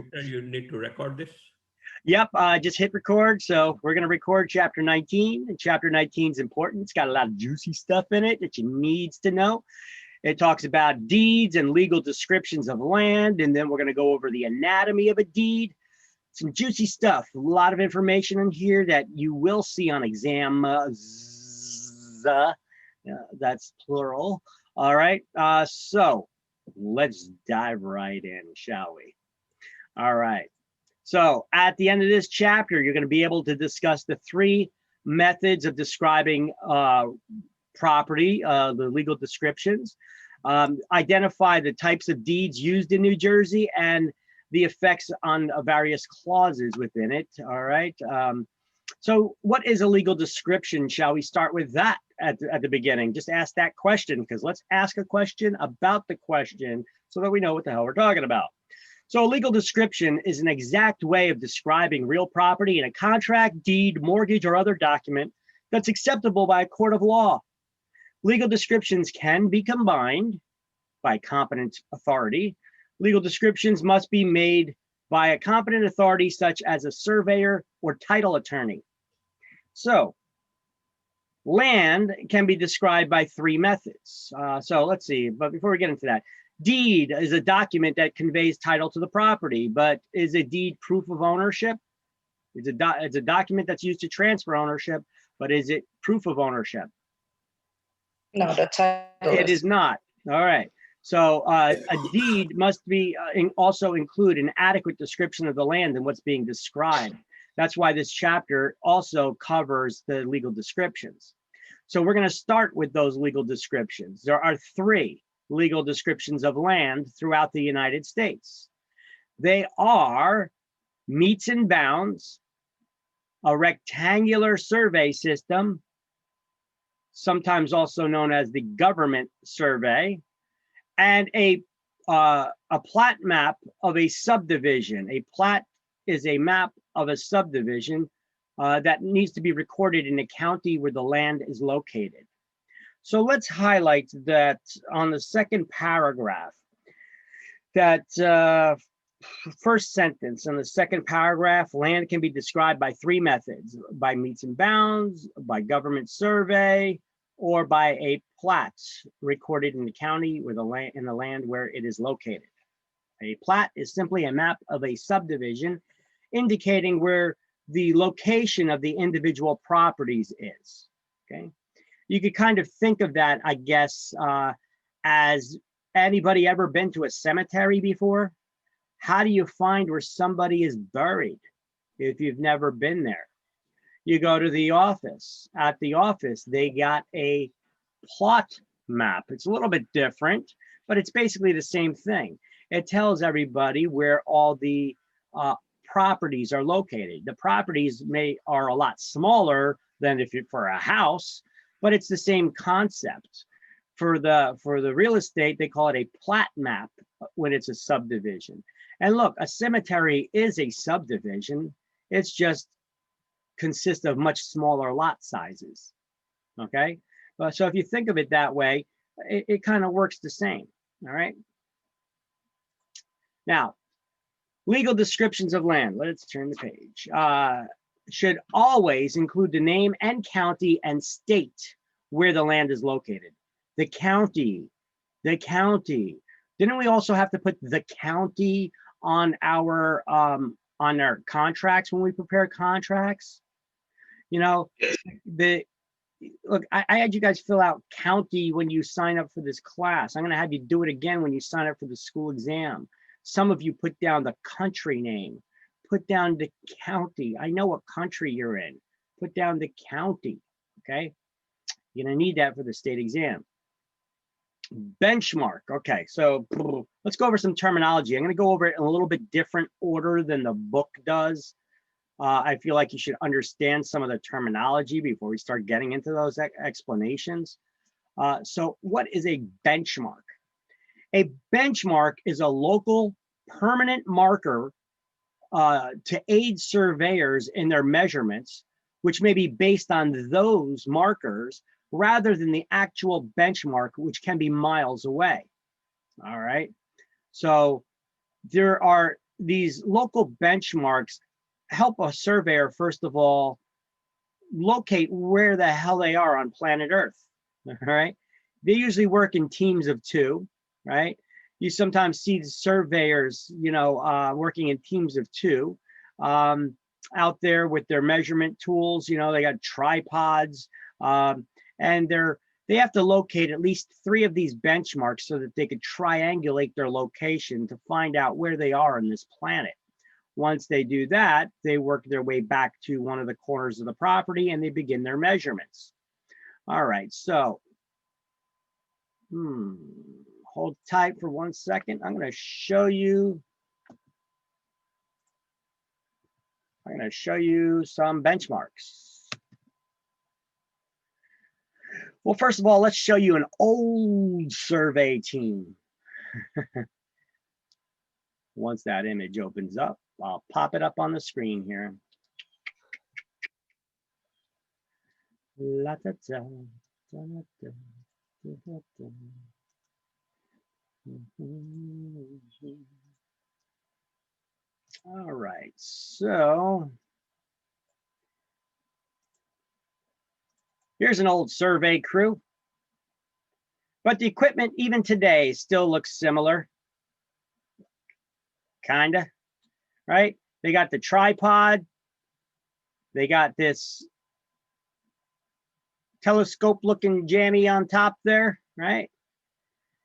Victor, you need to record this. Yep, just hit record. So we're going to record chapter 19. And chapter 19 is important. It's got a lot of juicy stuff in it that you needs to know. It talks about deeds and legal descriptions of land. And then we're going to go over the anatomy of a deed. Some juicy stuff. A lot of information in here that you will see on exam. That's plural. All right. So let's dive right in, shall we? All right. So at the end of this chapter, you're going to be able to discuss the three methods of describing property, the legal descriptions, identify the types of deeds used in New Jersey and the effects on various clauses within it. All right. So what is a legal description? Shall we start with that at the beginning? Just ask that question, because let's ask a question about the question so that we know what the hell we're talking about. So a legal description is an exact way of describing real property in a contract, deed, mortgage, or other document that's acceptable by a court of law. Legal descriptions can be combined by competent authority. Legal descriptions must be made by a competent authority such as a surveyor or title attorney. So land can be described by three methods. So let's see, but before we get into that, deed is a document that conveys title to the property, but is a deed proof of ownership? It's a document that's used to transfer ownership, but is it proof of ownership? No, the title It is not. All right. So a deed must be also include an adequate description of the land and what's being described. That's why this chapter also covers the legal descriptions. So we're going to start with those legal descriptions. There are three legal descriptions of land throughout the United States. They are meets and bounds, a rectangular survey system, sometimes also known as the government survey, and a plat map of a subdivision. A plat is a map of a subdivision that needs to be recorded in the county where the land is located. So let's highlight that on the second paragraph, that first sentence in the second paragraph, land can be described by three methods: by meets and bounds, by government survey, or by a plat recorded in the county where the land where it is located. A plat is simply a map of a subdivision indicating where the location of the individual properties is. Okay, you could kind of think of that, I guess, as anybody ever been to a cemetery before? How do you find where somebody is buried if you've never been there? You go to the office. At the office, they got a plot map. It's a little bit different, but it's basically the same thing. It tells everybody where all the properties are located. The properties are a lot smaller than for a house, but it's the same concept. For the real estate, they call it a plat map when it's a subdivision. And look, a cemetery is a subdivision. It's just consists of much smaller lot sizes. Okay, so if you think of it that way, it kind of works the same. All right. Now, legal descriptions of land. Let's turn the page. Should always include the name and county and state where the land is located. The county. Didn't we also have to put the county on our contracts when we prepare contracts? You know, look, I had you guys fill out county when you sign up for this class. I'm going to have you do it again when you sign up for the school exam. Some of you put down the country name, put down the county. I know what country you're in. Put down the county, okay? You're going to need that for the state exam. Benchmark. Okay, so let's go over some terminology. I'm going to go over it in a little bit different order than the book does. I feel like you should understand some of the terminology before we start getting into those explanations. So what is a benchmark? A benchmark is a local permanent marker to aid surveyors in their measurements, which may be based on those markers rather than the actual benchmark, which can be miles away. All right. So there are these local benchmarks help a surveyor, first of all, locate where the hell they are on planet Earth. All right. They usually work in teams of 2, right? You sometimes see the surveyors, working in teams of 2 out there with their measurement tools. They got tripods, and they have to locate at least 3 of these benchmarks so that they could triangulate their location to find out where they are on this planet. Once they do that, they work their way back to one of the corners of the property and they begin their measurements. All right, so hold tight for 1 second. I'm going to show you some benchmarks. Well, first of all, let's show you an old survey team. Once that image opens up, I'll pop it up on the screen here. All right, so here's an old survey crew, but the equipment even today still looks similar. Kinda, right? They got the tripod. They got this telescope looking jammy on top there, right?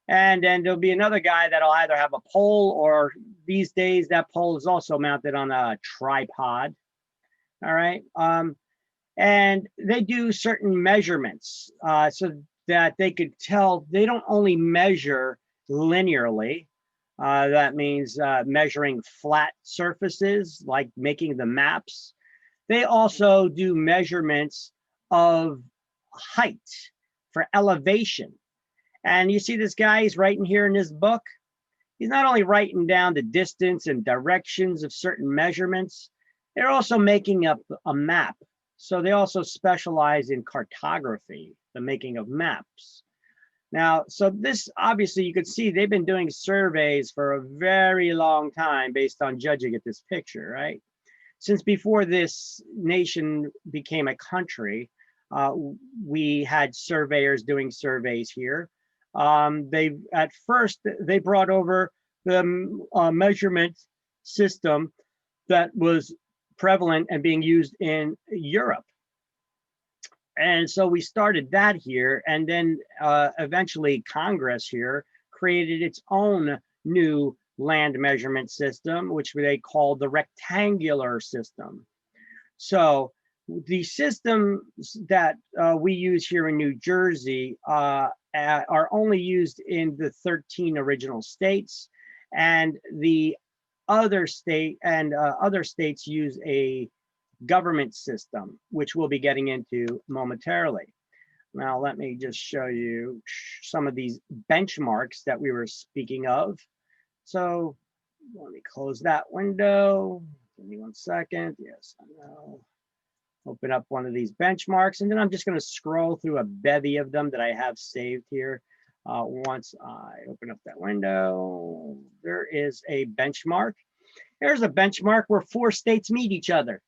And then there'll be another guy that'll either have a pole, or these days that pole is also mounted on a tripod. All right. And they do certain measurements so that they could tell. They don't only measure linearly. That means measuring flat surfaces, like making the maps. They also do measurements of height for elevation. And you see this guy, he's writing here in this book. He's not only writing down the distance and directions of certain measurements, they're also making up a map. So they also specialize in cartography, the making of maps. Now, so this, obviously you could see they've been doing surveys for a very long time based on judging at this picture, right? Since before this nation became a country, we had surveyors doing surveys here. At first they brought over the measurement system that was prevalent and being used in Europe. And so we started that here, and then eventually Congress here created its own new land measurement system, which they called the rectangular system. So the systems that we use here in New Jersey are only used in the 13 original states, and the other states use a government system, which we'll be getting into momentarily. Now, let me just show you some of these benchmarks that we were speaking of. So let me close that window. Give me 1 second. Yes, I know. Open up one of these benchmarks, and then I'm just going to scroll through a bevy of them that I have saved here. Once I open up that window, there is a benchmark. There's a benchmark where 4 states meet each other.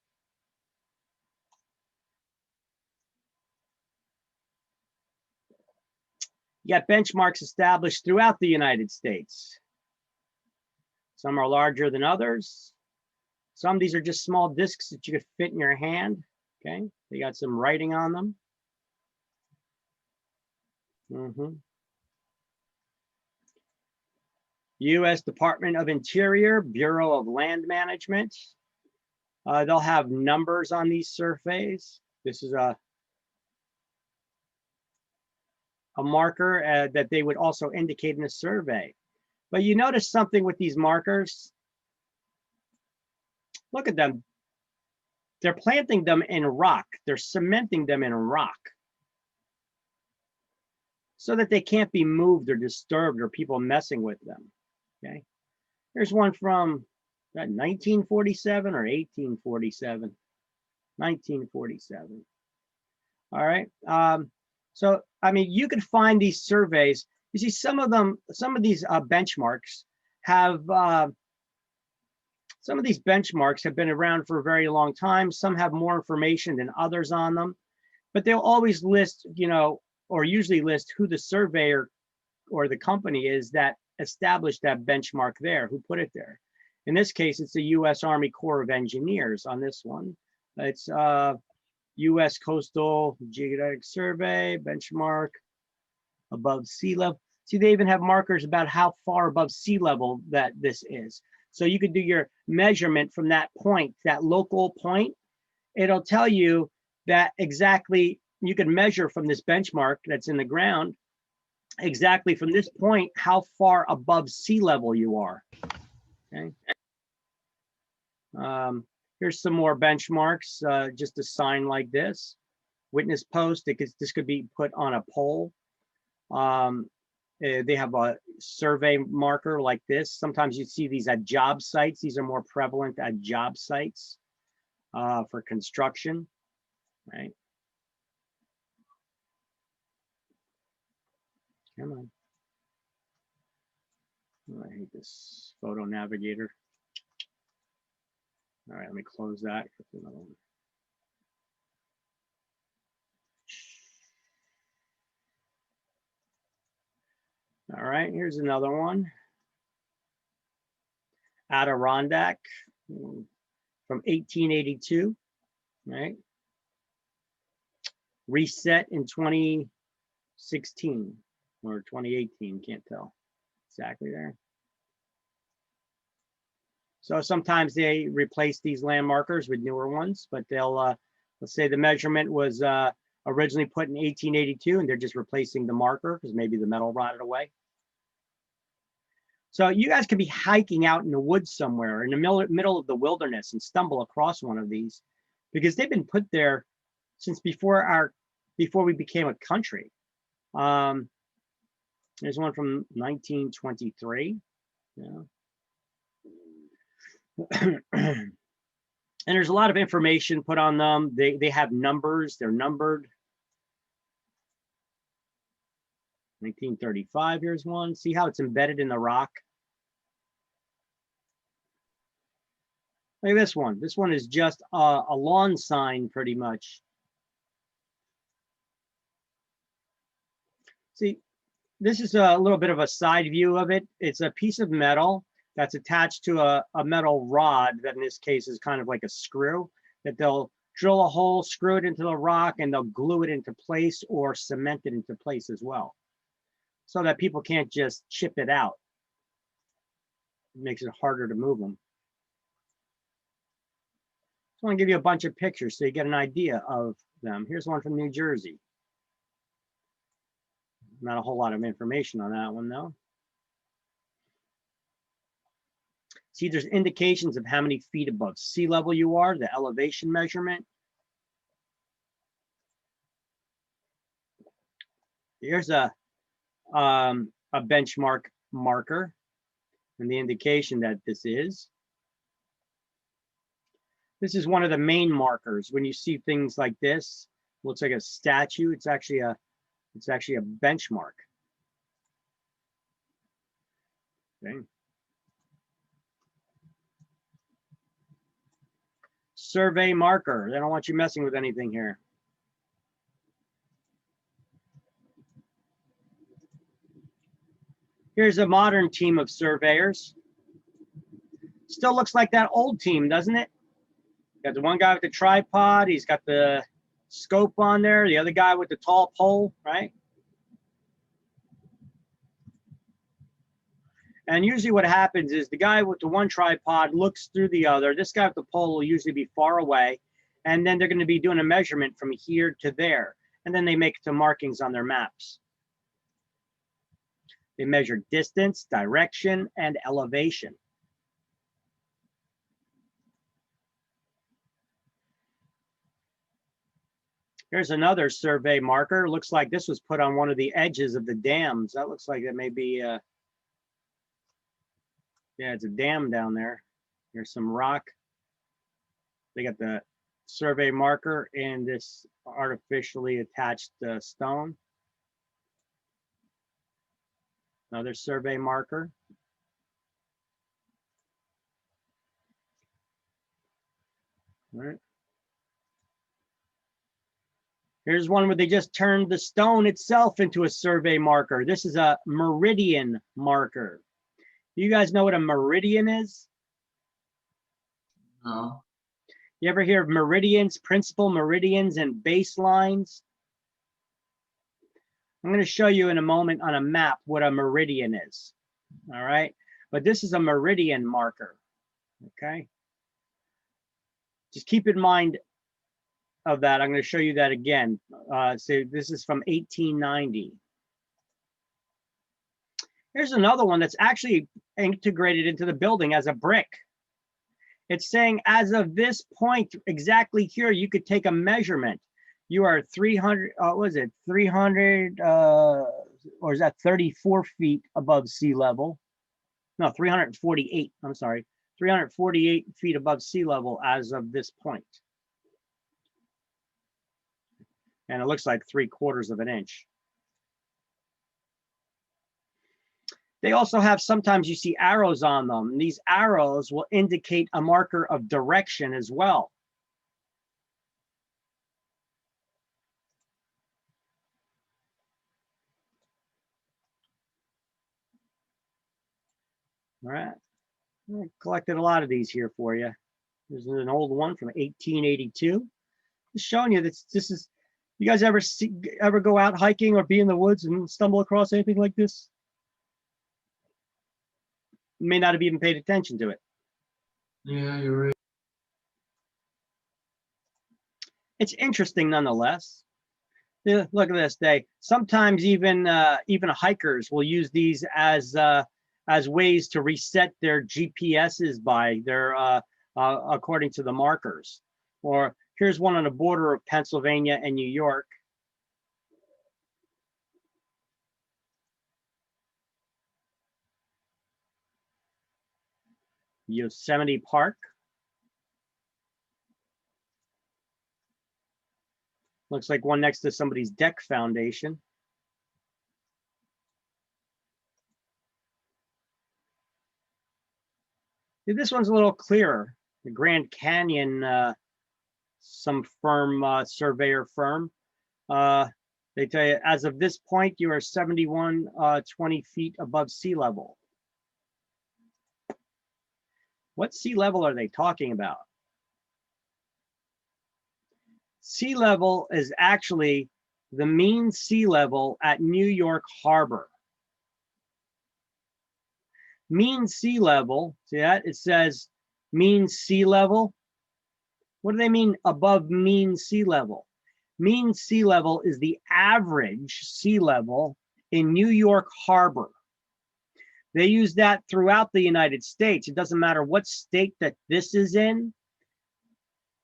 You got benchmarks established throughout the United States. Some are larger than others. Some of these are just small discs that you could fit in your hand. Okay, they got some writing on them. U.S. Department of Interior, Bureau of Land Management. They'll have numbers on these surveys. This is a marker that they would also indicate in the survey. But you notice something with these markers. Look at them. They're planting them in rock. They're cementing them in rock so that they can't be moved or disturbed or people messing with them. Okay. Here's one from 1947 or 1847. 1947. All right. So, I mean, you could find these surveys. You see, some of these benchmarks have Some of these benchmarks have been around for a very long time. Some have more information than others on them, but they'll always list, you know, or usually list who the surveyor or the company is that established that benchmark there, who put it there. In this case, it's the U.S. Army Corps of Engineers on this one. It's U.S. Coastal Geodetic Survey, benchmark above sea level. See, they even have markers about how far above sea level that this is. So you could do your measurement from that point, that local point. It'll tell you that exactly, you can measure from this benchmark that's in the ground, exactly from this point, how far above sea level you are, okay? Here's some more benchmarks, just a sign like this. Witness post, this could be put on a pole. They have a survey marker like this. Sometimes you see these at job sites. These are more prevalent at job sites for construction, right? Come on. Oh, I hate this photo navigator. All right, let me close that. Another one. All right, here's another one. Adirondack from 1882, right? Reset in 2016 or 2018, can't tell exactly there. So sometimes they replace these land markers with newer ones, but they'll, let's say the measurement was originally put in 1882 and they're just replacing the marker because maybe the metal rotted away. So you guys could be hiking out in the woods somewhere in the middle of the wilderness and stumble across one of these because they've been put there since before we became a country. There's one from 1923. Yeah. And there's a lot of information put on them. They have numbers, they're numbered. 1935, here's one. See how it's embedded in the rock? Look at this one. This one is just a lawn sign pretty much. See, this is a little bit of a side view of it. It's a piece of metal that's attached to a metal rod that in this case is kind of like a screw that they'll drill a hole, screw it into the rock, and they'll glue it into place or cement it into place as well, so that people can't just chip it out. It makes it harder to move them. I want to give you a bunch of pictures so you get an idea of them. Here's one from New Jersey. Not a whole lot of information on that one though. See, there's indications of how many feet above sea level you are, the elevation measurement. Here's a benchmark marker and the indication that this is. This is one of the main markers. When you see things like this, looks like a statue. It's actually a benchmark. Okay. Survey marker. They don't want you messing with anything here. Here's a modern team of surveyors. Still looks like that old team, doesn't it? Got the one guy with the tripod. He's got the scope on there. The other guy with the tall pole, right? And usually what happens is the guy with the one tripod looks through the other. This guy with the pole will usually be far away. And then they're going to be doing a measurement from here to there. And then they make some markings on their maps. They measure distance, direction, and elevation. Here's another survey marker. Looks like this was put on one of the edges of the dams. That looks like it may be, yeah, it's a dam down there. There's some rock. They got the survey marker and this artificially attached stone. Another survey marker. All right. Here's one where they just turned the stone itself into a survey marker. This is a meridian marker. You guys know what a meridian is? No. You ever hear of meridians, principal meridians, and baselines? I'm going to show you in a moment on a map what a meridian is. All right. But this is a meridian marker. Okay. Just keep in mind of that. I'm going to show you that again. So this is from 1890. Here's another one that's actually integrated into the building as a brick. It's saying as of this point, exactly here, you could take a measurement. You are 300, what is it, 300, or is that 34 feet above sea level? No, 348, I'm sorry, 348 feet above sea level as of this point. And it looks like 3/4 of an inch. They also have, sometimes you see arrows on them. And these arrows will indicate a marker of direction as well. All right, I collected a lot of these here for you. There's an old one from 1882. Just showing you that this is, you guys ever go out hiking or be in the woods and stumble across anything like this? You may not have even paid attention to it. Yeah, you're right. It's interesting nonetheless. Yeah, look at this. Sometimes even hikers will use these as ways to reset their GPSs by their according to the markers. Or here's one on the border of Pennsylvania and New York. Yosemite Park. Looks like one next to somebody's deck foundation. This one's a little clearer. The Grand Canyon, some firm, surveyor firm. They tell you, as of this point, you are 20 feet above sea level. What sea level are they talking about? Sea level is actually the mean sea level at New York Harbor. Mean sea level, see that? It says mean sea level. What do they mean above mean sea level? Mean sea level is the average sea level in New York Harbor. They use that throughout the United States. It doesn't matter what state that this is in.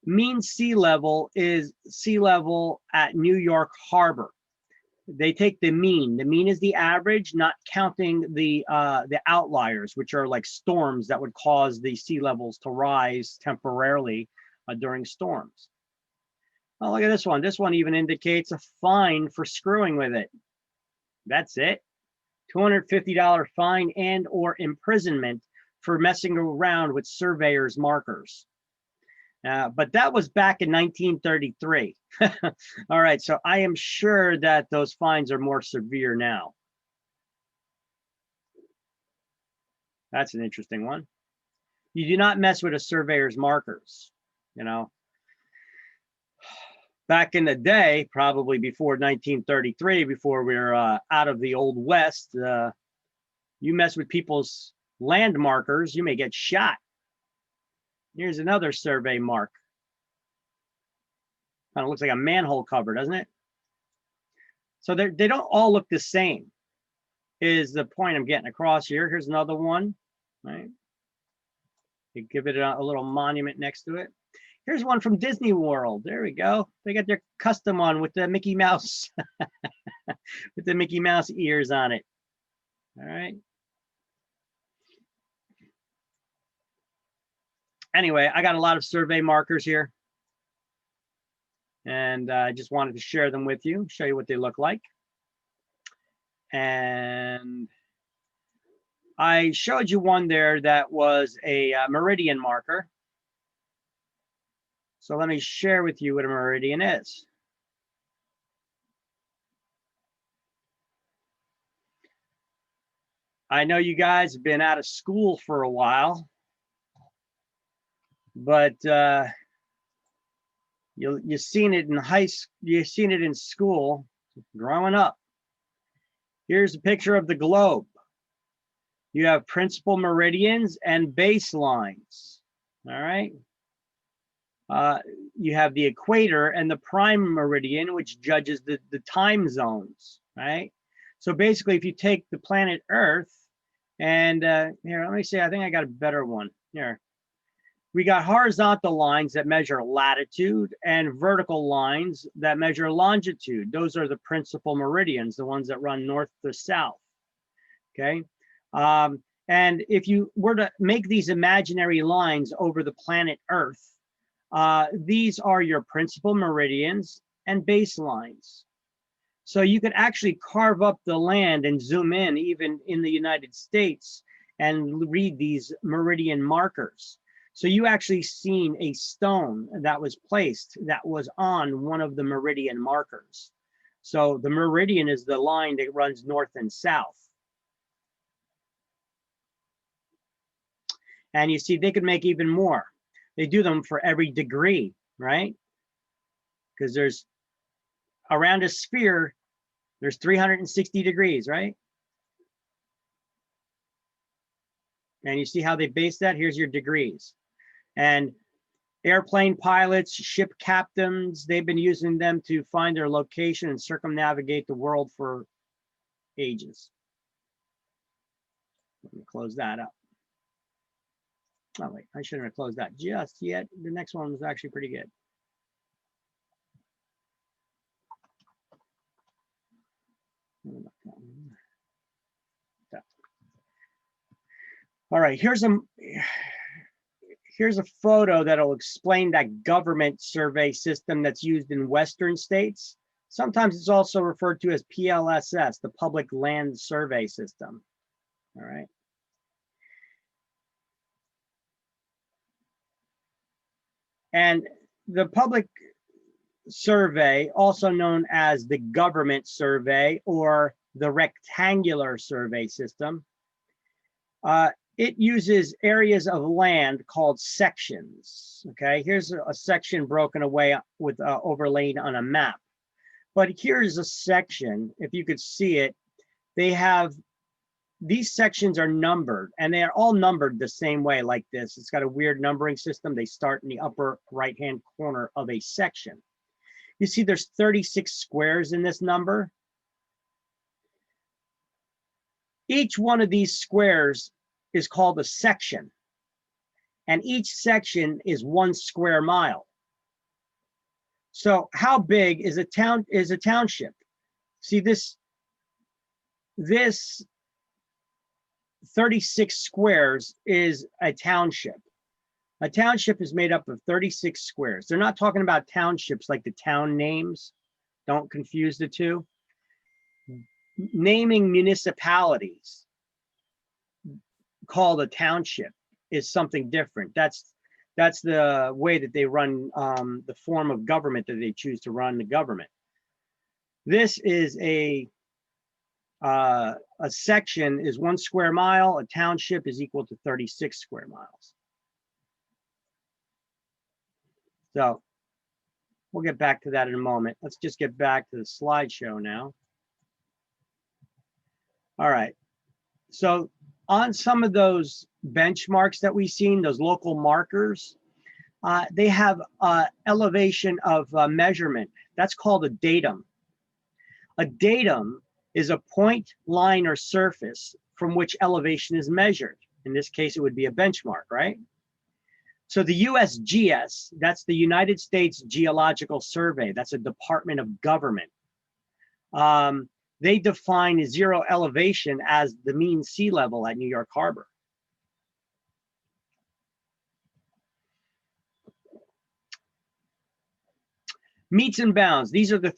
Mean sea level is sea level at New York Harbor. They take the mean. The mean is the average, not counting the outliers, which are like storms that would cause the sea levels to rise temporarily during storms. Oh, look at this one. This one even indicates a fine for screwing with it. That's it. $250 fine and or imprisonment for messing around with surveyors' markers. But that was back in 1933. All right, so I am sure that those fines are more severe now. That's an interesting one. You do not mess with a surveyor's markers, you know. Back in the day, probably before 1933, before we were out of the Old West, you mess with people's land markers, you may get shot. Here's another survey mark. Kind of looks like a manhole cover, doesn't it? So they don't all look the same, is the point I'm getting across here. Here's another one, right? You give it a little monument next to it. Here's one from Disney World. There we go. They got their custom one with the Mickey Mouse, with the Mickey Mouse ears on it. All right. Anyway, I got a lot of survey markers here. And I just wanted to share them with you, show you what they look like. And I showed you one there that was a meridian marker. So let me share with you what a meridian is. I know you guys have been out of school for a while, but you've seen it in high school, you've seen it in school growing up. Here's a picture of the globe. You have principal meridians and baselines. All right. You have the equator and the prime meridian, which judges the time zones, right? So basically, if you take the planet Earth and here, let me see, I think I got a better one here. We got horizontal lines that measure latitude and vertical lines that measure longitude. Those are the principal meridians, the ones that run north to south, okay? And if you were to make these imaginary lines over the planet Earth, these are your principal meridians and baselines. So you could actually carve up the land and zoom in, even in the United States, and read these meridian markers. So you actually seen a stone that was placed that was on one of the meridian markers. So the meridian is the line that runs north and south. And you see, they could make even more. They do them for every degree, right? Because there's around a sphere, there's 360 degrees, right? And you see how they base that? Here's your degrees. And airplane pilots, ship captains, they've been using them to find their location and circumnavigate the world for ages. Let me close that up. Oh wait, I shouldn't have closed that just yet. The next one was actually pretty good. All right, here's a photo that'll explain that government survey system that's used in Western states. Sometimes it's also referred to as PLSS, the Public Land Survey System. All right. And the public survey, also known as the government survey or the rectangular survey system, it uses areas of land called sections. Okay, here's a section broken away with overlaid on a map. But here's a section, if you could see it, they have, these sections are numbered and they are all numbered the same way like this. It's got a weird numbering system. They start in the upper right-hand corner of a section. You see there's 36 squares in this number. Each one of these squares is called a section, and each section is 1 square mile. So how big is a township? See this 36 squares is a township. A township is made up of 36 squares. They're not talking about townships like the town names. Don't confuse the two. Naming municipalities called a township is something different. That's the way that they run the form of government that they choose to run the government. This is a section is 1 square mile. A township is equal to 36 square miles. So we'll get back to that in a moment. Let's just get back to the slideshow now. All right. So on some of those benchmarks that we've seen, those local markers, they have elevation of measurement. That's called a datum. A datum is a point, line, or surface from which elevation is measured. In this case, it would be a benchmark, right? So the USGS, that's the United States Geological Survey. That's a department of government. They define zero elevation as the mean sea level at New York Harbor. Meets and bounds. These are the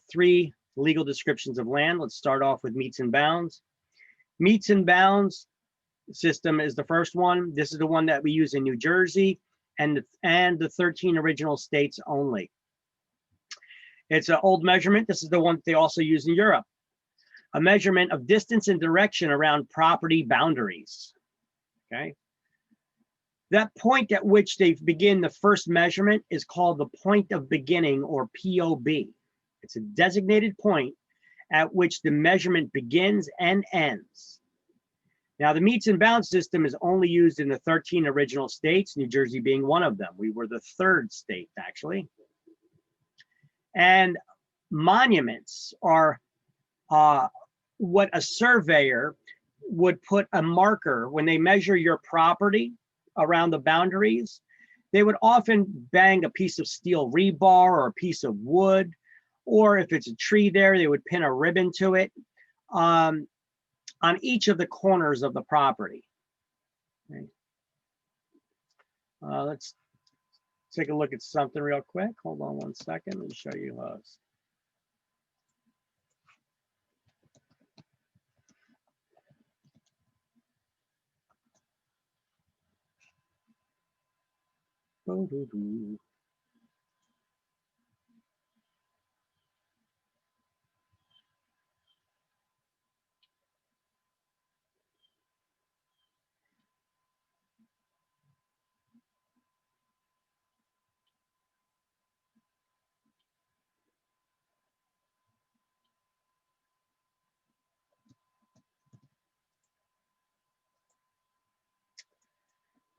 three legal descriptions of land. Let's start off with meets and bounds. Meets and bounds system is the first one. This is the one that we use in New Jersey. and the 13 original states only. It's an old measurement. This is the one that they also use in Europe. A measurement of distance and direction around property boundaries. Okay. That point at which they begin the first measurement is called the point of beginning, or POB. It's a designated point at which the measurement begins and ends. Now, the metes and bounds system is only used in the 13 original states, New Jersey being one of them. We were the third state, actually. And monuments are what a surveyor would put a marker when they measure your property around the boundaries. They would often bang a piece of steel rebar or a piece of wood, or if it's a tree there, they would pin a ribbon to it on each of the corners of the property. Okay. Let's take a look at something real quick. Hold on one second. Let me show you.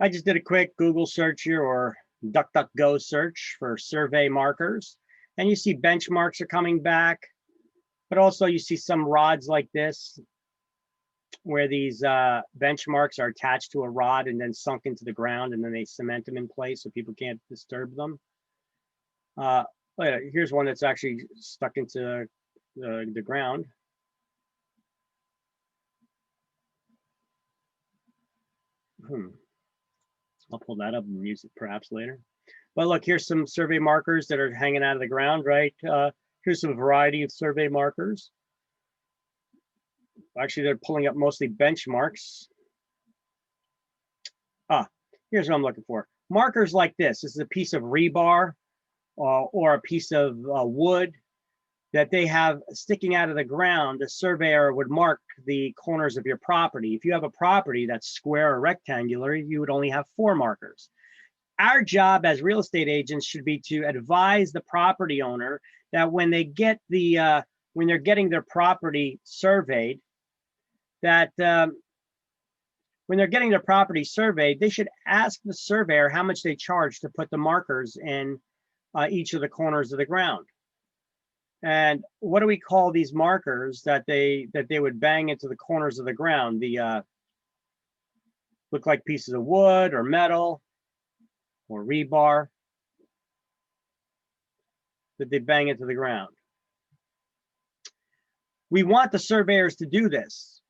I just did a quick Google search here, or DuckDuckGo search for survey markers. And you see benchmarks are coming back, but also you see some rods like this, where these benchmarks are attached to a rod and then sunk into the ground, and then they cement them in place so people can't disturb them. Here's one that's actually stuck into the ground. I'll pull that up and use it perhaps later. But look, here's some survey markers that are hanging out of the ground, right? Here's some variety of survey markers. Actually, they're pulling up mostly benchmarks. Here's what I'm looking for. Markers like this. This is a piece of rebar or a piece of wood that they have sticking out of the ground. The surveyor would mark the corners of your property. If you have a property that's square or rectangular, you would only have 4 markers. Our job as real estate agents should be to advise the property owner that when they get the when they're getting their property surveyed, that when they're getting their property surveyed, they should ask the surveyor how much they charge to put the markers in each of the corners of the ground. And what do we call these markers that they would bang into the corners of the ground? The look like pieces of wood or metal or rebar that they bang into the ground. We want the surveyors to do this.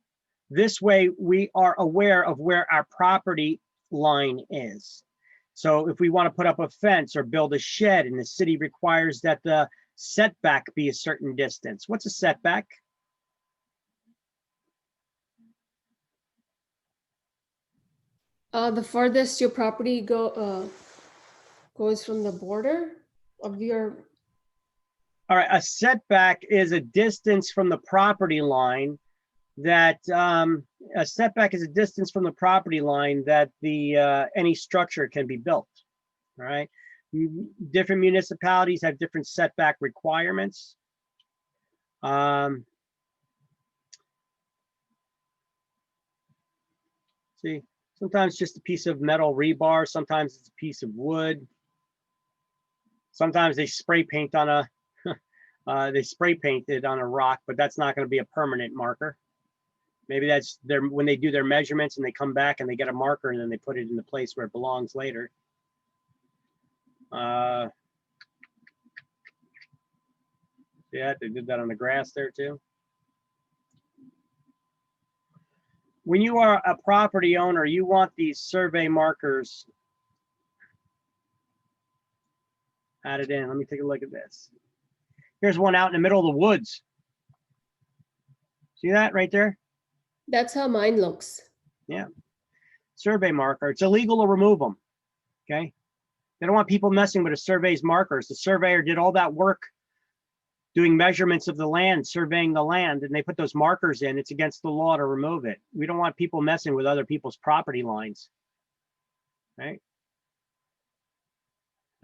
This way we are aware of where our property line is. So if we want to put up a fence or build a shed and the city requires that the setback be a certain distance. What's a setback? The farthest your property goes from the border of your. All right, a setback is a distance from the property line that a setback is a distance from the property line that the any structure can be built. All right. Different municipalities have different setback requirements. See, sometimes just a piece of metal rebar, sometimes it's a piece of wood. Sometimes they spray paint on a they spray painted on a rock, but that's not going to be a permanent marker. Maybe that's their when they do their measurements and they come back and they get a marker and then they put it in the place where it belongs later. Yeah, they did that on the grass there too. When you are a property owner, you want these survey markers added in. Let me take a look at this. Here's one out in the middle of the woods. See that right there? That's how mine looks. Yeah. Survey marker. It's illegal to remove them. Okay. They don't want people messing with a survey's markers. The surveyor did all that work doing measurements of the land, surveying the land, and they put those markers in. It's against the law to remove it. We don't want people messing with other people's property lines, right?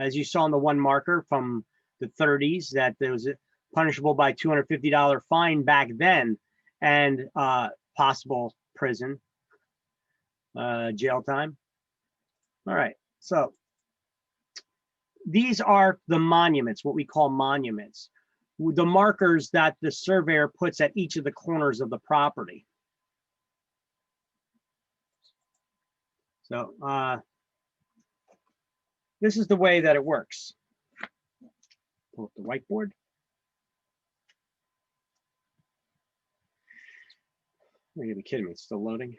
As you saw in the one marker from the 30s, that there was punishable by $250 fine back then, and possible prison, jail time. All right, so these are the monuments, what we call monuments, the markers that the surveyor puts at each of the corners of the property. So this is the way that it works. Pull up the whiteboard. You're gonna be kidding me, it's still loading.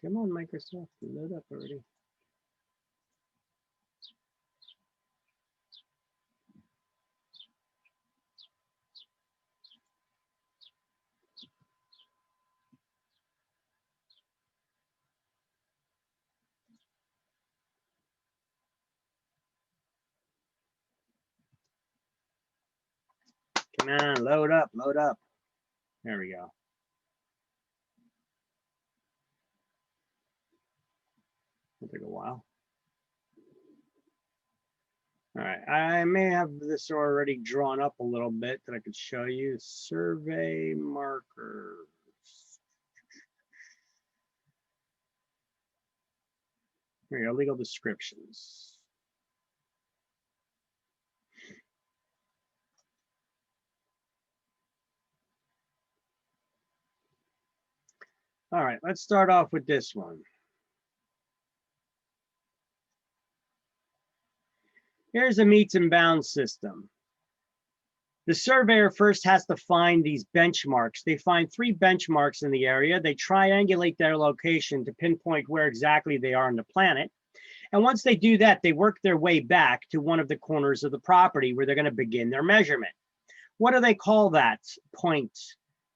Come on, Microsoft, load up already. Come on, load up, load up. There we go. It'll take a while. All right, I may have this already drawn up a little bit that I could show you. Survey markers. Here you go, legal descriptions. All right, let's start off with this one. Here's a meets and bounds system. The surveyor first has to find these benchmarks. They find 3 benchmarks in the area. They triangulate their location to pinpoint where exactly they are on the planet. And once they do that, they work their way back to one of the corners of the property where they're going to begin their measurement. What do they call that point?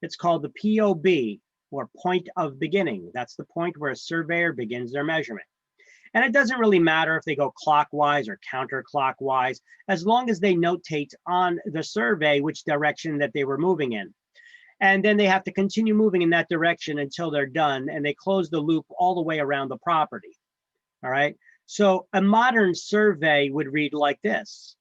It's called the POB, or point of beginning. That's the point where a surveyor begins their measurement. And it doesn't really matter if they go clockwise or counterclockwise, as long as they notate on the survey which direction that they were moving in. And then they have to continue moving in that direction until they're done, and they close the loop all the way around the property. All right. So a modern survey would read like this.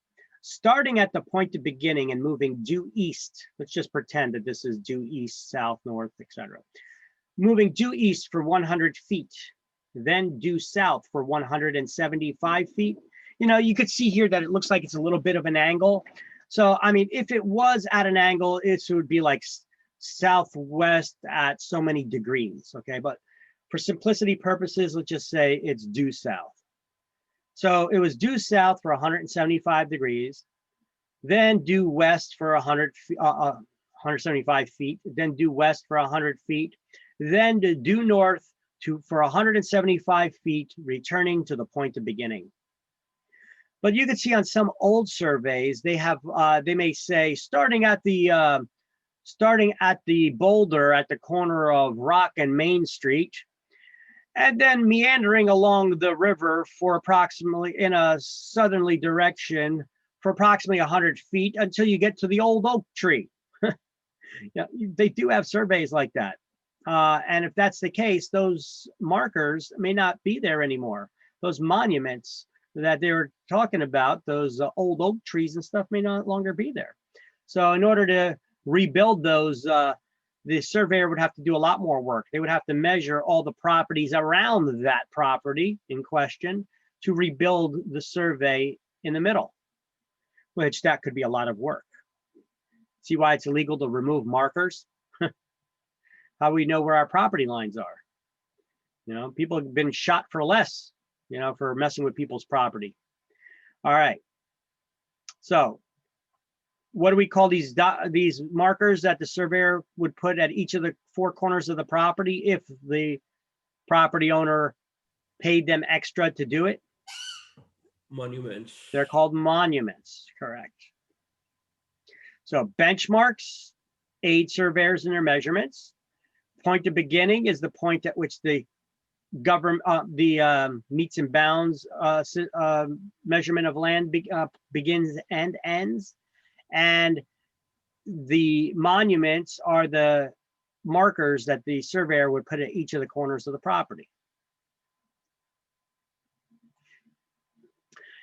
Starting at the point of beginning and moving due east, let's just pretend that this is due east, south, north, etc. Moving due east for 100 feet, then due south for 175 feet. You know, you could see here that it looks like it's a little bit of an angle. So, I mean, if it was at an angle, it would be like southwest at so many degrees, okay? But for simplicity purposes, let's just say it's due south. So it was due south for 175 degrees, then due west for 175 feet, then due west for 100 feet, then to due north for 175 feet, returning to the point of beginning. But you can see on some old surveys, they have they may say starting at the boulder at the corner of Rock and Main Street, and then meandering along the river for approximately in a southerly direction for approximately 100 feet until you get to the old oak tree. Yeah, they do have surveys like that. And if that's the case, those markers may not be there anymore. Those monuments that they were talking about, those old oak trees and stuff may no longer be there. So in order to rebuild those, the surveyor would have to do a lot more work. They would have to measure all the properties around that property in question to rebuild the survey in the middle, which that could be a lot of work. See why it's illegal to remove markers? How we know where our property lines are. You know, people have been shot for less, you know, for messing with people's property. All right. So what do we call these markers that the surveyor would put at each of the 4 corners of the property if the property owner paid them extra to do it? Monuments. They're called monuments, correct. So benchmarks aid surveyors in their measurements. point of beginning is the point at which the government, meets and bounds measurement of land begins and ends. And the monuments are the markers that the surveyor would put at each of the corners of the property.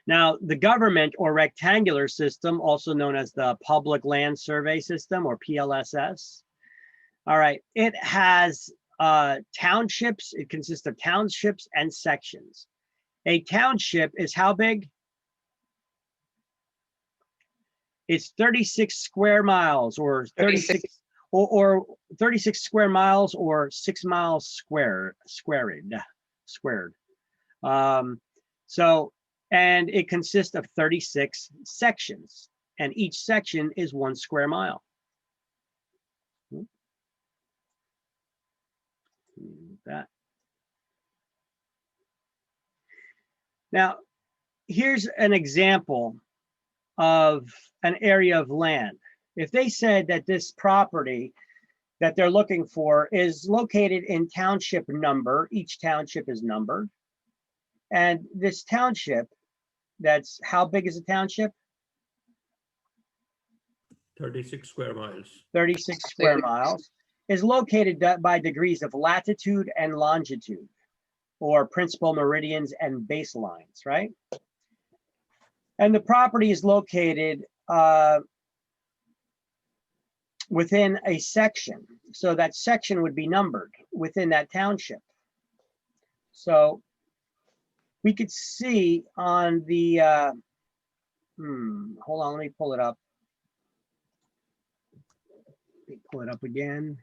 Now, the government or rectangular system, also known as the Public Land Survey System or PLSS. All right, it has townships. It consists of townships and sections. A township is how big? It's 36 square miles or 36 or 36 square miles or 6 miles squared. And it consists of 36 sections, and each section is 1 square mile. That. Now, here's an example of an area of land. If they said that this property that they're looking for is located in township number, each township is numbered, and this township, that's how big is a township? 36 square miles. 36 square miles, is located by degrees of latitude and longitude, or principal meridians and baselines, right? And the property is located within a section. So that section would be numbered within that township. So we could see on the, hold on, let me pull it up. Let me pull it up again.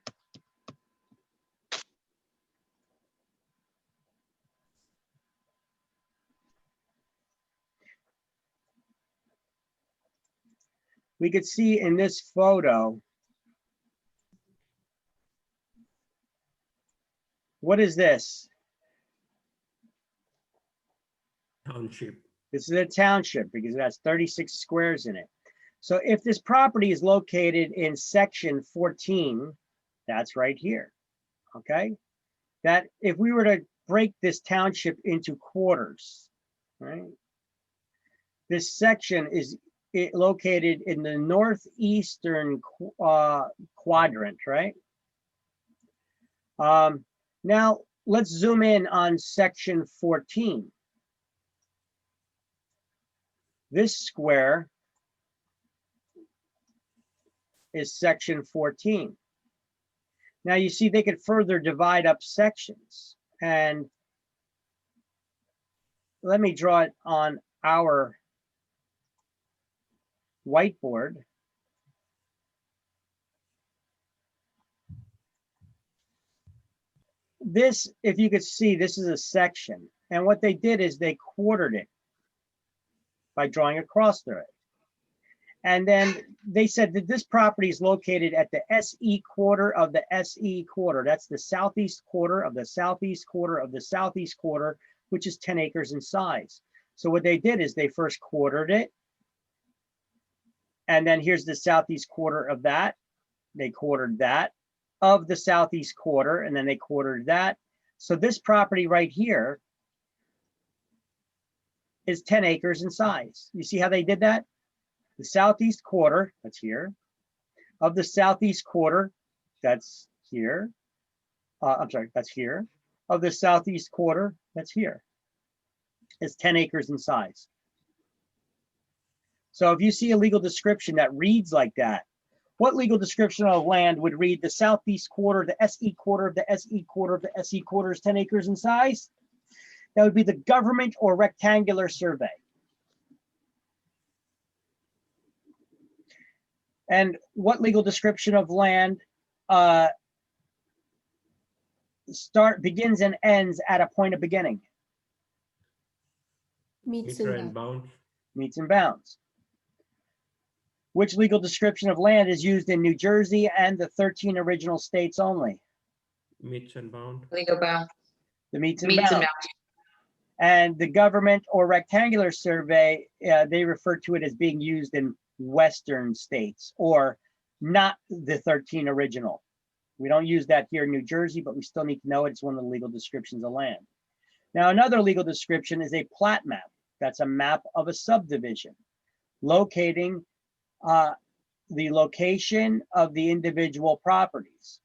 We could see in this photo, what is this? Township. This is a township because it has 36 squares in it. So if this property is located in section 14, that's right here, okay? That if we were to break this township into quarters, right? This section is located in the northeastern quadrant, right? Now let's zoom in on section 14. This square is section 14. Now you see they could further divide up sections, and let me draw it on our whiteboard. This, if you could see, this is a section, and what they did is they quartered it by drawing a cross through it. And then they said that this property is located at the SE quarter of the SE quarter. That's the southeast quarter of the southeast quarter of the southeast quarter, which is 10 acres in size. So what they did is they first quartered it. And then here's the southeast quarter of that. They quartered that of the southeast quarter, and then they quartered that. So this property right here is 10 acres in size. You see how they did that? The southeast quarter, that's here, of the southeast quarter, that's here. I'm sorry, that's here. Of the southeast quarter, that's here. It's 10 acres in size. So if you see a legal description that reads like that, what legal description of land would read the southeast quarter, the SE quarter of the SE quarter of the SE quarter is 10 acres in size? That would be the government or rectangular survey. And what legal description of land begins and ends at a point of beginning? Meets Meter and and bounds. bounds. Meets and bounds. Which legal description of land is used in New Jersey and the 13 original states only? Meets and bounds. Legal bound. The meets and Meets and bounds. And the government or rectangular survey, they refer to it as being used in Western states or not the 13 original. We don't use that here in New Jersey, but we still need to know it. It's one of the legal descriptions of land. Now, another legal description is a plat map. That's a map of a subdivision, locating the location of the individual properties.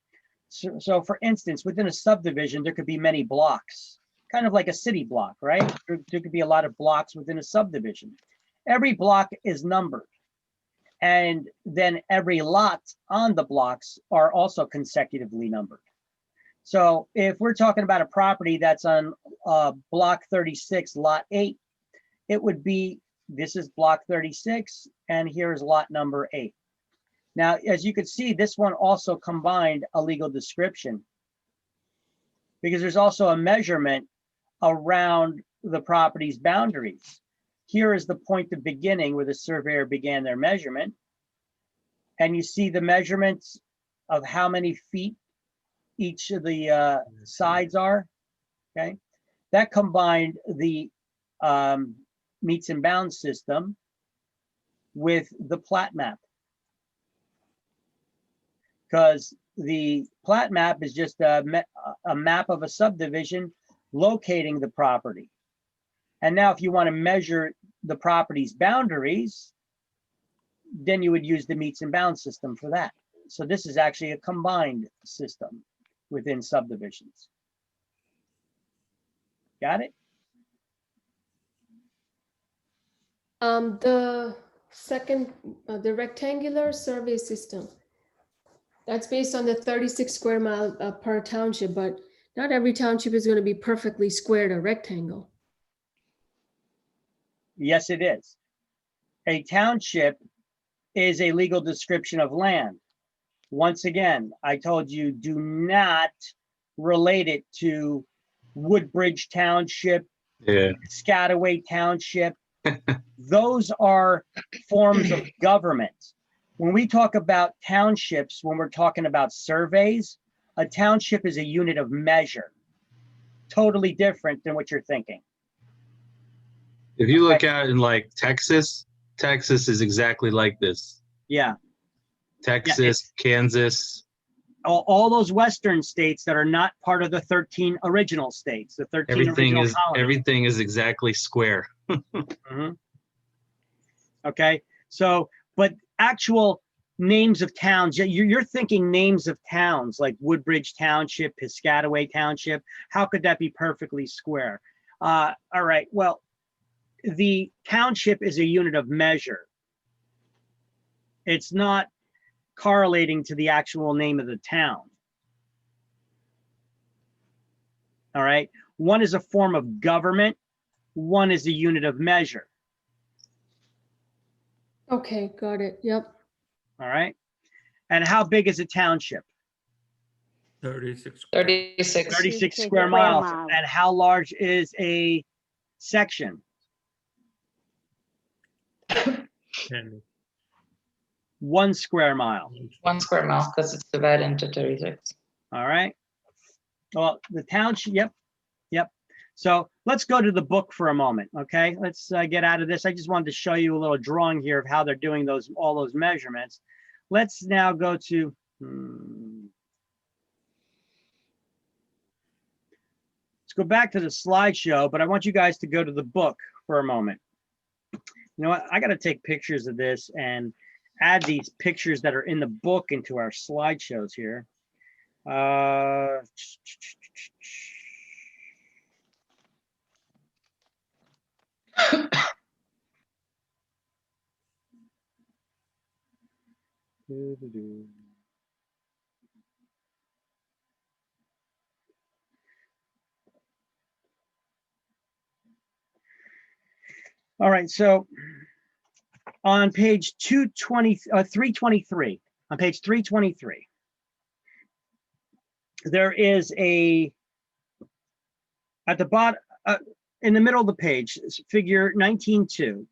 So for instance, within a subdivision, there could be many blocks, kind of like a city block, right? There could be a lot of blocks within a subdivision. Every block is numbered. And then every lot on the blocks are also consecutively numbered. So if we're talking about a property that's on block 36, lot 8, it would be, this is block 36, and here is lot number 8. Now, as you can see, this one also combined a legal description because there's also a measurement around the property's boundaries. Here is the point of beginning where the surveyor began their measurement. And you see the measurements of how many feet each of the sides are, okay? That combined the meets and bounds system with the plat map. Because the plat map is just a map of a subdivision locating the property. And now if you want to measure the property's boundaries, then you would use the meets and bounds system for that. So this is actually a combined system within subdivisions. Got it? The second, the rectangular survey system, that's based on the 36 square mile per township, but not every township is going to be perfectly squared or rectangle. Yes, it is. A township is a legal description of land. Once again, I told you, do not relate it to Woodbridge Township, Piscataway Township. Those are forms of government. When we talk about townships, when we're talking about surveys, a township is a unit of measure. Totally different than what you're thinking. If you look at in like Texas, Texas is exactly like this. Yeah. Texas, Kansas. All those Western states that are not part of the 13 original states, the 13 original colonies. Everything is exactly square. Mhm. Okay, so, but actual names of towns, you're thinking names of towns like Woodbridge Township, Piscataway Township. How could that be perfectly square? All right, well, the township is a unit of measure. It's not correlating to the actual name of the town. All right, one is a form of government, one is a unit of measure. Okay, got it. Yep. All right, and how big is a township? 36. 36. 36 square miles. And how large is a section? 10. 1 square mile. 1 square mile because it's divided into 36. All right. Well, the township, yep. So let's go to the book for a moment, okay? Let's get out of this. I just wanted to show you a little drawing here of how they're doing all those measurements. Let's now go to, let's go back to the slideshow, but I want you guys to go to the book for a moment. You know what? I got to take pictures of this and add these pictures that are in the book into our slideshows here. All right, so on page 323, on page 323, there is at the bottom, in the middle of the page, figure 19.2.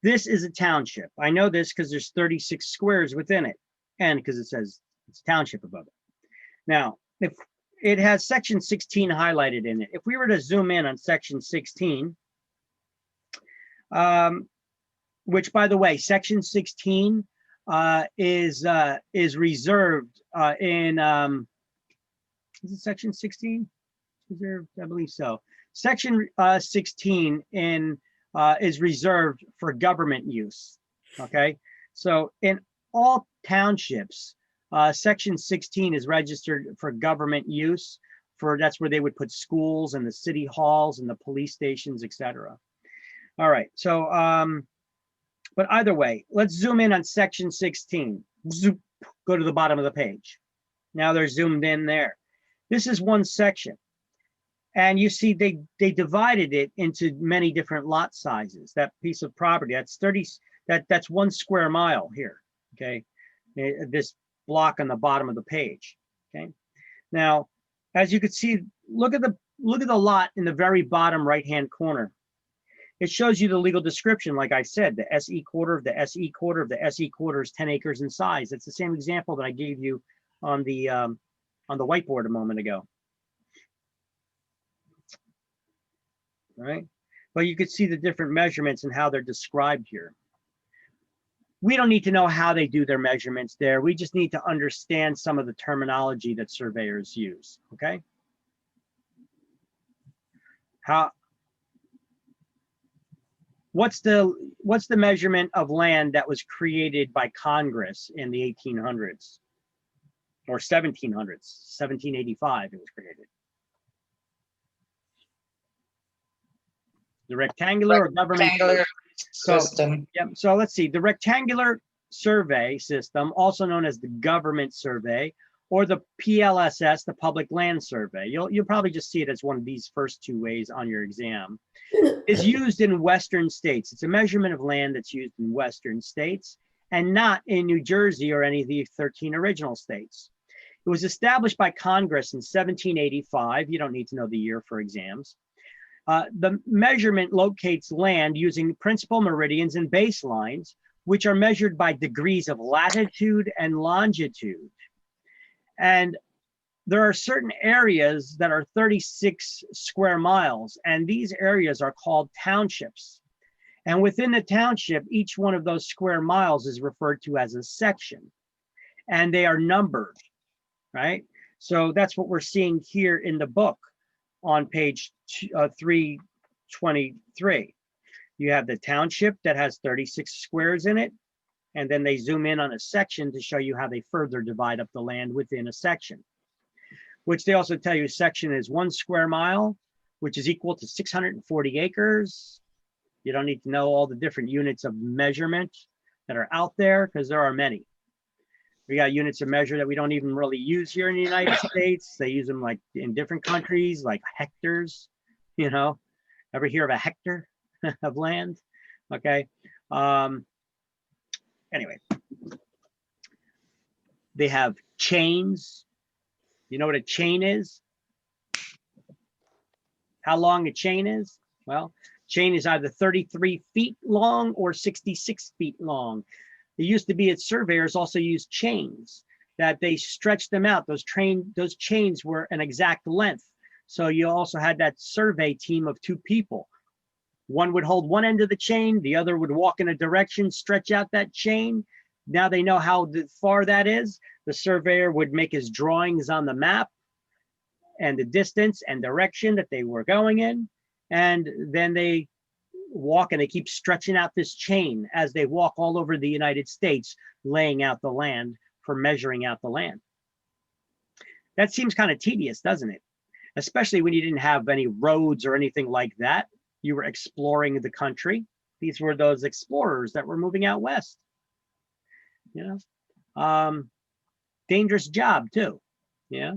This is a township. I know this because there's 36 squares within it, and because it says it's township above it. Now, if it has section 16 highlighted in it, if we were to zoom in on section 16, which, by the way, section 16 is reserved in Is it section 16? Is there, I believe so. Section 16 is reserved for government use. Okay, so in all townships, section 16 is registered for government use. That's where they would put schools and the city halls and the police stations, etc. All right, so but either way, let's zoom in on section 16. Zoop, go to the bottom of the page. Now they're zoomed in there. This is one section. And you see they divided it into many different lot sizes. That piece of property, that's 30, that's 1 square mile here, okay? This block on the bottom of the page, okay? Now, as you can see, look at the lot in the very bottom right-hand corner. It shows you the legal description, like I said, the SE quarter of the SE quarter of the SE quarter is 10 acres in size. It's the same example that I gave you on the whiteboard a moment ago. All right, but you could see the different measurements and how they're described here. We don't need to know how they do their measurements there. We just need to understand some of the terminology that surveyors use, okay? What's the measurement of land that was created by Congress in the 1800s or 1700s? 1785 it was created. The rectangular or government Rectangular system. Yep. So let's see. The rectangular survey system, also known as the government survey, or the PLSS, the public land survey. You'll probably just see it as one of these first two ways on your exam. Is used in Western states. It's a measurement of land that's used in Western states and not in New Jersey or any of the 13 original states. It was established by Congress in 1785. You don't need to know the year for exams. The measurement locates land using principal meridians and baselines, which are measured by degrees of latitude and longitude. And there are certain areas that are 36 square miles, and these areas are called townships. And within the township, each one of those square miles is referred to as a section, and they are numbered, right? So that's what we're seeing here in the book on page 323. You have the township that has 36 squares in it, and then they zoom in on a section to show you how they further divide up the land within a section, which they also tell you section is 1 square mile, which is equal to 640 acres. You don't need to know all the different units of measurement that are out there because there are many. We got units of measure that we don't even really use here in the United States. They use them like in different countries, like hectares, you know. Ever hear of a hectare of land? Okay. Anyway, they have chains. You know what a chain is? How long a chain is? Well, chain is either 33 feet long or 66 feet long. It used to be that surveyors also used chains, that they stretched them out. Those chains were an exact length. So you also had that survey team of 2 people. One would hold one end of the chain, the other would walk in a direction, stretch out that chain. Now they know how far that is. The surveyor would make his drawings on the map and the distance and direction that they were going in. And then they walk and they keep stretching out this chain as they walk all over the United States, laying out the land for measuring out the land. That seems kind of tedious, doesn't it? Especially when you didn't have any roads or anything like that. You were exploring the country. These were those explorers that were moving out west. You know, dangerous job too. Yeah,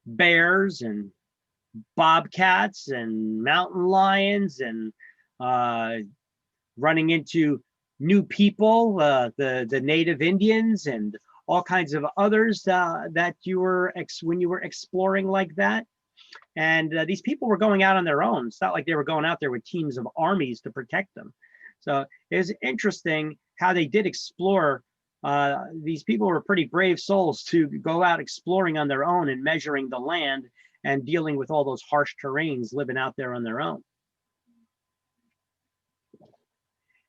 bears and bobcats and mountain lions and running into new people, the native Indians and all kinds of others that you were when you were exploring like that. And these people were going out on their own. It's not like they were going out there with teams of armies to protect them. So it was interesting how they did explore. These people were pretty brave souls to go out exploring on their own and measuring the land and dealing with all those harsh terrains, living out there on their own.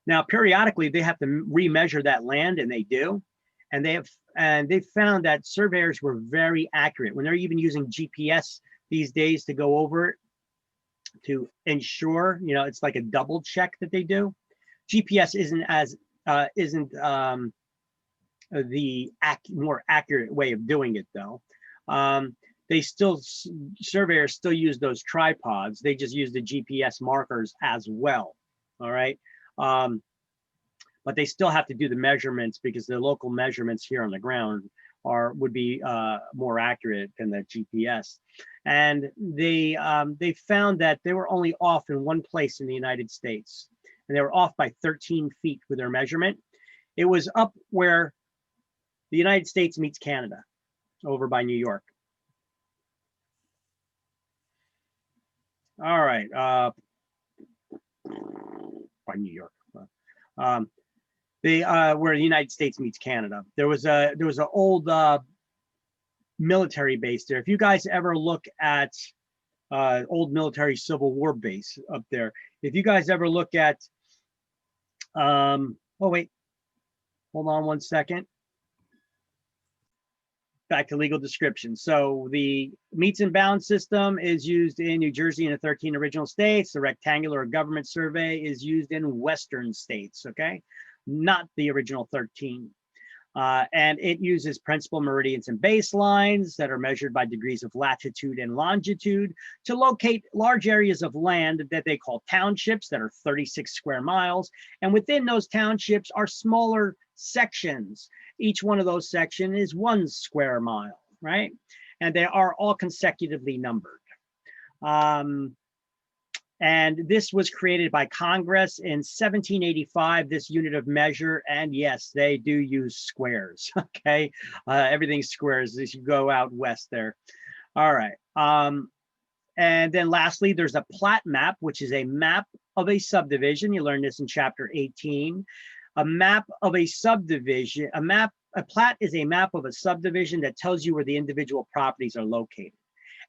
Now, periodically, they have to remeasure that land, and they do. And they found that surveyors were very accurate when they're even using GPS these days to go over it to ensure, it's like a double check that they do. GPS isn't the more accurate way of doing it though. Surveyors still use those tripods. They just use the GPS markers as well. All right. But they still have to do the measurements because the local measurements here on the ground would be more accurate than the GPS. And they found that they were only off in one place in the United States, and they were off by 13 feet with their measurement. It was up where the United States meets Canada, over by New York. All right, by New York. Where the United States meets Canada. There was an old military base there. If you guys ever look at old military Civil War base up there, if you guys ever look at, oh wait, hold on one second. Back to legal description. So the meets and bounds system is used in New Jersey and the 13 original states. The rectangular government survey is used in Western states, okay? Not the original 13. And it uses principal meridians and baselines that are measured by degrees of latitude and longitude to locate large areas of land that they call townships that are 36 square miles. And within those townships are smaller sections. Each one of those sections is 1 square mile, right? And they are all consecutively numbered. And this was created by Congress in 1785, this unit of measure. And yes, they do use squares, okay? Everything's squares as you go out west there. All right. And then lastly, there's a plat map, which is a map of a subdivision. You learned this in chapter 18. A map of a subdivision, a plat is a map of a subdivision that tells you where the individual properties are located.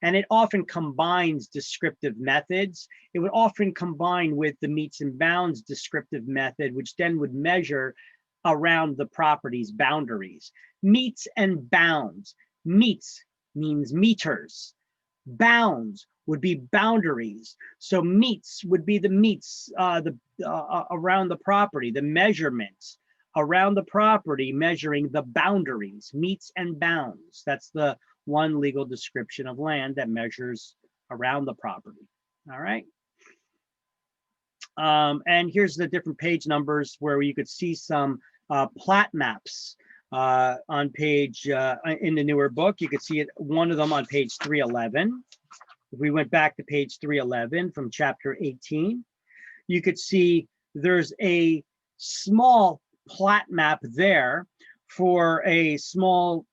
And it often combines descriptive methods. It would often combine with the meets and bounds descriptive method, which then would measure around the property's boundaries. Meets and bounds. Meets means meters. Bounds would be boundaries. So meets would be the meets around the property, the measurements around the property, measuring the boundaries, meets and bounds. That's the one legal description of land that measures around the property. All right. And here's the different page numbers where you could see some plat maps on page, in the newer book. You could see it, one of them on page 311. If we went back to page 311 from chapter 18, you could see there's a small plat map there for a small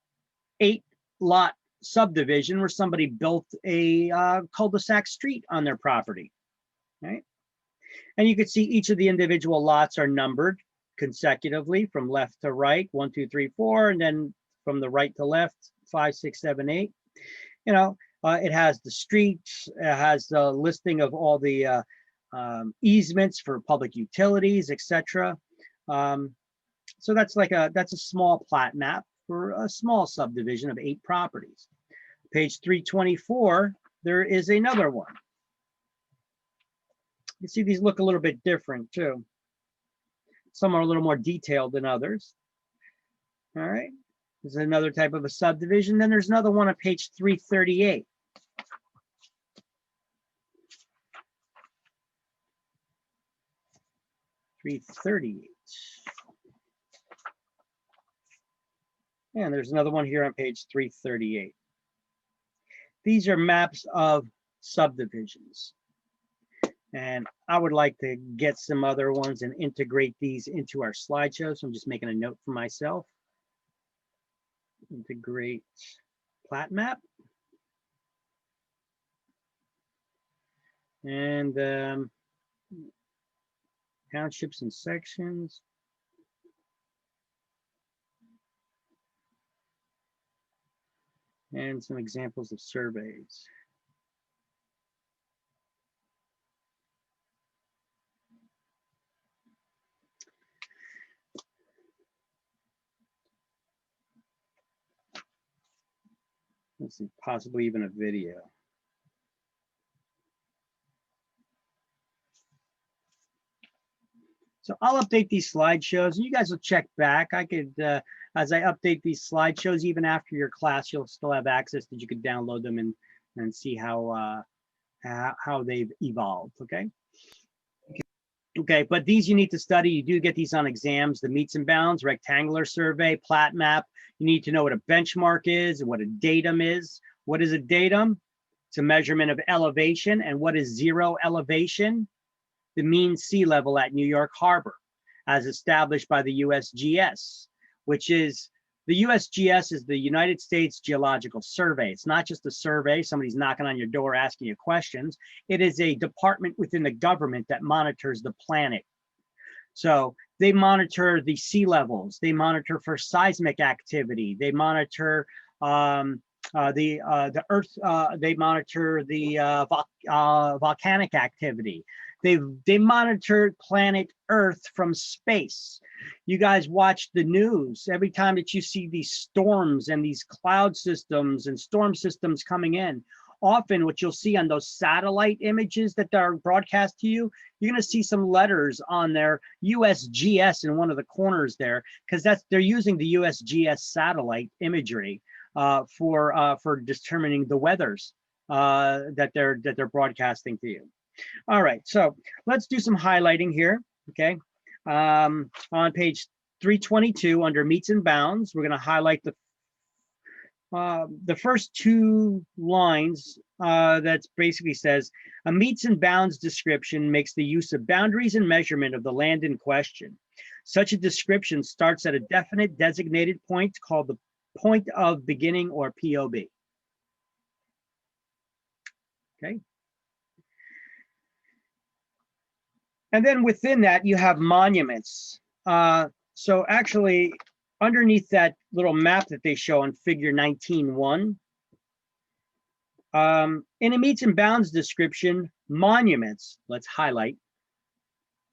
8-lot subdivision where somebody built a cul-de-sac street on their property, right? And you could see each of the individual lots are numbered consecutively from left to right, 1, 2, 3, 4, and then from the right to left, 5, 6, 7, 8. You know, it has the streets, it has the listing of all the easements for public utilities, etc. So that's a small plat map for a small subdivision of 8 properties. Page 324, there is another one. You see these look a little bit different too. Some are a little more detailed than others. All right, there's another type of a subdivision. Then there's another one on page 338. And there's another one here on page 338. These are maps of subdivisions. And I would like to get some other ones and integrate these into our slideshow. So I'm just making a note for myself. Integrate plat map. And townships and sections. And some examples of surveys. Let's see, possibly even a video. So I'll update these slideshows. You guys will check back. I could, as I update these slideshows, even after your class, you'll still have access that you could download them and see how they've evolved. Okay. Okay, but these you need to study. You do get these on exams, the meets and bounds, rectangular survey, plat map. You need to know what a benchmark is and what a datum is. What is a datum? It's a measurement of elevation. And what is zero elevation? The mean sea level at New York Harbor, as established by the USGS, which is, the USGS is the United States Geological Survey. It's not just a survey, somebody's knocking on your door asking you questions. It is a department within the government that monitors the planet. So they monitor the sea levels, they monitor for seismic activity, they monitor the earth, they monitor the volcanic activity. They monitor planet Earth from space. You guys watch the news. Every time that you see these storms and these cloud systems and storm systems coming in, often what you'll see on those satellite images that are broadcast to you, you're going to see some letters on their USGS in one of the corners there, because they're using the USGS satellite imagery for determining the weathers that they're broadcasting to you. All right, so let's do some highlighting here, okay? On page 322 under meets and bounds, we're going to highlight the first two lines that basically says, a meets and bounds description makes the use of boundaries and measurement of the land in question. Such a description starts at a definite designated point called the point of beginning or POB. Okay. And then within that, you have monuments. So actually, underneath that little map that they show in figure 19.1, in a meets and bounds description, monuments, let's highlight,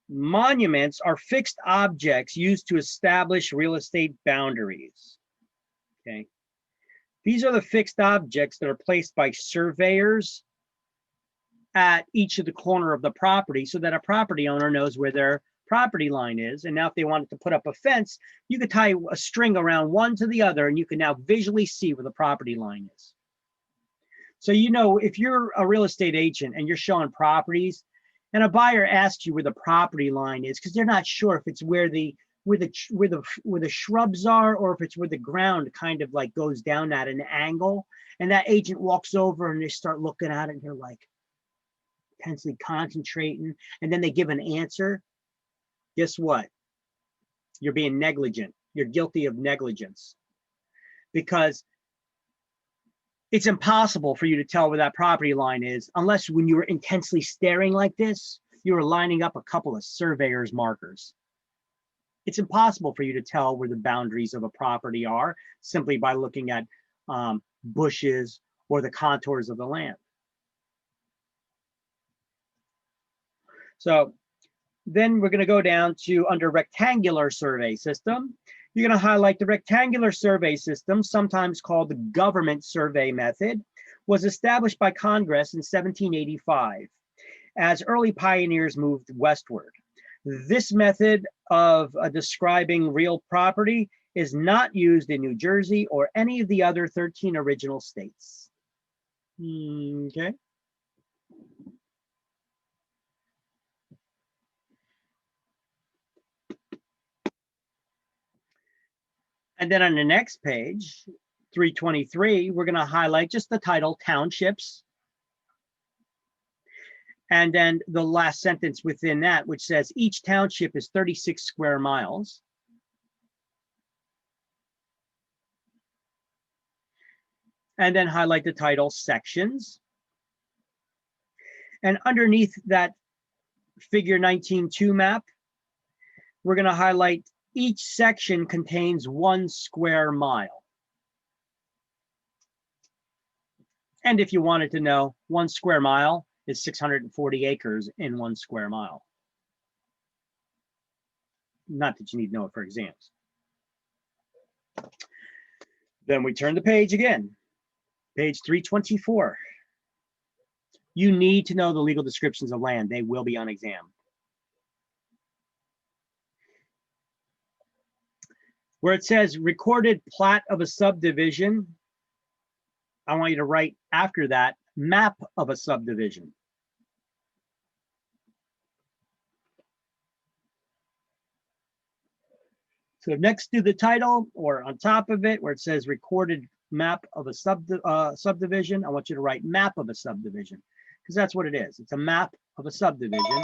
monuments are fixed objects used to establish real estate boundaries. Okay. These are the fixed objects that are placed by surveyors at each of the corner of the property so that a property owner knows where their property line is. And now if they wanted to put up a fence, you could tie a string around one to the other and you can now visually see where the property line is. So, you know, if you're a real estate agent and you're showing properties and a buyer asks you where the property line is, because they're not sure if it's where the shrubs are or if it's where the ground kind of like goes down at an angle, and that agent walks over and they start looking at it and they're like, intensely concentrating, and then they give an answer, guess what? You're being negligent. You're guilty of negligence, because it's impossible for you to tell where that property line is unless when you were intensely staring like this, you were lining up a couple of surveyor's markers. It's impossible for you to tell where the boundaries of a property are simply by looking at bushes or the contours of the land. So then we're going to go down to under rectangular survey system. You're going to highlight the rectangular survey system, sometimes called the government survey method, was established by Congress in 1785 as early pioneers moved westward. This method of describing real property is not used in New Jersey or any of the other 13 original states. Okay. And then on the next page, 323, we're going to highlight just the title, townships. And then the last sentence within that, which says each township is 36 square miles. And then highlight the title, sections. And underneath that figure 19.2 map, we're going to highlight each section contains 1 square mile. And if you wanted to know, 1 square mile is 640 acres in 1 square mile. Not that you need to know it for exams. Then we turn the page again. Page 324. You need to know the legal descriptions of land. They will be on exam. Where it says recorded plat of a subdivision, I want you to write after that, map of a subdivision. So next to the title or on top of it, where it says recorded map of a subdivision, I want you to write map of a subdivision, because that's what it is. It's a map of a subdivision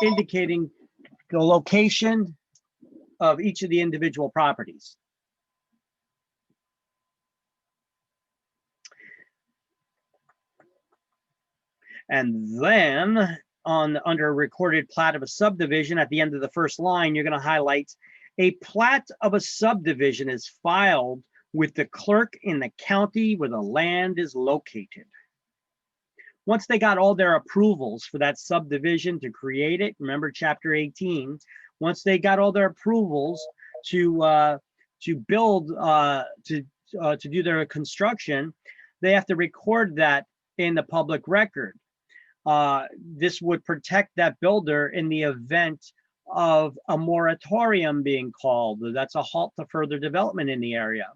indicating the location of each of the individual properties. And then under recorded plat of a subdivision, at the end of the first line, you're going to highlight a plat of a subdivision is filed with the clerk in the county where the land is located. Once they got all their approvals for that subdivision to create it, remember chapter 18, once they got all their approvals to build, to do their construction, they have to record that in the public record. This would protect that builder in the event of a moratorium being called. That's a halt to further development in the area.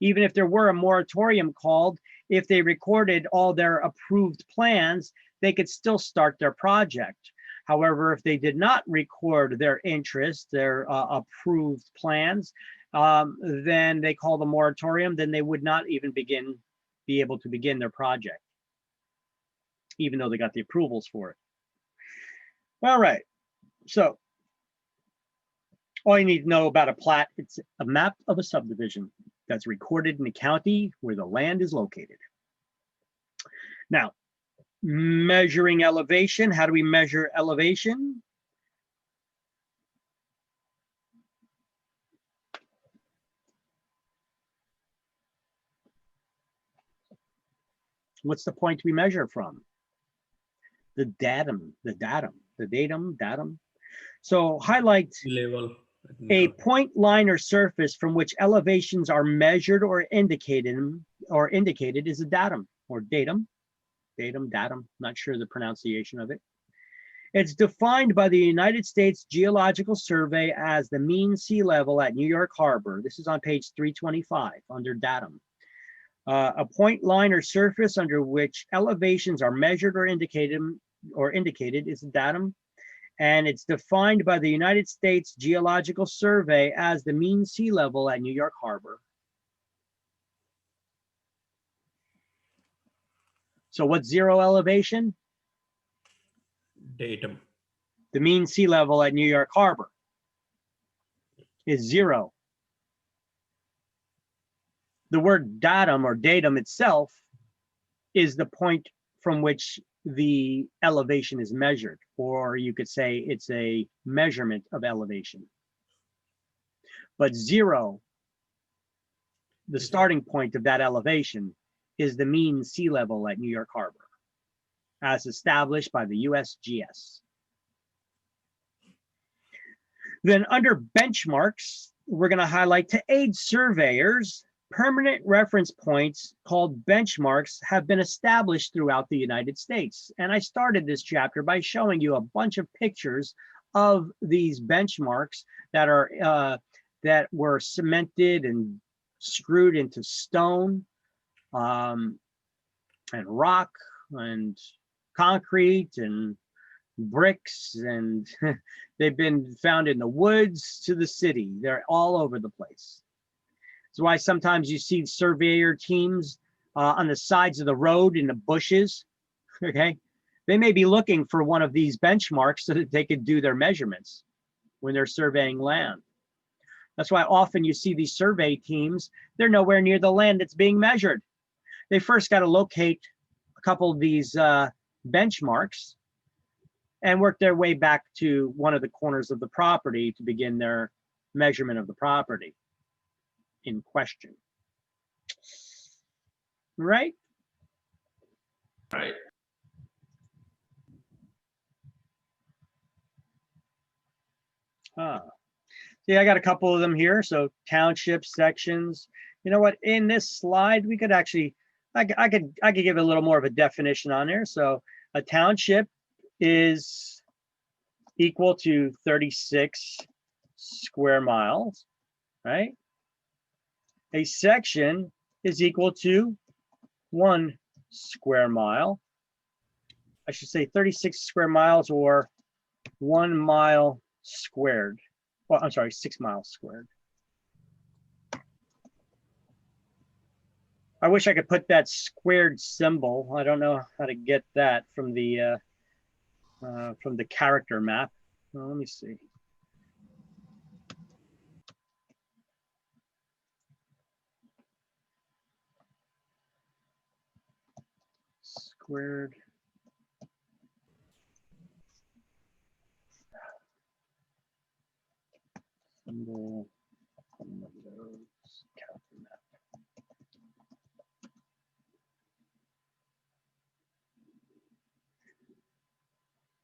Even if there were a moratorium called, if they recorded all their approved plans, they could still start their project. However, if they did not record their interest, their approved plans, then they call the moratorium, then they would not even be able to begin their project, even though they got the approvals for it. All right, so all you need to know about a plat, it's a map of a subdivision that's recorded in the county where the land is located. Now, measuring elevation, how do we measure elevation? What's the point we measure from? The datum. So highlight Level. a point, line, or surface from which elevations are measured or indicated is a datum or datum. Datum, not sure the pronunciation of it. It's defined by the United States Geological Survey as the mean sea level at New York Harbor. This is on page 325 under datum. A point, line, or surface under which elevations are measured or indicated is a datum. And it's defined by the United States Geological Survey as the mean sea level at New York Harbor. So what's zero elevation? Datum. The mean sea level at New York Harbor is 0. The word datum or datum itself is the point from which the elevation is measured, or you could say it's a measurement of elevation. But 0, the starting point of that elevation, is the mean sea level at New York Harbor, as established by the USGS. Then under benchmarks, we're going to highlight to aid surveyors, permanent reference points called benchmarks have been established throughout the United States. And I started this chapter by showing you a bunch of pictures of these benchmarks that are that were cemented and screwed into stone and rock and concrete and bricks, and they've been found in the woods to the city. They're all over the place. That's why sometimes you see surveyor teams on the sides of the road in the bushes, okay? They may be looking for one of these benchmarks so that they could do their measurements when they're surveying land. That's why often you see these survey teams, they're nowhere near the land that's being measured. They first got to locate a couple of these benchmarks and work their way back to one of the corners of the property to begin their measurement of the property in question. Right? Right. See, I got a couple of them here. So township sections. You know what? In this slide, we could actually, I could give a little more of a definition on there. So a township is equal to 36 square miles, right? A section is equal to 1 square mile. I should say 36 square miles or 1 mile squared. Well, I'm sorry, 6 miles squared. I wish I could put that squared symbol. I don't know how to get that from the character map. Well, let me see. Squared. Symbol. One of those, character map.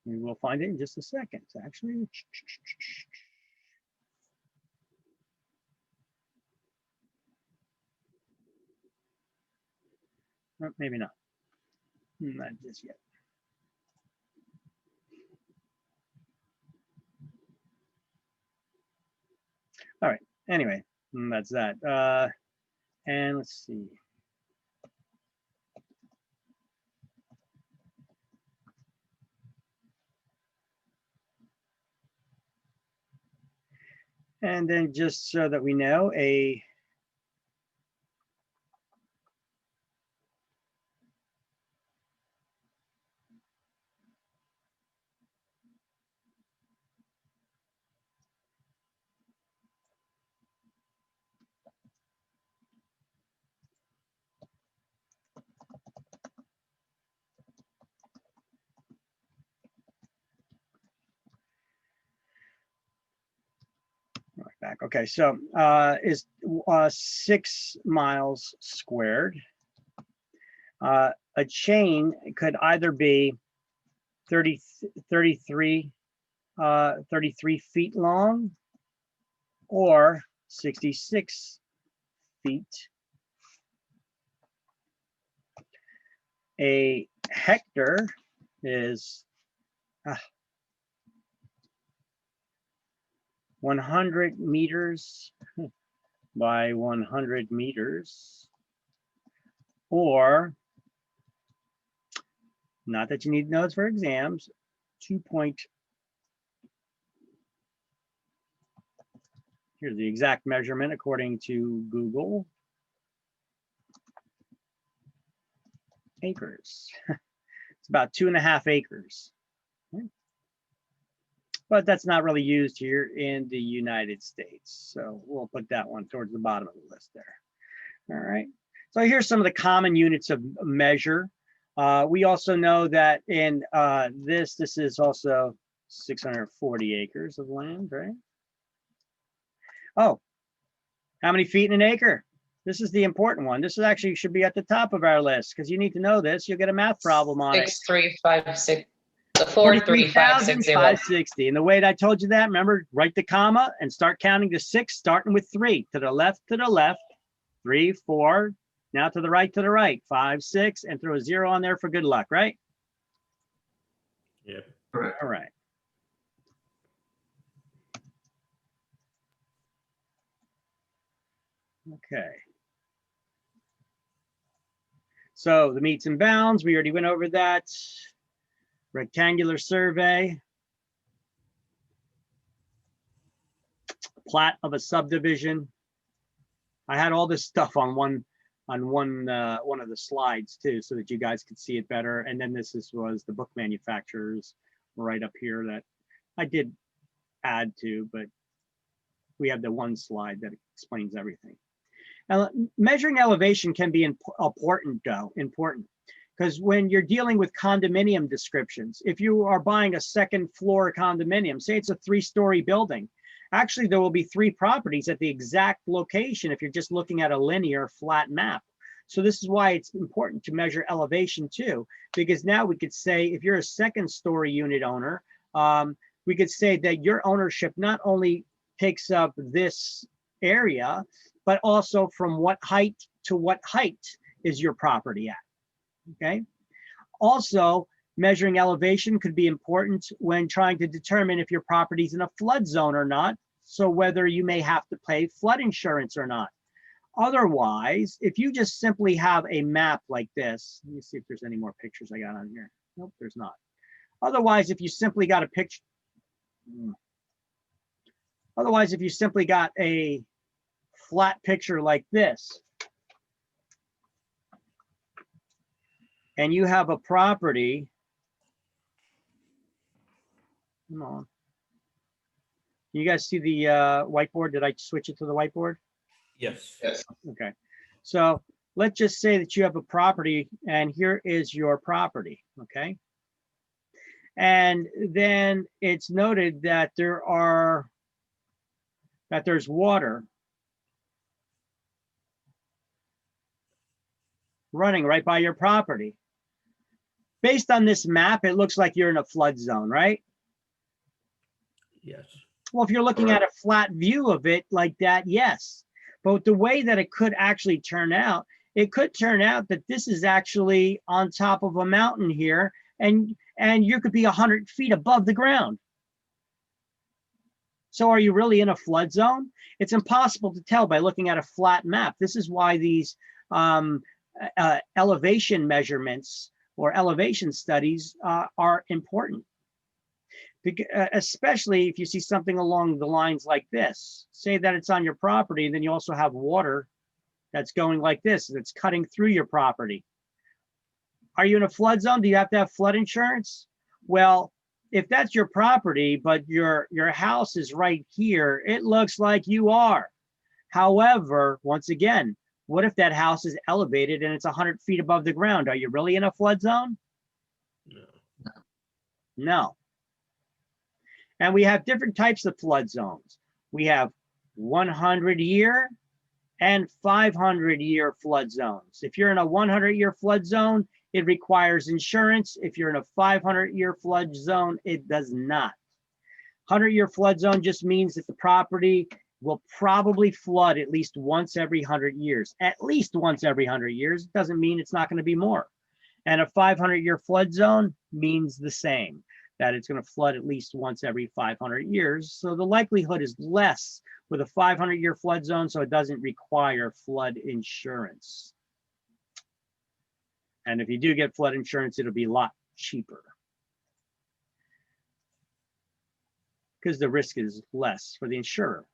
We will find it in just a second, actually. Maybe not. Not just yet. All right. Anyway, that's that. And let's see. And then just so that we know, back. Okay, so is 6 miles squared. A chain could either be 33 feet long or 66 feet. A hectare is 100 meters by 100 meters, or, not that you need notes for exams, 2 point, here's the exact measurement according to Google, acres. It's about 2.5 acres. But that's not really used here in the United States. So we'll put that one towards the bottom of the list there. All right. So here's some of the common units of measure. We also know that in this is also 640 acres of land, right? Oh, how many feet in an acre? This is the important one. This is actually should be at the top of our list because you need to know this. You'll get a math problem on it. 63560. The 43560. 560. And the way that I told you that, remember, write the comma and start counting to 6, starting with 3. To the left, 3, 4. Now to the right, 5, 6, and throw a 0 on there for good luck, right? Yep. Correct. All right. Okay. So the meets and bounds, we already went over that. Rectangular survey. Plat of a subdivision. I had all this stuff on one of the slides too, so that you guys could see it better. And then was the book manufacturers right up here that I did add to, but we have the one slide that explains everything. Now, measuring elevation can be important, because when you're dealing with condominium descriptions, if you are buying a 2nd floor condominium, say it's a 3-story building, actually there will be 3 properties at the exact location if you're just looking at a linear flat map. So this is why it's important to measure elevation too, because now we could say if you're a 2nd story unit owner, we could say that your ownership not only takes up this area, but also from what height to what height. is your property at? Okay. Also, measuring elevation could be important when trying to determine if your property's in a flood zone or not. So whether you may have to pay flood insurance or not. Otherwise, if you just simply have a map like this, let me see if there's any more pictures I got on here. Nope, there's not. Otherwise, if you simply got a picture, otherwise, if you simply got a flat picture like this, and you have a property, come on. You guys see the whiteboard? Did I switch it to the whiteboard? Yes. Yes. Okay. So let's just say that you have a property and here is your property, okay? And then it's noted that there's water running right by your property. Based on this map, it looks like you're in a flood zone, right? Yes. Well, if you're looking at a flat view of it like that, yes. But the way that it could actually turn out, it could turn out that this is actually on top of a mountain here, and you could be 100 feet above the ground. So are you really in a flood zone? It's impossible to tell by looking at a flat map. This is why these elevation measurements or elevation studies are important. Especially if you see something along the lines like this. Say that it's on your property, and then you also have water that's going like this, that's cutting through your property. Are you in a flood zone? Do you have to have flood insurance? Well, if that's your property, but your house is right here, it looks like you are. However, once again, what if that house is elevated and it's 100 feet above the ground? Are you really in a flood zone? No. No. And we have different types of flood zones. We have 100-year and 500-year flood zones. If you're in a 100-year flood zone, it requires insurance. If you're in a 500-year flood zone, it does not. 100-year flood zone just means that the property will probably flood at least once every 100 years. At least once every 100 years. It doesn't mean it's not going to be more. And a 500-year flood zone means the same, that it's going to flood at least once every 500 years. So the likelihood is less with a 500-year flood zone, so it doesn't require flood insurance. And if you do get flood insurance, it'll be a lot cheaper because the risk is less for the insurer.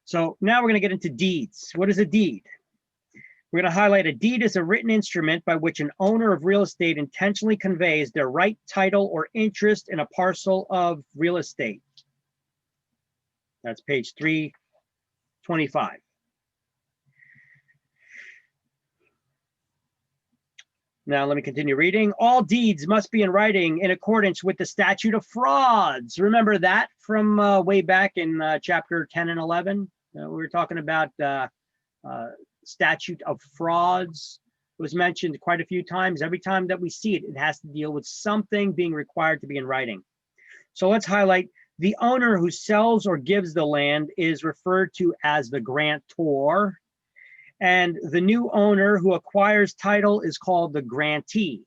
So now we're going to get into deeds. What is a deed? We're going to highlight a deed is a written instrument by which an owner of real estate intentionally conveys their right, title, or interest in a parcel of real estate. That's page 325. Now let me continue reading. All deeds must be in writing in accordance with the statute of frauds. Remember that from way back in chapter 10 and 11? We were talking about statute of frauds. It was mentioned quite a few times. Every time that we see it, it has to deal with something being required to be in writing. So let's highlight the owner who sells or gives the land is referred to as the grantor. And the new owner who acquires title is called the grantee,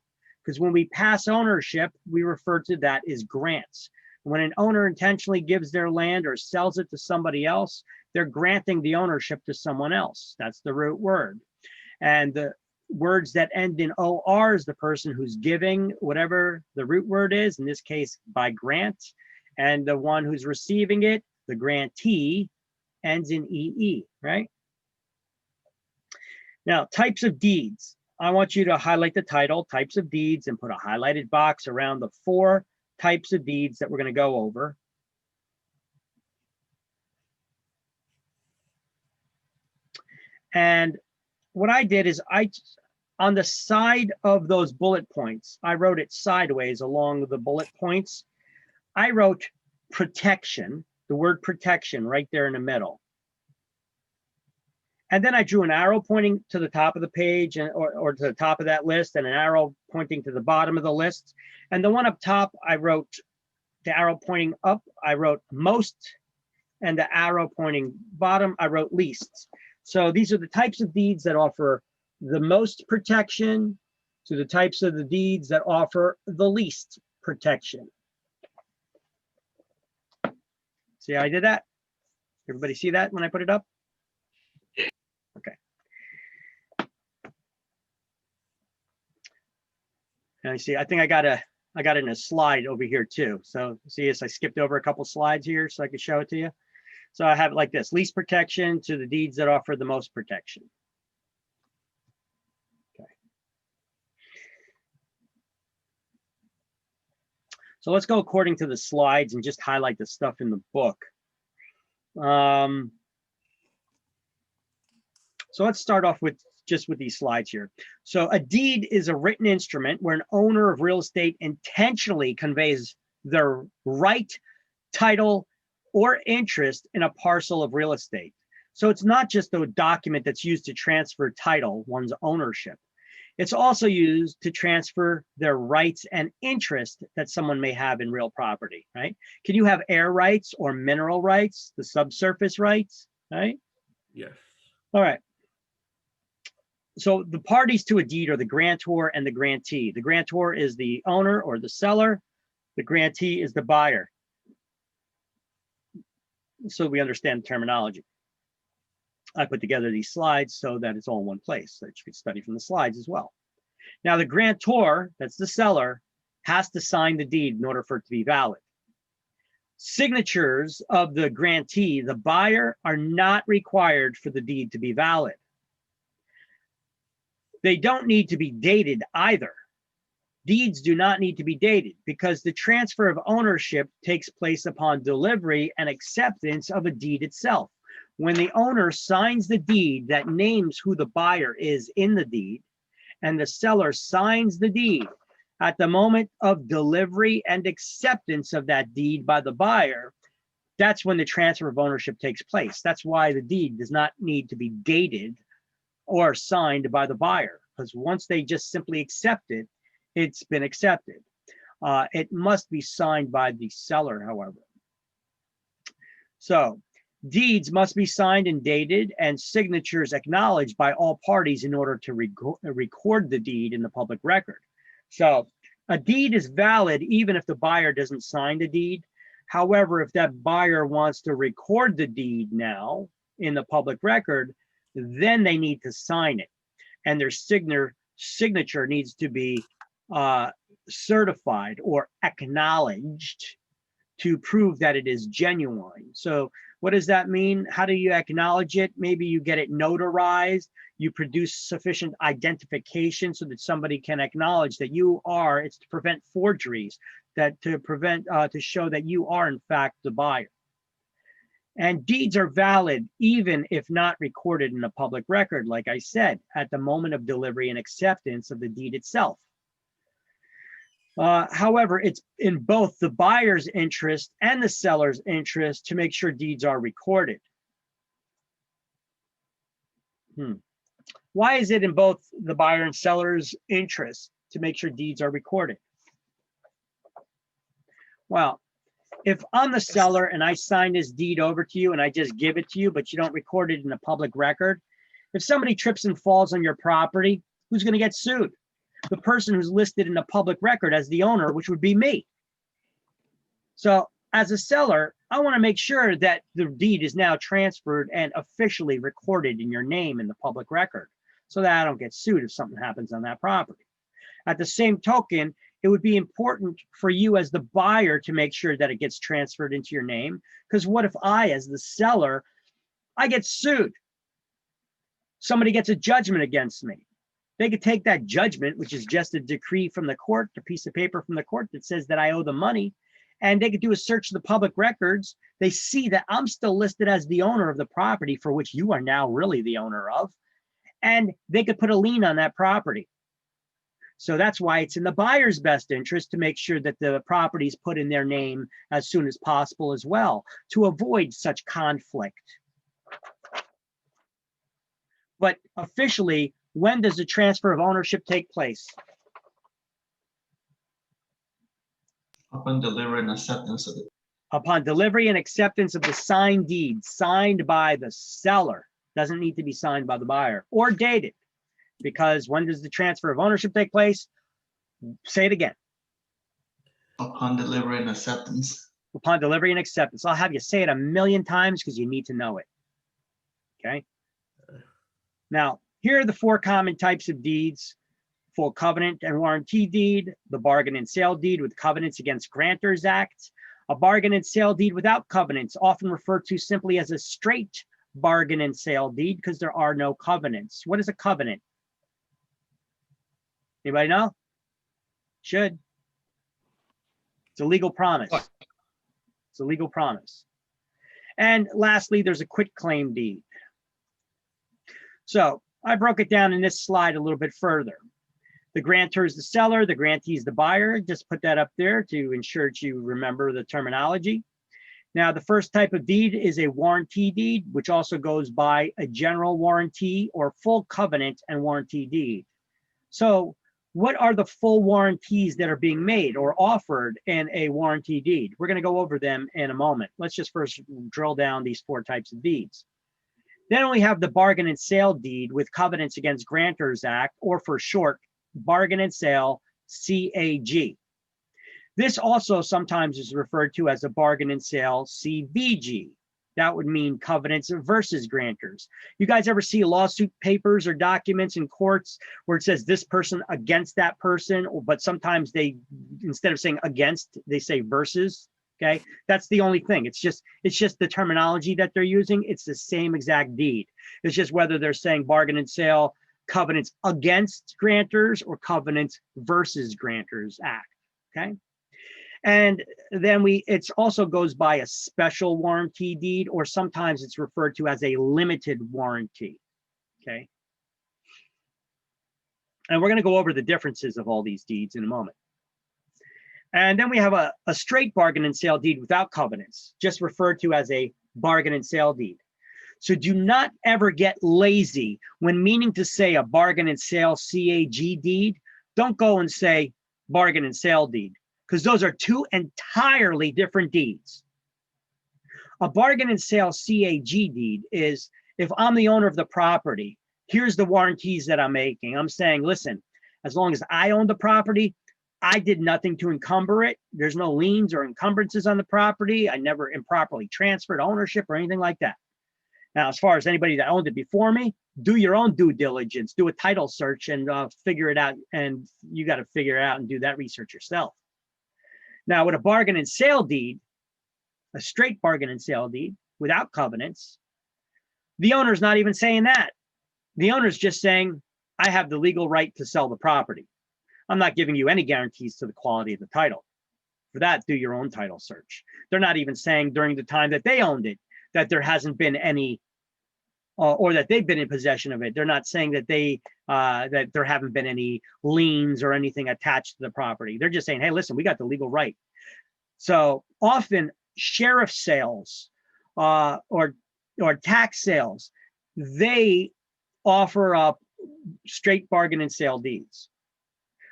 because when we pass ownership, we refer to that as grants. When an owner intentionally gives their land or sells it to somebody else, they're granting the ownership to someone else. That's the root word. And the words that end in OR is the person who's giving whatever the root word is, in this case, by grant. And the one who's receiving it, the grantee, ends in EE, right? Now, types of deeds. I want you to highlight the title, types of deeds, and put a highlighted box around the 4 types of deeds that we're going to go over. And what I did is on the side of those bullet points, I wrote it sideways along the bullet points. I wrote protection, the word protection right there in the middle. And then I drew an arrow pointing to the top of the page or to the top of that list, and an arrow pointing to the bottom of the list. And the one up top, I wrote the arrow pointing up, I wrote most, and the arrow pointing bottom, I wrote least. So these are the types of deeds that offer the most protection to the types of the deeds that offer the least protection. See how I did that? Everybody see that when I put it up? Okay. And I see, I think I got it in a slide over here too. So see this, I skipped over a couple slides here so I could show it to you. So I have it like this: least protection to the deeds that offer the most protection. Okay. So let's go according to the slides and just highlight the stuff in the book. So let's start off with just with these slides here. So a deed is a written instrument where an owner of real estate intentionally conveys their right, title, or interest in a parcel of real estate. So it's not just a document that's used to transfer title, one's ownership. It's also used to transfer their rights and interest that someone may have in real property, right? Can you have air rights or mineral rights, the subsurface rights, right? Yes. All right. So the parties to a deed are the grantor and the grantee. The grantor is the owner or the seller. The grantee is the buyer. So we understand the terminology. I put together these slides so that it's all in one place, so that you can study from the slides as well. Now the grantor, that's the seller, has to sign the deed in order for it to be valid. Signatures of the grantee, the buyer, are not required for the deed to be valid. They don't need to be dated either. Deeds do not need to be dated because the transfer of ownership takes place upon delivery and acceptance of a deed itself. When the owner signs the deed that names who the buyer is in the deed, and the seller signs the deed at the moment of delivery and acceptance of that deed by the buyer, that's when the transfer of ownership takes place. That's why the deed does not need to be dated or signed by the buyer, because once they just simply accept it, it's been accepted. It must be signed by the seller, however. So deeds must be signed and dated, and signatures acknowledged by all parties in order to record the deed in the public record. So a deed is valid even if the buyer doesn't sign the deed. However, if that buyer wants to record the deed now in the public record, then they need to sign it, and their signature needs to be certified or acknowledged to prove that it is genuine. So what does that mean? How do you acknowledge it? Maybe you get it notarized, you produce sufficient identification so that somebody can acknowledge that you are, it's to prevent forgeries, that to prevent, to show that you are in fact the buyer. And deeds are valid even if not recorded in a public record, like I said, at the moment of delivery and acceptance of the deed itself. However, it's in both the buyer's interest and the seller's interest to make sure deeds are recorded. Why is it in both the buyer and seller's interest to make sure deeds are recorded? Well, if I'm the seller and I sign this deed over to you and I just give it to you, but you don't record it in a public record, if somebody trips and falls on your property, who's going to get sued? The person who's listed in the public record as the owner, which would be me. So as a seller, I want to make sure that the deed is now transferred and officially recorded in your name in the public record so that I don't get sued if something happens on that property. At the same token, it would be important for you as the buyer to make sure that it gets transferred into your name, because what if I, as the seller, I get sued? Somebody gets a judgment against me. They could take that judgment, which is just a decree from the court, a piece of paper from the court that says that I owe the money, and they could do a search of the public records. They see that I'm still listed as the owner of the property for which you are now really the owner of, and they could put a lien on that property. So that's why it's in the buyer's best interest to make sure that the property is put in their name as soon as possible as well, to avoid such conflict. But officially, when does the transfer of ownership take place? Upon delivery and acceptance of it. Upon delivery and acceptance of the signed deed, signed by the seller. Doesn't need to be signed by the buyer or dated, because when does the transfer of ownership take place? Say it again. Upon delivery and acceptance. Upon delivery and acceptance. I'll have you say it a million times because you need to know it. Okay. Now, here are the 4 common types of deeds: full covenant and warranty deed, the bargain and sale deed with covenants against Grantors Act, a bargain and sale deed without covenants, often referred to simply as a straight bargain and sale deed because there are no covenants. What is a covenant? Anybody know? Should. It's a legal promise. It's a legal promise. And lastly, there's a quitclaim deed. So I broke it down in this slide a little bit further. The grantor is the seller, the grantee is the buyer. Just put that up there to ensure that you remember the terminology. Now, the first type of deed is a warranty deed, which also goes by a general warranty or full covenant and warranty deed. So what are the full warranties that are being made or offered in a warranty deed? We're going to go over them in a moment. Let's just first drill down these 4 types of deeds. Then we have the bargain and sale deed with covenants against Grantors Act, or for short, bargain and sale, CAG. This also sometimes is referred to as a bargain and sale, CVG. That would mean covenants versus grantors. You guys ever see lawsuit papers or documents in courts where it says this person against that person, but sometimes they, instead of saying against, they say versus? Okay, that's the only thing. It's just the terminology that they're using. It's the same exact deed. It's just whether they're saying bargain and sale, covenants against grantors, or covenants versus Grantors Act. Okay, and then it also goes by a special warranty deed, or sometimes it's referred to as a limited warranty. Okay, and we're going to go over the differences of all these deeds in a moment. And then we have a straight bargain and sale deed without covenants, just referred to as a bargain and sale deed. So do not ever get lazy when meaning to say a bargain and sale CAG deed. Don't go and say bargain and sale deed, because those are 2 entirely different deeds. A bargain and sale CAG deed is, if I'm the owner of the property, here's the warranties that I'm making. I'm saying, listen, as long as I own the property, I did nothing to encumber it. There's no liens or encumbrances on the property. I never improperly transferred ownership or anything like that. Now, as far as anybody that owned it before me, do your own due diligence, do a title search and figure it out. And you got to figure it out and do that research yourself. Now, with a bargain and sale deed, a straight bargain and sale deed without covenants, the owner's not even saying that. The owner's just saying, I have the legal right to sell the property. I'm not giving you any guarantees to the quality of the title. For that, do your own title search. They're not even saying during the time that they owned it that there hasn't been any, or that they've been in possession of it. They're not saying that that there haven't been any liens or anything attached to the property. They're just saying, hey, listen, we got the legal right. So often sheriff sales or tax sales, they offer up straight bargain and sale deeds.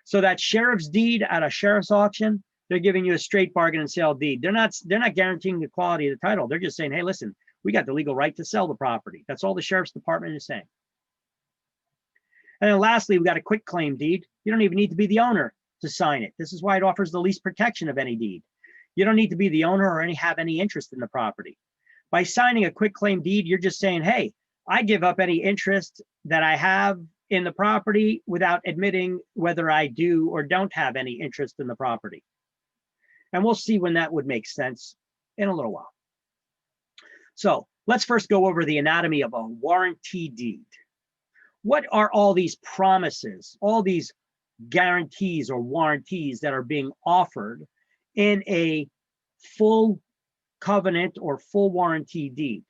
So that sheriff's deed at a sheriff's auction, they're giving you a straight bargain and sale deed. They're not guaranteeing the quality of the title. They're just saying, hey, listen, we got the legal right to sell the property. That's all the sheriff's department is saying. And then lastly, we got a quitclaim deed. You don't even need to be the owner to sign it. This is why it offers the least protection of any deed. You don't need to be the owner or have any interest in the property. By signing a quitclaim deed, you're just saying, hey, I give up any interest that I have in the property without admitting whether I do or don't have any interest in the property. And we'll see when that would make sense in a little while. So let's first go over the anatomy of a warranty deed. What are all these promises, all these guarantees or warranties that are being offered in a full covenant or full warranty deed?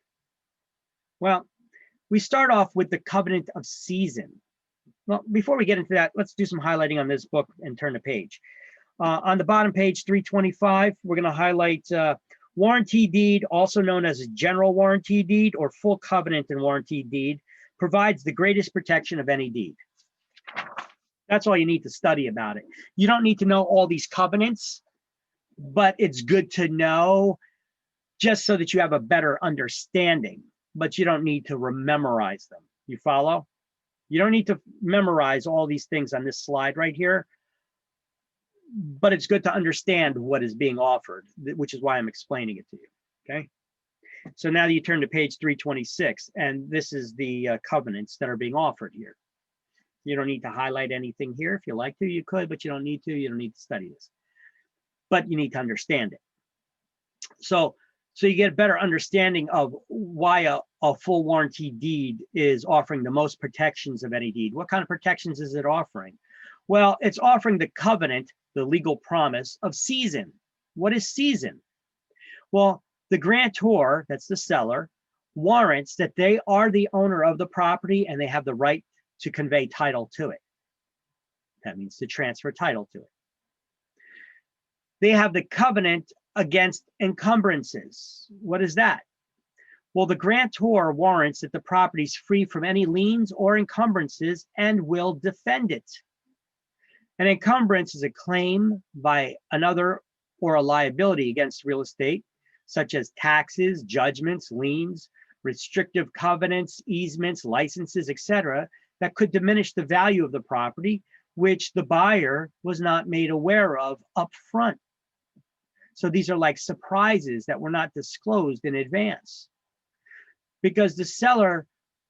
Well, we start off with the covenant of season. Well, before we get into that, let's do some highlighting on this book and turn the page. On the bottom page 325, we're going to highlight warranty deed, also known as a general warranty deed or full covenant and warranty deed, provides the greatest protection of any deed. That's all you need to study about it. You don't need to know all these covenants, but it's good to know just so that you have a better understanding but you don't need to memorize them. You follow? You don't need to memorize all these things on this slide right here, but it's good to understand what is being offered, which is why I'm explaining it to you, okay? So now you turn to page 326, and this is the covenants that are being offered here. You don't need to highlight anything here. If you like to, you could, but you don't need to. You don't need to study this, but you need to understand it. So you get a better understanding of why a full warranty deed is offering the most protections of any deed. What kind of protections is it offering? Well, it's offering the covenant, the legal promise of season. What is season? Well, the grantor, that's the seller, warrants that they are the owner of the property and they have the right to convey title to it. That means to transfer title to it. They have the covenant against encumbrances. What is that? Well, the grantor warrants that the property is free from any liens or encumbrances and will defend it. An encumbrance is a claim by another or a liability against real estate, such as taxes, judgments, liens, restrictive covenants, easements, licenses, etc., that could diminish the value of the property, which the buyer was not made aware of up front. So these are like surprises that were not disclosed in advance, because the seller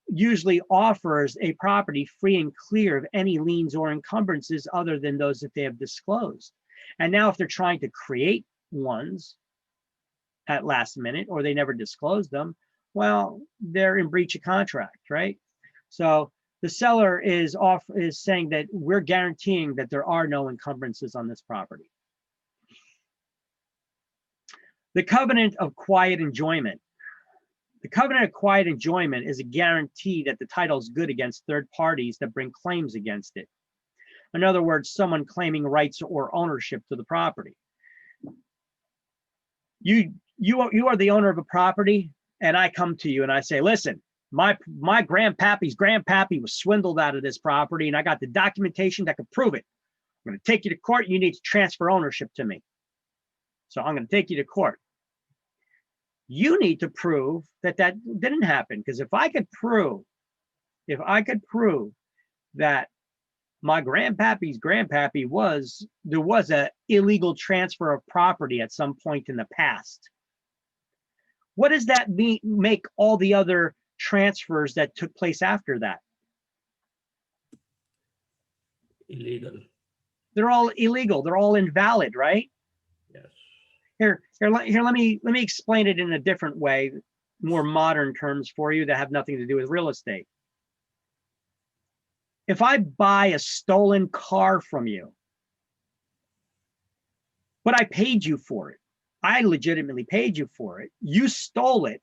usually offers a property free and clear of any liens or encumbrances other than those that they have disclosed. And now if they're trying to create ones at last minute, or they never disclosed them, well, they're in breach of contract, right? So the seller is saying that we're guaranteeing that there are no encumbrances on this property. The covenant of quiet enjoyment. The covenant of quiet enjoyment is a guarantee that the title is good against third parties that bring claims against it. In other words, someone claiming rights or ownership to the property. You are the owner of a property, and I come to you and I say, listen, my grandpappy's grandpappy was swindled out of this property, and I got the documentation that could prove it. I'm going to take you to court. You need to transfer ownership to me. So I'm going to take you to court. You need to prove that that didn't happen, because if I could prove that my grandpappy's grandpappy there was a illegal transfer of property at some point in the past, what does that mean? Make all the other transfers that took place after that? Illegal. They're all illegal. They're all invalid, right? Yes. Here, let me explain it in a different way, more modern terms for you that have nothing to do with real estate. If I buy a stolen car from you, but I paid you for it, I legitimately paid you for it, you stole it,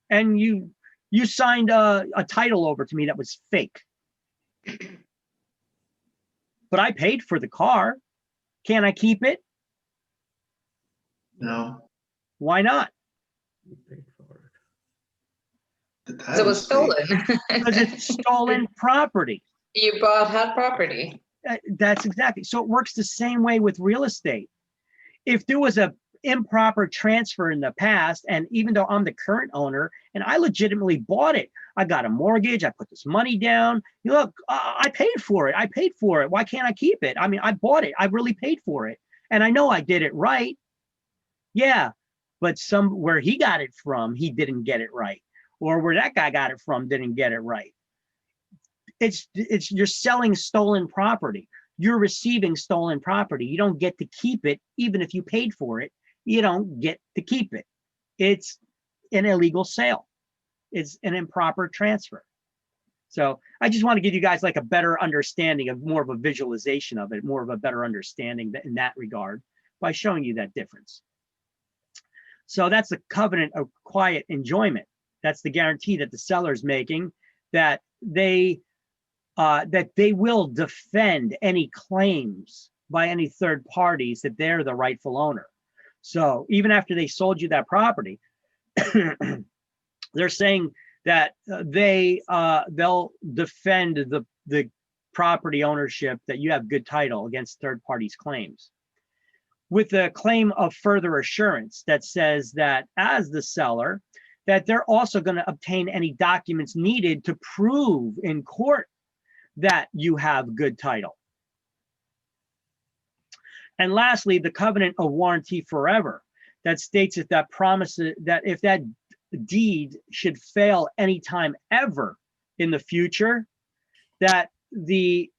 and you signed a title over to me that was fake. But I paid for the car. Can I keep it? No. Why not? You paid for it. The It title was is stolen. Because it's stolen property. You had property. That's exactly. So it works the same way with real estate. If there was a improper transfer in the past, and even though I'm the current owner and I legitimately bought it, I got a mortgage, I put this money down, look, I paid for it. I paid for it. Why can't I keep it? I mean, I bought it. I really paid for it. And I know I did it right. Yeah, but where he got it from, he didn't get it right. Or where that guy got it from didn't get it right. It's you're selling stolen property. You're receiving stolen property. You don't get to keep it, even if you paid for it. You don't get to keep it. It's an illegal sale. It's an improper transfer. So I just want to give you guys like a better understanding of more of a visualization of it, more of a better understanding in that regard by showing you that difference. So that's the covenant of quiet enjoyment. That's the guarantee that the seller is making that they will defend any claims by any third parties that they're the rightful owner. So even after they sold you that property, they're saying that they'll defend the property ownership, that you have good title against third parties' claims, with a claim of further assurance that says that as the seller, that they're also going to obtain any documents needed to prove in court that you have good title. And lastly, the covenant of warranty forever that states that promises that if that deed should fail anytime ever in the future, that the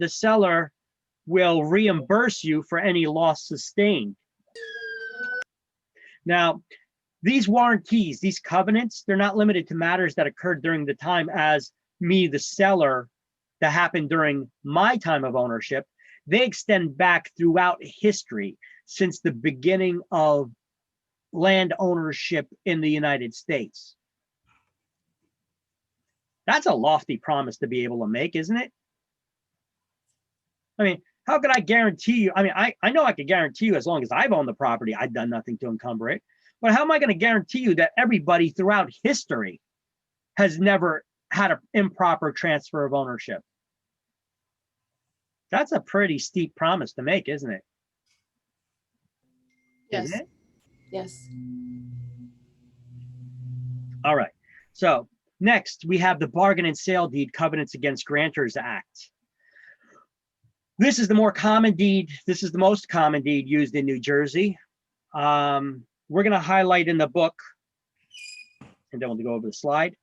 seller will reimburse you for any loss sustained. Now, these warranties, these covenants, they're not limited to matters that occurred during the time as me, the seller, that happened during my time of ownership. They extend back throughout history since the beginning of land ownership in the United States. That's a lofty promise to be able to make, isn't it? I mean, how could I guarantee you? I mean, I know I could guarantee you as long as I've owned the property, I've done nothing to encumber it. But how am I going to guarantee you that everybody throughout history has never had an improper transfer of ownership? That's a pretty steep promise to make, isn't it? Yes. Isn't it? Yes. All right. So next, we have the Bargain and Sale Deed Covenants Against Grantors Act. This is the more common deed. This is the most common deed used in New Jersey. We're going to highlight in the book, and then we'll go over the slide.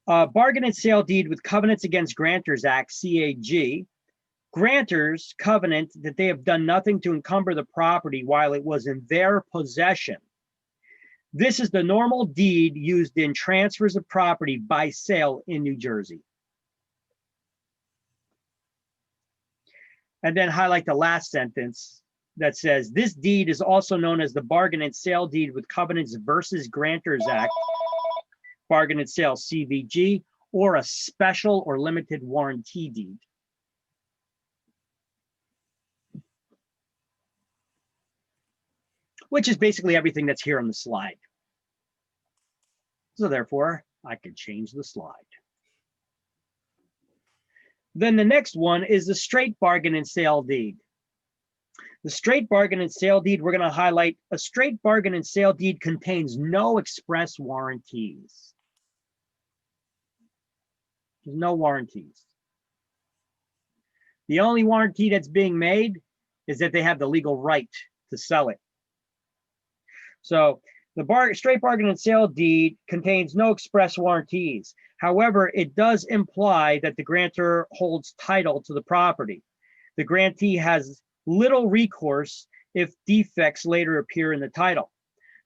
Bargain and Sale Deed with Covenants Against Grantors Act, CAG. Grantors covenant that they have done nothing to encumber the property while it was in their possession. This is the normal deed used in transfers of property by sale in New Jersey. And then highlight the last sentence that says, this deed is also known as the Bargain and Sale Deed with Covenants versus Grantors Act, Bargain and Sale CVG, or a special or limited warranty deed. Which is basically everything that's here on the slide. So therefore, I can change the slide. Then the next one is the straight bargain and sale deed. The straight bargain and sale deed, we're going to highlight a straight bargain and sale deed contains no express warranties. There's no warranties. The only warranty that's being made is that they have the legal right to sell it. So the straight bargain and sale deed contains no express warranties. However, it does imply that the grantor holds title to the property. The grantee has little recourse if defects later appear in the title.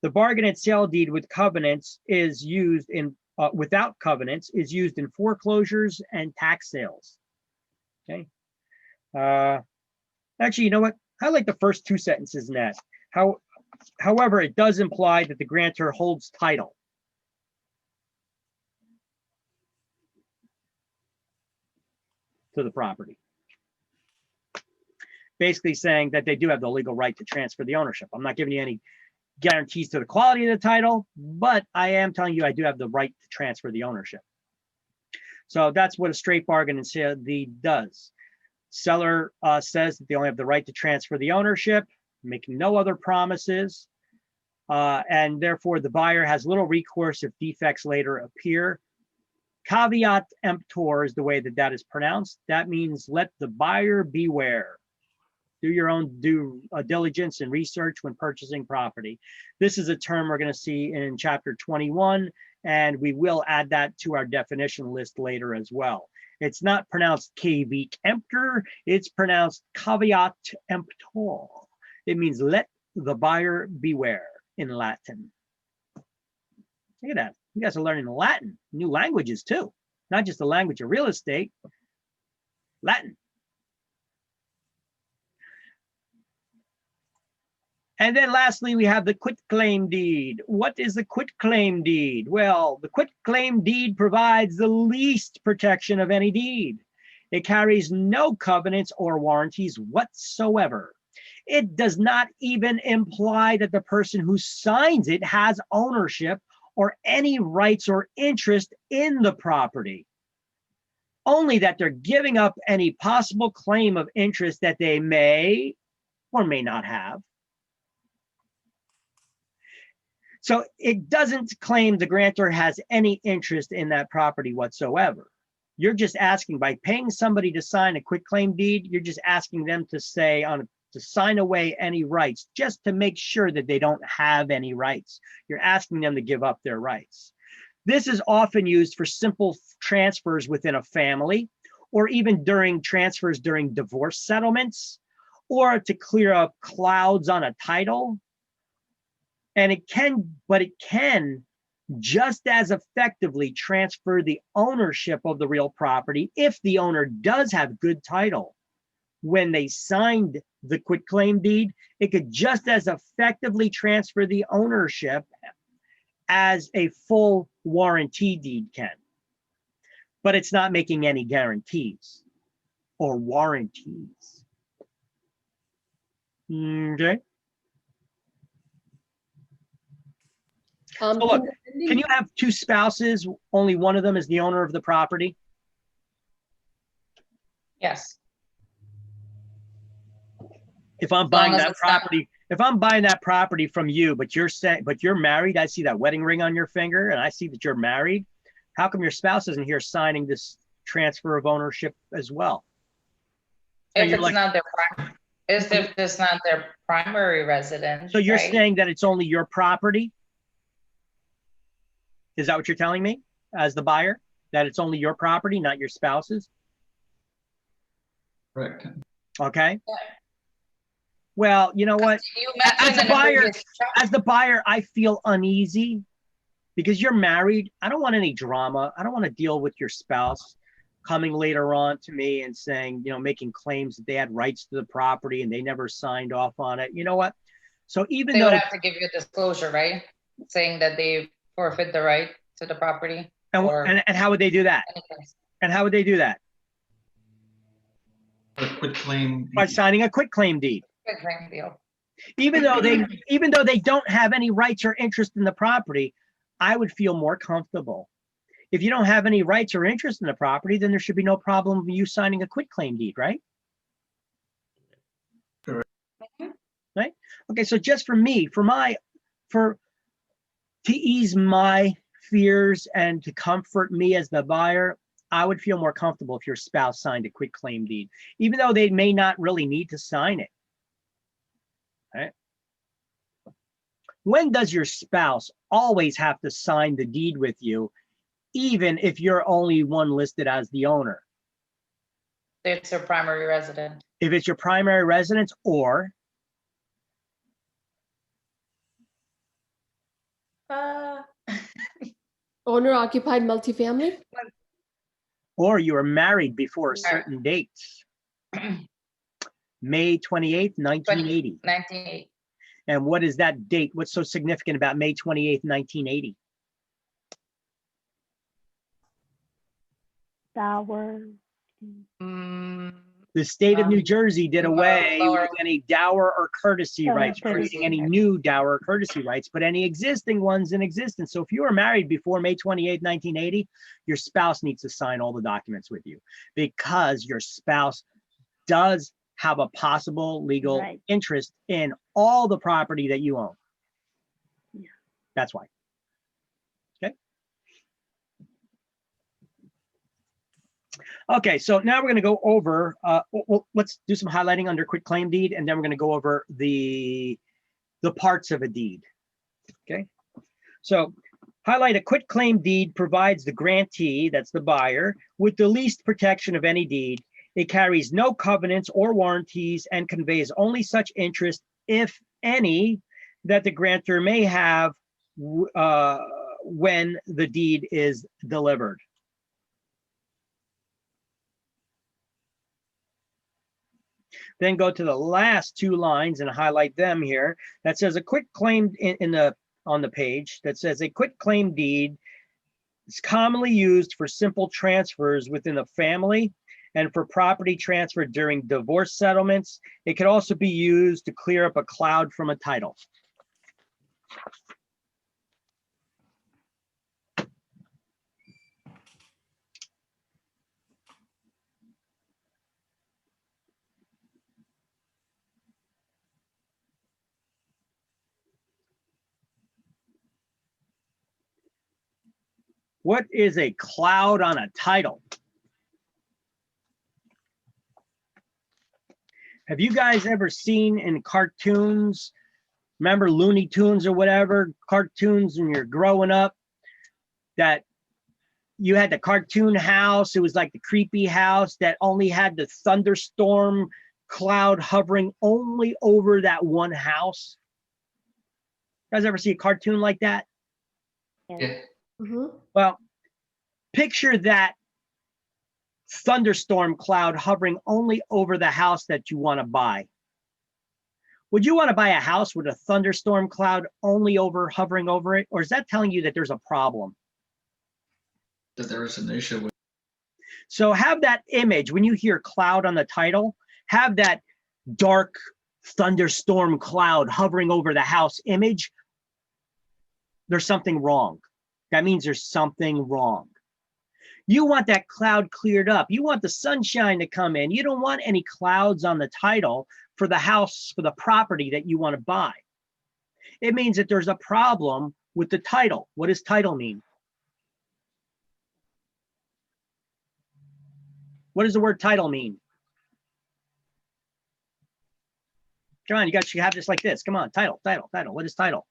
The bargain and sale deed with covenants is used in without covenants is used in foreclosures and tax sales. Okay. Actually, you know what? I like the first two sentences in that. However, it does imply that the grantor holds title. To the property. Basically saying that they do have the legal right to transfer the ownership. I'm not giving you any guarantees to the quality of the title, but I am telling you I do have the right to transfer the ownership. So that's what a straight bargain and sale deed does. Seller says that they only have the right to transfer the ownership, making no other promises, and therefore the buyer has little recourse if defects later appear. Caveat emptor is the way that that is pronounced. That means let the buyer beware. Do your own due diligence and research when purchasing property. This is a term we're going to see in chapter 21, and we will add that to our definition list later as well. It's not pronounced caveat emptor, it's pronounced caveat emptor. It means let the buyer beware in Latin. Look at that. You guys are learning Latin, new languages too, not just the language of real estate, Latin. And then lastly, we have the quitclaim deed. What is the quitclaim deed? Well, the quitclaim deed provides the least protection of any deed. It carries no covenants or warranties whatsoever. It does not even imply that the person who signs it has ownership or any rights or interest in the property. Only that they're giving up any possible claim of interest that they may or may not have. So it doesn't claim the grantor has any interest in that property whatsoever. You're just asking, by paying somebody to sign a quitclaim deed, you're just asking them to say to sign away any rights, just to make sure that they don't have any rights. You're asking them to give up their rights. This is often used for simple transfers within a family, or even during transfers during divorce settlements, or to clear up clouds on a title. And it can just as effectively transfer the ownership of the real property if the owner does have good title. When they signed the quitclaim deed, it could just as effectively transfer the ownership as a full warranty deed can. But it's not making any guarantees or warranties. Okay. So look, can you have two spouses, only one of them is the owner of the property? Yes. If I'm buying as that it's not- property, if I'm buying that property from you, but you're married, I see that wedding ring on your finger and I see that you're married. How come your spouse isn't here signing this transfer of ownership as well? So If you're it's like- not their prime, if it's not their primary residence. So you're right? saying that it's only your property? Is that what you're telling me as the buyer? That it's only your property, not your spouse's? Correct. Okay. Well, you know what? You As mentioned a in the buyer- previous chapter- As the buyer, I feel uneasy because you're married. I don't want any drama. I don't want to deal with your spouse coming later on to me and saying, making claims that they had rights to the property and they never signed off on it. You know what? So even They though, would have to give you a disclosure, right? Saying that they forfeit the right to the property. or- and how would they do that? anything. And how would they do that? Quit claim. By signing a quitclaim deed. Good claim deal. Even though they don't have any rights or interest in the property, I would feel more comfortable. If you don't have any rights or interest in the property, then there should be no problem with you signing a quitclaim deed, right? Correct. Right? Okay, so just for me, to ease my fears and to comfort me as the buyer, I would feel more comfortable if your spouse signed a quitclaim deed, even though they may not really need to sign it. Right? When does your spouse always have to sign the deed with you, even if you're only one listed as the owner? It's their primary resident. If it's your primary residence or Owner occupied multifamily? you were married before a certain date. May 28th, 1980. 1980. And what is that date? What's so significant about May 28th, 1980? Sour. Mm, The state of New Jersey did away lower- with any dower or courtesy Dower rights, courtesy creating any rights. new dower or courtesy rights, but any existing ones in existence. So if you were married before May 28th, 1980, your spouse needs to sign all the documents with you because your spouse does have a possible legal Right. interest in all the property that you own. Yeah. That's why. Okay. Okay, so now we're going to go over, let's do some highlighting under quitclaim deed, and then we're going to go over the parts of a deed. Okay, so highlight a quitclaim deed provides the grantee, that's the buyer, with the least protection of any deed. It carries no covenants or warranties and conveys only such interest, if any, that the grantor may have when the deed is delivered. Then go to the last two lines and highlight them here. That says a quitclaim on the page that says a quitclaim deed is commonly used for simple transfers within the family and for property transfer during divorce settlements. It could also be used to clear up a cloud from a title. What is a cloud on a title? Have you guys ever seen in cartoons, remember Looney Tunes or whatever, cartoons when you're growing up, that you had the cartoon house, it was like the creepy house that only had the thunderstorm cloud hovering only over that one house? You guys ever see a cartoon like that? Yeah. Mhm. Well, picture that thunderstorm cloud hovering only over the house that you want to buy. Would you want to buy a house with a thunderstorm cloud only hovering over it? Or is that telling you that there's a problem? That there is an issue with. So have that image when you hear cloud on the title, have that dark thunderstorm cloud hovering over the house image. There's something wrong. That means there's something wrong. You want that cloud cleared up. You want the sunshine to come in. You don't want any clouds on the title for the house, for the property that you want to buy. It means that there's a problem with the title. What does title mean? What does the word title mean? Come on, you have this like this. Come on, title. What is title?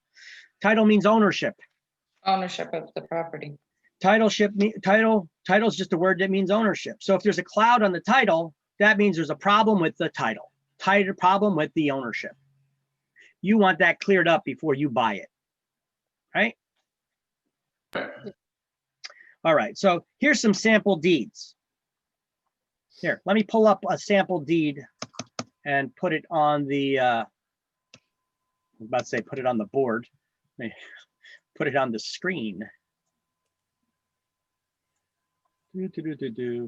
Title means ownership. Ownership of the property. Title is just a word that means ownership. So if there's a cloud on the title, that means there's a problem with the title. Problem with the ownership. You want that cleared up before you buy it, right? All right, so here's some sample deeds. Here, let me pull up a sample deed and put it on the, I was about to say put it on the board. Let me put it on the screen.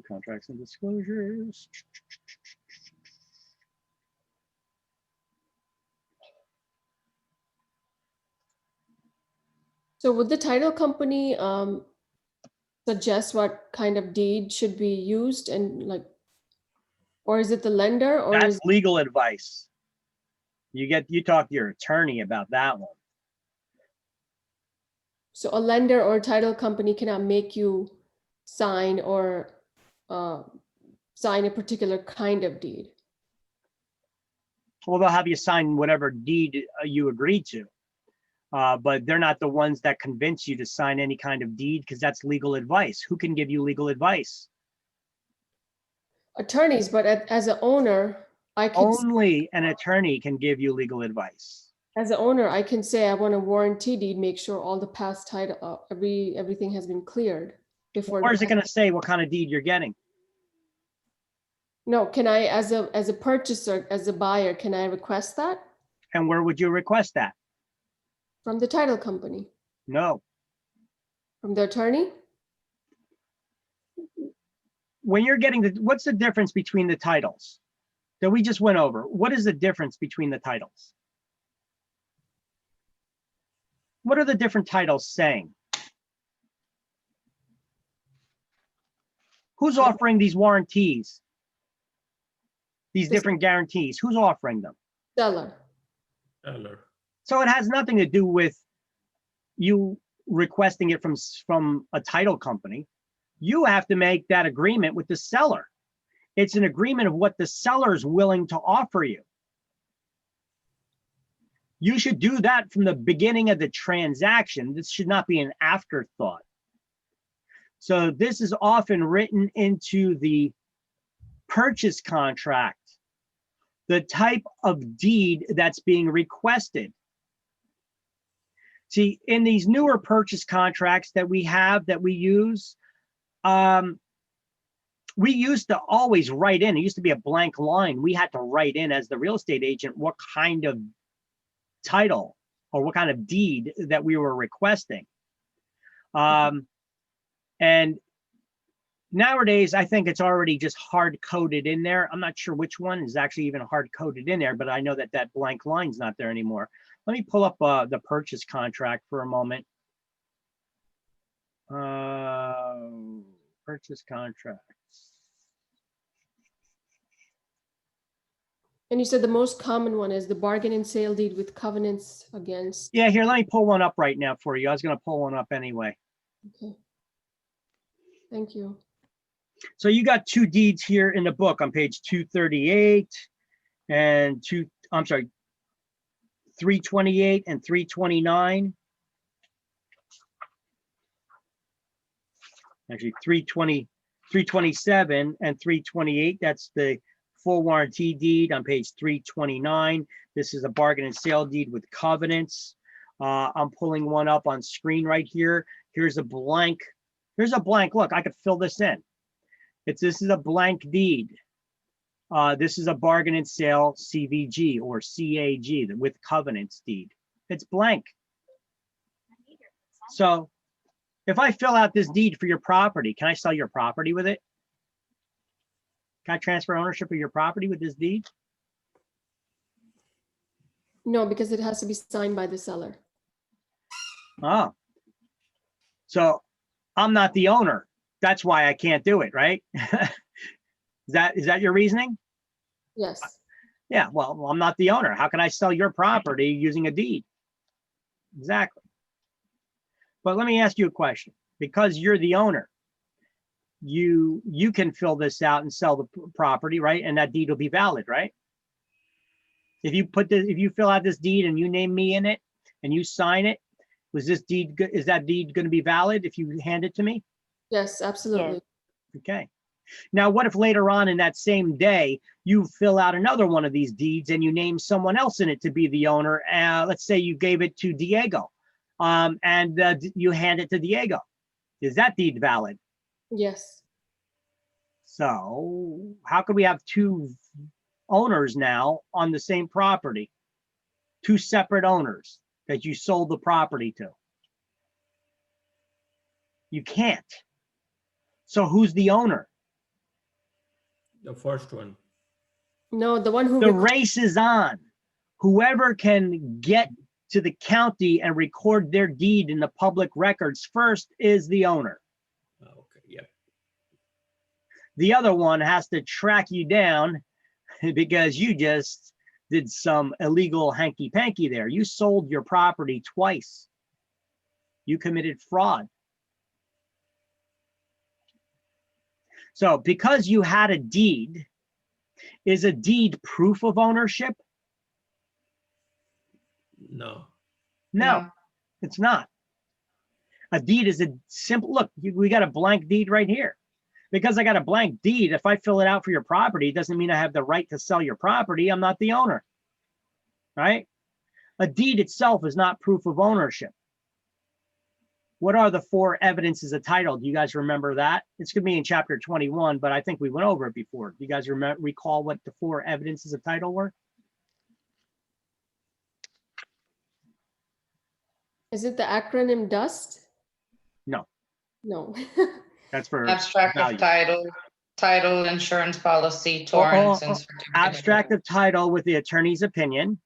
Contracts and disclosures. So would the title company suggest what kind of deed should be used, and like, or is it the lender, or That's is legal advice. You talk to your attorney about that one. so a lender or a title company cannot make you sign or sign a particular kind of deed? Well, they'll have you sign whatever deed you agree to. But they're not the ones that convince you to sign any kind of deed, because that's legal advice. Who can give you legal advice? Attorneys, but as an owner, I can, Only an attorney can give you legal advice. as an owner, I can say I want a warranty deed, make sure all the past title, everything has been cleared before. Or is it going to say what kind of deed you're getting? No, can I, as a purchaser, as a buyer, can I request that And where would you request that? from the title company, No. from the attorney? When you're getting what's the difference between the titles that we just went over? What is the difference between the titles? What are the different titles saying? Who's offering these warranties? These different guarantees, who's offering them? Seller. Seller. So it has nothing to do with you requesting it from a title company. You have to make that agreement with the seller. It's an agreement of what the seller is willing to offer you. You should do that from the beginning of the transaction. This should not be an afterthought. So this is often written into the purchase contract, the type of deed that's being requested. See, in these newer purchase contracts that we have, that we use, we used to always write in, it used to be a blank line. We had to write in as the real estate agent what kind of title or what kind of deed that we were requesting. And nowadays, I think it's already just hard coded in there. I'm not sure which one is actually even hard coded in there, but I know that that blank line's not there anymore. Let me pull up the purchase contract for a moment. Purchase contracts. And you said the most common one is the bargain and sale deed with covenants against. Yeah, here, let me pull one up right now for you. I was going to pull one up anyway. Okay. Thank you. So you got two deeds here in the book on page 238 and 328 and 329. Actually, 327 and 328. That's the full warranty deed on page 329. This is a bargain and sale deed with covenants. I'm pulling one up on screen right here. Here's a blank. Look, I could fill this in. This is a blank deed. This is a bargain and sale CVG or CAG, the with covenants deed. It's blank. So if I fill out this deed for your property, can I sell your property with it? Can I transfer ownership of your property with this deed? No, because it has to be signed by the seller. Oh. So I'm not the owner. That's why I can't do it, right? Is that your reasoning? Yes. Yeah, well, I'm not the owner. How can I sell your property using a deed? Exactly. But let me ask you a question. Because you're the owner, you can fill this out and sell the property, right? And that deed will be valid, right? If you fill out this deed and you name me in it and you sign it, is that deed going to be valid if you hand it to me? Yes, absolutely. Okay. Now, what if later on in that same day, you fill out another one of these deeds and you name someone else in it to be the owner? Let's say you gave it to Diego and you hand it to Diego. Is that deed valid? Yes. So how could we have two owners now on the same property? Two separate owners that you sold the property to? You can't. So who's the owner? The first one. No, the one who The race is on. Whoever can get to the county and record their deed in the public records first is the owner. Okay, yeah. The other one has to track you down because you just did some illegal hanky-panky there. You sold your property twice. You committed fraud. So because you had a deed, is a deed proof of ownership? No. No, it's not. A deed is a simple, look, we got a blank deed right here. Because I got a blank deed, if I fill it out for your property, it doesn't mean I have the right to sell your property. I'm not the owner, right? A deed itself is not proof of ownership. What are the four evidences of title? Do you guys remember that? It's going to be in chapter 21, but I think we went over it before. Do you guys recall what the four evidences of title were? Is it the acronym DUST? No. No. That's for Abstract value. of title, insurance policy, torrents, and certificate. Abstract of title with the attorney's opinion,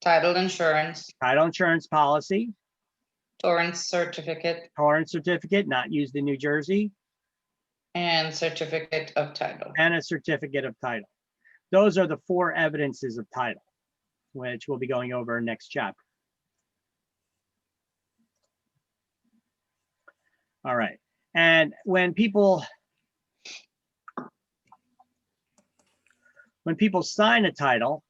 Title insurance, title insurance policy, torrents certificate, torrent certificate not used in New Jersey, and certificate of title. and a certificate of title. Those are the four evidences of title, which we'll be going over in next chapter. All right. And when people sign a title,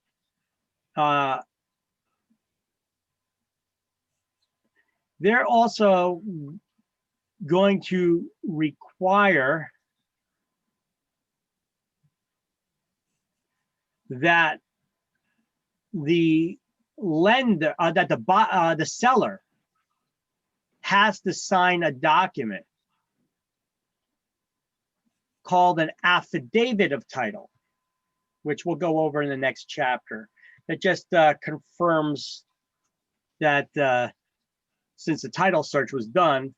they're also going to require that the lender, the seller has to sign a document called an affidavit of title, which we'll go over in the next chapter. That just confirms that since the title search was done,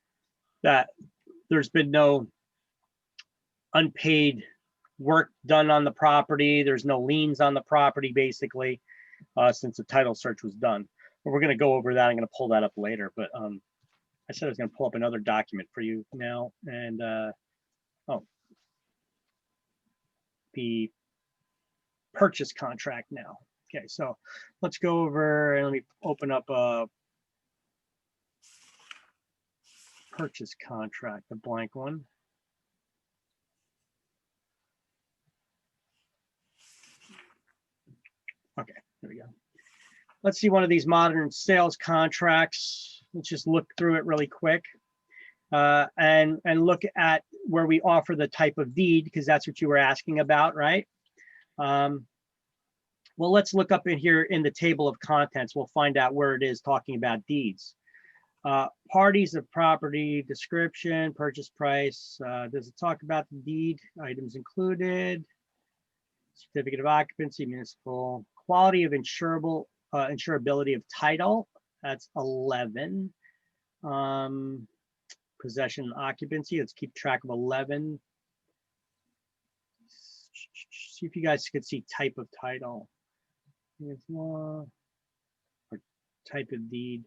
that there's been no unpaid work done on the property. There's no liens on the property, basically, since the title search was done. But we're going to go over that. I'm going to pull that up later. But I said I was going to pull up another document for you now. And the purchase contract now. Okay, so let's go over and let me open up purchase contract, the blank one. Okay, there we go. Let's see one of these modern sales contracts. Let's just look through it really quick. And look at where we offer the type of deed, because that's what you were asking about, right? Well, let's look up in here in the table of contents. We'll find out where it is talking about deeds. Parties of property, description, purchase price. Does it talk about the deed? Items included. Certificate of occupancy, municipal. Quality of insurability of title. That's 11. Possession and occupancy. Let's keep track of 11. See if you guys could see type of title. Here's law or type of deed.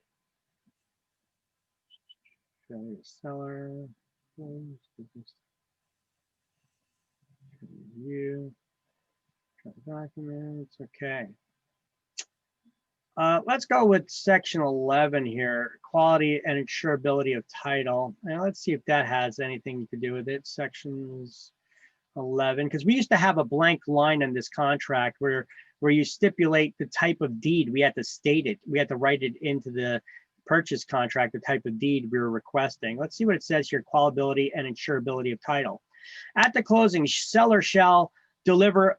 Seller. Review. Documents. Okay. Let's go with section 11 here, quality and insurability of title. And let's see if that has anything to do with it. Sections 11, because we used to have a blank line in this contract where you stipulate the type of deed. We had to state it. We had to write it into the purchase contract, the type of deed we were requesting. Let's see what it says here, quality and insurability of title. At the closing, seller shall deliver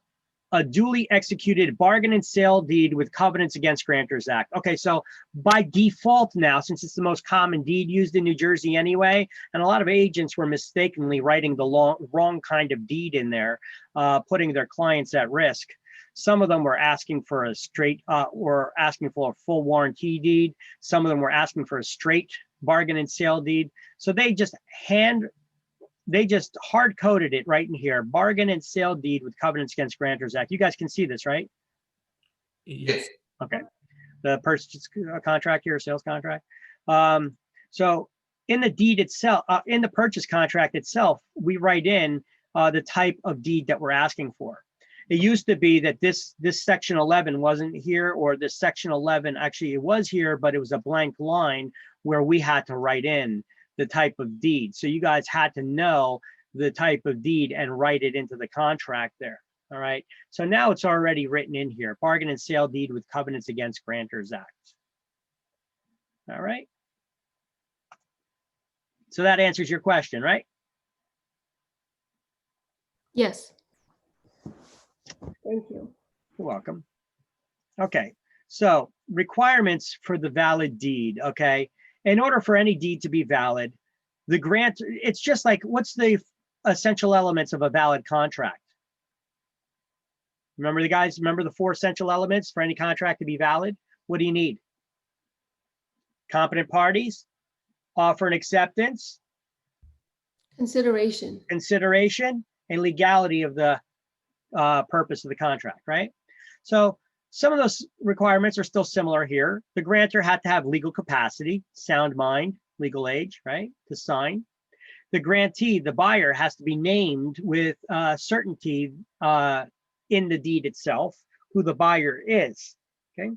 a duly executed bargain and sale deed with covenants against Grantors Act. Okay, so by default now, since it's the most common deed used in New Jersey anyway, and a lot of agents were mistakenly writing the wrong kind of deed in there, putting their clients at risk. Some of them were asking for a straight or asking for a full warranty deed. Some of them were asking for a straight bargain and sale deed. So they just hard coded it right in here. Bargain and sale deed with covenants against Grantors Act. You guys can see this, right? Yes. Okay. The purchase contract here, sales contract. So in the deed itself, in the purchase contract itself, we write in the type of deed that we're asking for. It used to be that this section 11 wasn't here, or this section 11 actually it was here, but it was a blank line where we had to write in the type of deed. So you guys had to know the type of deed and write it into the contract there. All right. So now it's already written in here, bargain and sale deed with covenants against Grantors Act. All right. So that answers your question, right? Yes. Thank you. You're welcome. Okay. So requirements for the valid deed. Okay. In order for any deed to be valid, the grant, it's just like, what's the essential elements of a valid contract? Remember the guys, remember the 4 essential elements for any contract to be valid? What do you need? Competent parties, offer and acceptance, Consideration. and legality of the purpose of the contract, right? So some of those requirements are still similar here. The grantor had to have legal capacity, sound mind, legal age, right, to sign. The grantee, the buyer, has to be named with certainty in the deed itself, who the buyer is, okay?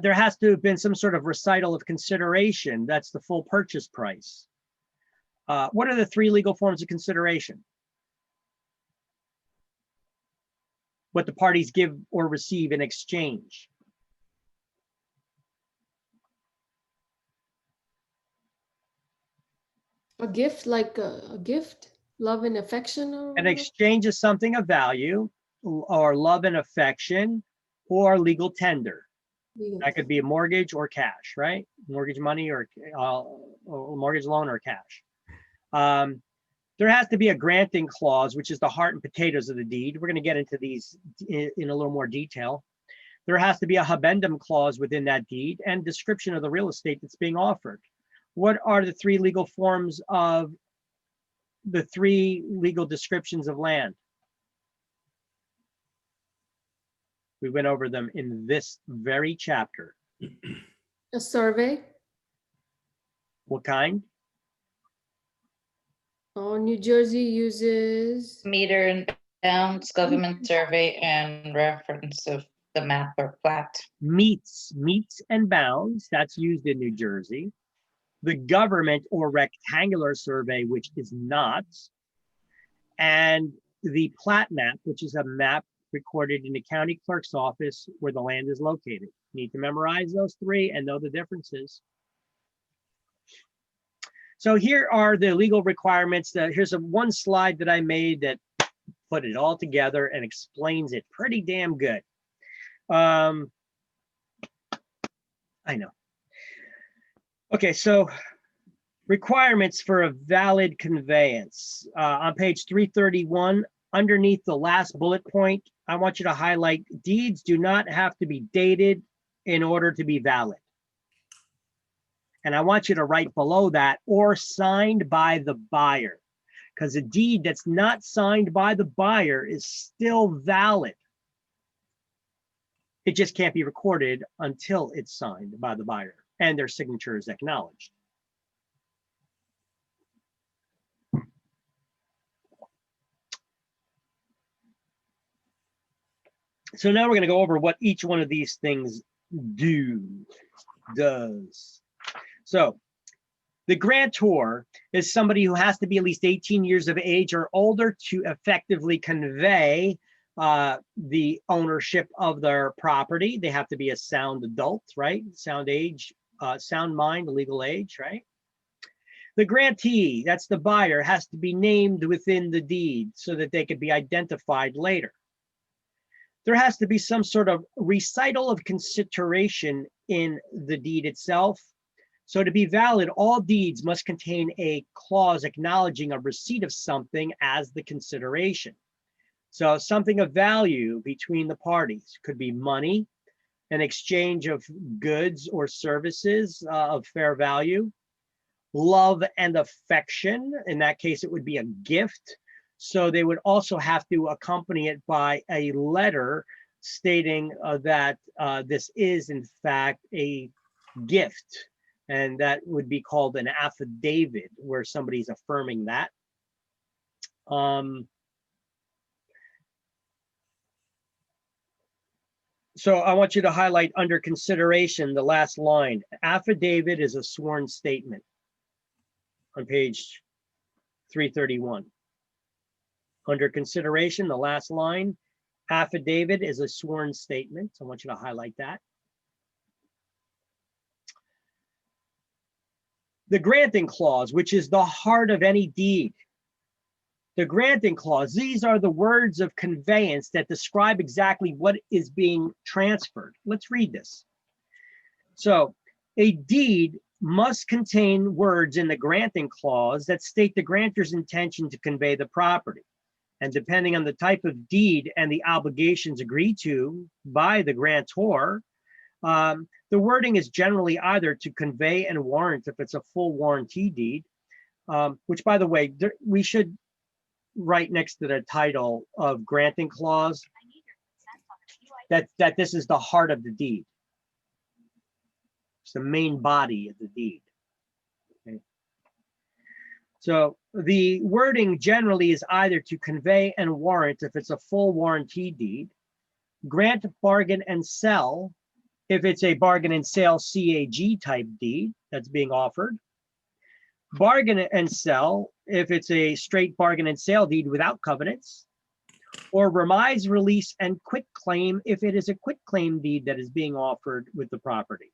There has to have been some sort of recital of consideration. That's the full purchase price. What are the 3 legal forms of consideration? What the parties give or receive in exchange. A gift, like a gift, love and affection, or An exchange is something of value, or love and affection, or legal tender. legal. That could be a mortgage or cash, right? Mortgage money or mortgage loan or cash. There has to be a granting clause, which is the heart and potatoes of the deed. We're going to get into these in a little more detail. There has to be a habendum clause within that deed and description of the real estate that's being offered. What are the 3 legal forms of the 3 legal descriptions of land? We went over them in this very chapter. A survey. What kind? Oh, New Jersey uses Meter and bounds, government survey, and reference of the map or plat. Meets and bounds. That's used in New Jersey. the government or rectangular survey, which is not, and the plat map, which is a map recorded in the county clerk's office where the land is located. You need to memorize those three and know the differences. So here are the legal requirements. Here's one slide that I made that put it all together and explains it pretty damn good. I know. Okay, so requirements for a valid conveyance. On page 331, underneath the last bullet point, I want you to highlight deeds do not have to be dated in order to be valid. And I want you to write below that, or signed by the buyer, because a deed that's not signed by the buyer is still valid. It just can't be recorded until it's signed by the buyer and their signature is acknowledged. So now we're going to go over what each one of these things does. So the grantor is somebody who has to be at least 18 years of age or older to effectively convey the ownership of their property. They have to be a sound adult, right? Sound age, sound mind, legal age, right? The grantee, that's the buyer, has to be named within the deed so that they could be identified later. There has to be some sort of recital of consideration in the deed itself. So to be valid, all deeds must contain a clause acknowledging a receipt of something as the consideration. So something of value between the parties could be money, an exchange of goods or services of fair value, love and affection. In that case, it would be a gift. So they would also have to accompany it by a letter stating that this is in fact a gift. And that would be called an affidavit, where somebody's affirming that. So I want you to highlight under consideration the last line. Affidavit is a sworn statement on page 331. Under consideration, the last line, affidavit is a sworn statement. I want you to highlight that. The granting clause, which is the heart of any deed. The granting clause, these are the words of conveyance that describe exactly what is being transferred. Let's read this. So, a deed must contain words in the granting clause that state the grantor's intention to convey the property. And depending on the type of deed and the obligations agreed to by the grantor, the wording is generally either to convey and warrant if it's a full warranty deed, which, by the way, we should write next to the title of granting clause that this is the heart of the deed. It's the main body of the deed. Okay. So the wording generally is either to convey and warrant if it's a full warranty deed, grant, bargain, and sell if it's a bargain and sale CAG type deed that's being offered, bargain and sell if it's a straight bargain and sale deed without covenants, or remise, release, and quit claim if it is a quit claim deed that is being offered with the property.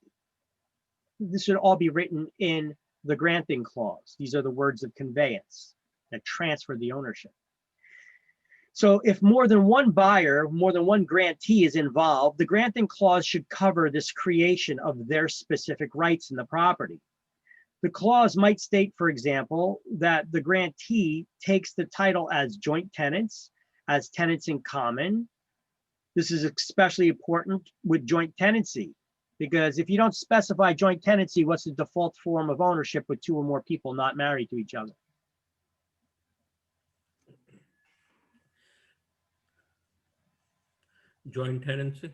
This should all be written in the granting clause. These are the words of conveyance that transfer the ownership. So if more than one buyer, more than one grantee is involved, the granting clause should cover this creation of their specific rights in the property. The clause might state, for example, that the grantee takes the title as joint tenants, as tenants in common. This is especially important with joint tenancy, because if you don't specify joint tenancy, what's the default form of ownership with two or more people not married to each other? Joint tenancy?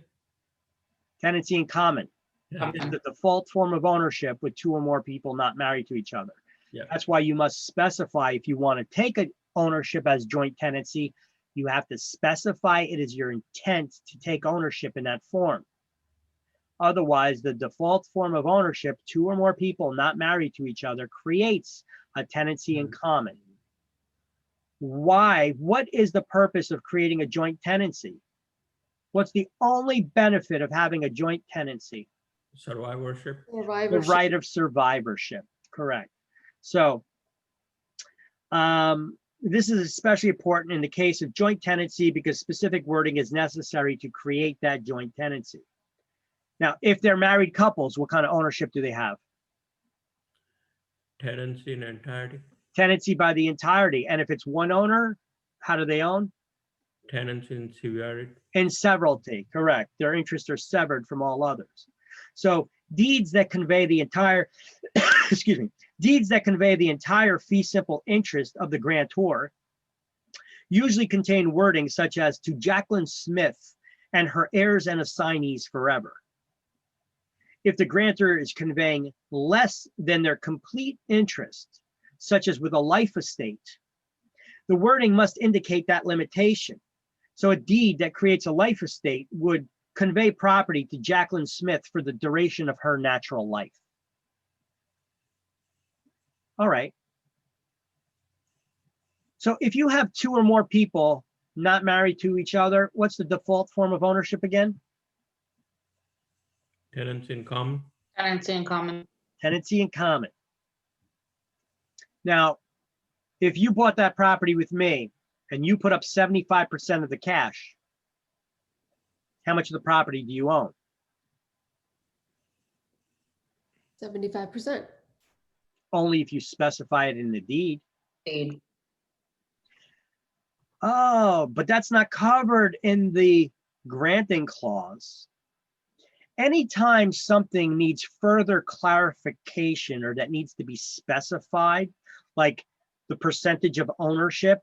Tenancy in common. Yeah. Is the default form of ownership with two or more people not married to each other. Yeah. That's why you must specify, if you want to take an ownership as joint tenancy, you have to specify it is your intent to take ownership in that form. Otherwise, the default form of ownership, two or more people not married to each other, creates a tenancy in common. Why? What is the purpose of creating a joint tenancy? What's the only benefit of having a joint tenancy? Survivorship. The Survivorship. right of survivorship, correct. So this is especially important in the case of joint tenancy because specific wording is necessary to create that joint tenancy. Now, if they're married couples, what kind of ownership do they have? Tenancy in entirety. Tenancy by the entirety. And if it's one owner, how do they own? Tenancy in severity. In severalty, correct. Their interests are severed from all others. So deeds that convey the entire, excuse me, deeds that convey the entire fee simple interest of the grantor usually contain wording such as to Jacqueline Smith and her heirs and assignees forever. If the grantor is conveying less than their complete interest, such as with a life estate, the wording must indicate that limitation. So a deed that creates a life estate would convey property to Jacqueline Smith for the duration of her natural life. All right. So if you have two or more people not married to each other, what's the default form of ownership again? Tenancy in common. Tenancy in common. Tenancy in common. Now, if you bought that property with me and you put up 75% of the cash, how much of the property do you own? 75%. Only if you specify it in the deed. Deed. Oh, but that's not covered in the granting clause. Anytime something needs further clarification or that needs to be specified, like the percentage of ownership,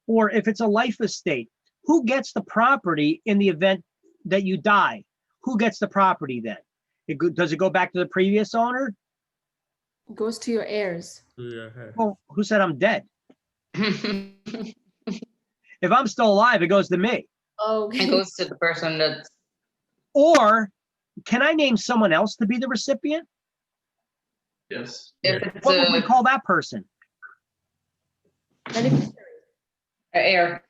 or if it's a life estate, who gets the property in the event that you die? Who gets the property then? Does it go back to the previous owner? Goes to your heirs. Yeah. Well, who said I'm dead? If I'm still alive, it goes to me. Okay. It goes to the person that's, Or can I name someone else to be the recipient? Yes. if it's What would we a call that person? Beneficiary. heir.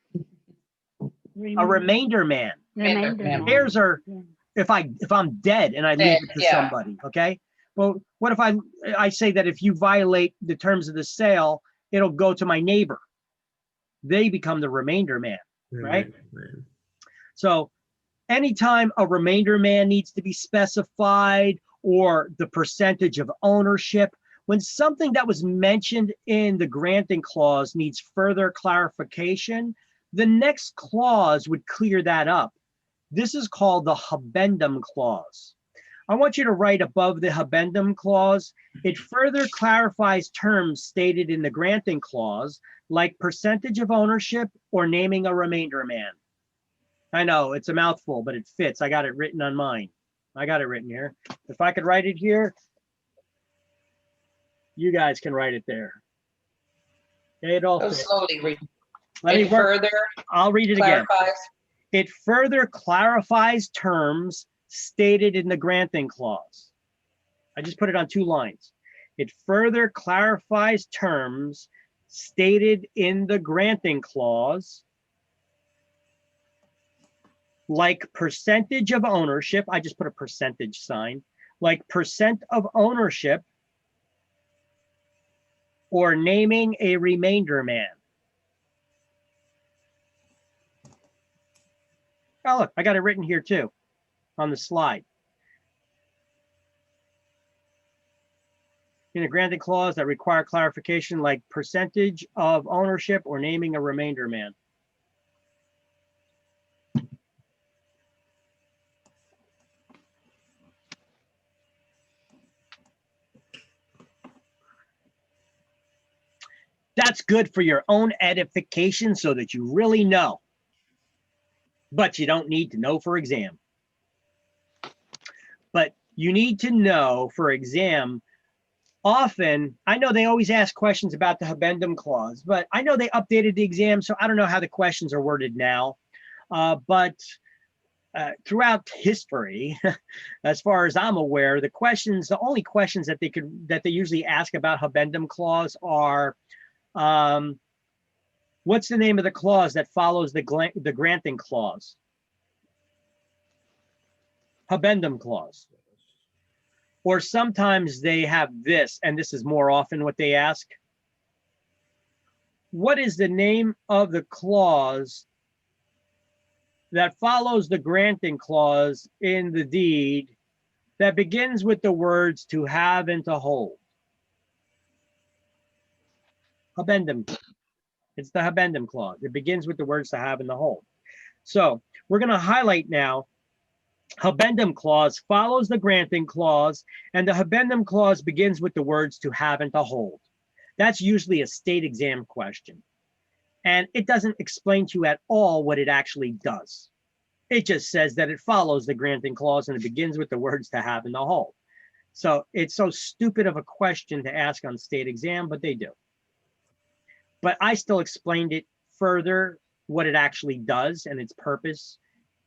A remainder man. Remainder Yeah. man. Heirs are Yeah. if I'm dead and I leave Dead, it to yeah. somebody, okay? Well, what if I say that if you violate the terms of the sale, it'll go to my neighbor. They become the remainder man. Right. So anytime a remainder man needs to be specified or the percentage of ownership, when something that was mentioned in the granting clause needs further clarification, the next clause would clear that up. This is called the habendum clause. I want you to write above the habendum clause, it further clarifies terms stated in the granting clause, like percentage of ownership or naming a remainder man. I know it's a mouthful, but it fits. I got it written on mine. I got it written here. If I could write it here, you guys can write it there. Okay, it all Go fits. slowly read. Let me It work. further I'll read it again. clarifies. It further clarifies terms stated in the granting clause. I just put it on 2 lines. It further clarifies terms stated in the granting clause, like percentage of ownership. I just put a percentage sign, like percent of ownership or naming a remainder man. Oh, look, I got it written here too on the slide. In a granting clause that require clarification like percentage of ownership or naming a remainder man. That's good for your own edification so that you really know. But you don't need to know for exam. But you need to know for exam. Often, I know they always ask questions about the habendum clause, but I know they updated the exam, so I don't know how the questions are worded now. But throughout history, as far as I'm aware, the only questions that they usually ask about habendum clause are, what's the name of the clause that follows the granting clause? Habendum clause. Or sometimes they have this, and this is more often what they ask. What is the name of the clause that follows the granting clause in the deed that begins with the words to have and to hold? Habendum. It's the habendum clause. It begins with the words to have and to hold. So we're going to highlight now habendum clause follows the granting clause, and the habendum clause begins with the words to have and to hold. That's usually a state exam question. And it doesn't explain to you at all what it actually does. It just says that it follows the granting clause and it begins with the words to have and to hold. So it's so stupid of a question to ask on state exam, but they do. But I still explained it further, what it actually does and its purpose,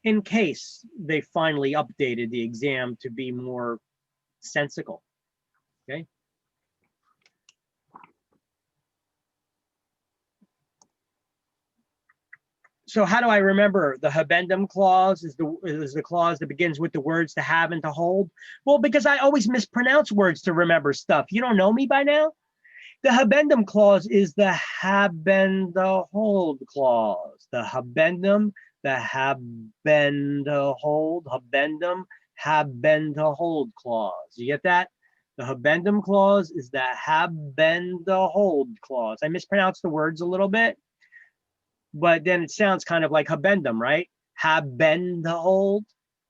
in case they finally updated the exam to be more sensical. Okay. So how do I remember the habendum clause is the clause that begins with the words to have and to hold? Well, because I always mispronounce words to remember stuff. You don't know me by now? The habendum clause is the have and the hold clause. The habendum, the have been to hold, habendum, have been to hold clause. You get that? The habendum clause is the have been to hold clause. I mispronounced the words a little bit, but then it sounds kind of like habendum, right? Have been to hold,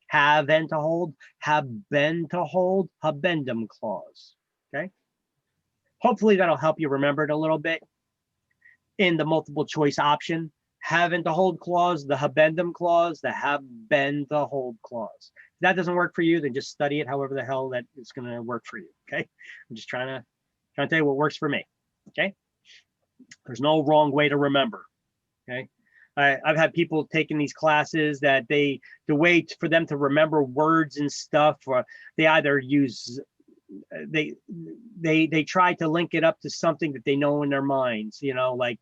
have and to hold, have been to hold, habendum clause. Okay. Hopefully that'll help you remember it a little bit. In the multiple choice option, have and to hold clause, the habendum clause, the have been to hold clause. If that doesn't work for you, then just study it however the hell that it's going to work for you. Okay. I'm just trying to tell you what works for me. Okay. There's no wrong way to remember. Okay. I've had people taking these classes that the way for them to remember words and stuff, or they either use, they try to link it up to something that they know in their minds, you know, like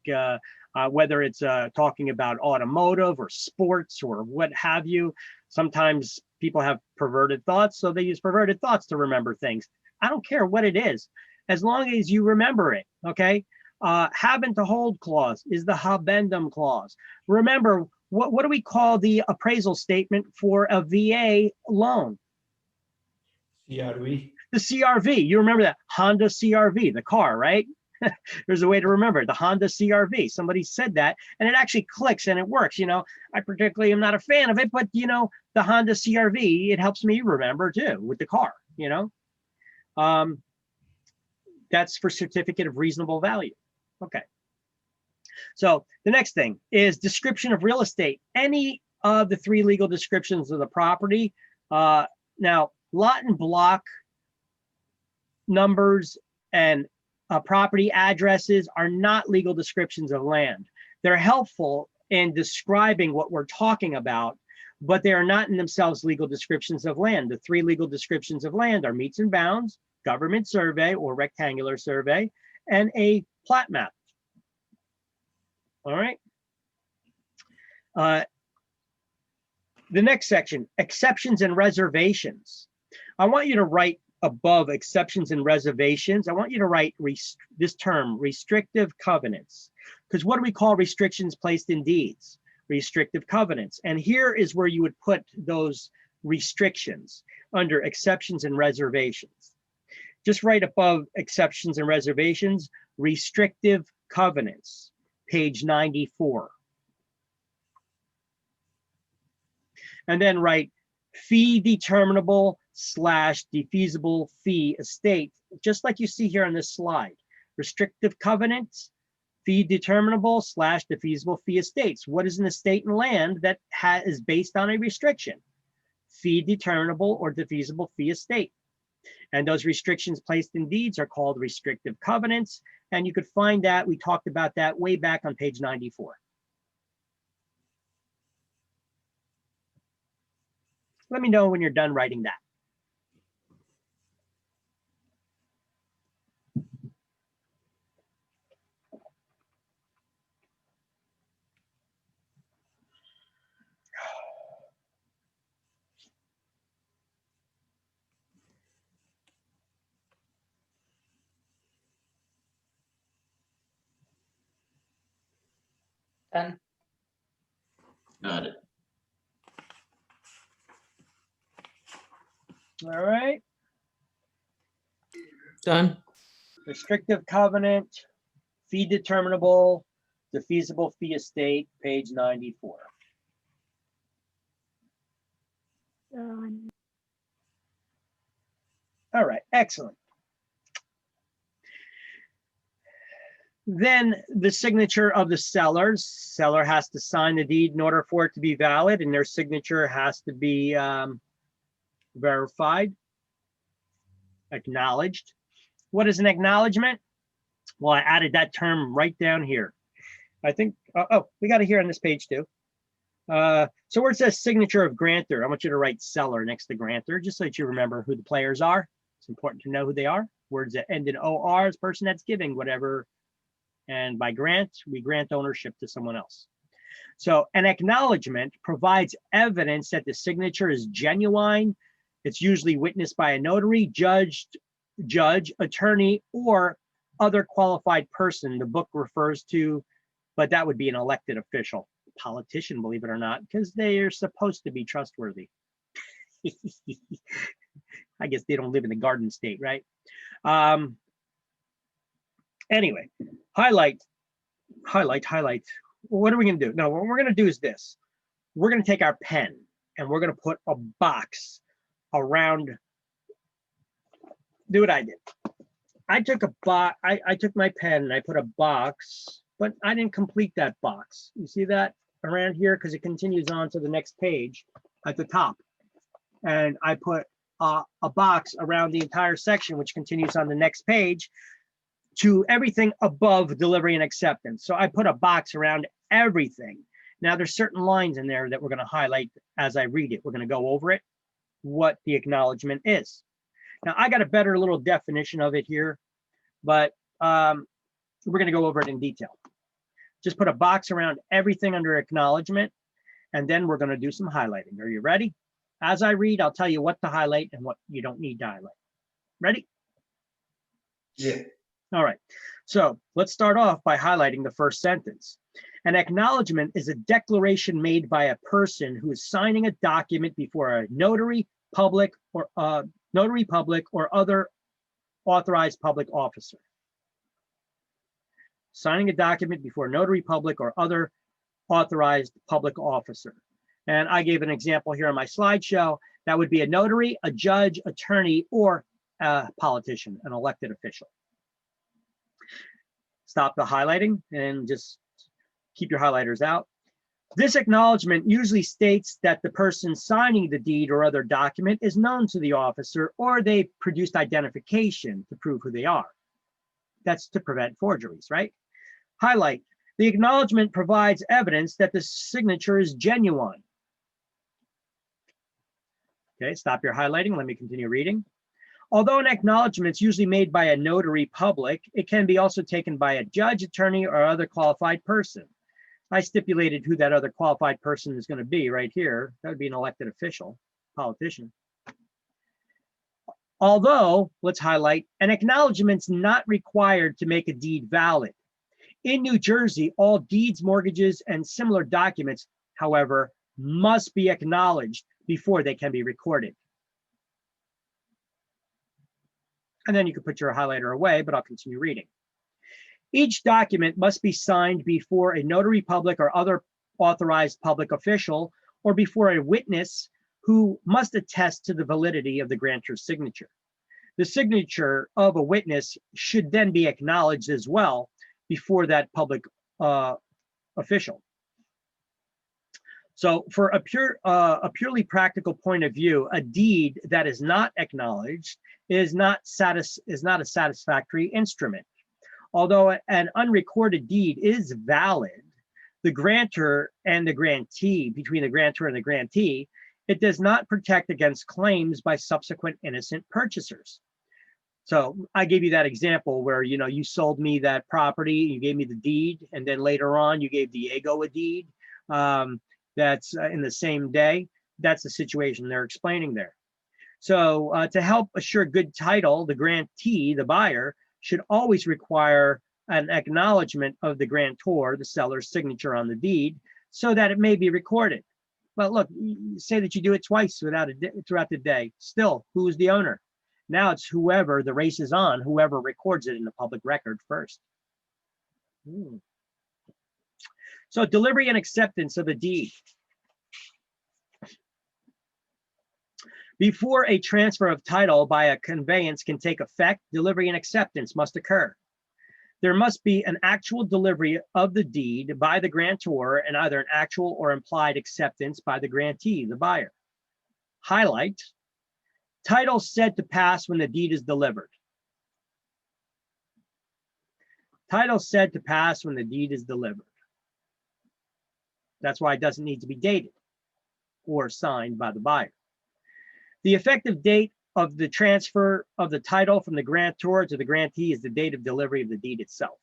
whether it's talking about automotive or sports or what have you. Sometimes people have perverted thoughts, so they use perverted thoughts to remember things. I don't care what it is, as long as you remember it. Okay. Have and to hold clause is the habendum clause. Remember, what do we call the appraisal statement for a VA loan? CRV. The CRV. You remember that Honda CRV, the car, right? There's a way to remember it, the Honda CRV. Somebody said that, and it actually clicks and it works. You know, I particularly am not a fan of it, but you know, the Honda CRV, it helps me remember too with the car. You know, that's for certificate of reasonable value. Okay. So the next thing is description of real estate. Any of the three legal descriptions of the property. Now, lot and block numbers and property addresses are not legal descriptions of land. They're helpful in describing what we're talking about, but they are not in themselves legal descriptions of land. The three legal descriptions of land are meets and bounds, government survey or rectangular survey, and a plat map. All right. The next section, exceptions and reservations. I want you to write above exceptions and reservations. I want you to write this term, restrictive covenants. Because what do we call restrictions placed in deeds? Restrictive covenants. And here is where you would put those restrictions under exceptions and reservations. Just right above exceptions and reservations, restrictive covenants, page 94. And then write fee determinable / defeasible fee estate, just like you see here on this slide. Restrictive covenants, fee determinable / defeasible fee estates. What is an estate and land that is based on a restriction? Fee determinable or defeasible fee estate. And those restrictions placed in deeds are called restrictive covenants. And you could find that, we talked about that way back on page 94. Let me know when you're done writing that. Done. Got it. All right. Done. Restrictive covenant, fee determinable, defeasible fee estate, page 94. Done. All right, excellent. Then the signature of the seller. Seller has to sign the deed in order for it to be valid, and their signature has to be verified, acknowledged. What is an acknowledgement? Well, I added that term right down here. I think, oh, we got it here on this page too. So where it says signature of grantor, I want you to write seller next to grantor, just so that you remember who the players are. It's important to know who they are. Words that end in OR is person that's giving whatever. And by grant, we grant ownership to someone else. So an acknowledgement provides evidence that the signature is genuine. It's usually witnessed by a notary, judge, attorney, or other qualified person the book refers to, but that would be an elected official, politician, believe it or not, because they are supposed to be trustworthy. I guess they don't live in the Garden State, right? Anyway, highlight. What are we gonna do? No, what we're gonna do is this. We're gonna take our pen and we're gonna put a box around. Do what I did. I took a box. I took my pen and I put a box, but I didn't complete that box. You see that around here because it continues on to the next page at the top, and I put a box around the entire section, which continues on the next page to everything above delivery and acceptance. So I put a box around everything. Now there's certain lines in there that we're going to highlight as I read it. We're going to go over it, what the acknowledgement is. Now I got a better little definition of it here, but we're going to go over it in detail. Just put a box around everything under acknowledgement, and then we're going to do some highlighting. Are you ready? As I read, I'll tell you what to highlight and what you don't need to highlight. Ready? Yeah. All right, so let's start off by highlighting the first sentence. An acknowledgement is a declaration made by a person who is signing a document before a notary public or other authorized public officer. Signing a document before a notary public or other authorized public officer. And I gave an example here on my slideshow. That would be a notary, a judge, attorney, or a politician, an elected official. Stop the highlighting and just keep your highlighters out. This acknowledgement usually states that the person signing the deed or other document is known to the officer, or they produced identification to prove who they are. That's to prevent forgeries, right? Highlight. The acknowledgement provides evidence that the signature is genuine. Okay, stop your highlighting. Let me continue reading. Although an acknowledgement is usually made by a notary public, it can be also taken by a judge, attorney, or other qualified person. I stipulated who that other qualified person is going to be right here. That would be an elected official, politician. Although, let's highlight, an acknowledgement's not required to make a deed valid. In New Jersey, all deeds, mortgages, and similar documents, however, must be acknowledged before they can be recorded. And then you can put your highlighter away, but I'll continue reading. Each document must be signed before a notary public or other authorized public official, or before a witness who must attest to the validity of the grantor's signature. The signature of a witness should then be acknowledged as well before that public official. So for a purely practical point of view, a deed that is not acknowledged is not a satisfactory instrument. Although an unrecorded deed is valid, the grantor and the grantee, between the grantor and the grantee, It does not protect against claims by subsequent innocent purchasers. So I gave you that example where, you know, you sold me that property, you gave me the deed, and then later on you gave Diego a deed that's in the same day. That's the situation they're explaining there. So to help assure good title, the grantee, the buyer, should always require an acknowledgement of the grantor, the seller's signature on the deed, so that it may be recorded. Well, look, you say that you do it twice throughout the day. Still, who's the owner? Now it's whoever the race is on, whoever records it in the public record first. So delivery and acceptance of a deed. Before a transfer of title by a conveyance can take effect, delivery and acceptance must occur. There must be an actual delivery of the deed by the grantor and either an actual or implied acceptance by the grantee, the buyer. Highlight, title said to pass when the deed is delivered. Title said to pass when the deed is delivered. That's why it doesn't need to be dated or signed by the buyer. The effective date of the transfer of the title from the grantor to the grantee is the date of delivery of the deed itself.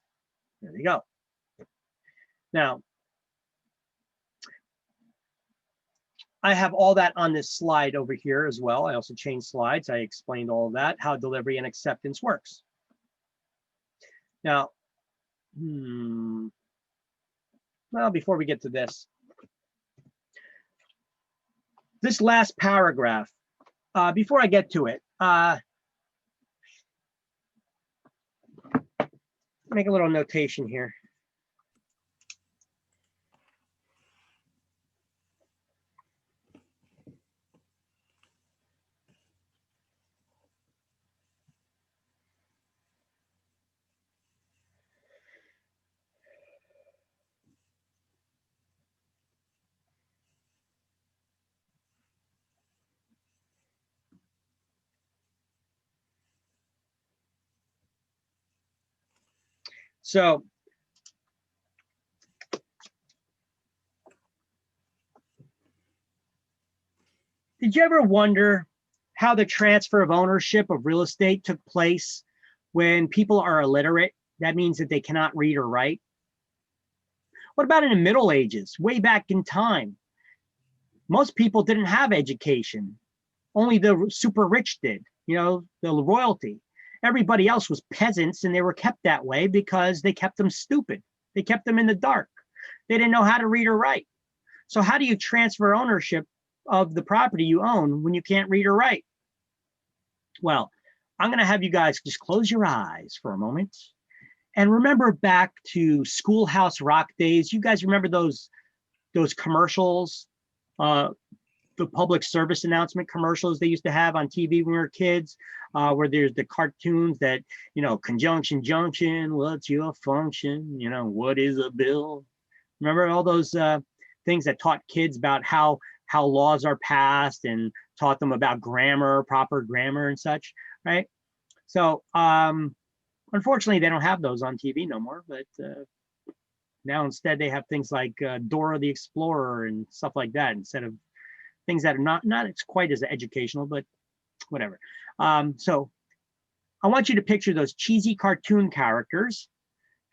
There you go. Now, I have all that on this slide over here as well. I also changed slides. I explained all of that, how delivery and acceptance works. Now, well, before we get to this last paragraph, before I get to it, make a little notation here. So did you ever wonder how the transfer of ownership of real estate took place when people are illiterate? That means that they cannot read or write. What about in the Middle Ages, way back in time? Most people didn't have education. Only the super rich did, you know, the royalty. Everybody else was peasants, and they were kept that way because they kept them stupid. They kept them in the dark. They didn't know how to read or write. So how do you transfer ownership of the property you own when you can't read or write? Well, I'm going to have you guys just close your eyes for a moment and remember back to Schoolhouse Rock days. You guys remember those commercials, the public service announcement commercials they used to have on TV when we were kids, where there's the cartoons that, you know, conjunction junction, what's your function? You know, what is a bill? Remember all those things that taught kids about how laws are passed and taught them about grammar, proper grammar and such, right? So unfortunately, they don't have those on TV no more, but now instead they have things like Dora the Explorer and stuff like that, instead of things that are not it's quite as educational, but whatever. So I want you to picture those cheesy cartoon characters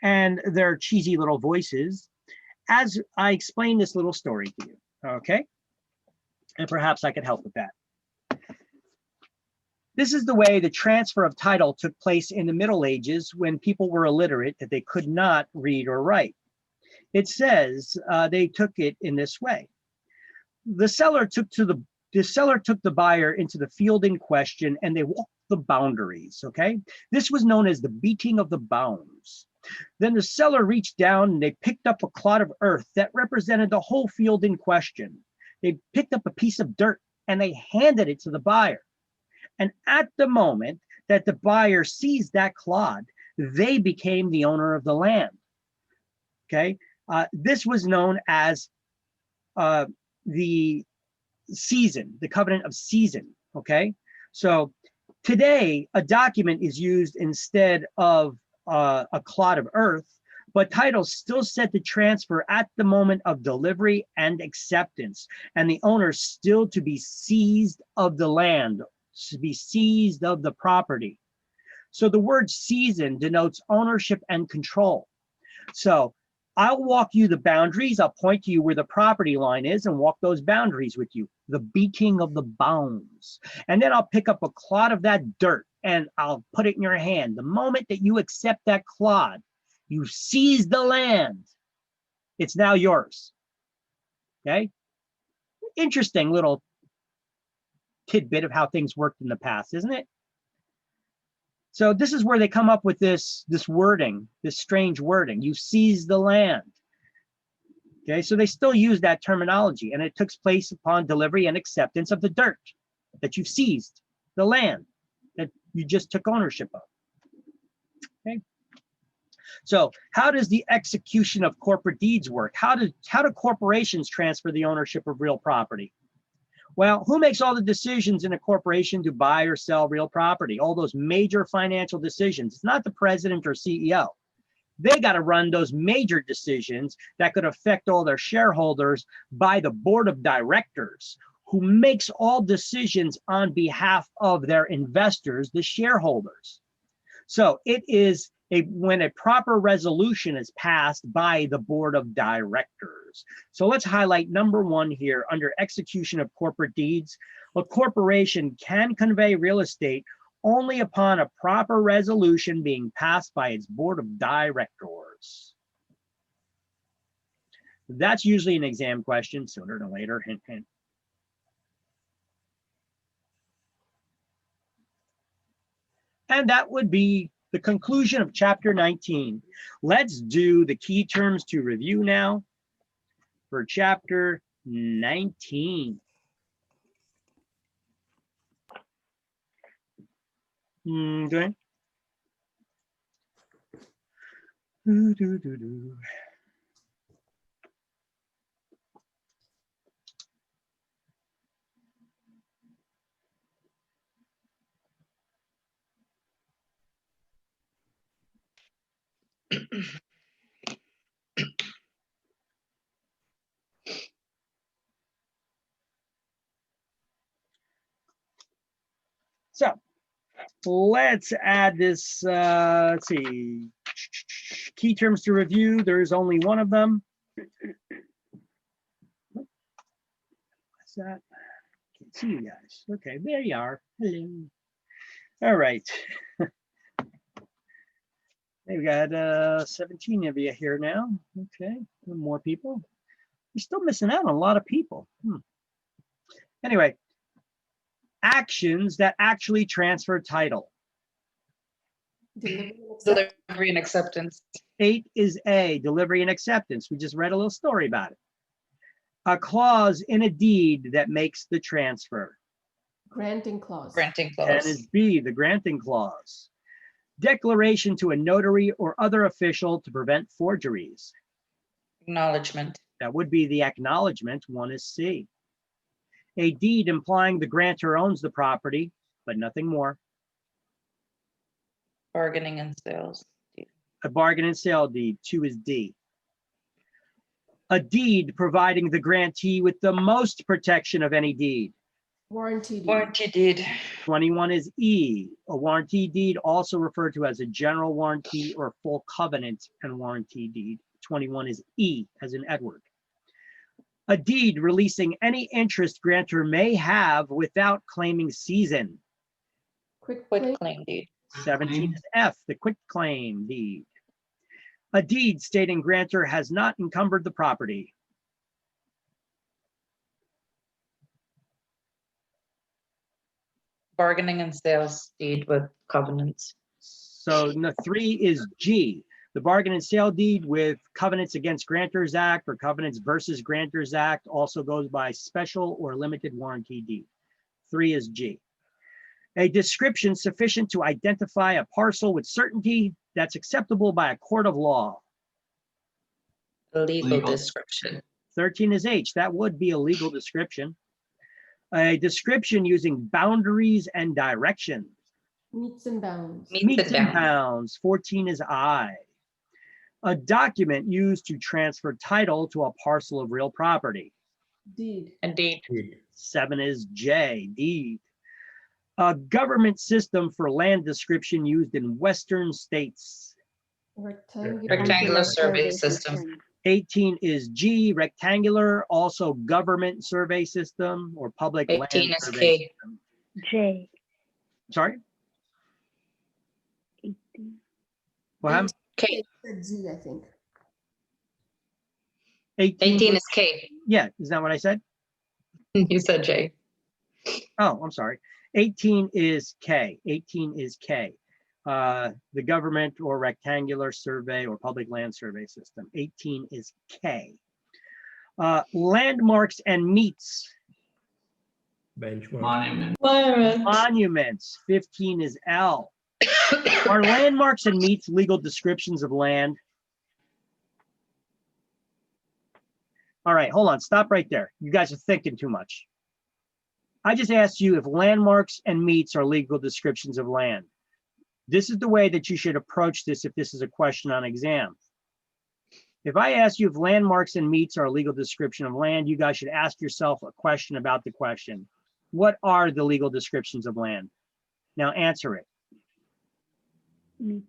and their cheesy little voices as I explain this little story to you, okay? And perhaps I could help with that. This is the way the transfer of title took place in the Middle Ages when people were illiterate, that they could not read or write. It says they took it in this way. The seller took the buyer into the field in question, and they walked the boundaries, okay? This was known as the beating of the bounds. Then the seller reached down and they picked up a clod of earth that represented the whole field in question. They picked up a piece of dirt and they handed it to the buyer. And at the moment that the buyer seized that clod, they became the owner of the land, okay? This was known as the season, the covenant of season, okay? So today, a document is used instead of a clod of earth but title's still set to transfer at the moment of delivery and acceptance, and the owner still to be seized of the land, to be seized of the property. So the word season denotes ownership and control. So I'll walk you the boundaries. I'll point to you where the property line is and walk those boundaries with you, the beating of the bounds. And then I'll pick up a clod of that dirt and I'll put it in your hand. The moment that you accept that clod, you seize the land. It's now yours. Okay? Interesting little tidbit of how things worked in the past, isn't it? So this is where they come up with this wording, this strange wording. You seize the land. Okay, so they still use that terminology, and it took place upon delivery and acceptance of the dirt that you've seized, the land that you just took ownership of. Okay. So how does the execution of corporate deeds work? How do corporations transfer the ownership of real property? Well, who makes all the decisions in a corporation to buy or sell real property? All those major financial decisions. It's not the president or CEO. They got to run those major decisions that could affect all their shareholders by the board of directors, who makes all decisions on behalf of their investors, the shareholders. So it is when a proper resolution is passed by the board of directors. So let's highlight number 1 here under execution of corporate deeds. A corporation can convey real estate only upon a proper resolution being passed by its board of directors. That's usually an exam question, sooner than later, hint, hint. And that would be the conclusion of chapter 19. Let's do the key terms to review now for chapter 19. Okay. So let's add this, let's see, key terms to review. There's only one of them. What's that? Can't see you guys. Okay, there you are. Hello. All right. We've got 17 of you here now. Okay, more people. We're still missing out on a lot of people. Anyway, actions that actually transfer title. Delivery and acceptance. 8 is A, delivery and acceptance. We just read a little story about it. A clause in a deed that makes the transfer. Granting clause. Granting 10 clause. is B, the granting clause. Declaration to a notary or other official to prevent forgeries. Acknowledgement. That would be the acknowledgement. 1 is C. A deed implying the grantor owns the property, but nothing more. Bargaining and sales. A bargain and sale deed. 2 is D. A deed providing the grantee with the most protection of any deed. Warranty deed. Warranty deed. 21 is E. A warranty deed, also referred to as a general warranty or full covenant and warranty deed. 21 is E, as in Edward. A deed releasing any interest grantor may have without claiming season. Quick Quit claim. claim deed. 17 is F, the quit claim deed. A deed stating grantor has not encumbered the property. Bargaining and sales deed with covenants. So 3 is G, the bargain and sale deed with covenants against Grantors Act or covenants versus Grantors Act, also goes by special or limited warranty deed. 3 is G. A description sufficient to identify a parcel with certainty that's acceptable by a court of law. Legal Legal. description. 13 is H, that would be a legal description. A description using boundaries and directions. Meets and bounds. Meets Meets and and bounds. bounds. 14 is I. A document used to transfer title to a parcel of real property. Deed. Indeed. Deed. 7 is J, deed. A government system for land description used in Western states. Rectangular survey system. 18 is G, rectangular, also government survey system or public 18 land is survey K. system. J. Sorry, 18. what happened? K. Z, I think. 18 is K. Yeah, is that what I said? You said J. Oh, I'm sorry. 18 is K. 18 is K. The government or rectangular survey or public land survey system. 18 is K. Landmarks and meets. Benchmark. Monument. Monuments. 15 is L. Are landmarks and meets legal descriptions of land? All right, hold on. Stop right there. You guys are thinking too much. I just asked you if landmarks and meets are legal descriptions of land. This is the way that you should approach this if this is a question on exam. If I ask you if landmarks and meets are a legal description of land, you guys should ask yourself a question about the question. What are the legal descriptions of land? Now answer it. Meet.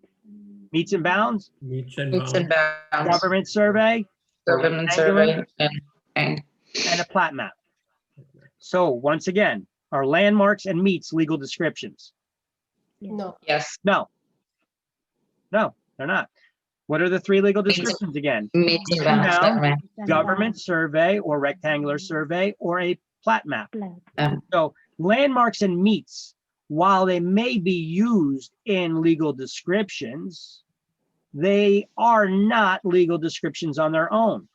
Meets and bounds, Meets and Meets and bounds. bounds. government survey, Government rectangular, survey and and a plat map. So once again, are landmarks and meets legal descriptions? No. yes, No. No, they're not. What are the 3 legal descriptions again? meets and Meets and bounds. bounds. Right. Government survey or rectangular survey or a plat map. Flat. So landmarks and meets, while they may be used in legal descriptions, they are not legal descriptions on their own.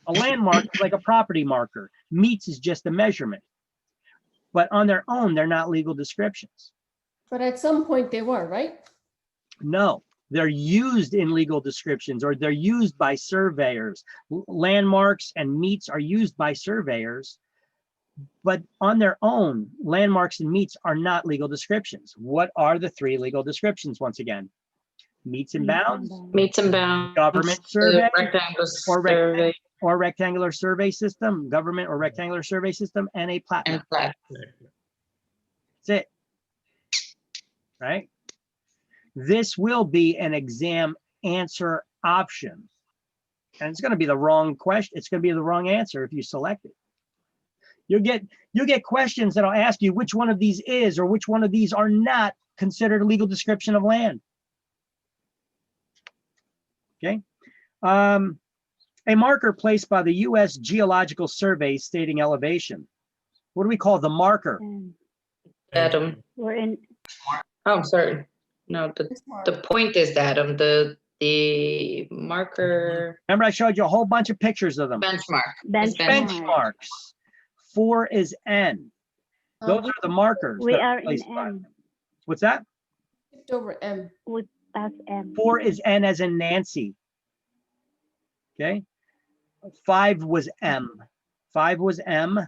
A landmark is like a property marker. Meets is just a measurement. But on their own, they're not legal descriptions. But at some point they were, right? No, they're used in legal descriptions or they're used by surveyors. Landmarks and meets are used by surveyors, but on their own, landmarks and meets are not legal descriptions. What are the 3 legal descriptions once again? Meets and bounds, Meets and bounds. Government survey Rectangular or survey or rectangular survey system, government or rectangular survey system, and a plat map. and plat. That's it. Right? This will be an exam answer option. And it's going to be the wrong question. It's going to be the wrong answer if you select it. You'll get questions that'll ask you which one of these is or which one of these are not considered a legal description of land. Okay. A marker placed by the U.S. Geological Survey stating elevation. What do we call the marker? And Datum. we're in Oh, I'm sorry. No, the point is datum. The marker Remember, I showed you a whole bunch of pictures of them. benchmark. benchmark. Benchmarks. 4 is N. Those are the markers. We that are in placed by M them. What's that? Skipped over M. with us M. 4 is N as in Nancy. Okay. 5 was M. 5 was M.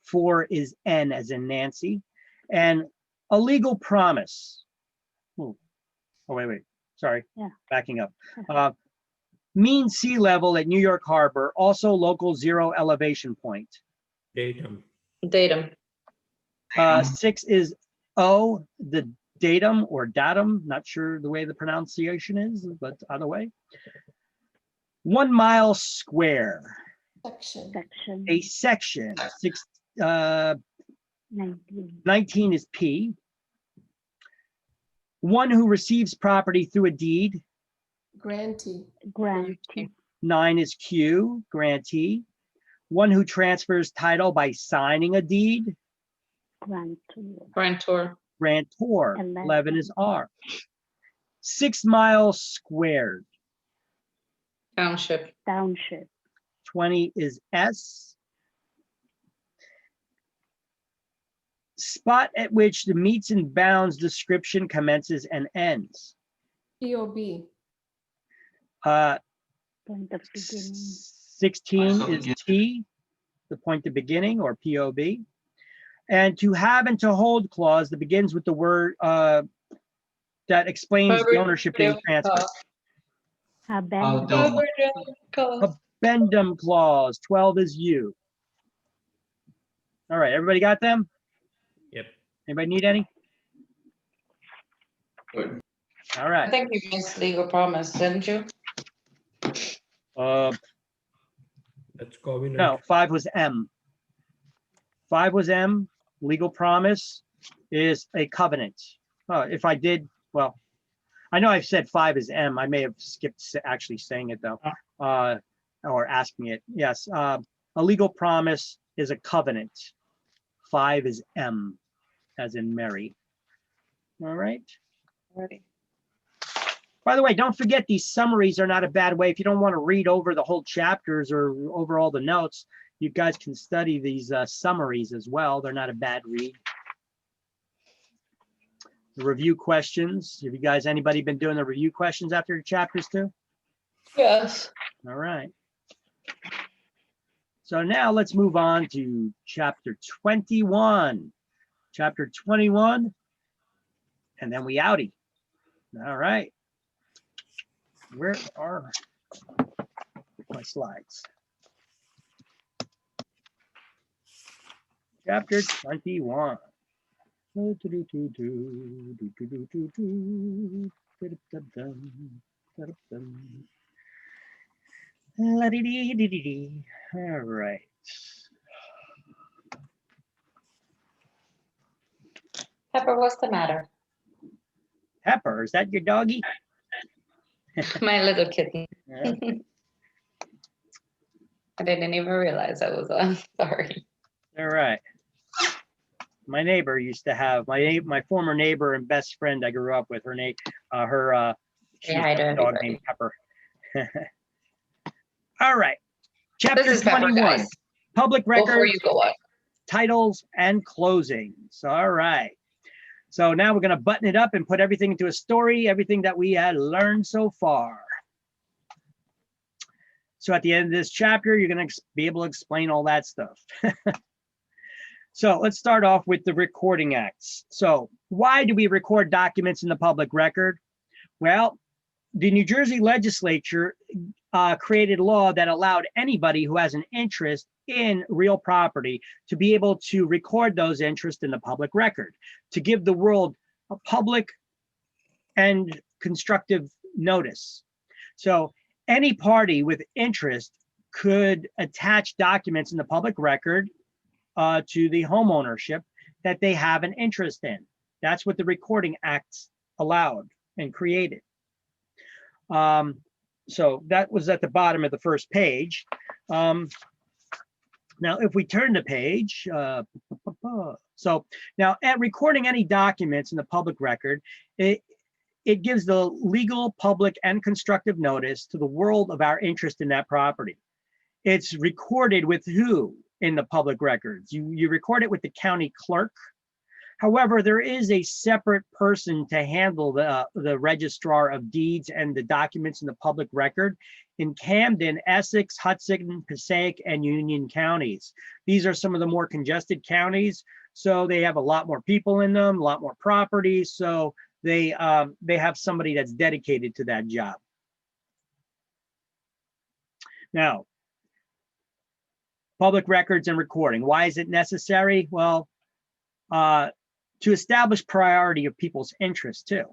4 is N as in Nancy. And a legal promise. Oh, wait. Sorry. Yeah. Backing up. Mean sea level at New York Harbor, also local 0 elevation point. Datum. Datum. 6 is O, the datum or datum, not sure the way the pronunciation is, but either way. 1 mile square, Section. Section a section. 19. 19 is P. One who receives property through a deed. Grantee. Grantee. 9 is Q, grantee. One who transfers title by signing a deed. Grantor. Grantor. Grantor. 11. 11 is R. 6 miles squared. Township. Township. 20 is S. Spot at which the meets and bounds description commences and ends. POB. Point of beginning. 16 is T, the point of beginning or POB. And to have and to hold clause that begins with the word that explains the ownership being transferred. Abandoned. Abandon. Addendum clause, 12 is you. All right, everybody got them? Yep. Anybody need any? Good. All I right. think you missed legal promise, didn't you? That's covenant. No, 5 was M. 5 was M. Legal promise is a covenant. If I did, well, I know I've said 5 is M. I may have skipped actually saying it though, or asking it. Yes, a legal promise is a covenant. 5 is M, as in Mary. All right. Already. By the way, don't forget these summaries are not a bad way. If you don't want to read over the whole chapters or over all the notes, you guys can study these summaries as well. They're not a bad read. The review questions. Have you guys, anybody been doing the review questions after chapters 2? Yes. All right. So now let's move on to chapter 21. Chapter 21, and then we outie. All right. Where are my slides? Chapter 21. All right. Pepper, what's the matter? Pepper, is that your doggy? My little kitten. Yeah. I didn't even realize I was on. Sorry. All right. My neighbor used to have my former neighbor and best friend I grew up with. Her name, she Say hi used to to have a dog everybody. named Pepper. All right. Chapter This is Pepper, 21. guys. Public Before records, you go on. titles, and closings. All right. So now we're going to button it up and put everything into a story, everything that we had learned so far. So at the end of this chapter, you're going to be able to explain all that stuff. So let's start off with the recording acts. So why do we record documents in the public record? Well, the New Jersey legislature created a law that allowed anybody who has an interest in real property to be able to record those interests in the public record, to give the world a public and constructive notice. So any party with interest could attach documents in the public record to the home ownership that they have an interest in. That's what the Recording Acts allowed and created. So that was at the bottom of the first page. Now, if we turn the page, so now at recording any documents in the public record, it gives the legal, public, and constructive notice to the world of our interest in that property. It's recorded with who in the public records? You record it with the county clerk. However, there is a separate person to handle the registrar of deeds and the documents in the public record in Camden, Essex, Hudson, Passaic, and Union counties. These are some of the more congested counties, so they have a lot more people in them, a lot more property, so they have somebody that's dedicated to that job. Now, public records and recording. Why is it necessary? Well, to establish priority of people's interests too.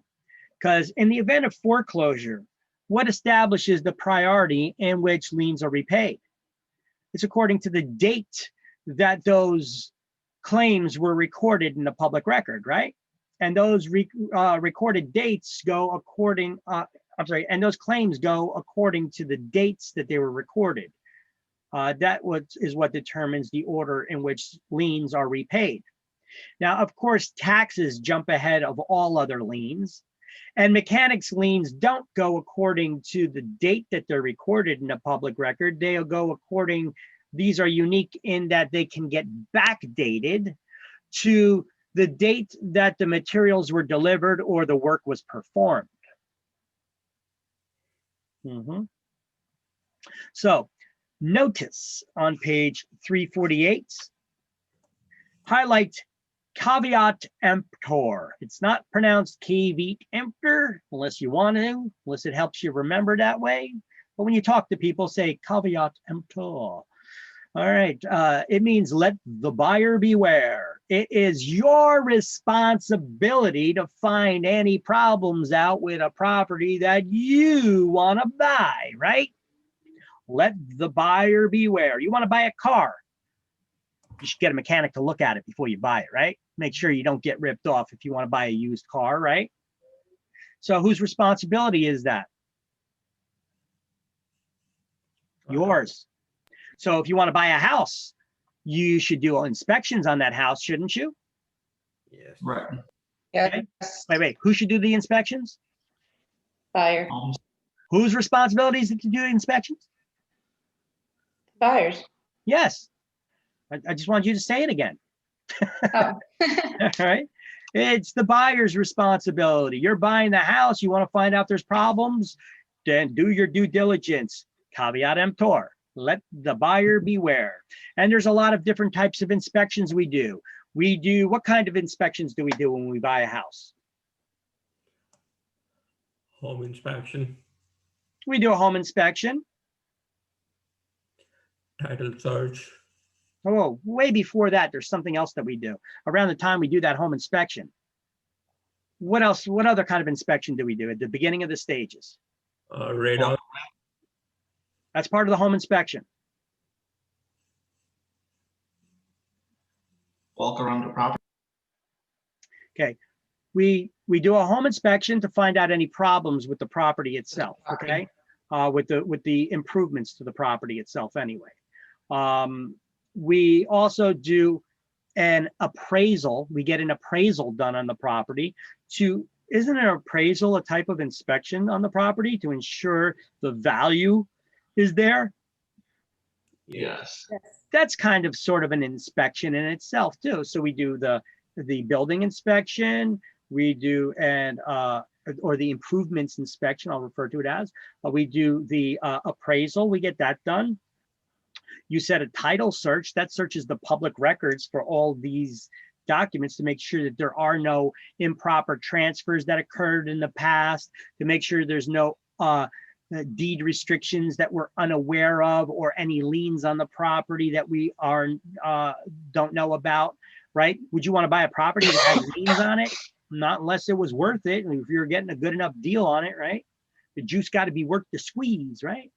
Because in the event of foreclosure, what establishes the priority in which liens are repaid? It's according to the date that those claims were recorded in the public record, right? And those recorded dates go according, and those claims go according to the dates that they were recorded. That is what determines the order in which liens are repaid. Now, of course, taxes jump ahead of all other liens, and mechanics liens don't go according to the date that they're recorded in a public record. They'll go according, these are unique in that they can get backdated to the date that the materials were delivered or the work was performed. So, notice on page 348, highlight caveat emptor. It's not pronounced caveat emptor unless you want to, unless it helps you remember that way. But when you talk to people, say caveat emptor. All right, it means let the buyer beware. It is your responsibility to find any problems out with a property that you want to buy, right? Let the buyer beware. You want to buy a car. You should get a mechanic to look at it before you buy it, right? Make sure you don't get ripped off if you want to buy a used car, right? So whose responsibility is that? Yours. So if you want to buy a house, you should do inspections on that house, shouldn't you? Yes. Right. Yes, Wait, who should do the inspections? buyer, Whose responsibility is it to do the inspections? buyers. Yes. I just wanted you to say it again. Oh. All right. It's the buyer's responsibility. You're buying the house. You want to find out there's problems, then do your due diligence. Caveat emptor. Let the buyer beware. And there's a lot of different types of inspections we do. What kind of inspections do we do when we buy a house? Home inspection, We do a home inspection. title search, Oh, way before that, there's something else that we do. Around the time we do that home inspection. What else? What other kind of inspection do we do at the beginning of the stages? radar, That's part of the home inspection. Walk around the property. We do a home inspection to find out any problems with the property itself, okay? With the improvements to the property itself anyway. We also do an appraisal. We get an appraisal done on the property isn't an appraisal a type of inspection on the property to ensure the value is there? Yes. That's kind of sort of an inspection in itself too. So we do the building inspection, we do or the improvements inspection, I'll refer to it as. We do the appraisal, we get that done. You said a title search, that searches the public records for all these documents to make sure that there are no improper transfers that occurred in the past, to make sure there's no deed restrictions that we're unaware of or any liens on the property that we don't know about, right? Would you want to buy a property that has liens on it? Not unless it was worth it. If you're getting a good enough deal on it, right? The juice got to be worth the squeeze, right?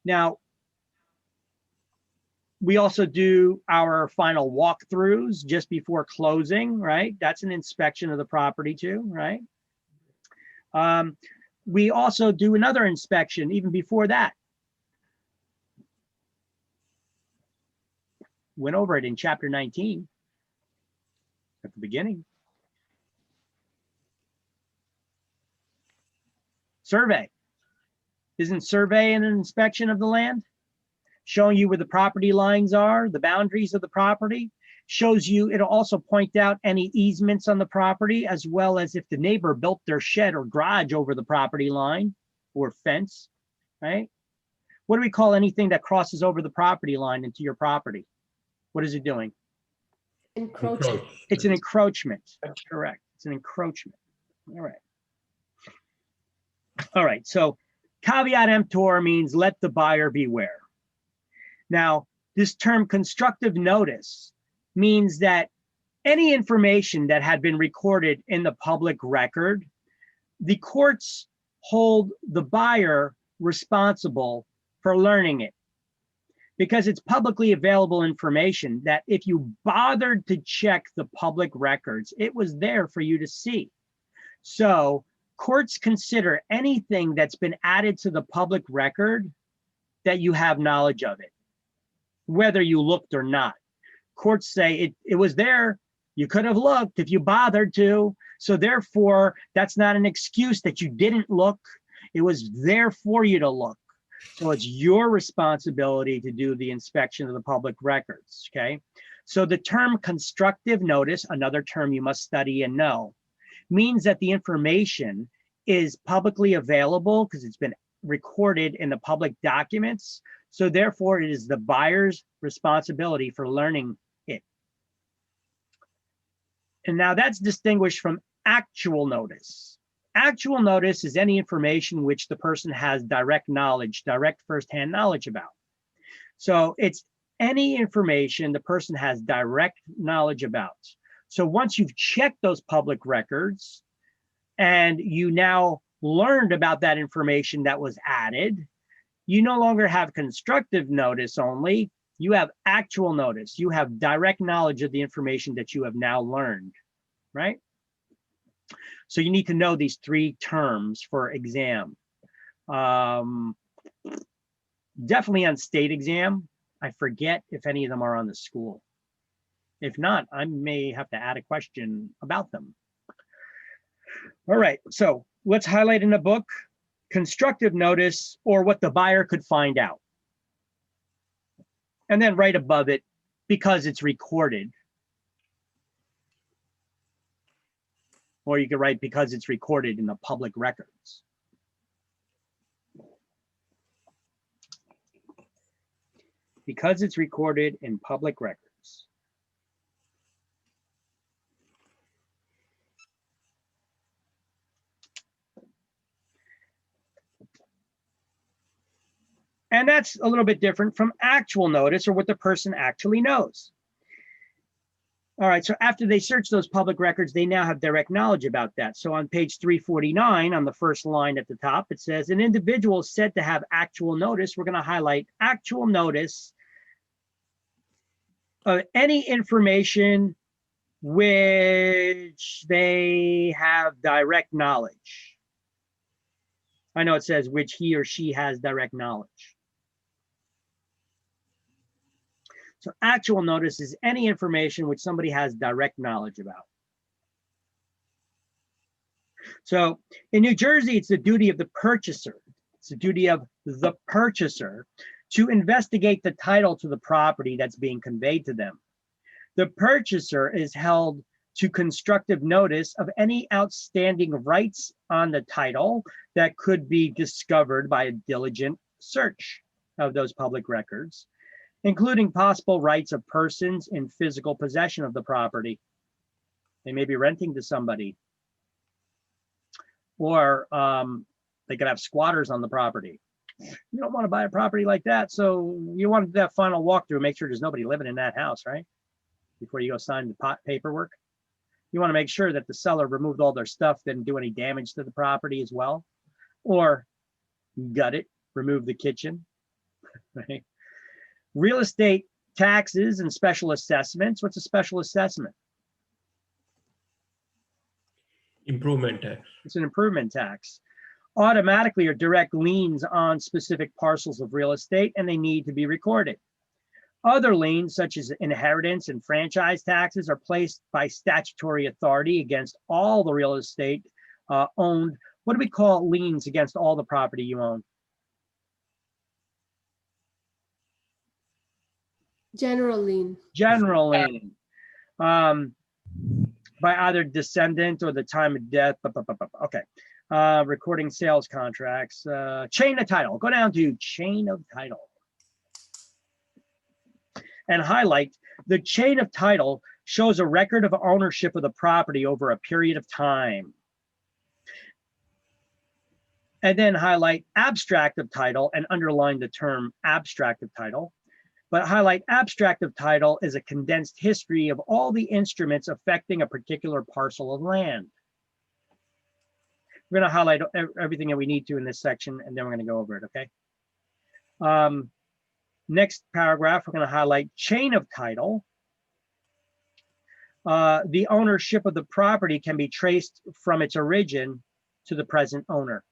Now, we also do our final walkthroughs just before closing, right? That's an inspection of the property too, right? We also do another inspection even before that. Went over it in chapter 19 at the beginning. Survey. Isn't survey an inspection of the land? Showing you where the property lines are, the boundaries of the property. Shows you, it'll also point out any easements on the property, as well as if the neighbor built their shed or garage over the property line or fence, right? What do we call anything that crosses over the property line into your property? What is it doing? Encroachment. It's an encroachment. That's correct. It's an encroachment. All right. All right. So caveat emptor means let the buyer beware. Now, this term constructive notice means that any information that had been recorded in the public record, the courts hold the buyer responsible for learning it, because it's publicly available information that if you bothered to check the public records, it was there for you to see. So courts consider anything that's been added to the public record that you have knowledge of it, whether you looked or not. Courts say it was there. You could have looked if you bothered to. So therefore, that's not an excuse that you didn't look. It was there for you to look. So it's your responsibility to do the inspection of the public records, okay? So the term constructive notice, another term you must study and know, means that the information is publicly available because it's been recorded in the public documents. So therefore, it is the buyer's responsibility for learning it. And now that's distinguished from actual notice. Actual notice is any information which the person has direct knowledge, direct firsthand knowledge about. So it's any information the person has direct knowledge about. So once you've checked those public records and you now learned about that information that was added, you no longer have constructive notice only, you have actual notice. You have direct knowledge of the information that you have now learned, right? So you need to know these three terms for exam. Definitely on state exam. I forget if any of them are on the school. If not, I may have to add a question about them. All right, so let's highlight in the book, constructive notice or what the buyer could find out. And then right above it, because it's recorded. Or you could write because it's recorded in the public records. Because it's recorded in public records. And that's a little bit different from actual notice or what the person actually knows. All right, so after they search those public records, they now have direct knowledge about that. So on page 349, on the first line at the top, it says an individual is said to have actual notice. We're going to highlight actual notice of any information which they have direct knowledge. I know it says which he or she has direct knowledge. So actual notice is any information which somebody has direct knowledge about. So in New Jersey, it's the duty of the purchaser. It's the duty of the purchaser to investigate the title to the property that's being conveyed to them. The purchaser is held to constructive notice of any outstanding rights on the title that could be discovered by a diligent search of those public records, including possible rights of persons in physical possession of the property. They may be renting to somebody, or they could have squatters on the property. You don't want to buy a property like that, so you want to do that final walkthrough, make sure there's nobody living in that house, right? Before you go sign the paperwork. You want to make sure that the seller removed all their stuff, didn't do any damage to the property as well, or gut it, remove the kitchen, right? Real estate taxes and special assessments. What's a special assessment? Improvement tax. It's an improvement tax. Automatically or direct liens on specific parcels of real estate, and they need to be recorded. Other liens, such as inheritance and franchise taxes, are placed by statutory authority against all the real estate owned. What do we call liens against all the property you own? General lien. General lien. By either descendant or the time of death. Okay. Recording sales contracts. Chain of title. Go down to chain of title. And highlight the chain of title shows a record of ownership of the property over a period of time. And then highlight abstract of title and underline the term abstract of title. But highlight abstract of title is a condensed history of all the instruments affecting a particular parcel of land. We're going to highlight everything that we need to in this section, and then we're going to go over it, okay? Next paragraph, we're going to highlight chain of title. The ownership of the property can be traced from its origin to the present owner.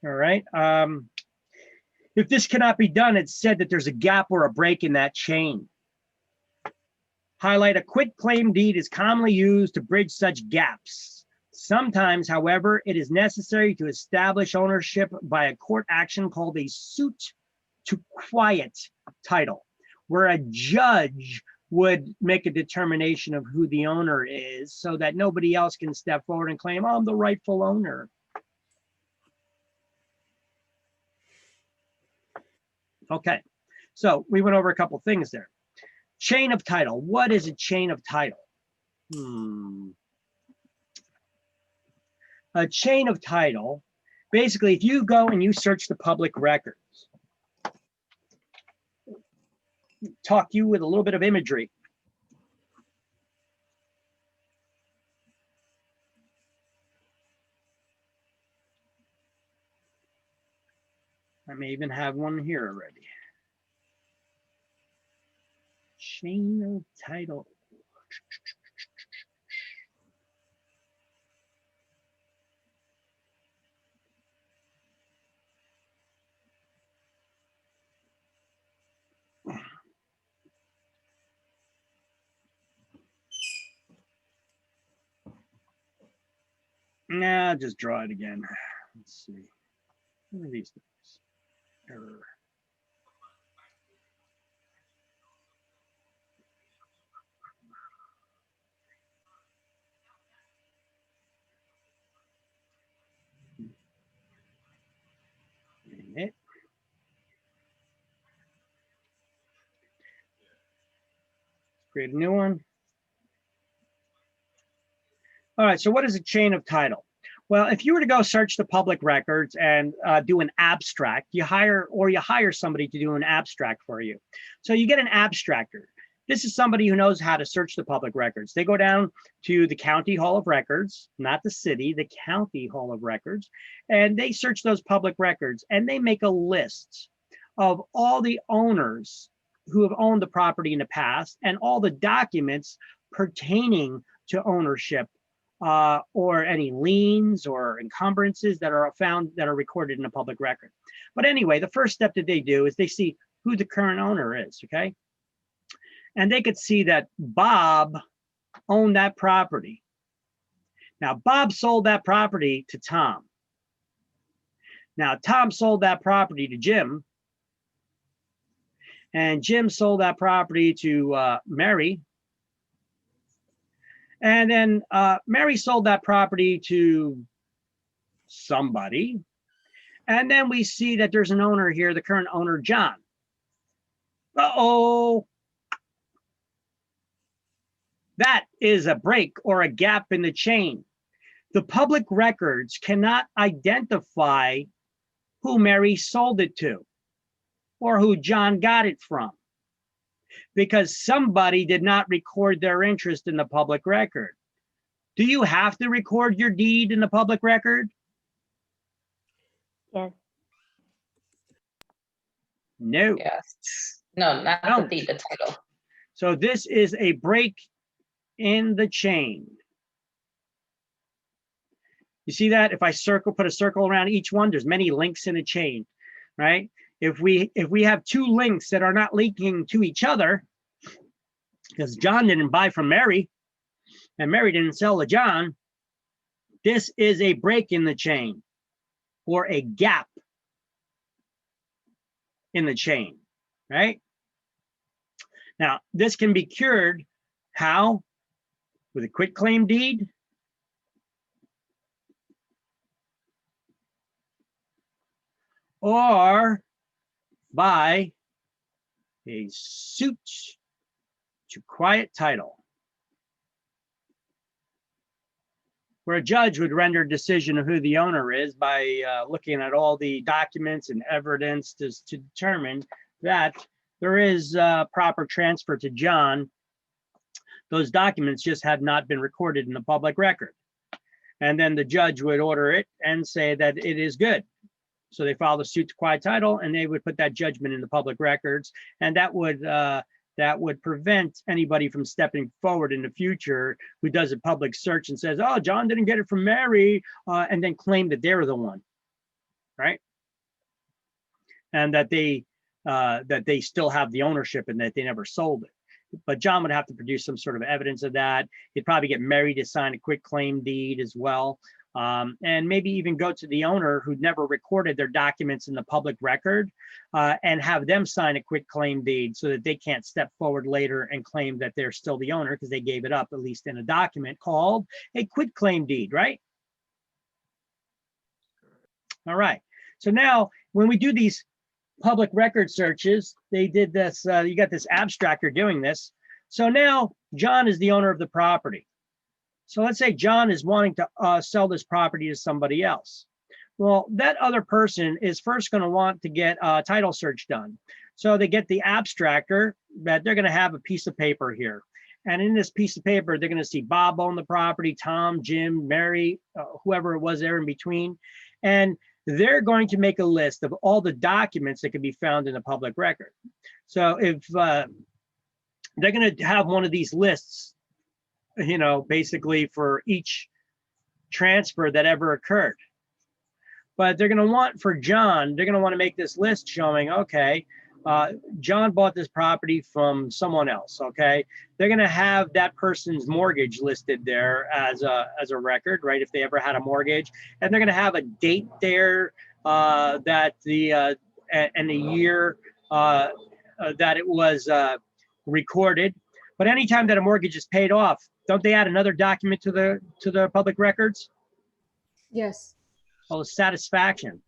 All right. If this cannot be done, it's said that there's a gap or a break in that chain. Highlight a quitclaim deed is commonly used to bridge such gaps. Sometimes, however, it is necessary to establish ownership by a court action called a suit to quiet title, where a judge would make a determination of who the owner is so that nobody else can step forward and claim, oh, I'm the rightful owner. Okay, so we went over a couple things there. Chain of title. What is a chain of title? A chain of title, basically, if you go and you search the public records, talk you with a little bit of imagery. I may even have one here already. Chain of title. Nah, I'll just draw it again. Let's see. What are these things? Error. It. Create a new one. All right, so what is a chain of title? Well, if you were to go search the public records and do an abstract, you hire somebody to do an abstract for you. So you get an abstractor. This is somebody who knows how to search the public records. They go down to the County Hall of Records, not the city, the County Hall of Records, and they search those public records and they make a list of all the owners who have owned the property in the past and all the documents pertaining to ownership or any liens or encumbrances that are found that are recorded in a public record. But anyway, the first step that they do is they see who the current owner is, okay? And they could see that Bob owned that property. Now, Bob sold that property to Tom. Now, Tom sold that property to Jim. And Jim sold that property to Mary. And then Mary sold that property to somebody. And then we see that there's an owner here, the current owner, John. Uh-oh. That is a break or a gap in the chain. The public records cannot identify who Mary sold it to or who John got it from, because somebody did not record their interest in the public record. Do you have to record your deed in the public record? Yes. No. Yes. No, not No. the deed, the title. So this is a break in the chain. You see that? If I put a circle around each one, there's many links in a chain, right? If we have two links that are not linking to each other, because John didn't buy from Mary and Mary didn't sell to John, this is a break in the chain or a gap in the chain, right? Now, this can be cured how? With a quitclaim deed, or by a suit to quiet title, where a judge would render a decision of who the owner is by looking at all the documents and evidence to determine that there is proper transfer to John. Those documents just had not been recorded in the public record. And then the judge would order it and say that it is good. So they filed a suit to quiet title and they would put that judgment in the public records. And that would prevent anybody from stepping forward in the future who does a public search and says, oh, John didn't get it from Mary, and then claim that they're the one, right? And that they still have the ownership and that they never sold it. But John would have to produce some sort of evidence of that. He'd probably get Mary to sign a quitclaim deed as well. And maybe even go to the owner who never recorded their documents in the public record and have them sign a quitclaim deed so that they can't step forward later and claim that they're still the owner because they gave it up, at least in a document called a quitclaim deed, right? All right. So now when we do these public record searches, they did this, you got this abstractor doing this. So now John is the owner of the property. So let's say John is wanting to sell this property to somebody else. Well, that other person is first going to want to get a title search done. So they get the abstractor that they're going to have a piece of paper here. And in this piece of paper, they're going to see Bob own the property, Tom, Jim, Mary, whoever it was there in between. And they're going to make a list of all the documents that can be found in a public record. So if they're going to have one of these lists, you know, basically for each transfer that ever occurred. But they're going to want for John, they're going to want to make this list showing, okay, John bought this property from someone else, okay? They're going to have that person's mortgage listed there as a record, right? If they ever had a mortgage. And they're going to have a date there that the, and the year that it was recorded. But anytime that a mortgage is paid off, don't they add another document to the public records? Yes. Well, satisfaction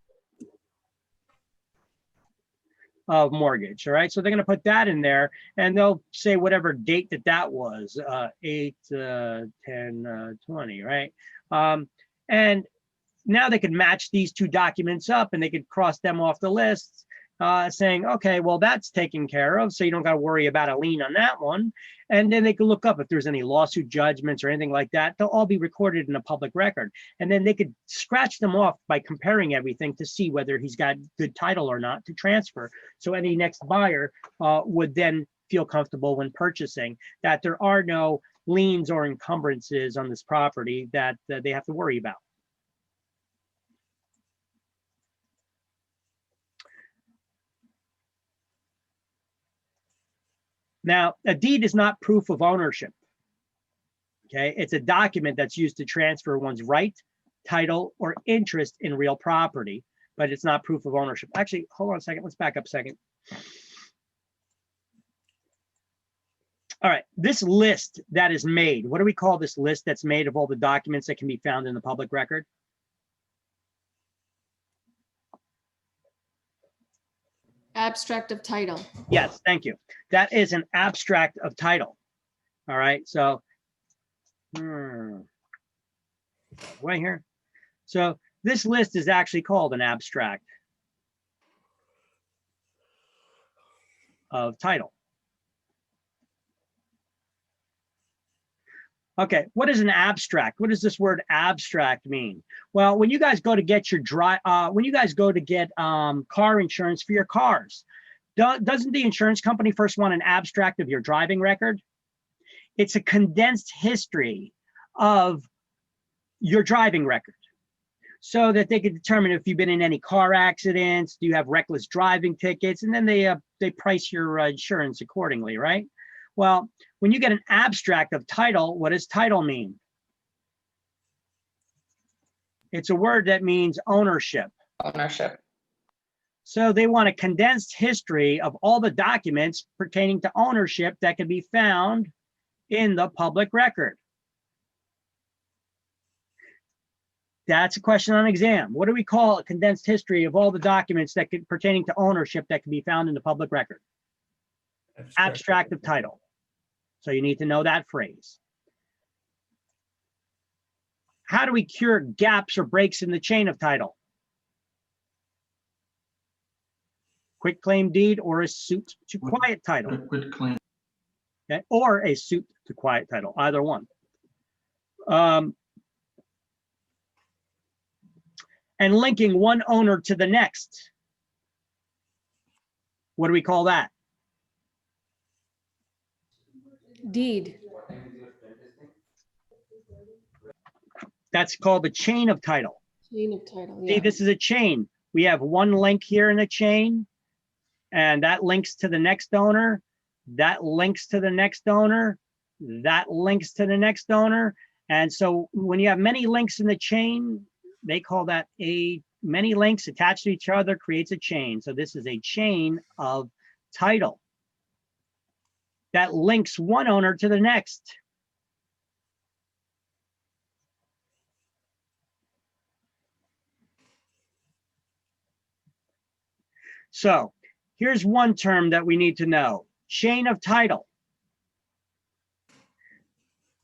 of mortgage. All right. So they're going to put that in there and they'll say whatever date that was, 8/10/20, right? And now they can match these two documents up and they could cross them off the list, saying, okay, well, that's taken care of. So you don't got to worry about a lien on that one. And then they can look up if there's any lawsuit judgments or anything like that. They'll all be recorded in a public record. And then they could scratch them off by comparing everything to see whether he's got good title or not to transfer. So any next buyer would then feel comfortable when purchasing that there are no liens or encumbrances on this property that they have to worry about. Now, a deed is not proof of ownership. Okay, it's a document that's used to transfer one's right, title, or interest in real property, but it's not proof of ownership. Actually, hold on a second. Let's back up a second. All right, this list that is made, what do we call this list that's made of all the documents that can be found in the public record? Abstract of title. Yes, thank you. That is an abstract of title. All right, so right here. So this list is actually called an abstract of title. Okay, what is an abstract? What does this word abstract mean? Well, when you guys go to get your car insurance for your cars, doesn't the insurance company first want an abstract of your driving record? It's a condensed history of your driving record so that they can determine if you've been in any car accidents, do you have reckless driving tickets, and then they price your insurance accordingly, right? Well, when you get an abstract of title, what does title mean? It's a word that means ownership. Ownership. So they want a condensed history of all the documents pertaining to ownership that can be found in the public record. That's a question on exam. What do we call a condensed history of all the documents that could pertaining to ownership that can be found in the public record? Abstract of title. So you need to know that phrase. How do we cure gaps or breaks in the chain of title? Quitclaim deed or a suit to quiet title. Quitclaim. Okay, or a suit to quiet title, either one. And linking one owner to the next. What do we call that? Deed. That's called the chain of title. Chain of title. See, Yeah. this is a chain. We have one link here in the chain, and that links to the next owner. That links to the next owner. That links to the next owner. And so when you have many links in the chain, they call that many links attached to each other creates a chain. So this is a chain of title that links one owner to the next. So here's one term that we need to know: chain of title.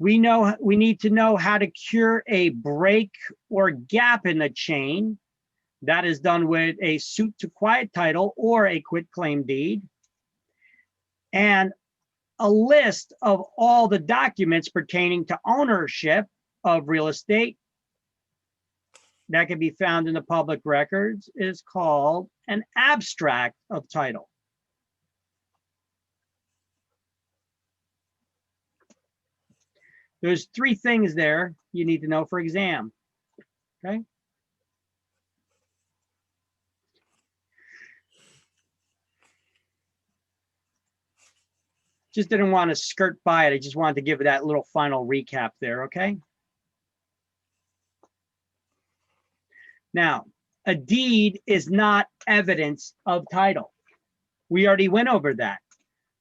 We need to know how to cure a break or gap in the chain. That is done with a suit to quiet title or a quitclaim deed. And a list of all the documents pertaining to ownership of real estate that can be found in the public records is called an abstract of title. There's 3 things there you need to know for exam, okay? Just didn't want to skirt by it. I just wanted to give it that little final recap there, okay? Now, a deed is not evidence of title. We already went over that.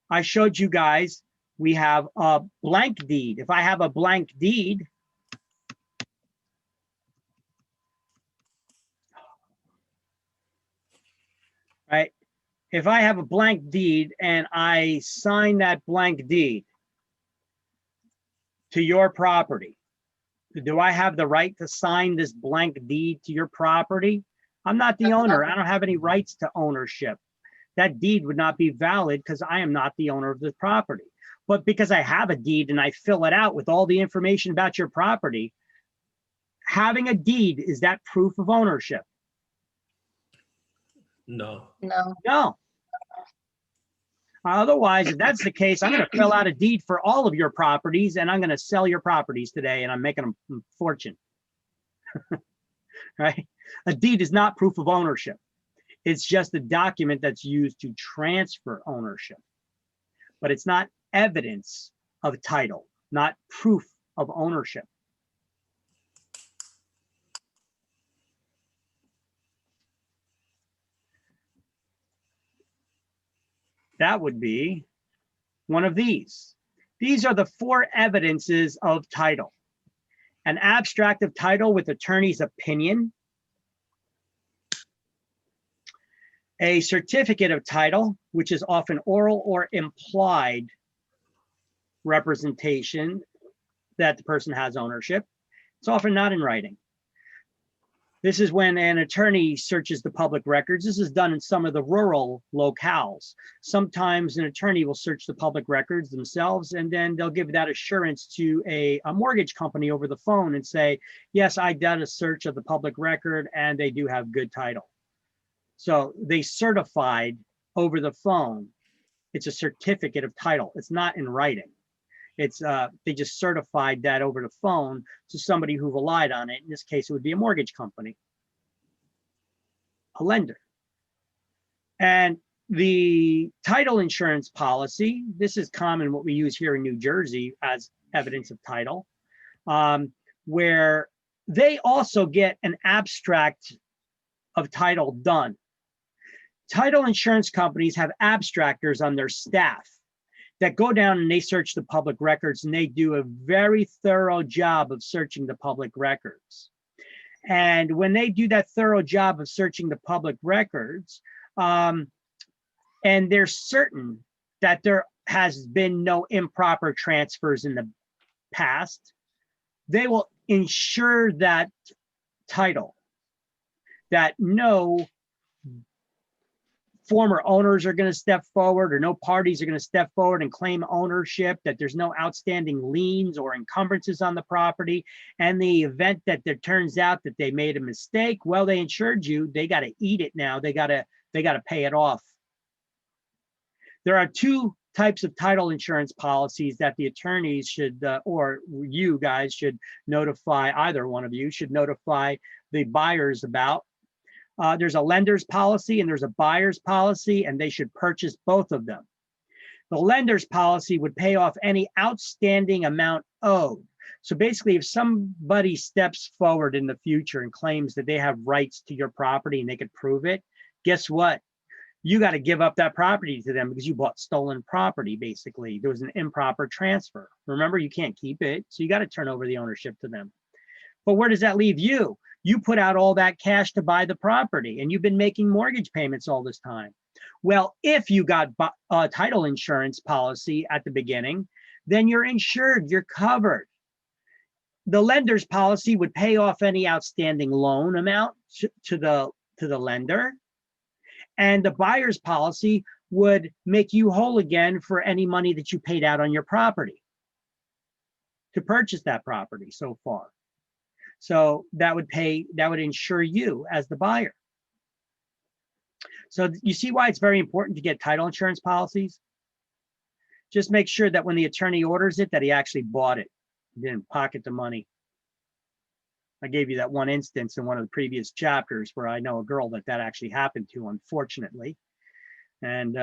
I showed you guys we have a blank deed. If I have a blank deed, right? If I have a blank deed and I sign that blank deed to your property, do I have the right to sign this blank deed to your property? I'm not the owner. I don't have any rights to ownership. That deed would not be valid because I am not the owner of the property. But because I have a deed and I fill it out with all the information about your property, having a deed, is that proof of ownership? No. No. No. Otherwise, if that's the case, I'm going to fill out a deed for all of your properties and I'm going to sell your properties today and I'm making a fortune. Right? A deed is not proof of ownership. It's just a document that's used to transfer ownership. But it's not evidence of title, not proof of ownership. That would be one of these. These are the 4 evidences of title: an abstract of title with attorney's opinion, a certificate of title, which is often oral or implied representation that the person has ownership. It's often not in writing. This is when an attorney searches the public records. This is done in some of the rural locales. Sometimes an attorney will search the public records themselves, and then they'll give that assurance to a mortgage company over the phone and say, yes, I did a search of the public record and they do have good title. So they certified over the phone. It's a certificate of title. It's not in writing. It's they just certified that over the phone to somebody who relied on it. In this case, it would be a mortgage company, a lender. And the title insurance policy, this is common what we use here in New Jersey as evidence of title, where they also get an abstract of title done. Title insurance companies have abstractors on their staff that go down and they search the public records, and they do a very thorough job of searching the public records. And when they do that thorough job of searching the public records, and they're certain that there has been no improper transfers in the past, they will ensure that title, that no former owners are going to step forward or no parties are going to step forward and claim ownership, that there's no outstanding liens or encumbrances on the property. And the event that there turns out that they made a mistake, well, they insured you, they got to eat it now. They got to pay it off. There are 2 types of title insurance policies that the attorneys should, or you guys should notify, either one of you should notify the buyers about. There's a lender's policy and there's a buyer's policy, and they should purchase both of them. The lender's policy would pay off any outstanding amount owed. So basically, if somebody steps forward in the future and claims that they have rights to your property and they could prove it, guess what? You got to give up that property to them because you bought stolen property, basically. There was an improper transfer. Remember, you can't keep it, so you got to turn over the ownership to them. But where does that leave you? You put out all that cash to buy the property, and you've been making mortgage payments all this time. Well, if you got a title insurance policy at the beginning, then you're insured, you're covered. The lender's policy would pay off any outstanding loan amount to the lender. And the buyer's policy would make you whole again for any money that you paid out on your property to purchase that property so far. So that would insure you as the buyer. So you see why it's very important to get title insurance policies? Just make sure that when the attorney orders it, that he actually bought it. He didn't pocket the money. I gave you that one instance in one of the previous chapters where I know a girl that actually happened to, unfortunately. And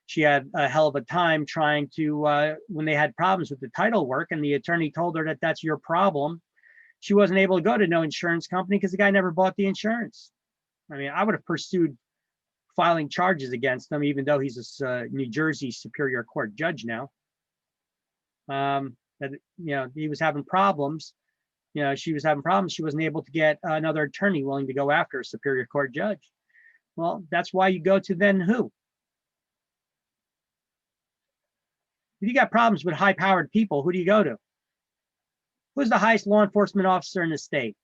she had a hell of a time trying to, when they had problems with the title work and the attorney told her that that's your problem, she wasn't able to go to no insurance company because the guy never bought the insurance. I mean, I would have pursued filing charges against him, even though he's a New Jersey Superior Court judge now. That, you know, he was having problems. You know, she was having problems. She wasn't able to get another attorney willing to go after a Superior Court judge. Well, that's why you go to then who? If you got problems with high-powered people, who do you go to? Who's the highest law enforcement officer in the state?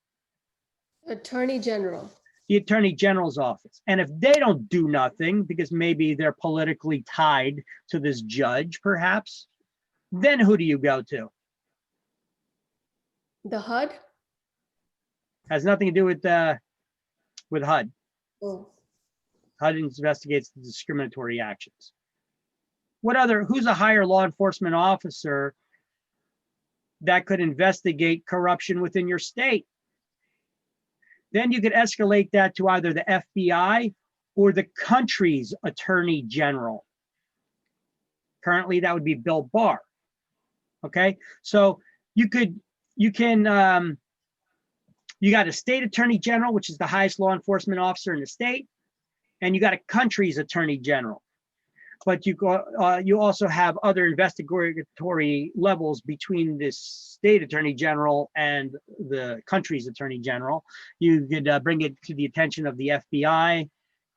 Attorney General. The Attorney General's office. And if they don't do nothing, because maybe they're politically tied to this judge, perhaps, then who do you go to? The HUD? Has nothing to do with HUD. Oh, HUD investigates the discriminatory actions. Who's a higher law enforcement officer that could investigate corruption within your state? Then you could escalate that to either the FBI or the country's Attorney General. Currently, that would be Bill Barr. Okay, so you got a state Attorney General, which is the highest law enforcement officer in the state, and you got a country's Attorney General. But you also have other investigatory levels between this state Attorney General and the country's Attorney General. You could bring it to the attention of the FBI.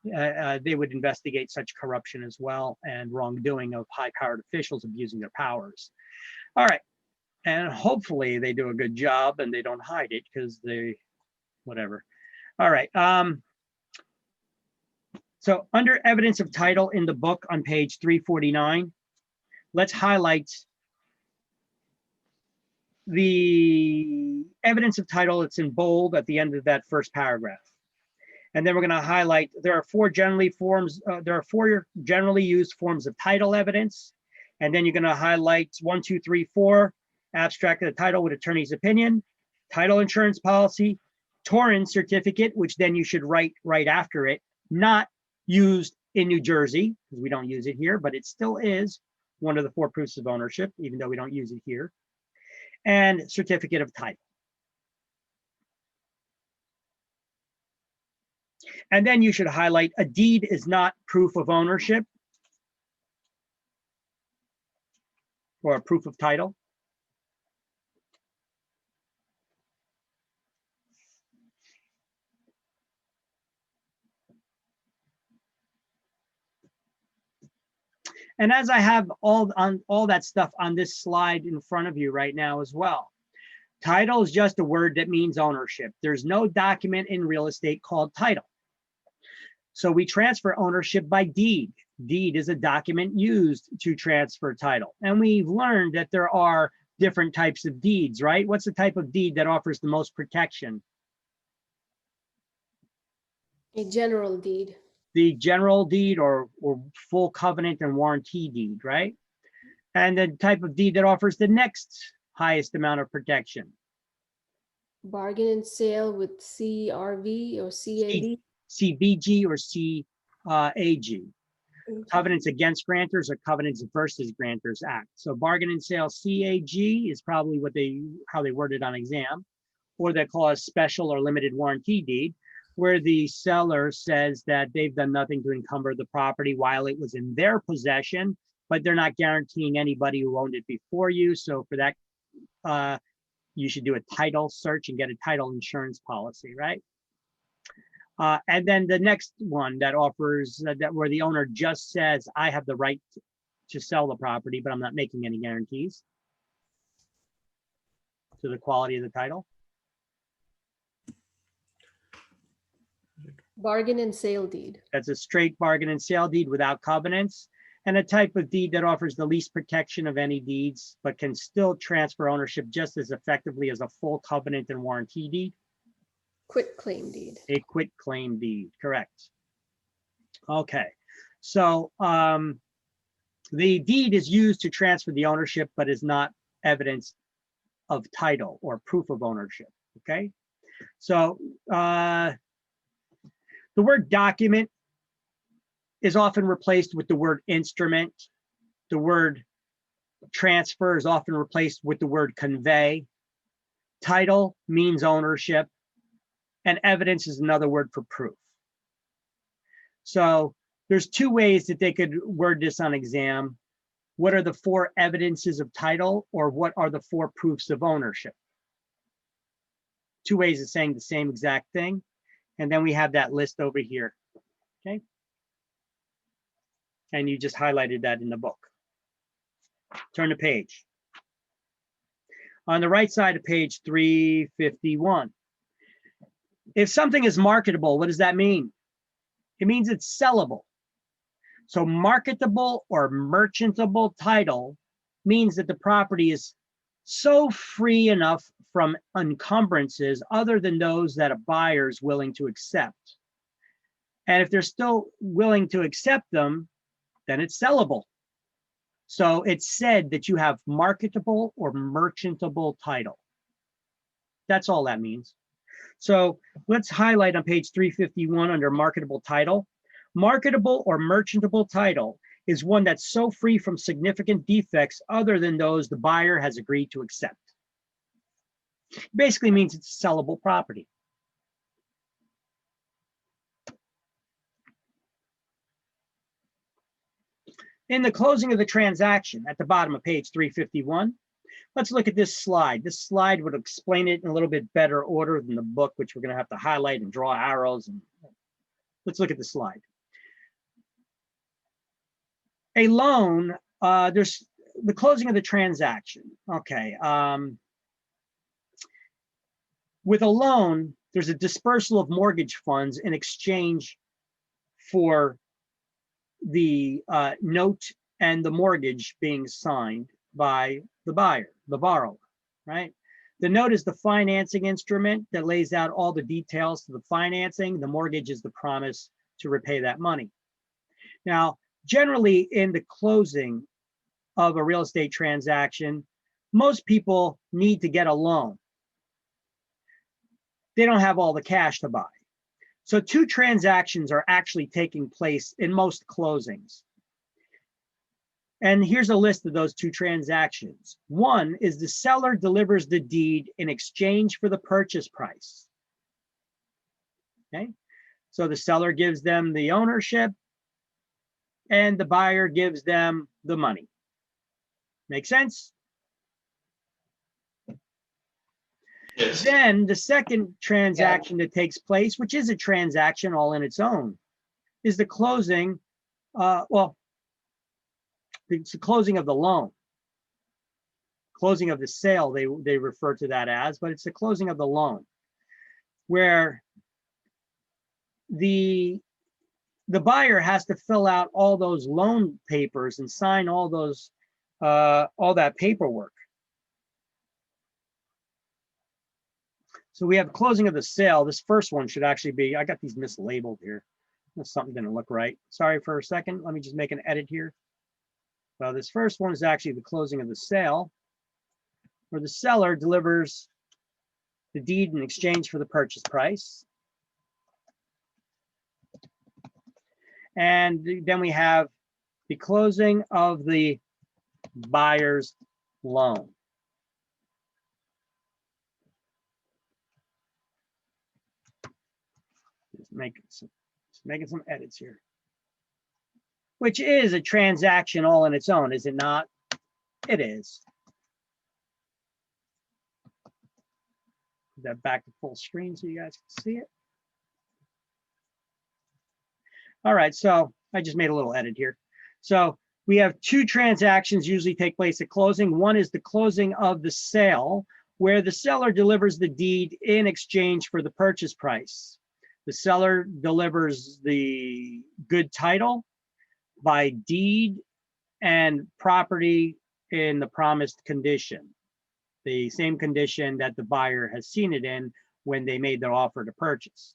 They would investigate such corruption as well and wrongdoing of high-powered officials abusing their powers. All right, and hopefully they do a good job and they don't hide it because whatever. All right. So under evidence of title in the book on page 349, let's highlight the evidence of title. It's in bold at the end of that first paragraph. And then we're going to highlight, there are four generally used forms of title evidence. And then you're going to highlight 1, 2, 3, 4, abstract of the title with attorney's opinion, title insurance policy, Torrens certificate, which then you should write right after it, not used in New Jersey, because we don't use it here, but it still is one of the 4 proofs of ownership, even though we don't use it here, and certificate of title. And then you should highlight a deed is not proof of ownership or a proof of title. And as I have all that stuff on this slide in front of you right now as well, title is just a word that means ownership. There's no document in real estate called title. So we transfer ownership by deed. Deed is a document used to transfer title. And we've learned that there are different types of deeds, right? What's the type of deed that offers the most protection? a general deed. The general deed or full covenant and warranty deed, right? And the type of deed that offers the next highest amount of protection. Bargain and sale with CRV or CAD. CBG or CAG. Covenants against grantors or covenants versus grantors act. So bargain and sale CAG is probably how they word it on exam, or they call a special or limited warranty deed, where the seller says that they've done nothing to encumber the property while it was in their possession, but they're not guaranteeing anybody who owned it before you. So for that, you should do a title search and get a title insurance policy, right? And then the next one that offers that where the owner just says, I have the right to sell the property, but I'm not making any guarantees to the quality of the title. Bargain and sale deed. That's a straight bargain and sale deed without covenants, and a type of deed that offers the least protection of any deeds, but can still transfer ownership just as effectively as a full covenant and warranty deed. Quit claim deed. A quit claim deed, correct. Okay, so the deed is used to transfer the ownership, but is not evidence of title or proof of ownership, okay? So the word document is often replaced with the word instrument. The word transfer is often replaced with the word convey. Title means ownership, and evidence is another word for proof. So there's two ways that they could word this on exam. What are the 4 evidences of title, or what are the 4 proofs of ownership? 2 ways of saying the same exact thing. And then we have that list over here, okay? And you just highlighted that in the book. Turn the page. On the right side of page 351. If something is marketable, what does that mean? It means it's sellable. So marketable or merchantable title means that the property is so free enough from encumbrances other than those that a buyer is willing to accept. And if they're still willing to accept them, then it's sellable. So it's said that you have marketable or merchantable title. That's all that means. So let's highlight on page 351 under marketable title. Marketable or merchantable title is one that's so free from significant defects other than those the buyer has agreed to accept. Basically means it's a sellable property. In the closing of the transaction at the bottom of page 351, let's look at this slide. This slide would explain it in a little bit better order than the book, which we're going to have to highlight and draw arrows. And let's look at the slide. A loan, there's the closing of the transaction. Okay. With a loan, there's a dispersal of mortgage funds in exchange for the note and the mortgage being signed by the buyer, the borrower, right? The note is the financing instrument that lays out all the details to the financing. The mortgage is the promise to repay that money. Now, generally in the closing of a real estate transaction, most people need to get a loan. They don't have all the cash to buy. So 2 transactions are actually taking place in most closings. And here's a list of those 2 transactions. One is the seller delivers the deed in exchange for the purchase price. Okay, so the seller gives them the ownership and the buyer gives them the money. Make sense? Yes. Then the second transaction that takes place, which is a transaction all in its own, is the closing. Well, it's the closing of the loan, closing of the sale. They refer to that as, but it's the closing of the loan, where the buyer has to fill out all those loan papers and sign all those all that paperwork. So we have closing of the sale. This first one should actually be, I got these mislabeled here. Something didn't look right. Sorry for a second. Let me just make an edit here. Well, this first one is actually the closing of the sale, where the seller delivers the deed in exchange for the purchase price. And then we have the closing of the buyer's loan. Just making some edits here. Which is a transaction all on its own, is it not? It is. Put that back to full screen so you guys can see it. All right, so I just made a little edit here. So we have two transactions usually take place at closing. One is the closing of the sale, where the seller delivers the deed in exchange for the purchase price. The seller delivers the good title by deed and property in the promised condition, the same condition that the buyer has seen it in when they made their offer to purchase.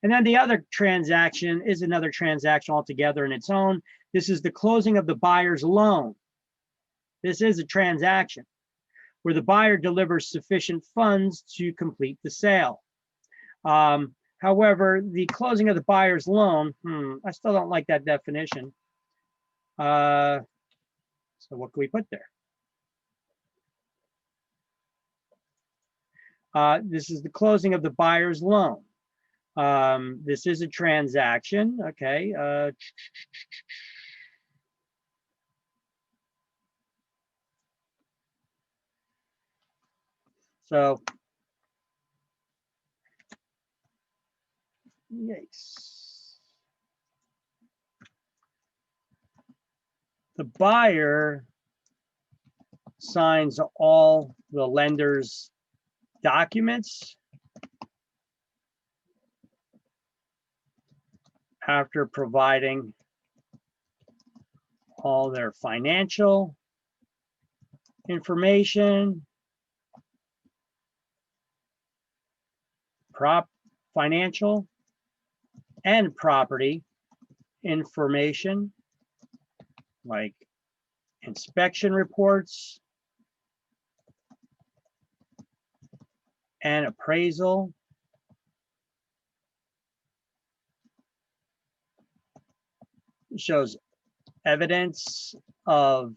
And then the other transaction is another transaction altogether in its own. This is the closing of the buyer's loan. This is a transaction where the buyer delivers sufficient funds to complete the sale. However, the closing of the buyer's loan, I still don't like that definition. So what can we put there? This is the closing of the buyer's loan. This is a transaction, okay. So, yikes. The buyer signs all the lender's documents after providing all their financial information, financial and property information, like inspection reports and appraisal, shows evidence of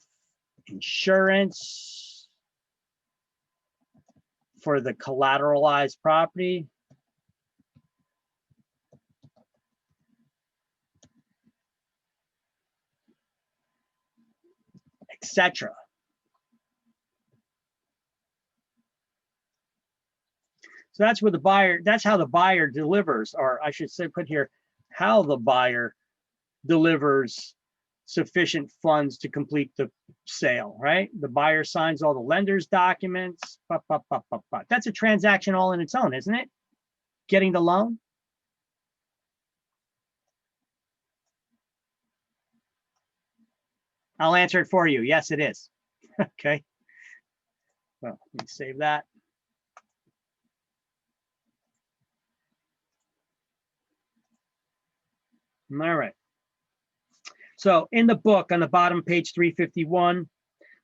insurance for the collateralized property, etc. So that's where the buyer, that's how the buyer delivers, or I should say put here, how the buyer delivers sufficient funds to complete the sale, right? The buyer signs all the lender's documents. That's a transaction all in its own, isn't it? Getting the loan. I'll answer it for you. Yes, it is. Okay. Well, let me save that. All right. So in the book on the bottom, page 351,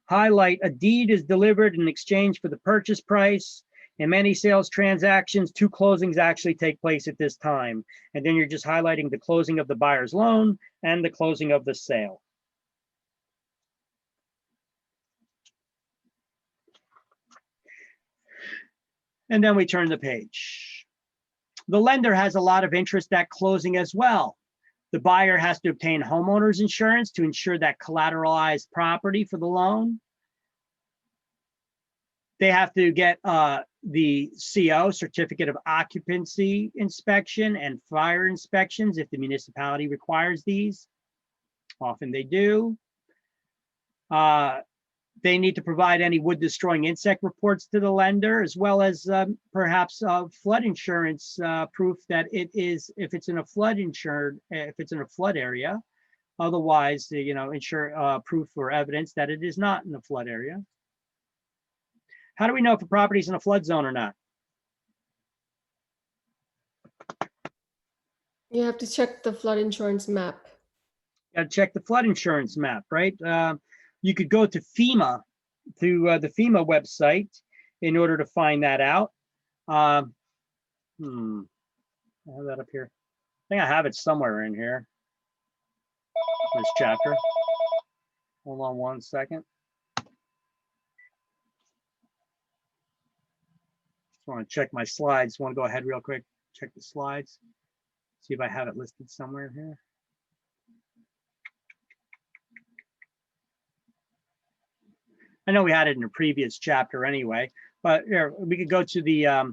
highlight a deed is delivered in exchange for the purchase price. In many sales transactions, two closings actually take place at this time. And then you're just highlighting the closing of the buyer's loan and the closing of the sale. And then we turn the page. The lender has a lot of interest at closing as well. The buyer has to obtain homeowner's insurance to ensure that collateralized property for the loan. They have to get the CO, certificate of occupancy inspection, and fire inspections if the municipality requires these. Often they do. They need to provide any wood destroying insect reports to the lender, as well as perhaps flood insurance proof that it is, if it's in a flood insured, if it's in a flood area. Otherwise, you know, ensure proof or evidence that it is not in a flood area. How do we know if a property is in a flood zone or not? You have to check the flood insurance map. Got to check the flood insurance map, right? You could go to FEMA, to the FEMA website in order to find that out. I have that up here. I think I have it somewhere in here, this chapter. Hold on one second. Just want to check my slides. Want to go ahead real quick, check the slides, see if I have it listed somewhere here. I know we had it in a previous chapter anyway, but here we could go to the I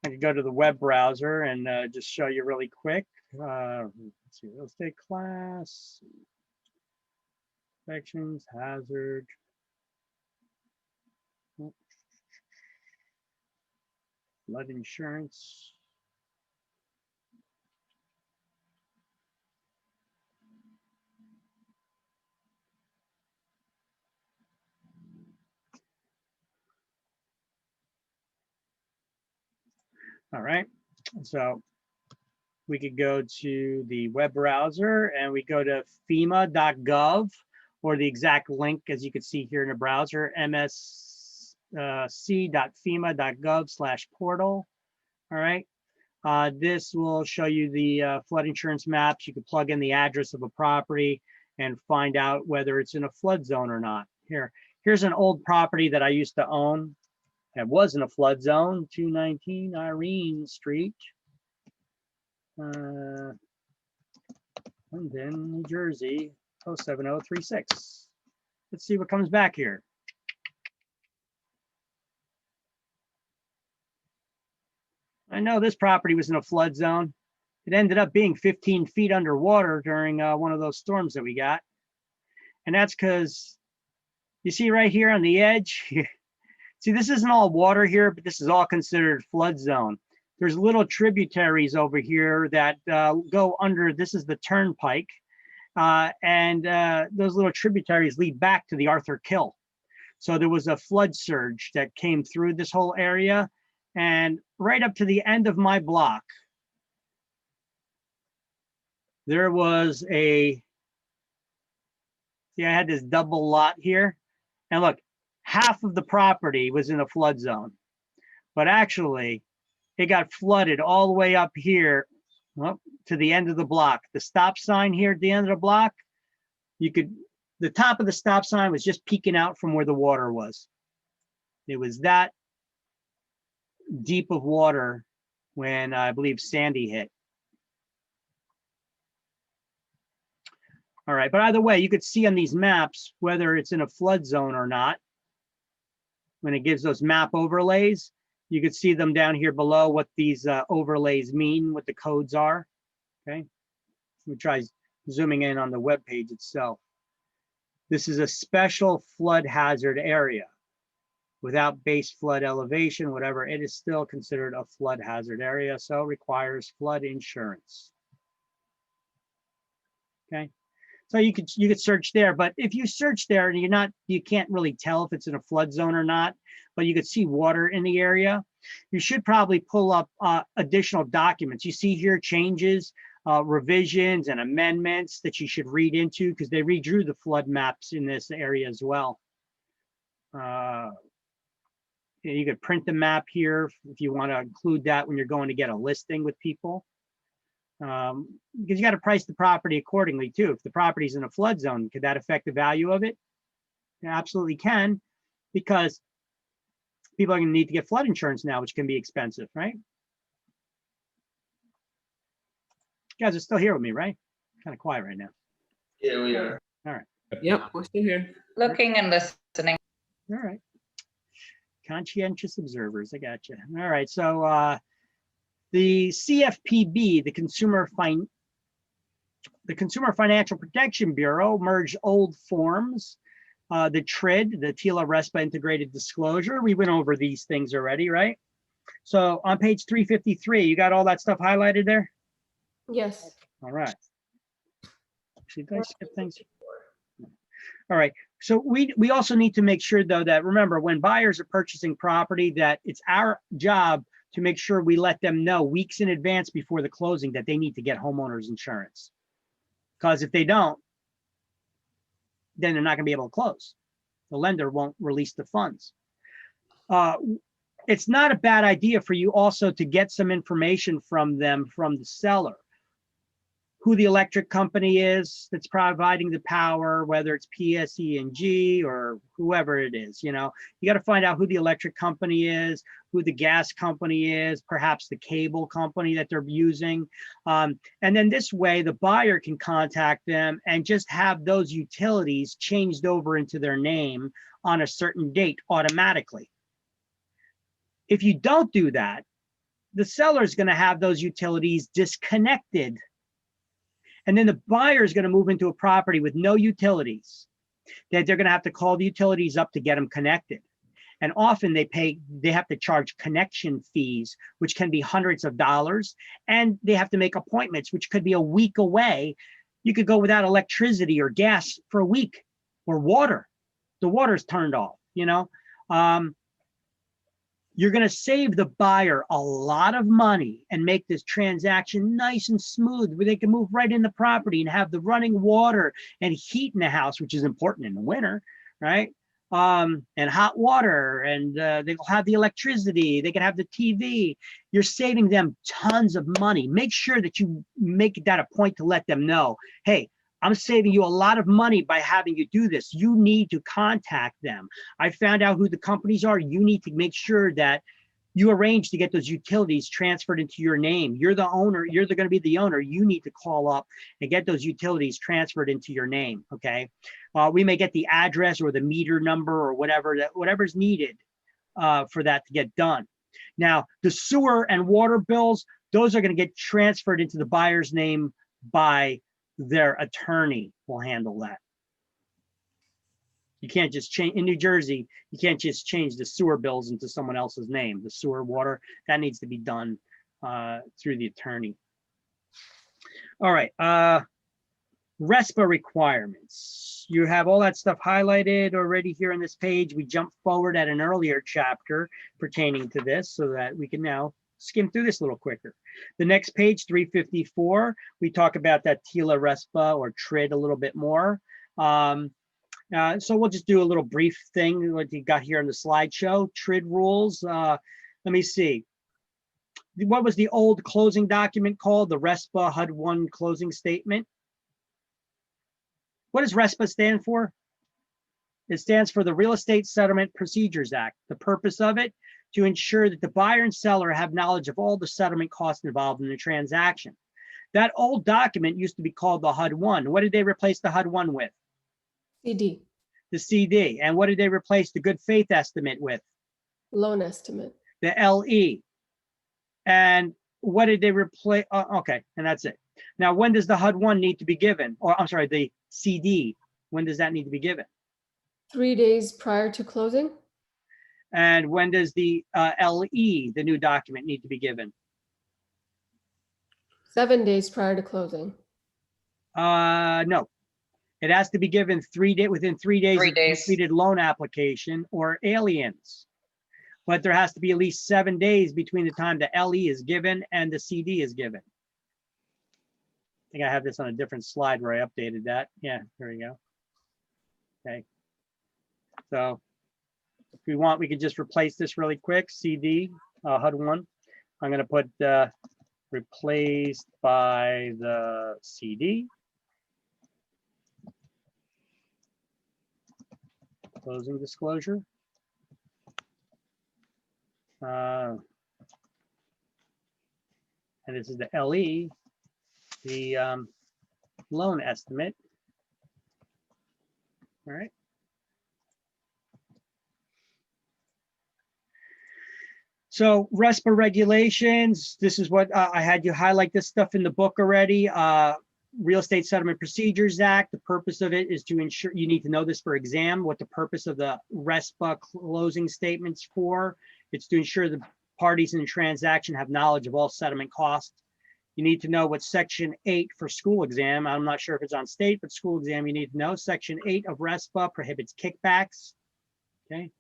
could go to the web browser and just show you really quick. Let's see, real estate class, inspections, hazard. Flood insurance. All right, so we could go to the web browser and we go to FEMA.gov, or the exact link, as you can see here in the browser, msc.fema.gov/portal. All right, this will show you the flood insurance maps. You can plug in the address of a property and find out whether it's in a flood zone or not. Here's an old property that I used to own. It was in a flood zone, 219 Irene Street, London, New Jersey, 07036. Let's see what comes back here. I know this property was in a flood zone. It ended up being 15 feet underwater during one of those storms that we got. And that's because you see right here on the edge, see, this isn't all water here, but this is all considered flood zone. There's little tributaries over here that go under. This is the turnpike. And those little tributaries lead back to the Arthur Kill. So there was a flood surge that came through this whole area. And right up to the end of my block, there was I had this double lot here. And look, half of the property was in a flood zone, but actually it got flooded all the way up here to the end of the block. The stop sign here at the end of the block, the top of the stop sign was just peeking out from where the water was. It was that deep of water when I believe Sandy hit. All right, but either way, you could see on these maps whether it's in a flood zone or not. When it gives those map overlays, you could see them down here below, what these overlays mean, what the codes are. Okay, let me try zooming in on the web page itself. This is a special flood hazard area. Without base flood elevation, whatever, it is still considered a flood hazard area, so requires flood insurance. Okay, so you could search there, but if you search there and you can't really tell if it's in a flood zone or not, but you could see water in the area, you should probably pull up additional documents. You see here changes, revisions and amendments that you should read into, because they redrew the flood maps in this area as well. You could print the map here if you want to include that when you're going to get a listing with people. Because you got to price the property accordingly too. If the property's in a flood zone, could that affect the value of it? It absolutely can, because people are going to need to get flood insurance now, which can be expensive, right? You guys are still here with me, right? Kind of quiet right now. Yeah, we are. All right. Yep, we're still here. Looking and listening. All right. Conscientious observers, I got you. All right, so the CFPB, the Consumer Financial Protection Bureau, merged old forms. The TRID, the TILA RESPA Integrated Disclosure. We went over these things already, right? So on page 353, you got all that stuff highlighted there? Yes. All right. Actually, did I skip things? All right. So we also need to make sure, though, that remember, when buyers are purchasing property, that it's our job to make sure we let them know weeks in advance before the closing that they need to get homeowners insurance. Because if they don't, then they're not going to be able to close. The lender won't release the funds. It's not a bad idea for you also to get some information from them, from the seller. who the electric company is that's providing the power, whether it's PSE&G or whoever it is. You know, you got to find out who the electric company is, who the gas company is, perhaps the cable company that they're using. And then this way, the buyer can contact them and just have those utilities changed over into their name on a certain date automatically. If you don't do that, the seller is going to have those utilities disconnected. And then the buyer is going to move into a property with no utilities that they're going to have to call the utilities up to get them connected. And often they have to charge connection fees, which can be hundreds of dollars. And they have to make appointments, which could be a week away. You could go without electricity or gas for a week, or water. The water's turned off, you know. You're going to save the buyer a lot of money and make this transaction nice and smooth, where they can move right in the property and have the running water and heat in the house, which is important in the winter, right? And hot water, and they'll have the electricity, they can have the TV. You're saving them tons of money. Make sure that you make that a point to let them know, hey, I'm saving you a lot of money by having you do this. You need to contact them. I found out who the companies are. You need to make sure that you arrange to get those utilities transferred into your name. You're the owner. You're going to be the owner. You need to call up and get those utilities transferred into your name. Okay. We may get the address or the meter number or whatever's needed for that to get done. Now, the sewer and water bills, those are going to get transferred into the buyer's name by their attorney. Will handle that. You can't just change in New Jersey. You can't just change the sewer bills into someone else's name. The sewer, water, that needs to be done through the attorney. All right. RESPA requirements. You have all that stuff highlighted already here on this page. We jumped forward at an earlier chapter pertaining to this so that we can now skim through this a little quicker. The next page, 354, we talk about that TILA RESPA or TRID a little bit more. So we'll just do a little brief thing what you got here on the slideshow. TRID rules. Let me see. What was the old closing document called? The RESPA HUD 1 closing statement. What does RESPA stand for? It stands for the Real Estate Settlement Procedures Act. The purpose of it, to ensure that the buyer and seller have knowledge of all the settlement costs involved in the transaction. That old document used to be called the HUD 1. What did they replace the HUD 1 with? CD, The CD. And what did they replace the good faith estimate with? loan estimate. The LE. And what did they replace? Okay, and that's it. Now, when does the HUD 1 need to be given? Or I'm sorry, the CD, when does that need to be given? 3 days prior to closing. And when does the LE, the new document, need to be given? 7 days prior to closing. No. It has to be given within 3 days of the completed loan application or aliens. But there has to be at least 7 days between the time the LE is given and the CD is given. I think I have this on a different slide where I updated that. Yeah, there we go. Okay. So if we want, we could just replace this really quick. CD, HUD 1. I'm going to put replaced by the CD. Closing disclosure. And this is the LE, the loan estimate. All right. So RESPA regulations, this is what I had you highlight this stuff in the book already. Real Estate Settlement Procedures Act, the purpose of it is to ensure, you need to know this for exam, what the purpose of the RESPA closing statements for. It's to ensure the parties in the transaction have knowledge of all settlement costs. You need to know what Section 8 for school exam, I'm not sure if it's on state, but school exam you need to know. Section 8 of RESPA prohibits kickbacks, okay?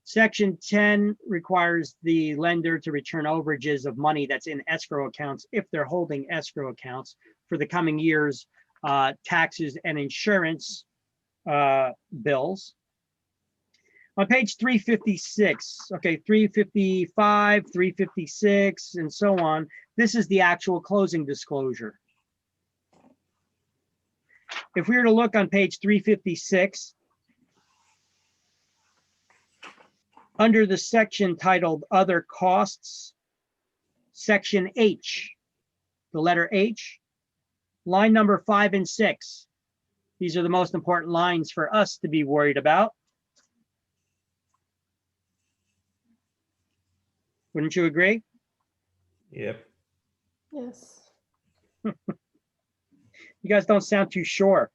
Section 10 requires the lender to return overages of money that's in escrow accounts if they're holding escrow accounts for the coming year's taxes and insurance bills. On page 356, okay, 355, 356, and so on, this is the actual closing disclosure. if we were to look on page 356, under the section titled Other Costs, section H, the letter H, line number 5 and 6. These are the most important lines for us to be worried about. Wouldn't you agree? Yep. Yes. You guys don't sound too sure.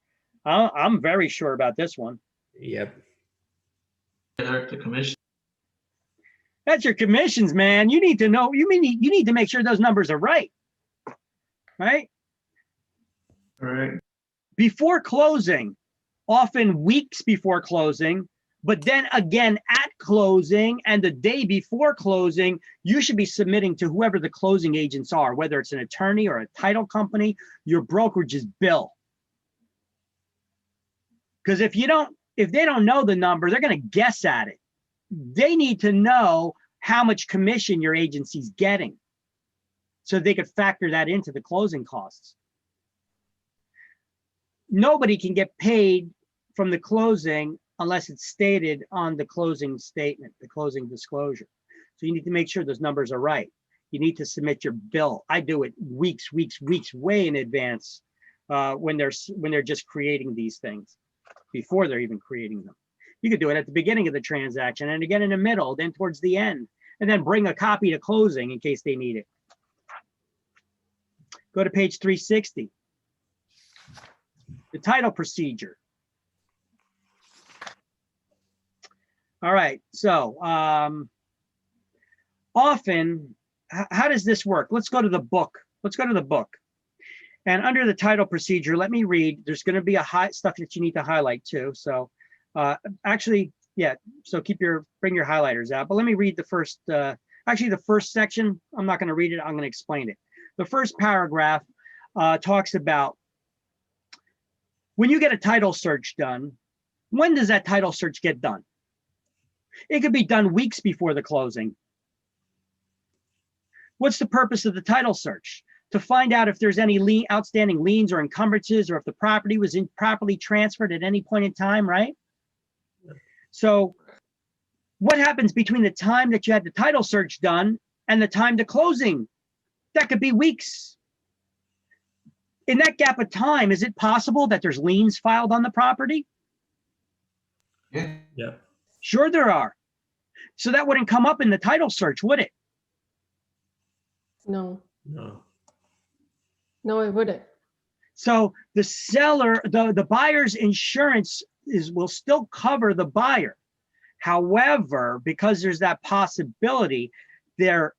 I'm very sure about this one. Yep. The commission. That's your commissions, man. You need to know, you need to make sure those numbers are right. Right? All right. Before closing, often weeks before closing, but then again at closing and the day before closing, you should be submitting to whoever the closing agents are, whether it's an attorney or a title company, your brokerage's bill. Because if they don't know the number, they're going to guess at it. They need to know how much commission your agency's getting so they could factor that into the closing costs. Nobody can get paid from the closing unless it's stated on the closing statement, the closing disclosure. So you need to make sure those numbers are right. You need to submit your bill. I do it weeks, way in advance when they're just creating these things, before they're even creating them. You could do it at the beginning of the transaction and again in the middle, then towards the end, and then bring a copy to closing in case they need it. Go to page 360. The title procedure. All right, so often, how does this work? Let's go to the book. Let's go to the book. And under the title procedure, let me read. There's going to be stuff that you need to highlight too. So actually, yeah, so bring your highlighters out. But let me read the first, actually the first section. I'm not going to read it. I'm going to explain it. The first paragraph talks about when you get a title search done, when does that title search get done? It could be done weeks before the closing. What's the purpose of the title search? To find out if there's any outstanding liens or encumbrances, or if the property was improperly transferred at any point in time, right? So what happens between the time that you had the title search done and the time to closing? That could be weeks. In that gap of time, is it possible that there's liens filed on the property? Yeah. Yeah. Sure there are. So that wouldn't come up in the title search, would it? No, No. no, it wouldn't. So the seller, the buyer's insurance will still cover the buyer. However, because there's that possibility, the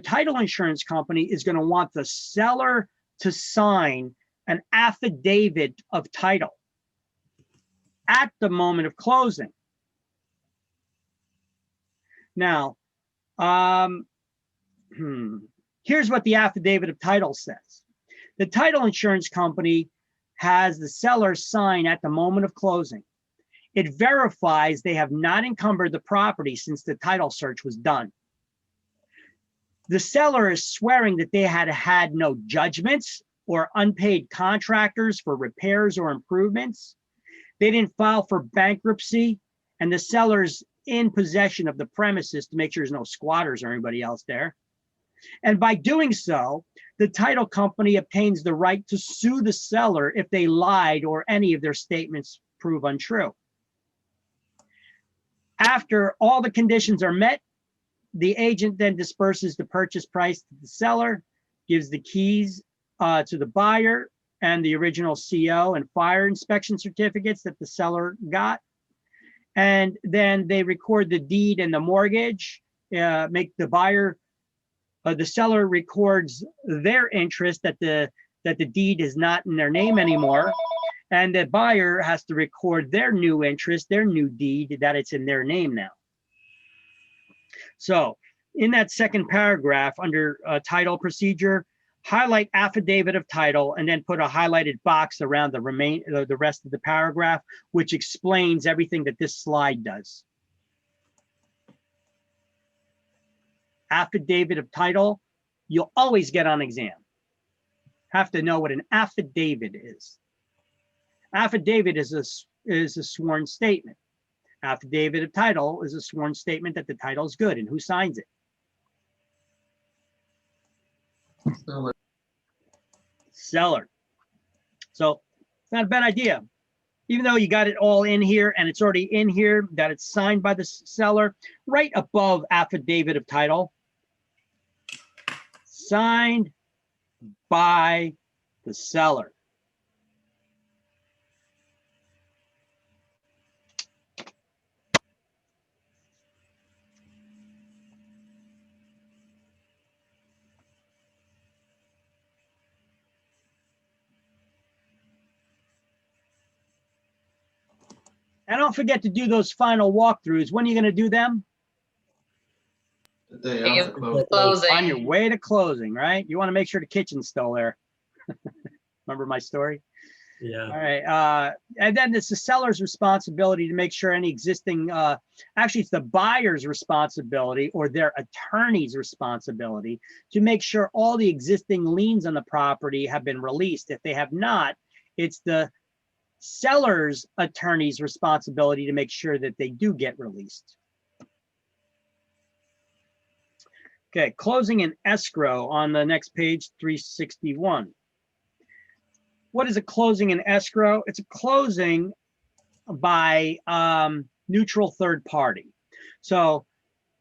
title insurance company is going to want the seller to sign an affidavit of title at the moment of closing. Now, here's what the affidavit of title says. The title insurance company has the seller sign at the moment of closing. It verifies they have not encumbered the property since the title search was done. The seller is swearing that they had no judgments or unpaid contractors for repairs or improvements. They didn't file for bankruptcy, and the seller's in possession of the premises to make sure there's no squatters or anybody else there. And by doing so, the title company obtains the right to sue the seller if they lied or any of their statements prove untrue. After all the conditions are met, the agent then disperses the purchase price to the seller, gives the keys to the buyer and the original CO and fire inspection certificates that the seller got. And then they record the deed and the mortgage, make the buyer, the seller records their interest that the deed is not in their name anymore. And the buyer has to record their new interest, their new deed, that it's in their name now. So in that second paragraph under title procedure, highlight affidavit of title and then put a highlighted box around the rest of the paragraph, which explains everything that this slide does. Affidavit of title, you'll always get on exam. Have to know what an affidavit is. Affidavit is a sworn statement. Affidavit of title is a sworn statement that the title is good, and who signs it? So, Seller. So it's not a bad idea. Even though you got it all in here and it's already in here that it's signed by the seller, right above affidavit of title, signed by the seller. And don't forget to do those final walkthroughs. When are you going to do them? the day Day after of close. On your Closing. way to closing, right? You want to make sure the kitchen's still there. Remember my story? All Yeah. right. And then it's the seller's responsibility to make sure any existing, actually it's the buyer's responsibility or their attorney's responsibility to make sure all the existing liens on the property have been released. If they have not, it's the seller's attorney's responsibility to make sure that they do get released. Okay, closing and escrow on the next page, 361. What is a closing and escrow? It's a closing by neutral third party. So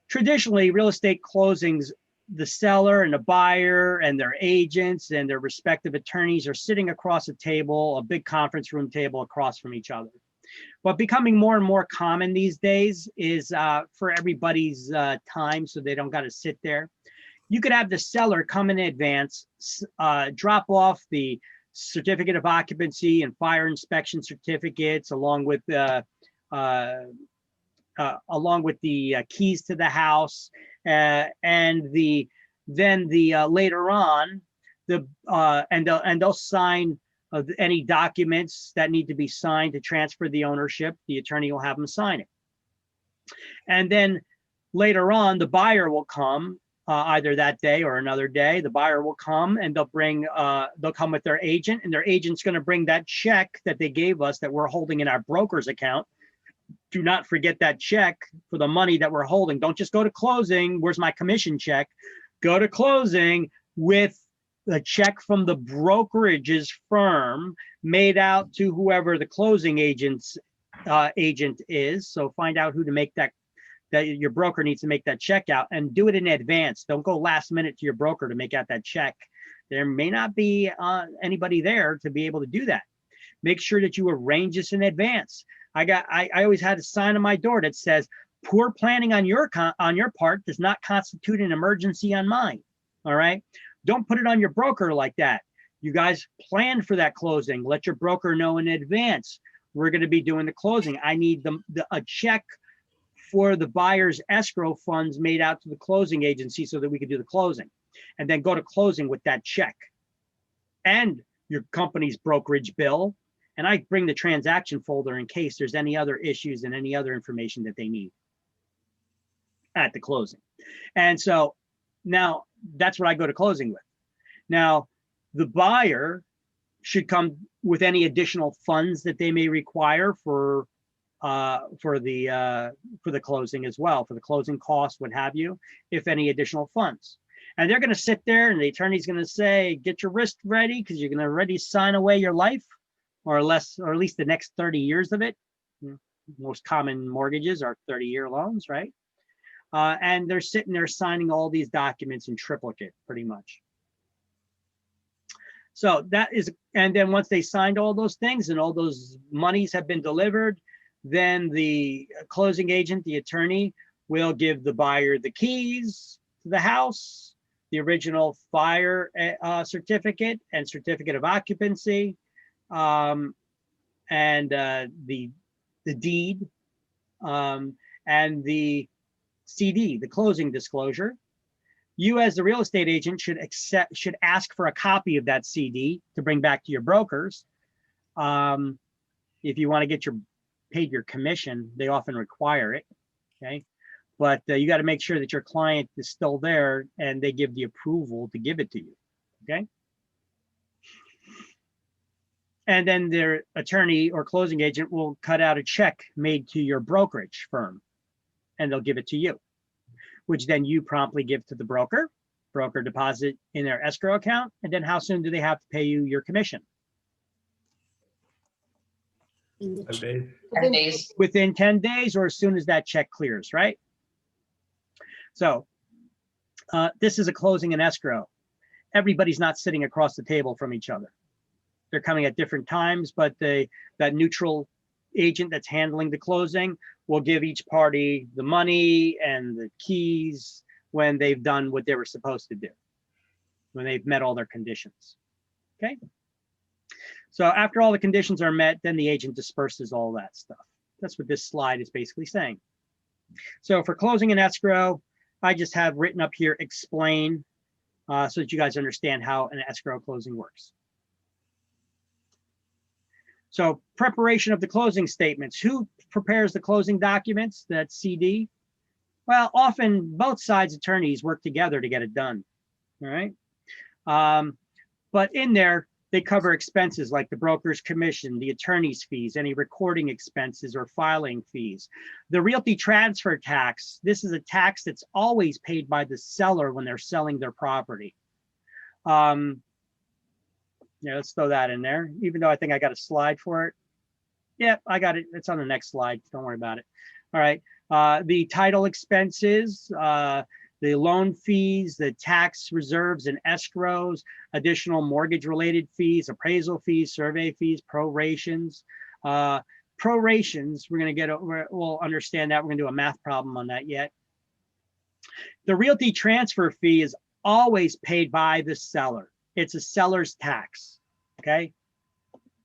traditionally, real estate closings, the seller and the buyer and their agents and their respective attorneys are sitting across a table, a big conference room table across from each other. What becoming more and more common these days is for everybody's time, so they don't got to sit there. You could have the seller come in advance, drop off the certificate of occupancy and fire inspection certificates, along with the keys to the house, and later on they'll sign any documents that need to be signed to transfer the ownership. The attorney will have them sign it. And then later on, the buyer will come, either that day or another day. The buyer will come and they'll come with their agent, and their agent's going to bring that check that they gave us that we're holding in our broker's account. Do not forget that check for the money that we're holding. Don't just go to closing. Where's my commission check? Go to closing with the check from the brokerage's firm made out to whoever the closing agent is. So find out who to make that your broker needs to make that check out, and do it in advance. Don't go last minute to your broker to make out that check. There may not be anybody there to be able to do that. Make sure that you arrange this in advance. I always had a sign on my door that says, "Poor planning on your part does not constitute an emergency on mine." All right. Don't put it on your broker like that. You guys plan for that closing. Let your broker know in advance. We're going to be doing the closing. I need a check for the buyer's escrow funds made out to the closing agency so that we can do the closing. And then go to closing with that check and your company's brokerage bill. And I bring the transaction folder in case there's any other issues and any other information that they need at the closing. And so now that's what I go to closing with. Now, the buyer should come with any additional funds that they may require for the closing as well, for the closing costs, what have you, if any additional funds. And they're going to sit there, and the attorney's going to say, "Get your wrist ready, because you're going to already sign away your life, or at least the next 30 years of it." Most common mortgages are 30-year loans, right? And they're sitting there signing all these documents in triplicate, pretty much. So that is, and then once they signed all those things and all those monies have been delivered, then the closing agent, the attorney, will give the buyer the keys to the house, the original fire certificate and certificate of occupancy, and the deed, and the CD, the closing disclosure. You, as the real estate agent, should ask for a copy of that CD to bring back to your brokers. If you want to get paid your commission, they often require it. Okay, but you got to make sure that your client is still there and they give the approval to give it to you. Okay. And then their attorney or closing agent will cut out a check made to your brokerage firm, and they'll give it to you, which then you promptly give to the broker. Broker deposit in their escrow account, and then how soon do they have to pay you your commission? In the 5 days. 10 days. Within 10 days or as soon as that check clears, right? So this is a closing and escrow. Everybody's not sitting across the table from each other. They're coming at different times, but that neutral agent that's handling the closing will give each party the money and the keys when they've done what they were supposed to do, when they've met all their conditions. Okay. So after all the conditions are met, then the agent disperses all that stuff. That's what this slide is basically saying. So for closing and escrow, I just have written up here, explain, so that you guys understand how an escrow closing works. So preparation of the closing statements. Who prepares the closing documents? That's CD. Well, often both sides' attorneys work together to get it done. All right. But in there, they cover expenses like the broker's commission, the attorney's fees, any recording expenses or filing fees. The realty transfer tax, this is a tax that's always paid by the seller when they're selling their property. Yeah, let's throw that in there, even though I think I got a slide for it. Yeah, I got it. It's on the next slide. Don't worry about it. All right. The title expenses, the loan fees, the tax reserves and escrows, additional mortgage related fees, appraisal fees, survey fees, prorations. Prorations, we're going to get over, we'll understand that. We're going to do a math problem on that yet. The realty transfer fee is always paid by the seller. It's a seller's tax. Okay.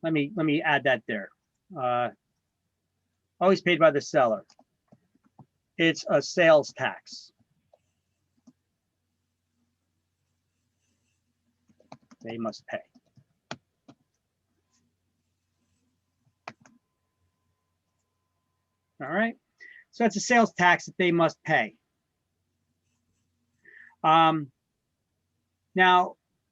Let me add that there. Always paid by the seller. It's a sales tax. They must pay. All right. So it's a sales tax that they must pay. Now,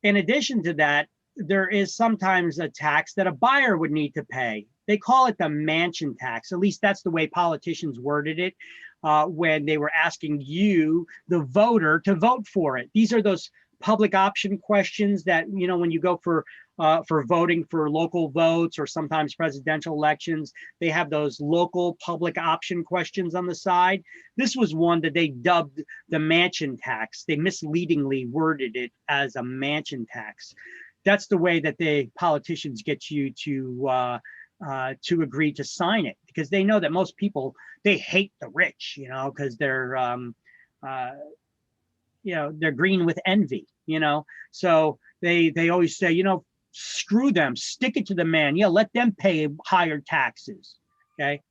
in addition to that, there is sometimes a tax that a buyer would need to pay. They call it the mansion tax. At least that's the way politicians worded it when they were asking you, the voter, to vote for it. These are those public option questions that, you know, when you go for voting for local votes or sometimes presidential elections, they have those local public option questions on the side. This was one that they dubbed the mansion tax. They misleadingly worded it as a mansion tax. That's the way that the politicians get you to agree to sign it, because they know that most people, they hate the rich, you know, because they're, you know, they're green with envy, you know, so they always say, you know, screw them, stick it to the man. Yeah, let them pay higher taxes. Okay.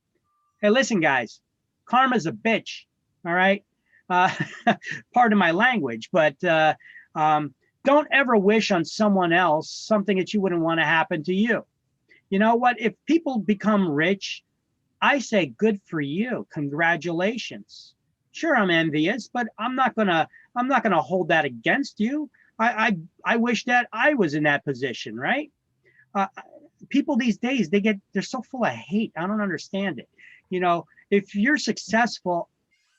Hey, listen, guys, karma's a bitch. All right. Pardon my language, but don't ever wish on someone else something that you wouldn't want to happen to you. You know what? If people become rich, I say good for you. Congratulations. Sure, I'm envious, but I'm not gonna hold that against you. I wish that I was in that position, right? People these days, they're so full of hate. I don't understand it. You know, if you're successful,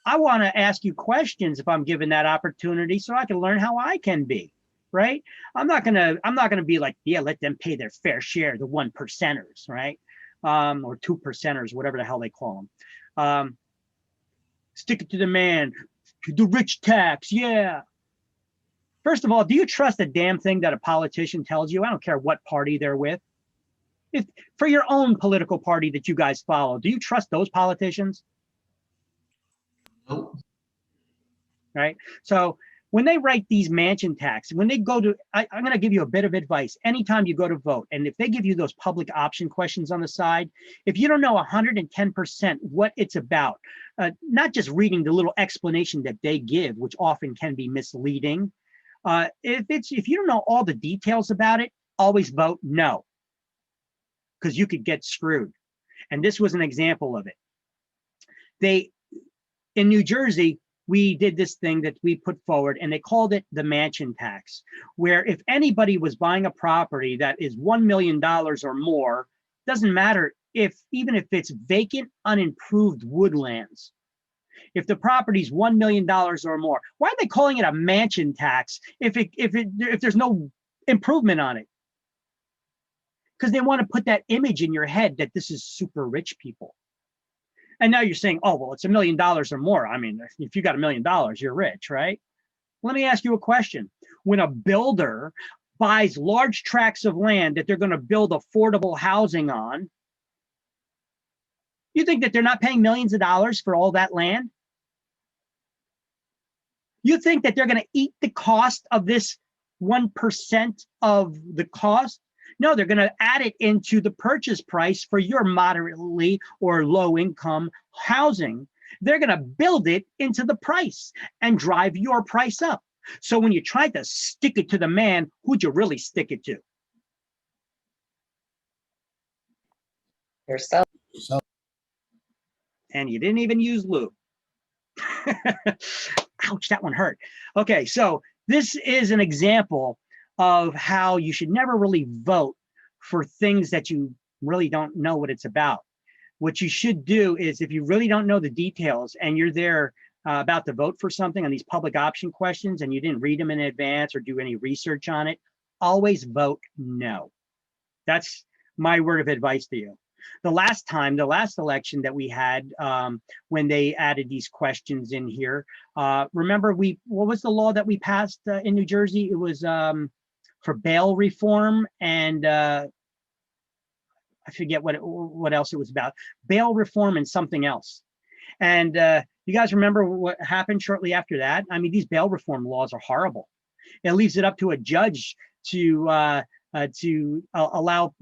I want to ask you questions if I'm given that opportunity so I can learn how I can be, right? I'm not gonna be like, yeah, let them pay their fair share, the 1%ers, right? Or 2%ers, whatever the hell they call them. Stick it to the man, the rich tax, yeah. First of all, do you trust a damn thing that a politician tells you? I don't care what party they're with. If for your own political party that you guys follow, do you trust those politicians? Nope. Right. So when they write these mansion tax, when they go to, I'm going to give you a bit of advice. Anytime you go to vote, and if they give you those public option questions on the side, if you don't know 110% what it's about, not just reading the little explanation that they give, which often can be misleading. If you don't know all the details about it, always vote no, because you could get screwed. And this was an example of it. In New Jersey, we did this thing that we put forward, and they called it the mansion tax, where if anybody was buying a property that is $1 million or more, doesn't matter even if it's vacant, unimproved woodlands. If the property's $1 million or more, why are they calling it a mansion tax if there's no improvement on it? Because they want to put that image in your head that this is super rich people. And now you're saying, oh, well, it's $1 million or more. I mean, if you got $1 million, you're rich, right? Let me ask you a question. When a builder buys large tracts of land that they're going to build affordable housing on, you think that they're not paying millions of dollars for all that land? You think that they're going to eat the cost of this 1% of the cost? No, they're going to add it into the purchase price for your moderately or low income housing. They're going to build it into the price and drive your price up. So when you try to stick it to the man, who'd you really stick it to? Yourself. And you didn't even use lube. Ouch, that one hurt. Okay, so this is an example of how you should never really vote for things that you really don't know what it's about. What you should do is, if you really don't know the details and you're there about to vote for something on these public option questions and you didn't read them in advance or do any research on it, always vote no. That's my word of advice to you. The last election that we had, when they added these questions in here, remember what was the law that we passed in New Jersey? It was for bail reform, and I forget what else it was about. Bail reform and something else. And you guys remember what happened shortly after that? I mean, these bail reform laws are horrible. It leaves it up to a judge to allow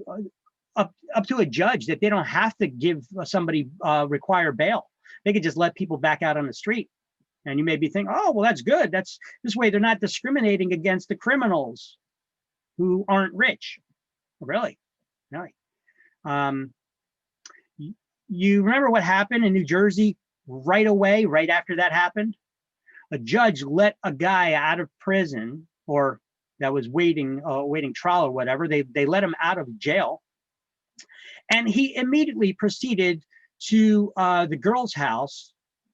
up to a judge that they don't have to give somebody require bail. They could just let people back out on the street. And you may be thinking, oh, well, that's good. That's this way they're not discriminating against the criminals who aren't rich. Really? You remember what happened in New Jersey right away, right after that happened? A judge let a guy out of prison, or that was waiting trial or whatever. They let him out of jail. And he immediately proceeded to the girl's house,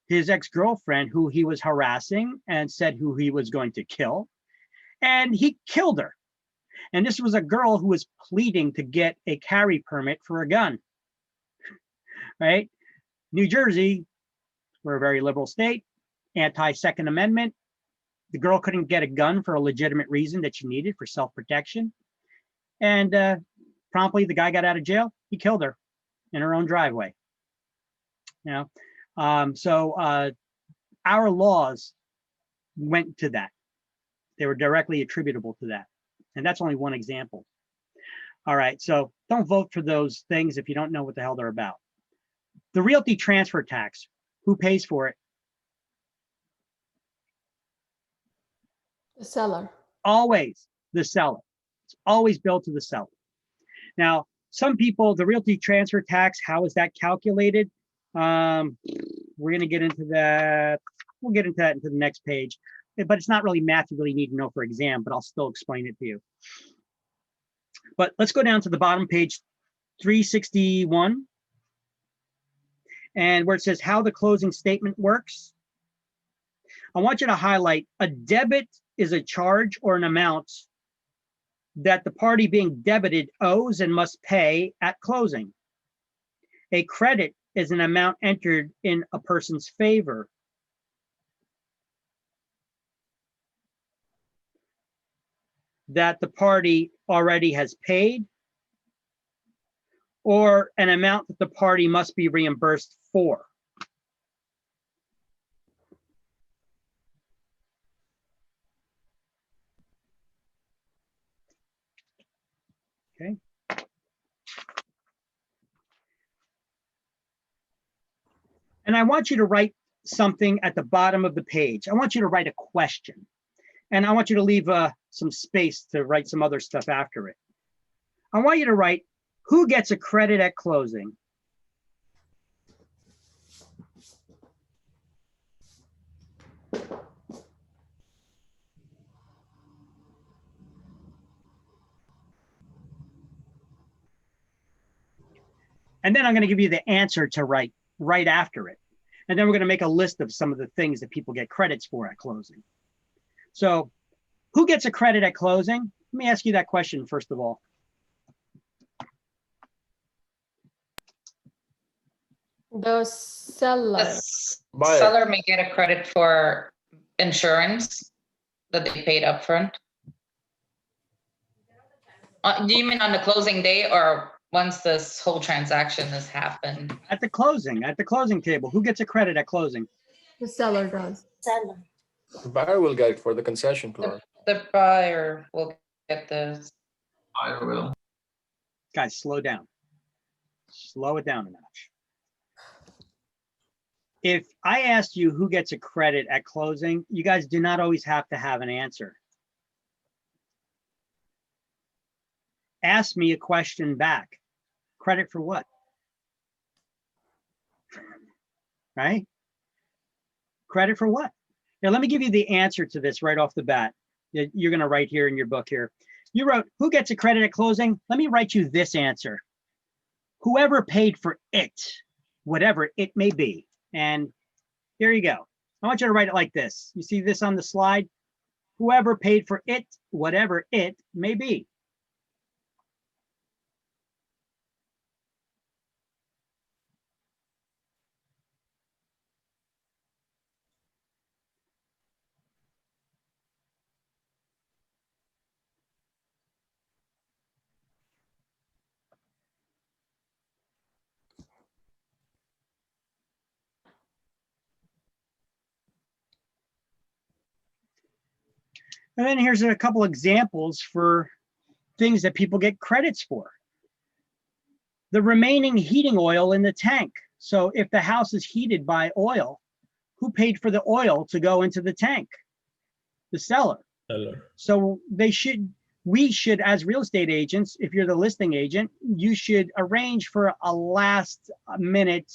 his ex-girlfriend, who he was harassing and said who he was going to kill. And he killed her. And this was a girl who was pleading to get a carry permit for a gun, right? New Jersey, we're a very liberal state, anti-Second Amendment. The girl couldn't get a gun for a legitimate reason that she needed for self-protection. And promptly, the guy got out of jail. He killed her in her own driveway. You know, so our laws went to that. They were directly attributable to that. And that's only one example. All right, so don't vote for those things if you don't know what the hell they're about. The realty transfer tax, who pays for it? The seller. Always the seller. It's always billed to the seller. Now, some people, the realty transfer tax, how is that calculated? We're going to get into that. We'll get into that into the next page, but it's not really math you really need to know for exam, but I'll still explain it to you. But let's go down to the bottom, page 361, and where it says how the closing statement works. I want you to highlight a debit is a charge or an amount that the party being debited owes and must pay at closing. A credit is an amount entered in a person's favor. That the party already has paid, or an amount that the party must be reimbursed for. Okay. And I want you to write something at the bottom of the page. I want you to write a question. And I want you to leave some space to write some other stuff after it. I want you to write, who gets a credit at closing? And then I'm going to give you the answer to write right after it. And then we're going to make a list of some of the things that people get credits for at closing. So who gets a credit at closing? Let me ask you that question first of all. The seller. The seller may get a credit for insurance that they paid upfront. Do you mean on the closing day or once this whole transaction has happened? At the closing table, who gets a credit at closing? The seller does. The buyer will get it for the concession clause. The buyer will get the, I will. Guys, slow down. Slow it down a notch. If I asked you who gets a credit at closing, you guys do not always have to have an answer. Ask me a question back. Credit for what? Right? Credit for what? Now, let me give you the answer to this right off the bat. You're going to write here in your book here. You wrote, who gets a credit at closing? Let me write you this answer. Whoever paid for it, whatever it may be. And here you go. I want you to write it like this. You see this on the slide? Whoever paid for it, whatever it may be. And then here's a couple examples for things that people get credits for. The remaining heating oil in the tank. So if the house is heated by oil, who paid for the oil to go into the tank? The seller. Seller. So we should, as real estate agents, if you're the listing agent, you should arrange for a last minute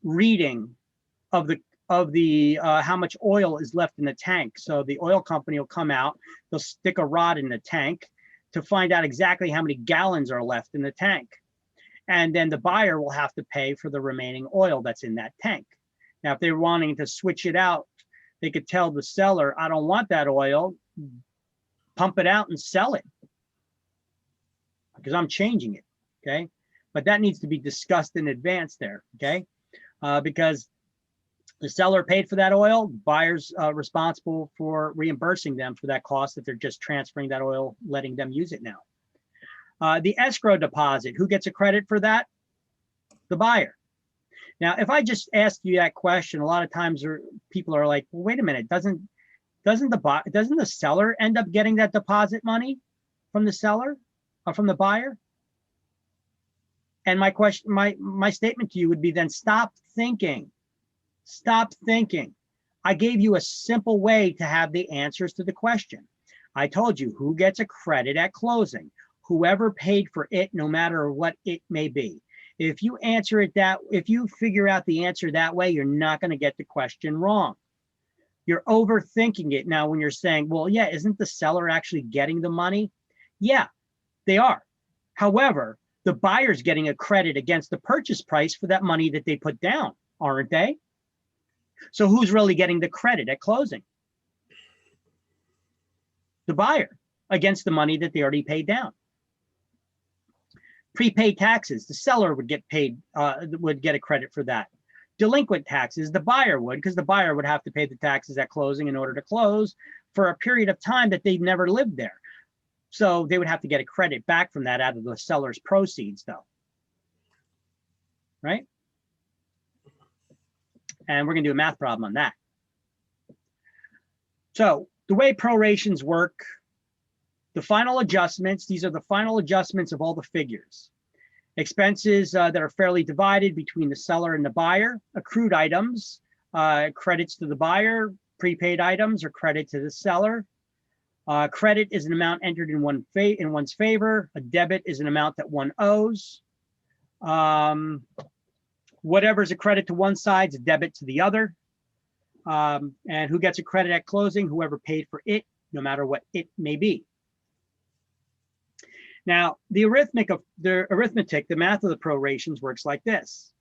reading of the how much oil is left in the tank. So the oil company will come out, they'll stick a rod in the tank to find out exactly how many gallons are left in the tank. And then the buyer will have to pay for the remaining oil that's in that tank. Now, if they're wanting to switch it out, they could tell the seller, I don't want that oil, pump it out and sell it because I'm changing it, okay? But that needs to be discussed in advance there, okay? Because the seller paid for that oil, buyer's responsible for reimbursing them for that cost if they're just transferring that oil, letting them use it now. The escrow deposit, who gets a credit for that? The buyer. Now, if I just ask you that question, a lot of times people are like, well, wait a minute, doesn't the seller end up getting that deposit money from the seller or from the buyer? And my question, my statement to you would be then stop thinking. Stop thinking. I gave you a simple way to have the answers to the question. I told you who gets a credit at closing, whoever paid for it, no matter what it may be. If you answer it if you figure out the answer that way, you're not going to get the question wrong. You're overthinking it now when you're saying, well, yeah, isn't the seller actually getting the money? Yeah, they are. However, the buyer's getting a credit against the purchase price for that money that they put down, aren't they? So who's really getting the credit at closing? The buyer against the money that they already paid down. Prepaid taxes, the seller would get paid, would get a credit for that. Delinquent taxes, the buyer would, because the buyer would have to pay the taxes at closing in order to close for a period of time that they've never lived there. So they would have to get a credit back from that out of the seller's proceeds though. Right? And we're gonna do a math problem on that. So the way prorations work, the final adjustments, these are the final adjustments of all the figures. Expenses that are fairly divided between the seller and the buyer, accrued items, credits to the buyer, prepaid items are credit to the seller. Credit is an amount entered in one's favor. A debit is an amount that one owes. Whatever's a credit to one side is a debit to the other. And who gets a credit at closing? Whoever paid for it, no matter what it may be. Now, the arithmetic, the math of the prorations works like this.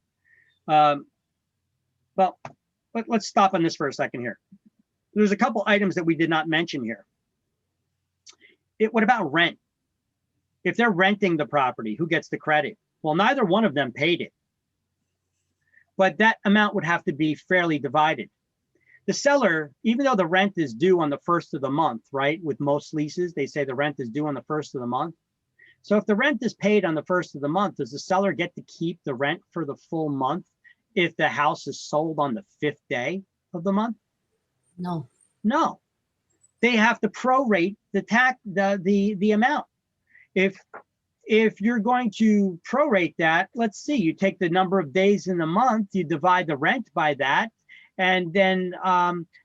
Well, let's stop on this for a second here. There's a couple items that we did not mention here. What about rent? If they're renting the property, who gets the credit? Well, neither one of them paid it. But that amount would have to be fairly divided. The seller, even though the rent is due on the first of the month, right? With most leases, they say the rent is due on the first of the month. So if the rent is paid on the first of the month, does the seller get to keep the rent for the full month if the house is sold on the 5th day of the month? No. No. They have to prorate the amount. If you're going to prorate that, let's see, you take the number of days in the month, you divide the rent by that, and then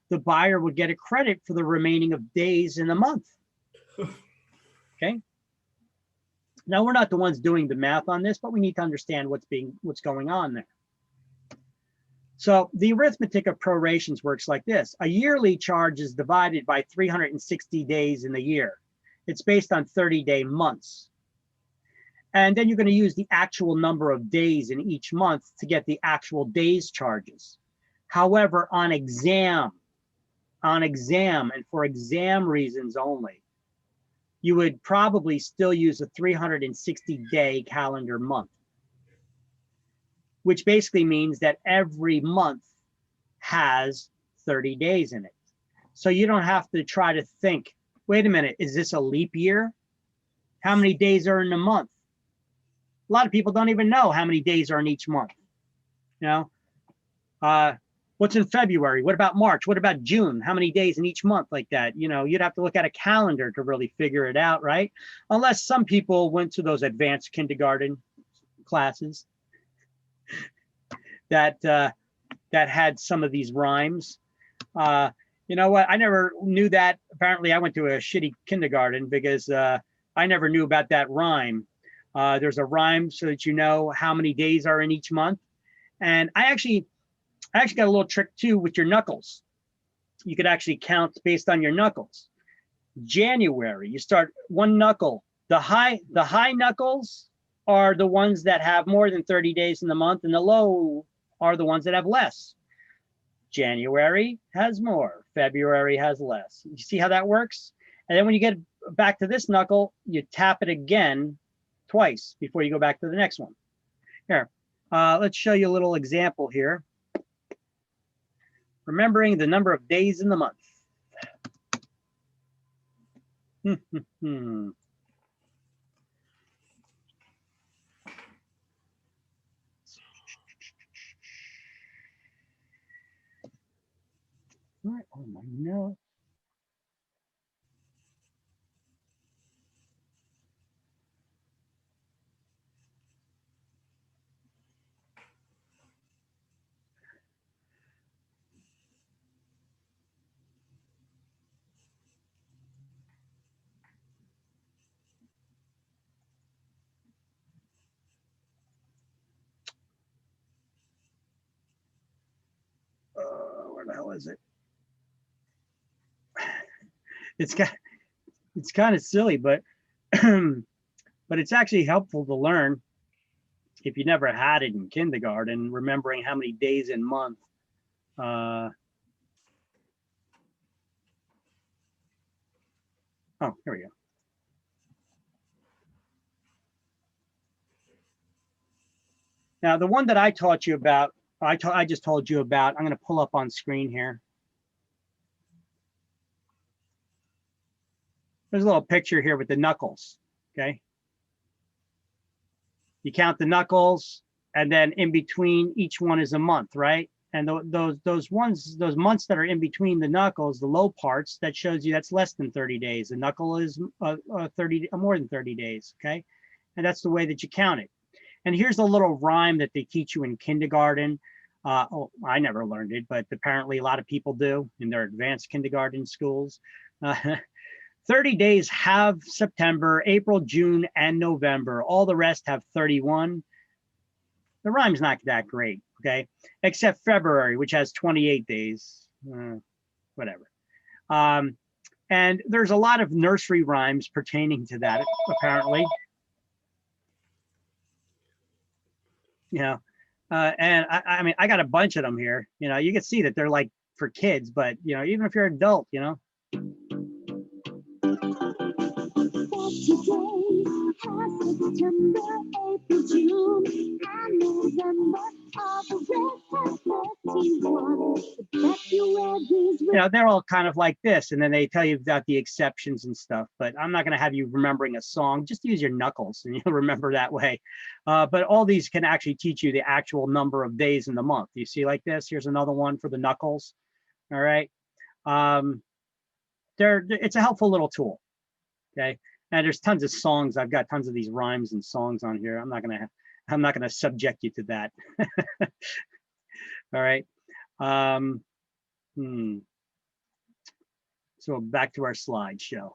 the buyer would get a credit for the remaining of days in the month. Okay. Now, we're not the ones doing the math on this, but we need to understand what's going on there. So the arithmetic of prorations works like this. A yearly charge is divided by 360 days in the year. It's based on 30-day months. And then you're going to use the actual number of days in each month to get the actual days charges. However, on exam, and for exam reasons only, you would probably still use a 360-day calendar month, which basically means that every month has 30 days in it. So you don't have to try to think, wait a minute, is this a leap year? How many days are in a month? A lot of people don't even know how many days are in each month. You know, what's in February? What about March? What about June? How many days in each month like that? You know, you'd have to look at a calendar to really figure it out, right? Unless some people went to those advanced kindergarten classes that had some of these rhymes. You know what? I never knew that. Apparently, I went to a shitty kindergarten because I never knew about that rhyme. There's a rhyme so that you know how many days are in each month. And I actually got a little trick too with your knuckles. You could actually count based on your knuckles. January, you start one knuckle. The high knuckles are the ones that have more than 30 days in the month, and the low are the ones that have less. January has more, February has less. You see how that works? And then when you get back to this knuckle, you tap it again twice before you go back to the next one. Here, let's show you a little example here. Remembering the number of days in the month. Right on my note. Where the hell is it? It's kind of silly, but but it's actually helpful to learn if you never had it in kindergarten, remembering how many days in month. Oh, here we go. Now, the one that I taught you about, I just told you about, I'm going to pull up on screen here. There's a little picture here with the knuckles, okay? You count the knuckles, and then in between each one is a month, right? And those months that are in between the knuckles, the low parts, that shows you that's less than 30 days. The knuckle is more than 30 days, okay? And that's the way that you count it. And here's a little rhyme that they teach you in kindergarten. Oh, I never learned it, but apparently a lot of people do in their advanced kindergarten schools. 30 days have September, April, June, and November. All the rest have 31. The rhyme's not that great, okay? Except February, which has 28 days, whatever. And there's a lot of nursery rhymes pertaining to that, apparently. you know, and I mean, I got a bunch of them here, you know, you can see that they're like for kids, but you know, even if you're an adult, you know. You know, they're all kind of like this, and then they tell you about the exceptions and stuff, but I'm not going to have you remembering a song. Just use your knuckles and you'll remember that way. But all these can actually teach you the actual number of days in the month. You see like this? Here's another one for the knuckles. All right. It's a helpful little tool. Okay. And there's tons of songs. I've got tons of these rhymes and songs on here. I'm not gonna subject you to that. All right. So back to our slideshow.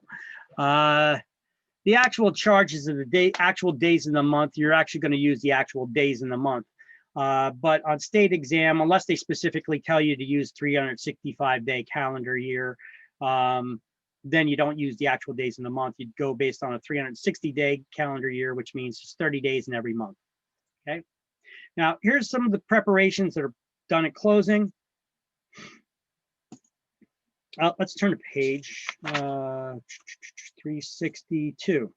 The actual charges of the day, actual days in the month, you're actually going to use the actual days in the month. But on state exam, unless they specifically tell you to use 365-day calendar year, then you don't use the actual days in the month. You'd go based on a 360-day calendar year, which means just 30 days in every month. Okay. Now, here's some of the preparations that are done at closing. Let's turn to page 362.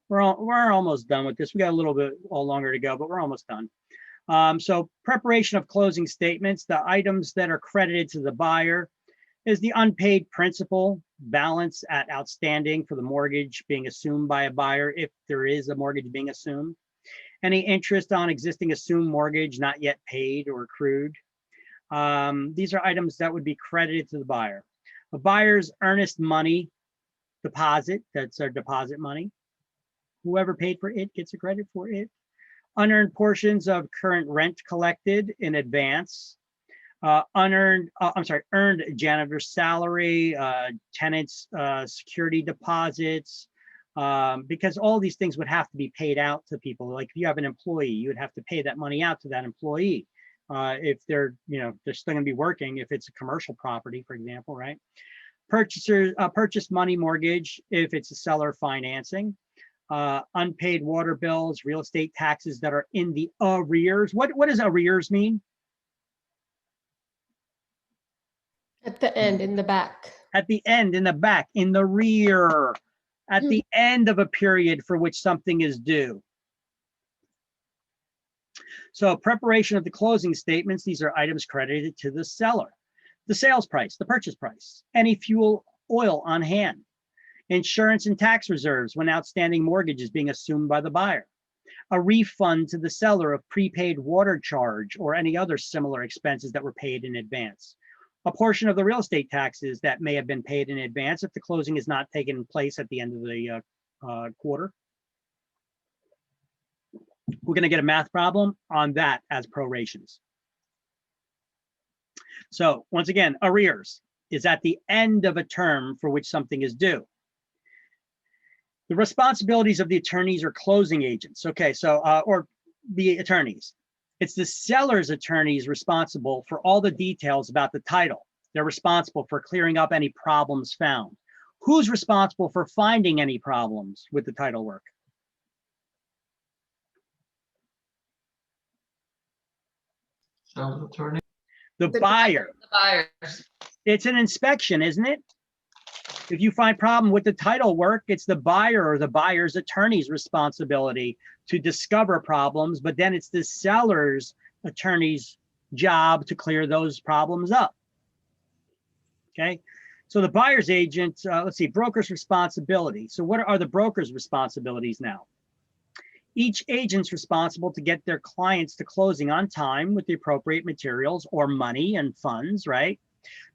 We're almost done with this. We got a little bit longer to go, but we're almost done. So preparation of closing statements, the items that are credited to the buyer is the unpaid principal balance at outstanding for the mortgage being assumed by a buyer, if there is a mortgage being assumed. Any interest on existing assumed mortgage not yet paid or accrued. These are items that would be credited to the buyer. A buyer's earnest money deposit, that's our deposit money. Whoever paid for it gets a credit for it. Unearned portions of current rent collected in advance. Earned janitor salary, tenants security deposits, because all these things would have to be paid out to people. Like if you have an employee, you would have to pay that money out to that employee. If they're, you know, they're still gonna be working, if it's a commercial property, for example, right? Purchase money mortgage, if it's a seller financing. Unpaid water bills, real estate taxes that are in the arrears. What does arrears mean? At the end, in the back. At the end, in the back, in the rear, at the end of a period for which something is due. So preparation of the closing statements, these are items credited to the seller. The sales price, the purchase price, any fuel oil on hand, insurance and tax reserves when outstanding mortgage is being assumed by the buyer, a refund to the seller of prepaid water charge or any other similar expenses that were paid in advance, a portion of the real estate taxes that may have been paid in advance if the closing is not taken place at the end of the quarter. We're going to get a math problem on that as prorations. So once again, arrears is at the end of a term for which something is due. The responsibilities of the attorneys or closing agents. Okay, so, or the attorneys. It's the seller's attorneys responsible for all the details about the title. They're responsible for clearing up any problems found. Who's responsible for finding any problems with the title work? Seller's attorney. The buyer. The buyers. It's an inspection, isn't it? If you find problem with the title work, it's the buyer or the buyer's attorney's responsibility to discover problems, but then it's the seller's attorney's job to clear those problems up. Okay, so the buyer's agent, let's see, broker's responsibility. So what are the broker's responsibilities now? Each agent's responsible to get their clients to closing on time with the appropriate materials or money and funds, right?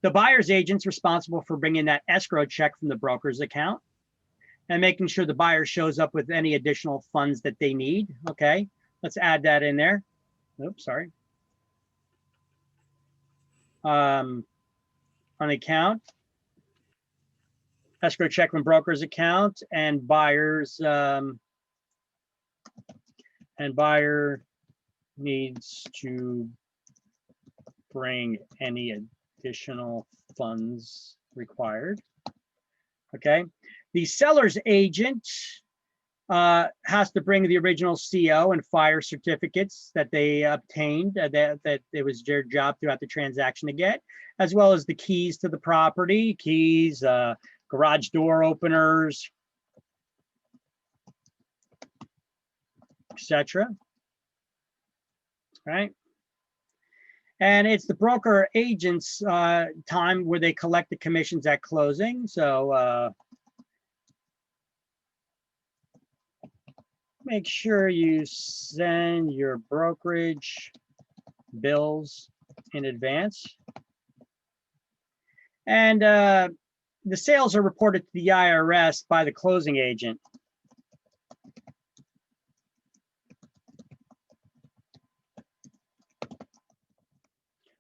The buyer's agent's responsible for bringing that escrow check from the broker's account and making sure the buyer shows up with any additional funds that they need. Okay, let's add that in there. Oops, sorry. On the account, escrow check from broker's account and buyer's, and buyer needs to bring any additional funds required. Okay, the seller's agent has to bring the original CO and fire certificates that they obtained, that it was their job throughout the transaction to get, as well as the keys to the property, keys, garage door openers, etc. Right? And it's the broker agent's time where they collect the commissions at closing. So make sure you send your brokerage bills in advance. And the sales are reported to the IRS by the closing agent.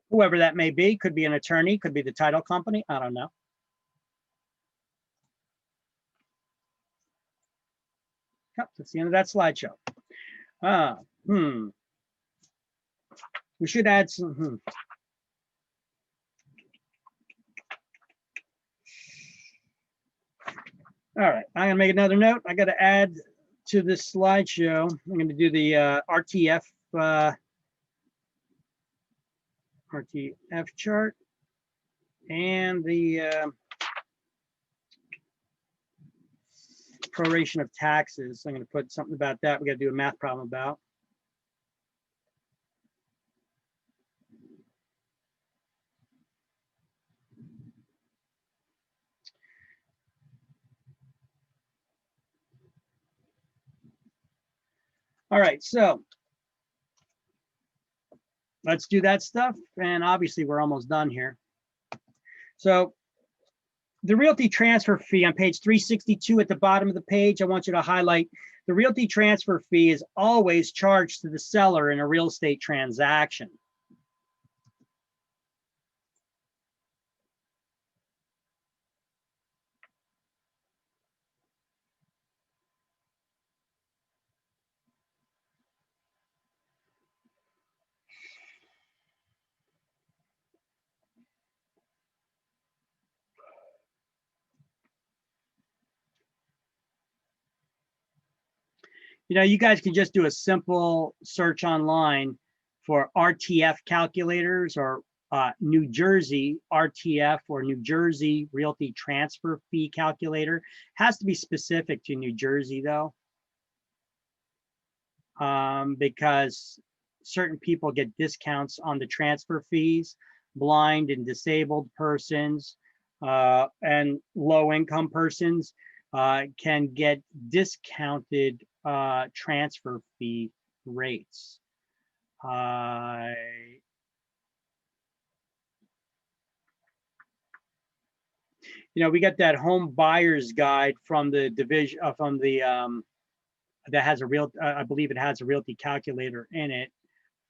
Whoever that may be, could be an attorney, could be the title company, I don't know. Yep, that's the end of that slideshow. We should add some, All right, I'm gonna make another note. I gotta add to this slideshow. I'm gonna do the RTF chart and the proration of taxes. I'm gonna put something about that. We gotta do a math problem about. All right, so let's do that stuff. And obviously we're almost done here. So the realty transfer fee on page 362 at the bottom of the page, I want you to highlight the realty transfer fee is always charged to the seller in a real estate transaction. You know, you guys can just do a simple search online for RTF calculators or New Jersey RTF or New Jersey Realty Transfer Fee Calculator. Has to be specific to New Jersey though, because certain people get discounts on the transfer fees, blind and disabled persons and low income persons can get discounted transfer fee rates. You know, we got that home buyer's guide from the division from the that has a real, I believe it has a realty calculator in it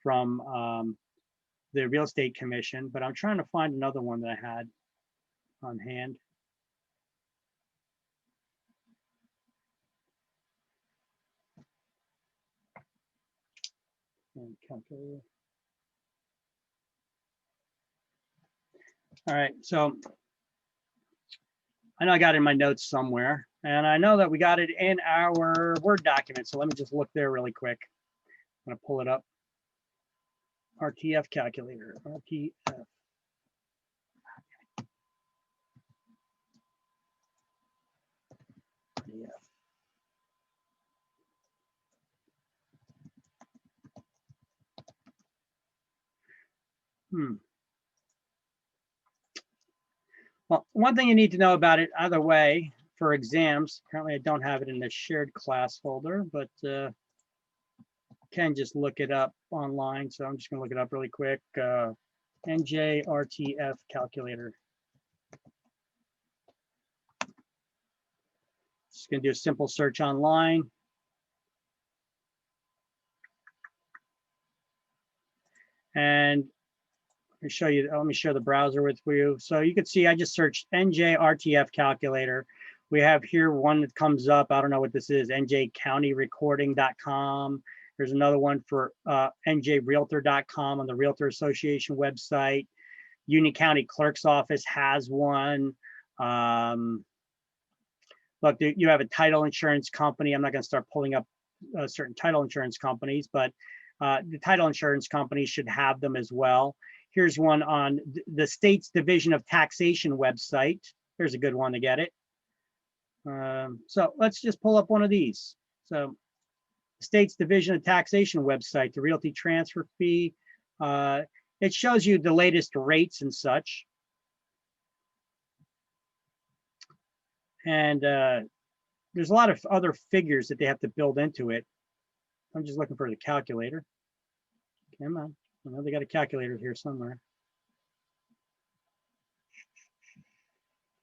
from the Real Estate Commission, but I'm trying to find another one that I had on hand. Calculator. All right, so I know I got it in my notes somewhere, and I know that we got it in our Word document. So let me just look there really quick. I'm gonna pull it up. RTF calculator, RTF. Yeah. Well, one thing you need to know about it either way for exams, currently I don't have it in the shared class folder, but can just look it up online. So I'm just gonna look it up really quick. NJRTF calculator. Just gonna do a simple search online. And let me show you, let me share the browser with you. So you can see I just searched NJRTF calculator. We have here one that comes up, I don't know what this is, njcountyrecording.com. There's another one for njrealtor.com on the Realtor Association website. Union County Clerk's Office has one. look, you have a title insurance company. I'm not going to start pulling up certain title insurance companies, but the title insurance companies should have them as well. Here's one on the state's Division of Taxation website. Here's a good one to get it. So let's just pull up one of these. So state's Division of Taxation website, the realty transfer fee. It shows you the latest rates and such. And there's a lot of other figures that they have to build into it. I'm just looking for the calculator. Come on. I know they got a calculator here somewhere.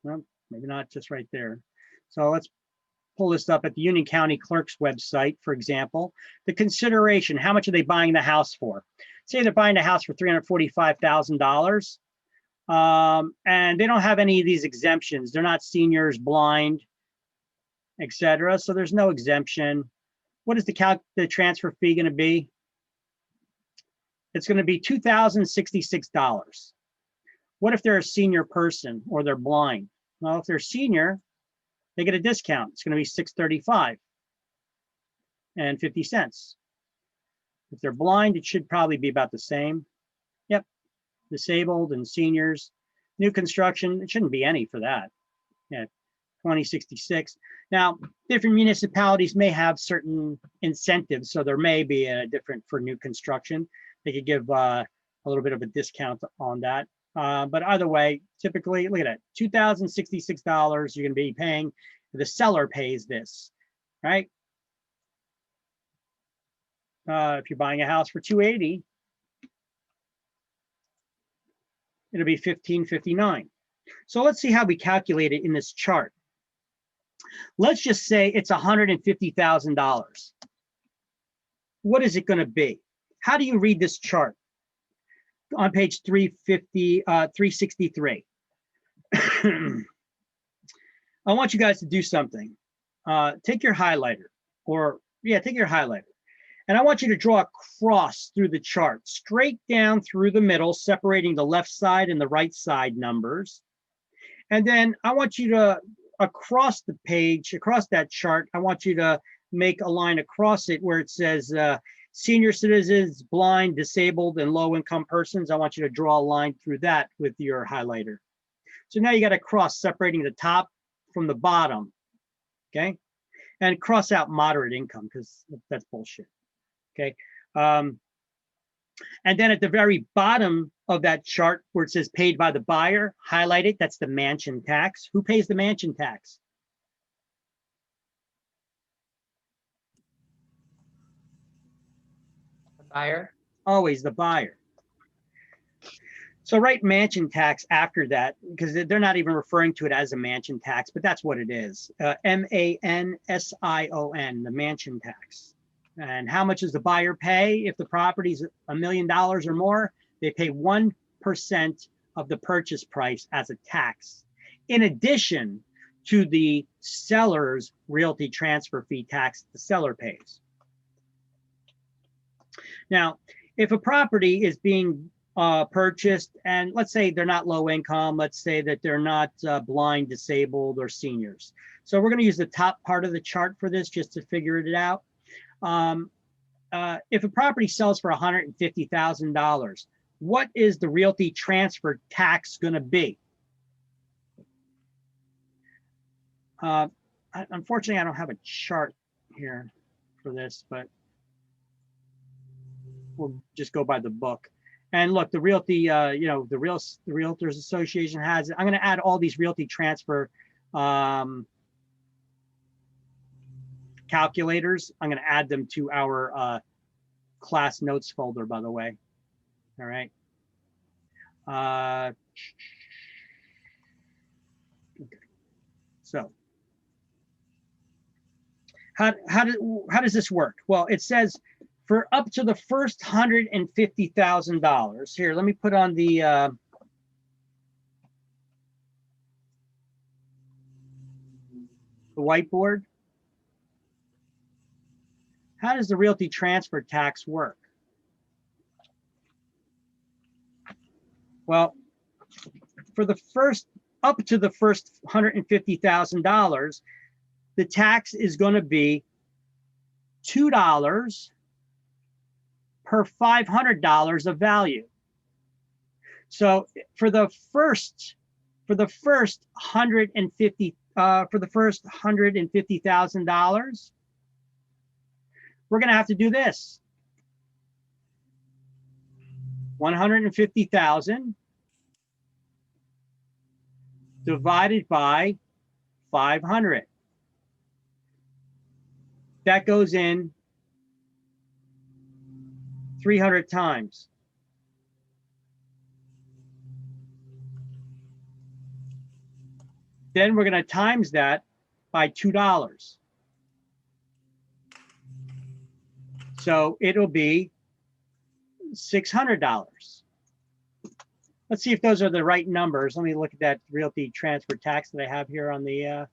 Well, maybe not just right there. So let's pull this up at the Union County Clerk's website, for example. The consideration, how much are they buying the house for? Say they're buying the house for $345,000. And they don't have any of these exemptions. They're not seniors, blind, etc. So there's no exemption. What is the transfer fee going to be? It's going to be $2,066. What if they're a senior person or they're blind? Well, if they're senior, they get a discount. It's going to be $635.50. If they're blind, it should probably be about the same. Yep. Disabled and seniors. New construction, it shouldn't be any for that. Yeah, $20.66. Now, different municipalities may have certain incentives, so there may be a different for new construction. They could give a little bit of a discount on that. But either way, typically, look at that, $2,066 you're going to be paying. The seller pays this, right? If you're buying a house for $280, it'll be $1,559. So let's see how we calculate it in this chart. Let's just say it's $150,000. What is it going to be? How do you read this chart? On page 363. I want you guys to do something. Take your highlighter, take your highlighter. And I want you to draw a cross through the chart, straight down through the middle, separating the left side and the right side numbers. And then I want you to, across the page, across that chart, I want you to make a line across it where it says senior citizens, blind, disabled, and low-income persons. I want you to draw a line through that with your highlighter. So now you got a cross separating the top from the bottom, okay? And cross out moderate income, because that's bullshit, okay? And then at the very bottom of that chart where it says paid by the buyer, highlight it, that's the mansion tax. Who pays the mansion tax? Buyer. Always the buyer. So write mansion tax after that, because they're not even referring to it as a mansion tax, but that's what it is. MANSION, the mansion tax. And how much does the buyer pay? If the property's $1 million or more, they pay 1% of the purchase price as a tax, in addition to the seller's realty transfer fee tax the seller pays. Now, if a property is being purchased, and let's say they're not low income, let's say that they're not blind, disabled, or seniors. So we're going to use the top part of the chart for this just to figure it out. If a property sells for $150,000, what is the realty transfer tax going to be? Unfortunately, I don't have a chart here for this, but we'll just go by the book. And look, the realty, the Realtors Association has it. I'm going to add all these realty transfer calculators. I'm going to add them to our class notes folder, by the way. All right. Okay. So how does this work? Well, it says for up to the first $150,000. Here, let me put on the whiteboard. How does the realty transfer tax work? Well, for the first, up to the first $150,000, the tax is going to be $2 per $500 of value. So for the first $150,000, we're going to have to do this. 150,000 divided by 500. That goes in 300 times. Then we're going to times that by $2. So it'll be $600. Let's see if those are the right numbers. Let me look at that realty transfer tax that I have here on the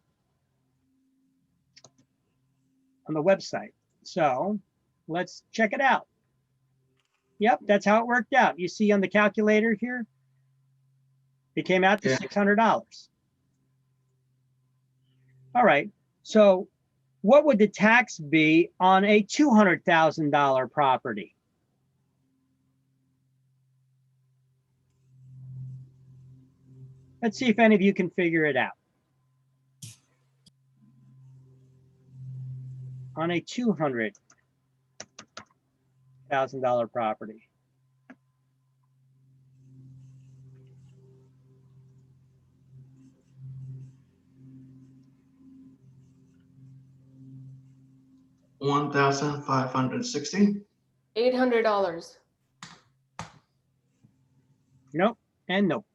website. So let's check it out. Yep, that's how it worked out. You see on the calculator here, it came out to $600. All right, so what would the tax be on a $200,000 property? Let's see if any of you can figure it out. On a $200,000 property. $1,560. $800. Nope, and nope.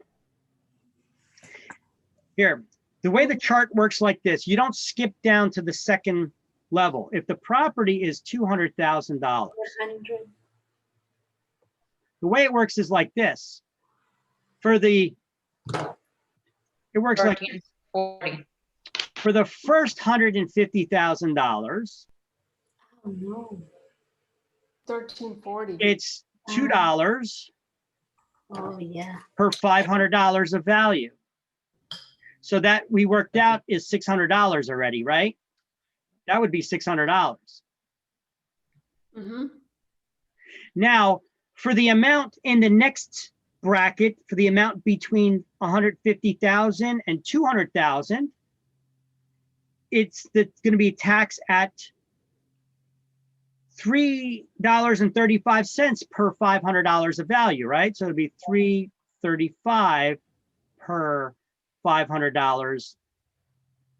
Here, the way the chart works like this, you don't skip down to the second level. If the property is $200,000, the way it works is like this. It works like this. 1340. For the first $150,000, Oh, no. 1340. it's $2 Oh, yeah. per $500 of value. So that we worked out is $600 already, right? That would be $600. Mm-hmm. Now, for the amount in the next bracket, for the amount between 150,000 and 200,000, it's going to be taxed at $3.35 per $500 of value, right? So it'd be $3.35 per $500,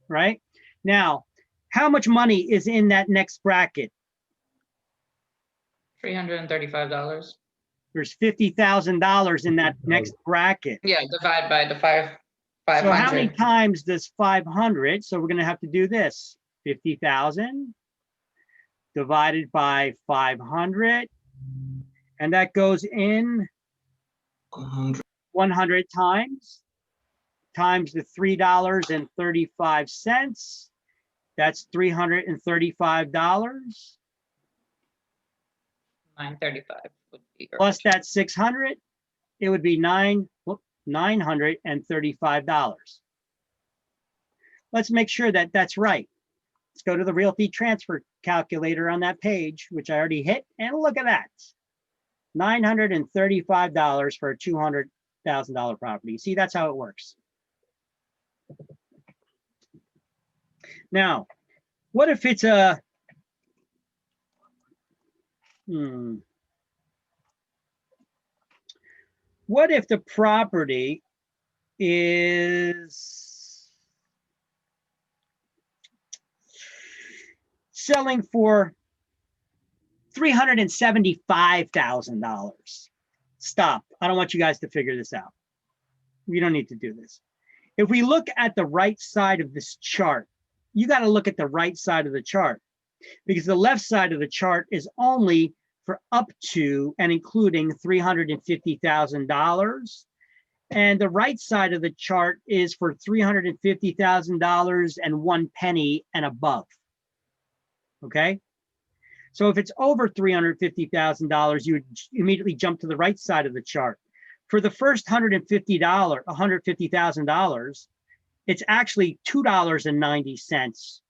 right? Now, how much money is in that next bracket? $335. There's $50,000 in that next bracket. Yeah, divide by the 500. So how many times does 500? So we're going to have to do this. 50,000 divided by 500. And that goes in 100 times the $3.35. That's $335. 935 would be. Plus that 600, it would be $935. Let's make sure that that's right. Let's go to the realty transfer calculator on that page, which I already hit, and look at that. $935 for a $200,000 property. See, that's how it works. Now, what if it's a, what if the property is selling for $375,000? Stop. I don't want you guys to figure this out. You don't need to do this. If we look at the right side of this chart, you got to look at the right side of the chart, because the left side of the chart is only for up to and including $350,000. And the right side of the chart is for $350,000 and 1 penny and above. Okay. So if it's over $350,000, you would immediately jump to the right side of the chart. For the first $150,000, it's actually $2.90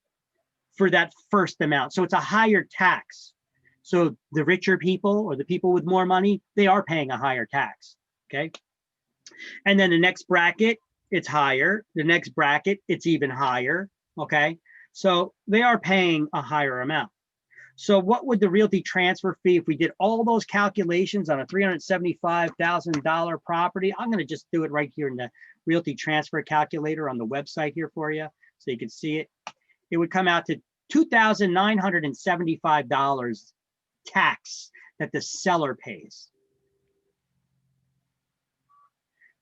for that first amount. So it's a higher tax. So the richer people or the people with more money, they are paying a higher tax, okay? And then the next bracket, it's higher. The next bracket, it's even higher, okay? So they are paying a higher amount. So what would the realty transfer fee if we did all those calculations on a $375,000 property? I'm gonna just do it right here in the realty transfer calculator on the website here for you so you can see it. It would come out to $2,975 tax that the seller pays.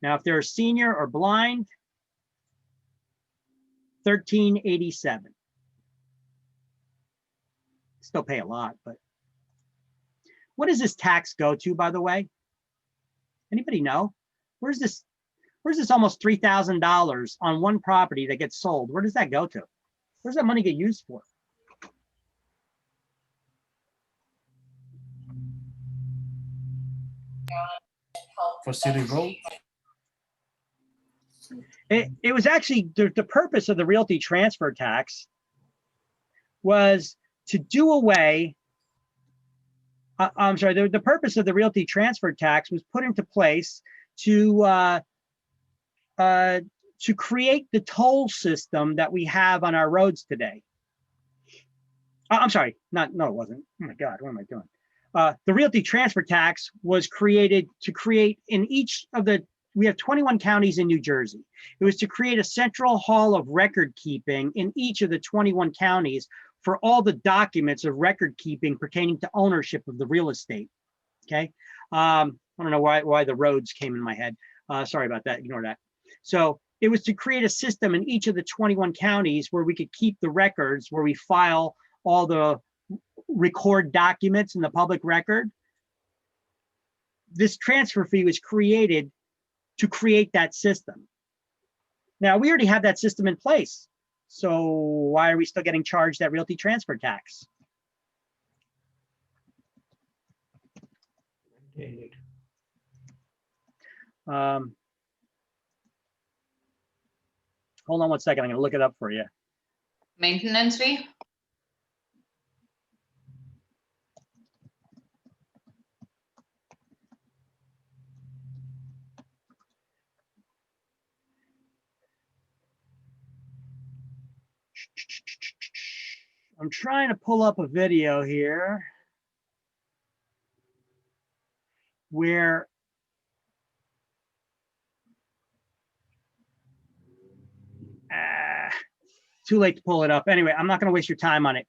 Now, if they're a senior or blind, $1,387. Still pay a lot, but what does this tax go to, by the way? Anybody know? Where's this almost $3,000 on one property that gets sold? Where does that go to? Where's that money get used for? For city road? It was actually the purpose of the realty transfer tax was to do away. I'm sorry, the purpose of the realty transfer tax was put into place to create the toll system that we have on our roads today. I'm sorry, no, it wasn't. Oh my God, what am I doing? The realty transfer tax was created to create in each of we have 21 counties in New Jersey. It was to create a central hall of record keeping in each of the 21 counties for all the documents of record keeping pertaining to ownership of the real estate. Okay. I don't know why the roads came in my head. Sorry about that. Ignore that. So it was to create a system in each of the 21 counties where we could keep the records, where we file all the record documents in the public record. This transfer fee was created to create that system. Now, we already have that system in place. So why are we still getting charged that realty transfer tax? Hold on one second, I'm gonna look it up for you. Maintenance fee? I'm trying to pull up a video here where too late to pull it up. Anyway, I'm not going to waste your time on it.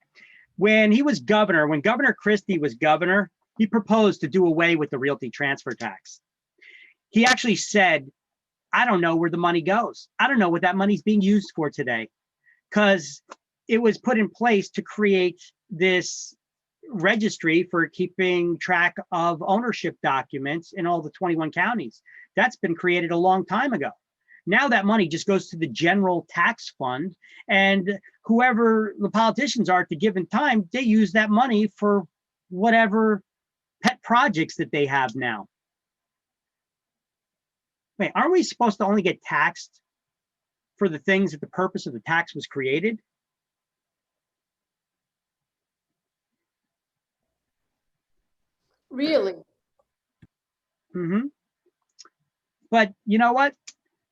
When he was governor, when Governor Christie was governor, he proposed to do away with the realty transfer tax. He actually said, I don't know where the money goes. I don't know what that money's being used for today, because it was put in place to create this registry for keeping track of ownership documents in all the 21 counties. That's been created a long time ago. Now that money just goes to the general tax fund, and whoever the politicians are at the given time, they use that money for whatever pet projects that they have now. Wait, aren't we supposed to only get taxed for the things that the purpose of the tax was created? Really? Mm-hmm. But you know what?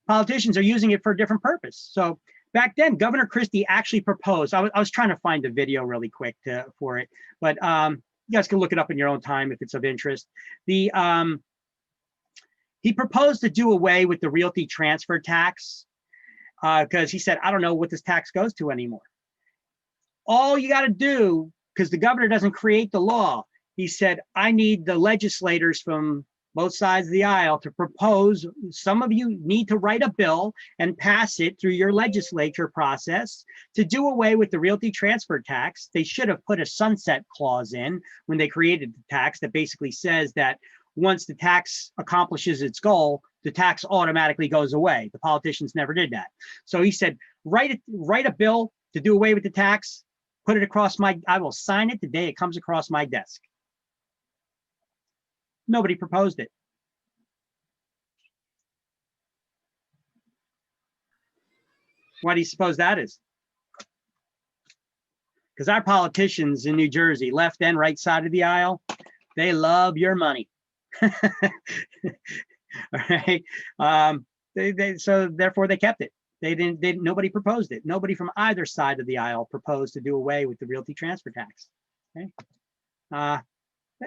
Politicians are using it for a different purpose. So back then, Governor Christie actually proposed, I was trying to find the video really quick for it, but you guys can look it up in your own time if it's of interest. He proposed to do away with the realty transfer tax because he said, I don't know what this tax goes to anymore. All you got to do, because the governor doesn't create the law, he said, I need the legislators from both sides of the aisle to propose. Some of you need to write a bill and pass it through your legislature process to do away with the realty transfer tax. They should have put a sunset clause in when they created the tax that basically says that once the tax accomplishes its goal, the tax automatically goes away. The politicians never did that. So he said, write a bill to do away with the tax, put it across I will sign it the day it comes across my desk. Nobody proposed it. Why do you suppose that is? because our politicians in New Jersey, left and right side of the aisle, they love your money. All right. So therefore they kept it. Nobody proposed it. Nobody from either side of the aisle proposed to do away with the realty transfer tax. Okay.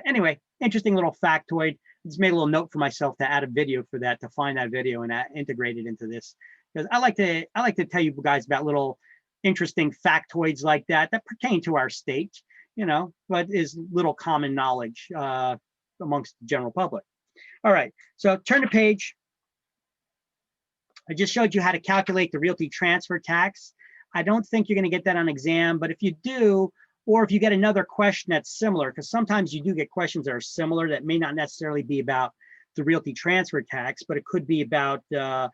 Anyway, interesting little factoid. Just made a little note for myself to add a video for that, to find that video and integrate it into this. Because I like to tell you guys about little interesting factoids like that pertain to our state, you know, but is little common knowledge amongst the general public. All right, so turn the page. I just showed you how to calculate the realty transfer tax. I don't think you're going to get that on exam, but if you do, or if you get another question that's similar, because sometimes you do get questions that are similar that may not necessarily be about the realty transfer tax, but it could be about a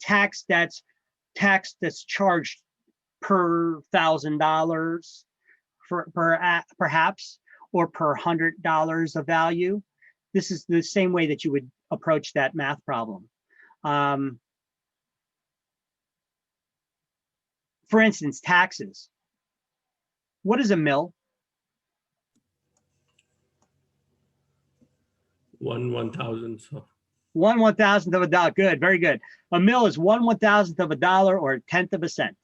tax that's charged per $1,000 perhaps, or per $100 of value. This is the same way that you would approach that math problem. For instance, taxes. What is a mill? 1/1000. So 1/1000th of a dollar. Good, very good. A mill is 1/1000th of a dollar, or 1/10 of a cent.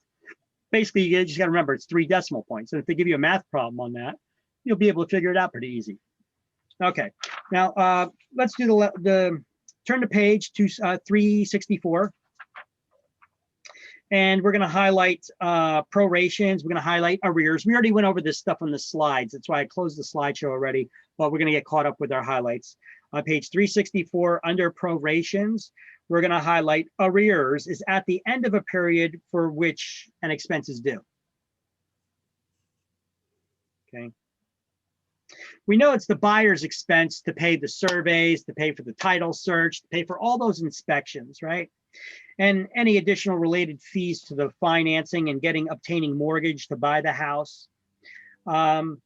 Basically, you just got to remember it's 3 decimal points. So if they give you a math problem on that, you'll be able to figure it out pretty easy. Okay, now let's do turn the page to 364. And we're going to highlight prorations. We're going to highlight arrears. We already went over this stuff on the slides. That's why I closed the slideshow already, but we're going to get caught up with our highlights. On page 364, under prorations, we're going to highlight arrears is at the end of a period for which an expense is due. Okay. We know it's the buyer's expense to pay the surveys, to pay for the title search, to pay for all those inspections, right? And any additional related fees to the financing and obtaining mortgage to buy the house. The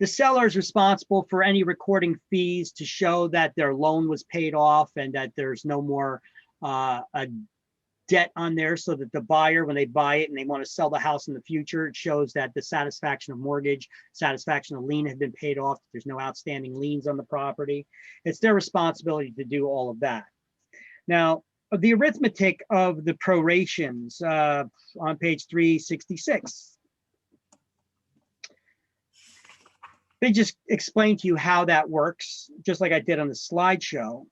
seller is responsible for any recording fees to show that their loan was paid off and that there's no more a debt on there, so that the buyer, when they buy it and they want to sell the house in the future, it shows that the satisfaction of mortgage, satisfaction of lien had been paid off. There's no outstanding liens on the property. It's their responsibility to do all of that. Now, the arithmetic of the prorations on page 366. They just explain to you how that works, just like I did on the slideshow.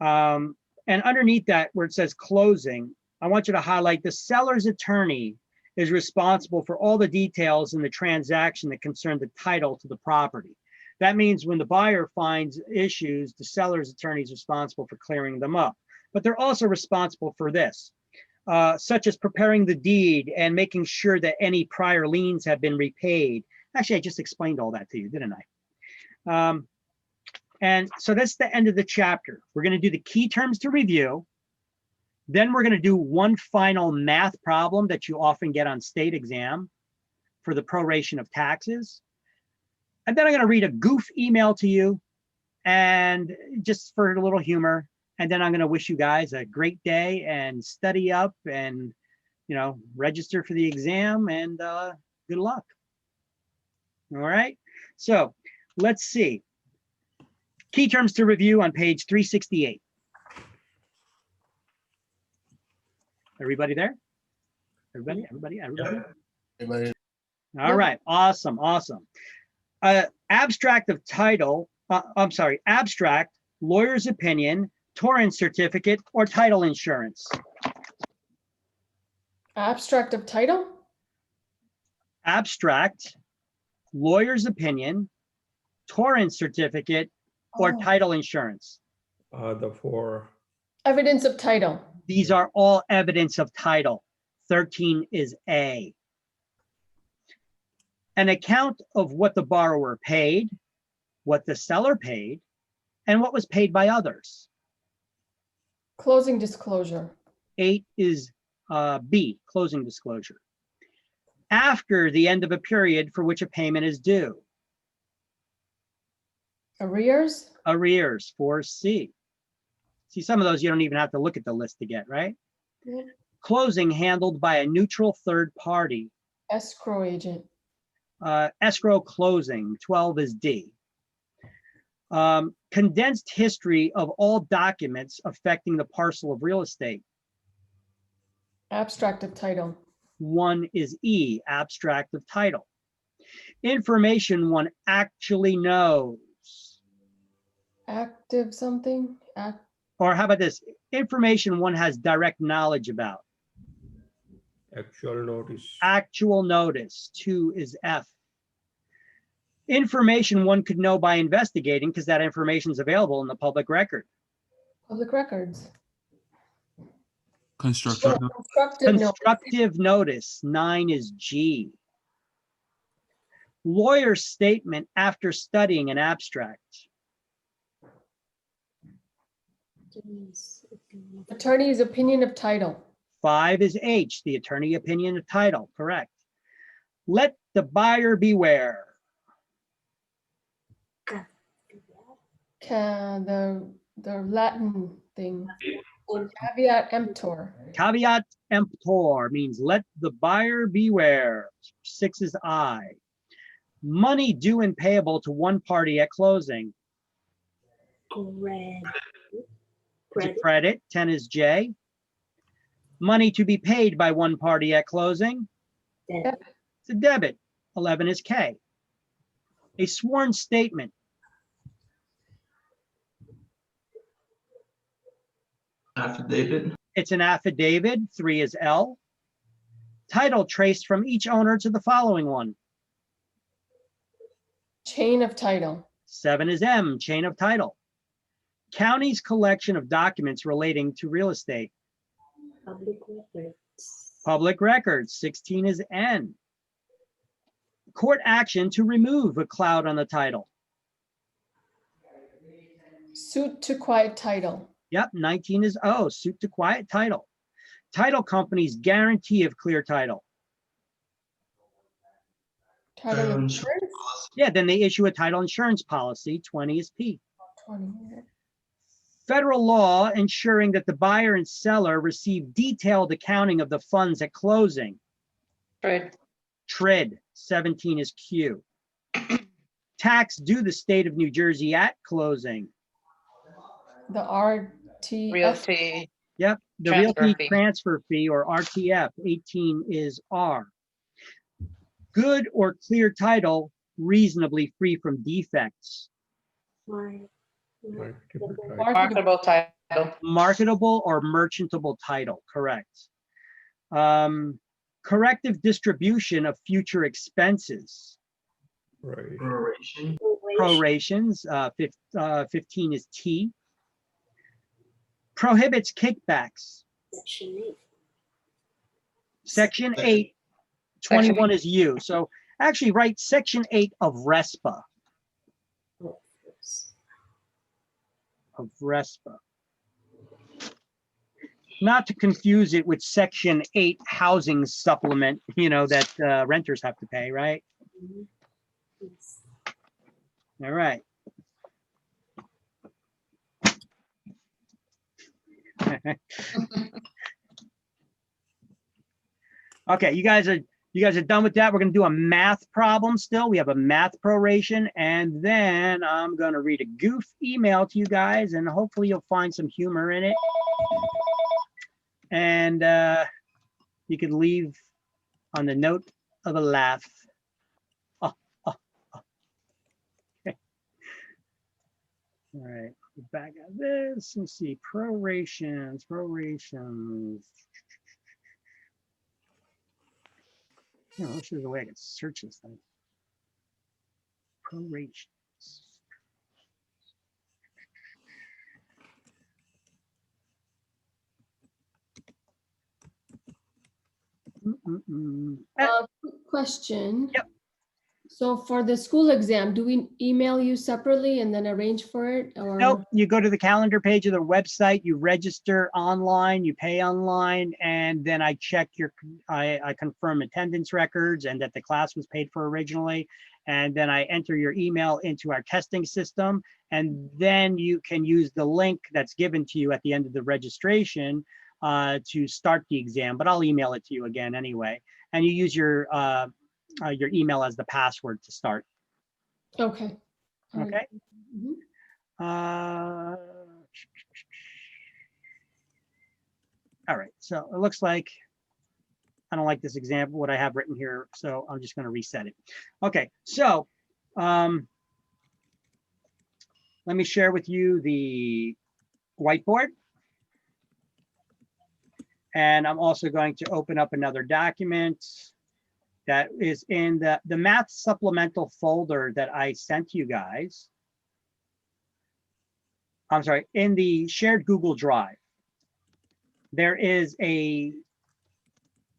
And underneath that, where it says closing, I want you to highlight the seller's attorney is responsible for all the details in the transaction that concern the title to the property. That means when the buyer finds issues, the seller's attorney is responsible for clearing them up. But they're also responsible for this, such as preparing the deed and making sure that any prior liens have been repaid. Actually, I just explained all that to you, didn't I? And so that's the end of the chapter. We're going to do the key terms to review. Then we're going to do one final math problem that you often get on state exam for the proration of taxes. And then I'm going to read a goof email to you, and just for a little humor. And then I'm going to wish you guys a great day and study up and, you know, register for the exam, and good luck. All right. So let's see. Key terms to review on page 368. Everybody there? Everybody? Everybody. All right. Awesome. Awesome. Abstract of title. Abstract, lawyer's opinion, Torrens certificate, or title insurance. Abstract of title? Abstract, lawyer's opinion, Torrens certificate, or title insurance. the 4. Evidence of title. These are all evidence of title. 13 is A. An account of what the borrower paid, what the seller paid, and what was paid by others. Closing disclosure. 8 is B, closing disclosure. After the end of a period for which a payment is due. Arrears. Arrears, 4C. See, some of those you don't even have to look at the list to get, right? Yep. Closing handled by a neutral third party. Escrow agent. Escrow closing, 12 is D. Condensed history of all documents affecting the parcel of real estate. Abstract of title. 1 is E, abstract of title. Information one actually knows. Active something. Or how about this? Information one has direct knowledge about. Actual notice. Actual notice, 2 is F. Information one could know by investigating because that information is available in the public record. Public records. Constructive. Constructive note. Constructive notice, 9 is G. Lawyer's statement after studying an abstract. Attorney's opinion of title. 5 is H, the attorney opinion of title, correct. Let the buyer beware. The Latin thing. Caveat emptor. Caveat emptor means let the buyer beware. 6 is I. Money due and payable to one party at closing. It's a credit, 10 is J. Money to be paid by one party at closing. It's a debit, 11 is K. A sworn statement. Affidavit. It's an affidavit, 3 is L. Title traced from each owner to the following one. Chain of title. 7 is M, chain of title. County's collection of documents relating to real estate. Public records, 16 is N. Court action to remove a cloud on the title. Suit to quiet title. Yep, 19 is O, suit to quiet title. Title company's guarantee of clear title. Title Title insurance. Yeah, then they issue a title insurance policy, 20 is P. 20. Federal law ensuring that the buyer and seller receive detailed accounting of the funds at closing. Right. TRID, 17 is Q. Tax due the state of New Jersey at closing. The RTF. Realty. Yep, the Transfer realty fee. transfer fee or RTF, 18 is R. Good or clear title reasonably free from defects. Right, different type. Marketable title. Marketable or merchantable title, correct. Corrective distribution of future expenses. Right. Proration. Prorations, 15 is T. Prohibits kickbacks. Section 8, 21 is U. So actually write Section 8 of RESPA. Of RESPA. Not to confuse it with Section 8 housing supplement, you know, that renters have to pay, right? All right. Okay, you guys are done with that. We're gonna do a math problem still. We have a math proration, and then I'm gonna read a goof email to you guys, and hopefully you'll find some humor in it. And you can leave on the note of a laugh. Okay. All right, back at this. Let's see, prorations. You know, this is the way I can search this thing. Prorations. Quick question. Yep. So for the school exam, do we email you separately and then arrange for it, or? Nope, you go to the calendar page of the website, you register online, you pay online, and then I check I confirm attendance records and that the class was paid for originally. And then I enter your email into our testing system, and then you can use the link that's given to you at the end of the registration to start the exam, but I'll email it to you again anyway. And you use your email as the password to start. Okay. All right. Okay. Mhm. All right, so it looks like I don't like this example, what I have written here, so I'm just going to reset it. Okay, so let me share with you the whiteboard. And I'm also going to open up another document that is in the math supplemental folder that I sent you guys. I'm sorry, in the shared Google Drive. There is in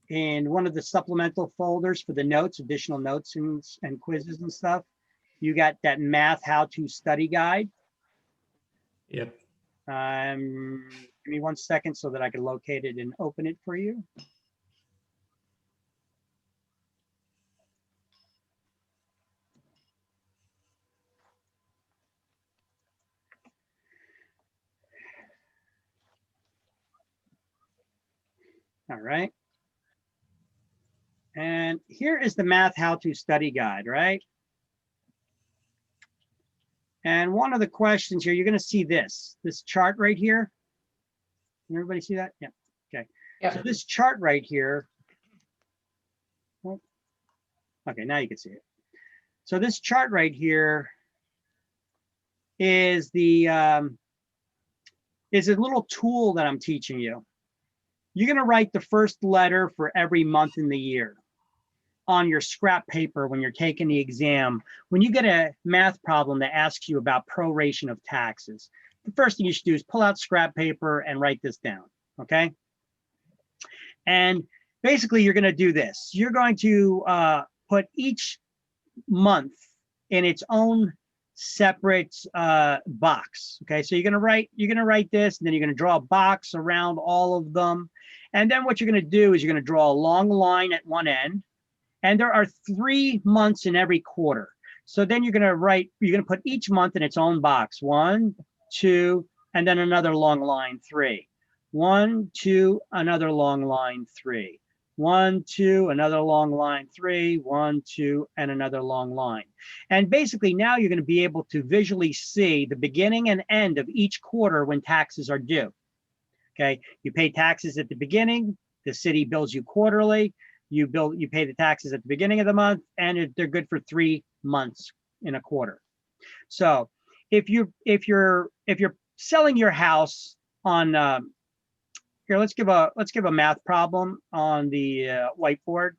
one of the supplemental folders for the notes, additional notes and quizzes and stuff, you got that math how to study guide. Yep. Give me 1 second so that I can locate it and open it for you. All right. And here is the math how to study guide, right? And one of the questions here, you're going to see this chart right here. Can everybody see that? Yeah. Okay. Yeah. So this chart right here. Okay, now you can see it. So this chart right here is is a little tool that I'm teaching you. You're going to write the first letter for every month in the year on your scrap paper when you're taking the exam. When you get a math problem that asks you about proration of taxes, the first thing you should do is pull out scrap paper and write this down, okay? And basically you're going to do this. You're going to put each month in its own separate box, okay? So you're going to write this, and then you're going to draw a box around all of them. And then what you're going to do is you're going to draw a long line at one end. And there are 3 months in every quarter. So then you're going to put each month in its own box. 1, 2, and then another long line, 3. 1, 2, another long line, 3. 1, 2, another long line, 3, 1, 2, and another long line. And basically now you're going to be able to visually see the beginning and end of each quarter when taxes are due. Okay, you pay taxes at the beginning, the city bills you quarterly. You pay the taxes at the beginning of the month, and they're good for 3 months in a quarter. So if you're selling your house on here, let's give a math problem on the whiteboard.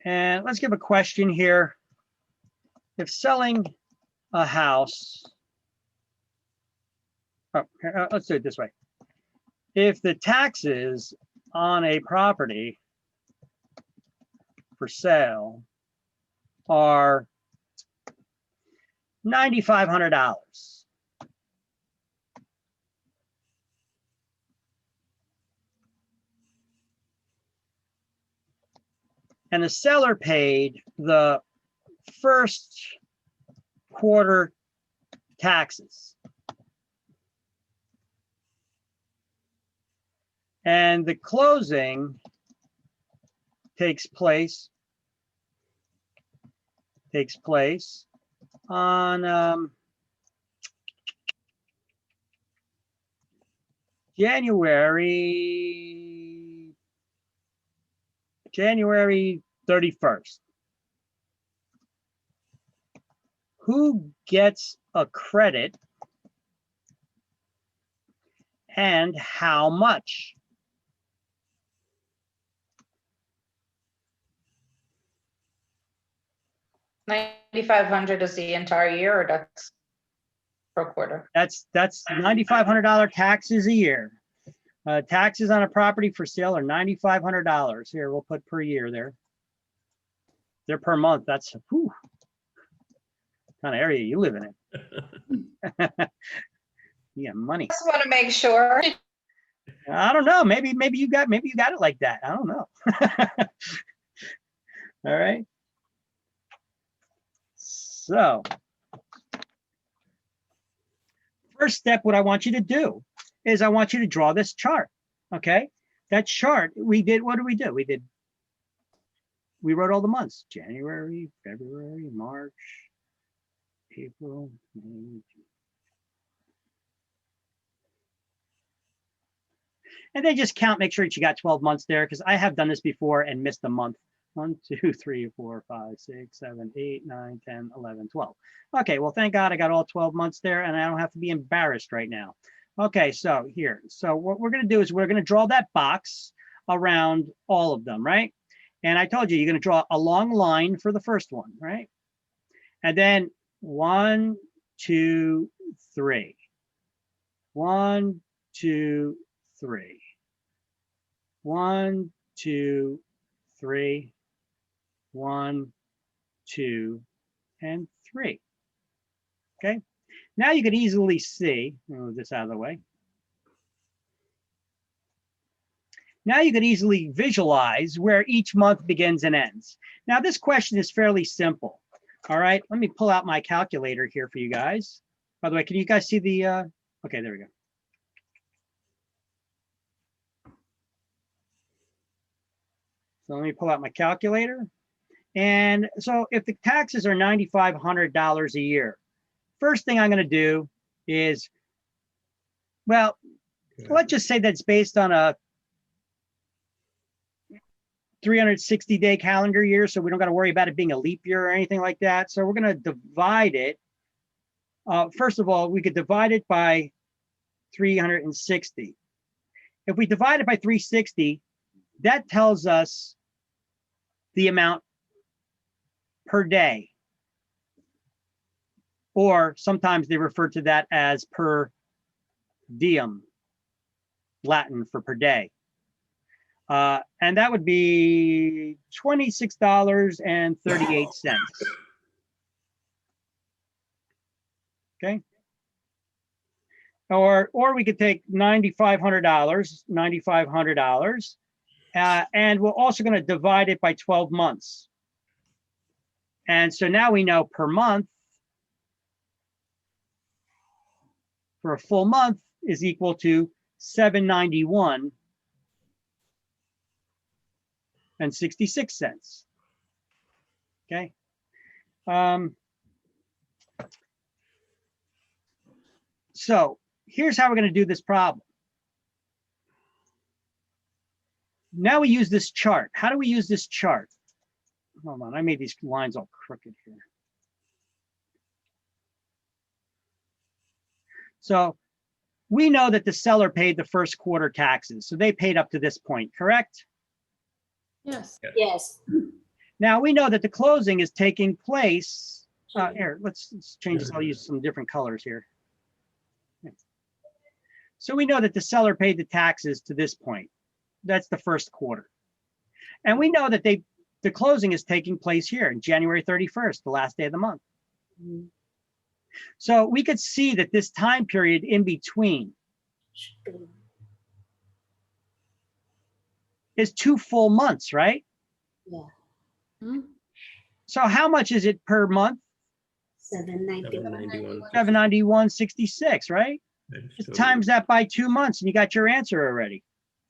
And let's give a question here. If selling a house, let's do it this way. If the taxes on a property for sale are $9,500, and the seller paid the first quarter taxes, and the closing takes place on January 31st. Who gets a credit and how much? $9,500 is the entire year, or that's per quarter? That's $9,500 taxes a year. Taxes on a property for sale are $9,500. Here, we'll put per year there. They're per month. That's whew, kind of area you live in it. Yeah, money. Just want to make sure. I don't know. Maybe you got it like that. I don't know. All right. So First step, what I want you to do is I want you to draw this chart, okay? That chart, what did we do? We wrote all the months, January, February, March, April, May, June. And then just count, make sure that you got 12 months there, because I have done this before and missed a month. 1, 2, 3, 4, 5, 6, 7, 8, 9, 10, 11, 12. Okay, well, thank God I got all 12 months there and I don't have to be embarrassed right now. Okay, so here. So what we're going to do is we're going to draw that box around all of them, right? And I told you, you're going to draw a long line for the first one, right? And then 1, 2, 3. 1, 2, 3. 1, 2, 3. 1, 2, and 3. Okay. Now you could easily see, move this out of the way. Now you could easily visualize where each month begins and ends. Now this question is fairly simple. All right, let me pull out my calculator here for you guys. By the way, can you guys see the, okay, there we go. So let me pull out my calculator. And so if the taxes are $9,500 a year, first thing I'm going to do is, well, let's just say that's based on a 360-day calendar year, so we don't got to worry about it being a leap year or anything like that. So we're going to divide it. First of all, we could divide it by 360. If we divide it by 360, that tells us the amount per day, or sometimes they refer to that as per diem, Latin for per day. And that would be $26.38. Okay. Or we could take $9,500, and we're also going to divide it by 12 months. And so now we know per month, for a full month, is equal to $791.66. Okay. So here's how we're going to do this problem. Now we use this chart. How do we use this chart? Hold on, I made these lines all crooked here. So we know that the seller paid the first quarter taxes. So they paid up to this point, correct? Yes. Yes. Now we know that the closing is taking place. Here, let's change this. I'll use some different colors here. So we know that the seller paid the taxes to this point. That's the first quarter. And we know that the closing is taking place here in January 31st, the last day of the month. Mm-hmm. So we could see that this time period in between is 2 full months, right? Yeah. Hmm? So how much is it per month? 791. $791.66, right? Just times that by 2 months and you got your answer already.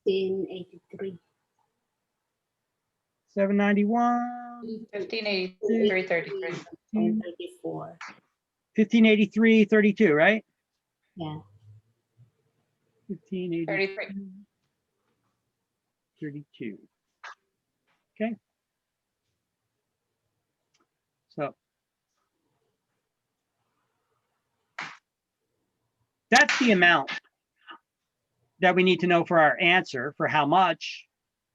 1583. 791, 1583, 33. 34. 1583.32, right? Yeah. 1583. 32. Okay. So that's the amount that we need to know for our answer for how much.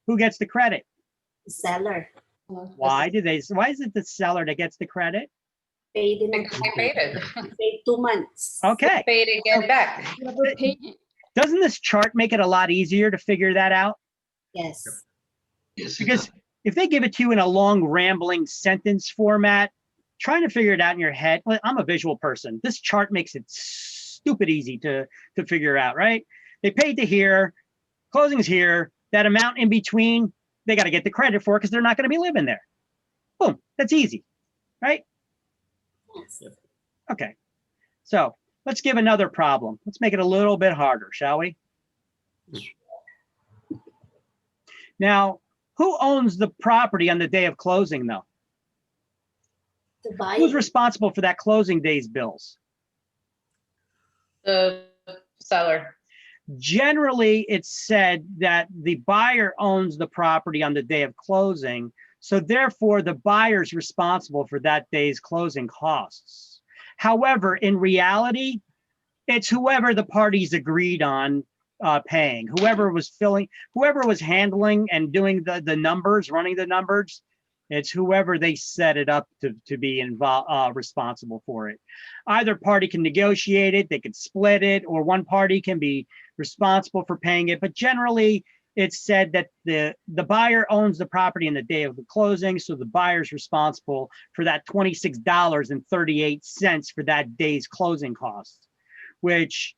Who gets the credit? Seller. Why is it the seller that gets the credit? Paid in Because I paid it. paid 2 months. Okay. Paid it, get back. Whoever paid it. Doesn't this chart make it a lot easier to figure that out? Yes. Yes, Because if they give it to you in a long rambling sentence format, trying to figure it out in your head, well, I'm a visual person. This chart makes it stupid easy to figure out, right? They paid to here, closing's here, that amount in between, they got to get the credit for because they're not going to be living there. Boom, that's easy, right? Yes. Okay, so Let's give another problem. Let's make it a little bit harder, shall we? Now, who owns the property on the day of closing, though? The buyer. Who's responsible for that closing day's bills? The seller. Generally, it's said that the buyer owns the property on the day of closing, so therefore the buyer's responsible for that day's closing costs. However, in reality, it's whoever the parties agreed on paying, whoever was handling and doing the numbers, running the numbers. It's whoever they set it up to be involved, responsible for it. Either party can negotiate it, they could split it, or one party can be responsible for paying it. But generally, it's said that the buyer owns the property on the day of the closing, so the buyer's responsible for that $26.38 for that day's closing costs, which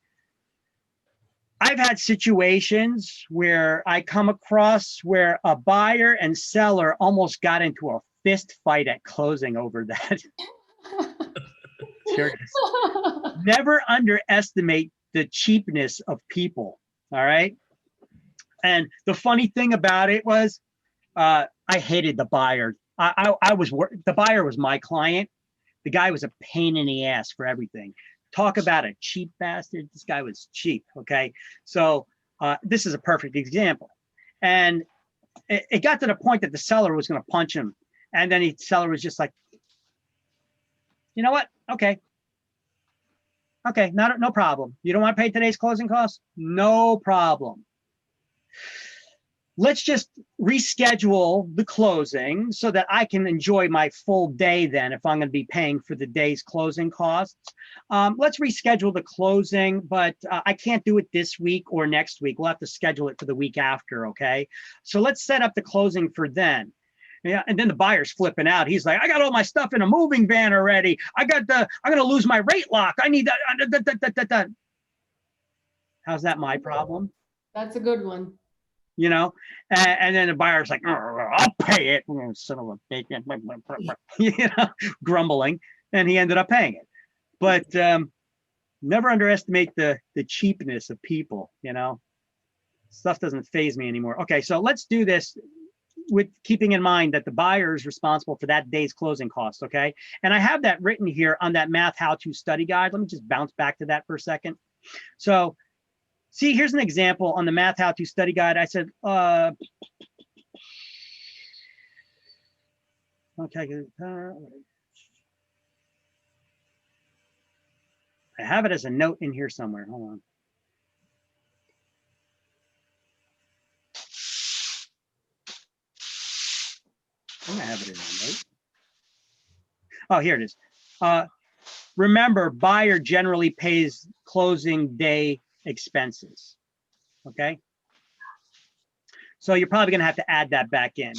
I've had situations where I come across where a buyer and seller almost got into a fist fight at closing over that. Serious. Never underestimate the cheapness of people. All right. And the funny thing about it was, I hated the buyer. The buyer was my client. The guy was a pain in the ass for everything. Talk about a cheap bastard. This guy was cheap. Okay. So this is a perfect example. And it got to the point that the seller was going to punch him. And then the seller was just like, you know what? Okay. Okay. No problem. You don't want to pay today's closing costs? No problem. Let's just reschedule the closing so that I can enjoy my full day then if I'm going to be paying for the day's closing costs. Let's reschedule the closing, but I can't do it this week or next week. We'll have to schedule it for the week after, okay? So let's set up the closing for then. Yeah, and then the buyer's flipping out. He's like, I got all my stuff in a moving van already. I'm going to lose my rate lock. I need that. How's that my problem? That's a good one. You know, and then the buyer's like, I'll pay it. Son of a bacon, you know, grumbling, and he ended up paying it. But never underestimate the cheapness of people. You know, stuff doesn't faze me anymore. Okay, so let's do this with keeping in mind that the buyer is responsible for that day's closing costs. Okay, and I have that written here on that math how-to study guide. Let me just bounce back to that for a second. So. See, here's an example on the math how-to study guide. I said, okay, I have it as a note in here somewhere. Hold on. I'm gonna have it in a note. Oh, here it is. Remember, buyer generally pays closing day expenses. Okay. So you're probably going to have to add that back in.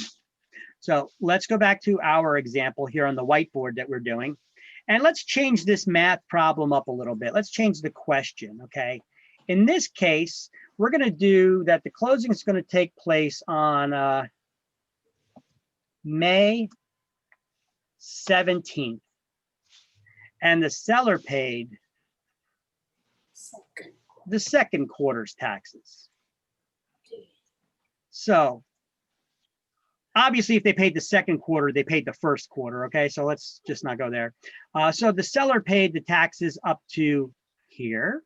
So let's go back to our example here on the whiteboard that we're doing. And let's change this math problem up a little bit. Let's change the question. Okay. In this case, we're going to do that. The closing is going to take place on May 17th. And the seller paid the second quarter's taxes. So obviously, if they paid the second quarter, they paid the first quarter. Okay, so let's just not go there. So the seller paid the taxes up to here,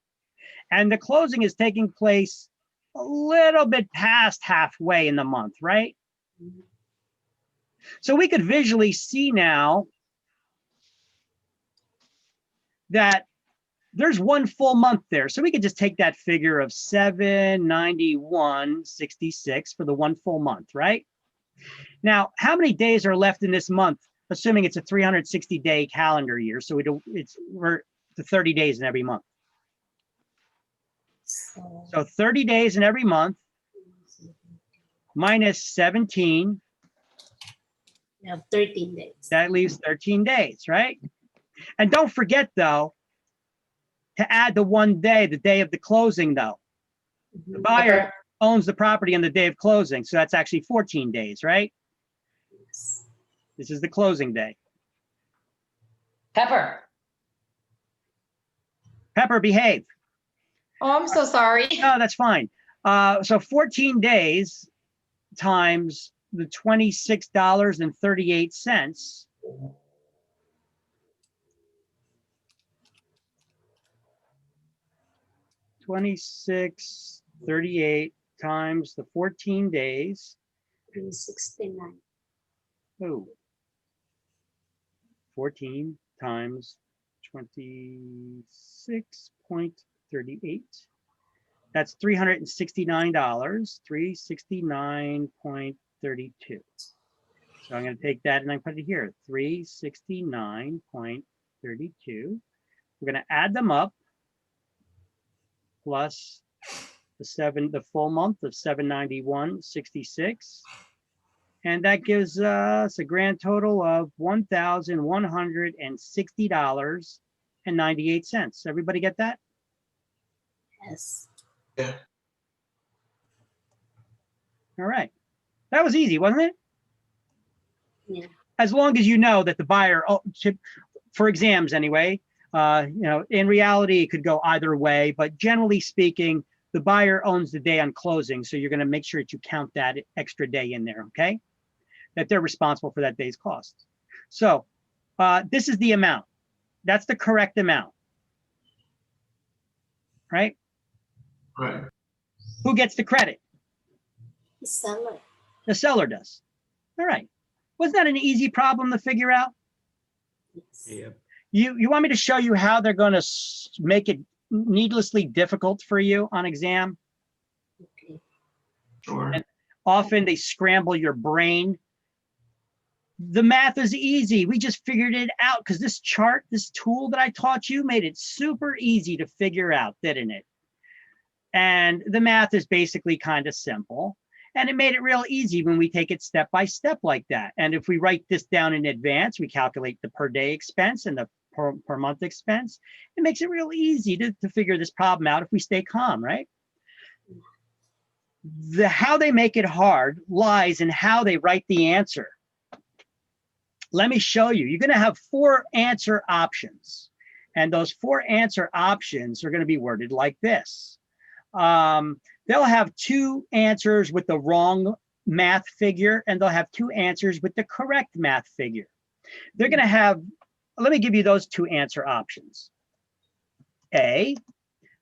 and the closing is taking place a little bit past halfway in the month, right? So we could visually see now that there's one full month there. So we could just take that figure of 791.66 for the one full month, right? Now, how many days are left in this month, assuming it's a 360-day calendar year? So we're to 30 days in every month. So 30 days in every month minus 17. You have 13 days. That leaves 13 days, right? And don't forget, though, to add the one day, the day of the closing, though. The buyer owns the property on the day of closing, so that's actually 14 days, right? This is the closing day. Pepper. Pepper, behave. Oh, I'm so sorry. No, that's fine. So 14 days times the $26.38. $26.38 times the 14 days. 369. Oh. 14 times 26.38. That's $369, 369.32. So I'm going to take that and I put it here, 369.32. We're going to add them up plus the full month of 791.66. And that gives us a grand total of $1,160.98. Everybody get that? Yes. Yeah. All right. That was easy, wasn't it? Yeah. As long as you know that the buyer, for exams anyway, in reality, it could go either way, but generally speaking, the buyer owns the day on closing. So you're going to make sure that you count that extra day in there, okay? That they're responsible for that day's costs. So this is the amount. That's the correct amount, right? Right. Who gets the credit? The seller. The seller does. All right. Wasn't that an easy problem to figure out? Yes. Yep. You want me to show you how they're going to make it needlessly difficult for you on exam? Okay. Sure. Often they scramble your brain. The math is easy. We just figured it out because this chart, this tool that I taught you made it super easy to figure out, didn't it? And the math is basically kind of simple. And it made it real easy when we take it step by step like that. And if we write this down in advance, we calculate the per day expense and the per month expense. It makes it real easy to figure this problem out if we stay calm, right? How they make it hard lies in how they write the answer. Let me show you. You're going to have 4 answer options. And those 4 answer options are going to be worded like this. They'll have 2 answers with the wrong math figure, and they'll have 2 answers with the correct math figure. They're going to have, let me give you those 2 answer options. A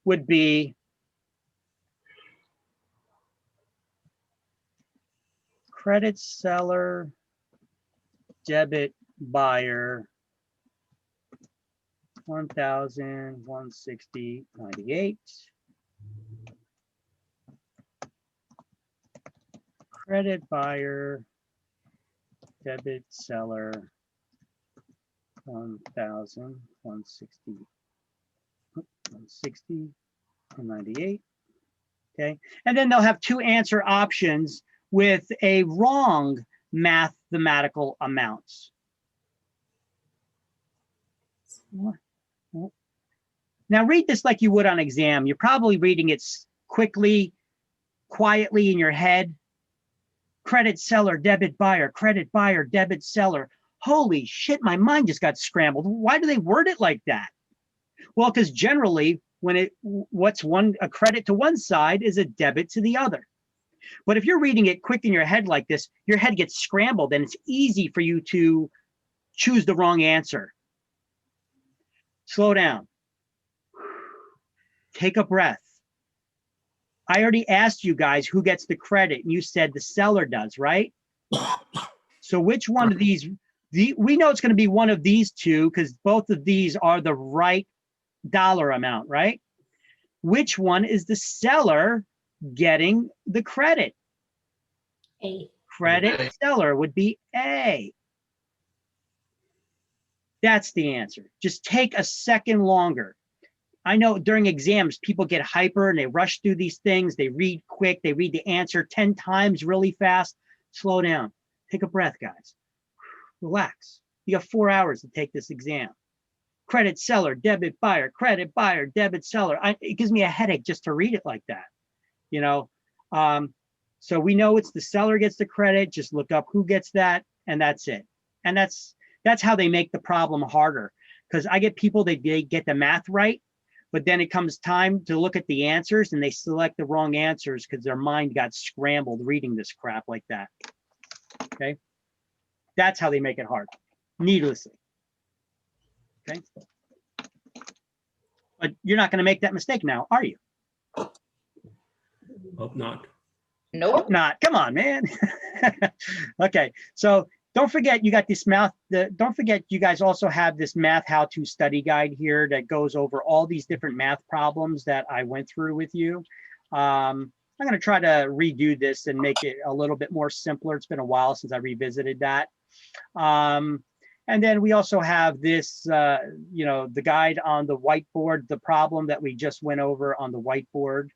would be credit seller, debit buyer, 1,160.98. Credit buyer, debit seller, 1,160.98. Okay, and then they'll have 2 answer options with a wrong mathematical amounts. Now read this like you would on exam. You're probably reading it quickly, quietly in your head. Credit seller, debit buyer, debit seller. Holy shit, my mind just got scrambled. Why do they word it like that? Well, because generally when what's a credit to one side is a debit to the other. But if you're reading it quick in your head like this, your head gets scrambled and it's easy for you to choose the wrong answer. Slow down. Take a breath. I already asked you guys who gets the credit, and you said the seller does, right? So which one of these, we know it's going to be one of these 2 because both of these are the right dollar amount, right? Which one is the seller getting the credit? A. Credit seller would be A. That's the answer. Just take a second longer. I know during exams, people get hyper and they rush through these things. They read quick. They read the answer 10 times really fast. Slow down. Take a breath, guys. Relax. You have 4 hours to take this exam. Credit seller, debit buyer, debit seller. It gives me a headache just to read it like that. You know, so we know it's the seller gets the credit. Just look up who gets that, and that's it. And that's how they make the problem harder. Because I get people, they get the math right, but then it comes time to look at the answers and they select the wrong answers because their mind got scrambled reading this crap like that. Okay. That's how they make it hard, needlessly. Okay. But you're not going to make that mistake now, are you? Hope not. Nope. Not. Come on, man. Okay. So don't forget you got this don't forget you guys also have this math how to study guide here that goes over all these different math problems that I went through with you. I'm going to try to redo this and make it a little bit more simpler. It's been a while since I revisited that. And then we also have this, you know, the guide on the whiteboard, the problem that we just went over on the whiteboard.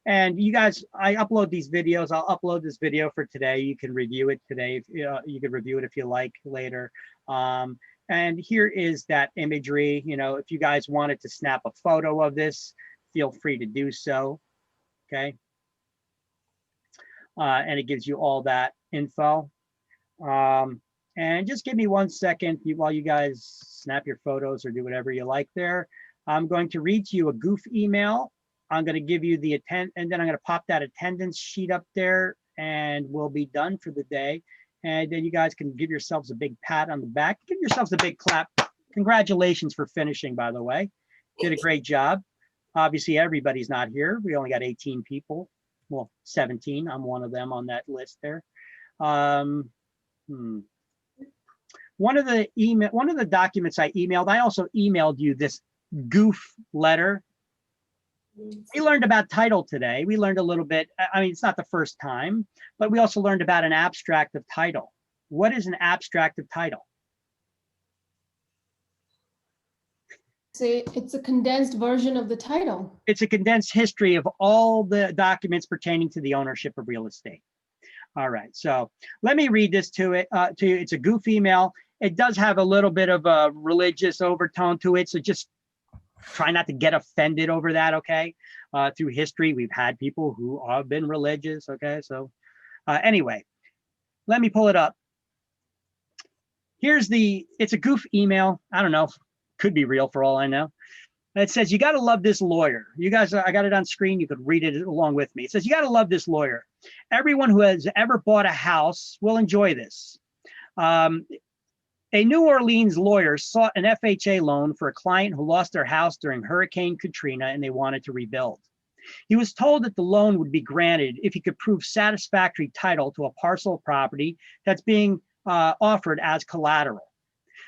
And you guys, I upload these videos. I'll upload this video for today. You can review it today. You can review it if you like later. And here is that imagery. You know, if you guys wanted to snap a photo of this, feel free to do so. Okay. And it gives you all that info. And just give me 1 second while you guys snap your photos or do whatever you like there. I'm going to read to you a goof email. I'm going to give you the and then I'm going to pop that attendance sheet up there and we'll be done for the day. And then you guys can give yourselves a big pat on the back. Give yourselves a big clap. Congratulations for finishing, by the way. Did a great job. Obviously, everybody's not here. We only got 18 people. Well, 17. I'm one of them on that list there. One of the documents I emailed, I also emailed you this goof letter. We learned about title today. We learned a little bit. I mean, it's not the first time, but we also learned about an abstract of title. What is an abstract of title? It's a condensed version of the title. It's a condensed history of all the documents pertaining to the ownership of real estate. All right, so let me read this to you. It's a goof email. It does have a little bit of a religious overtone to it, so just try not to get offended over that, okay? Through history, we've had people who have been religious, okay? So anyway, let me pull it up. It's a goof email. I don't know, could be real for all I know. It says, you gotta love this lawyer. You guys, I got it on screen. You could read it along with me. It says, you gotta love this lawyer. Everyone who has ever bought a house will enjoy this. A New Orleans lawyer sought an FHA loan for a client who lost their house during Hurricane Katrina and they wanted to rebuild. He was told that the loan would be granted if he could prove satisfactory title to a parcel of property that's being offered as collateral.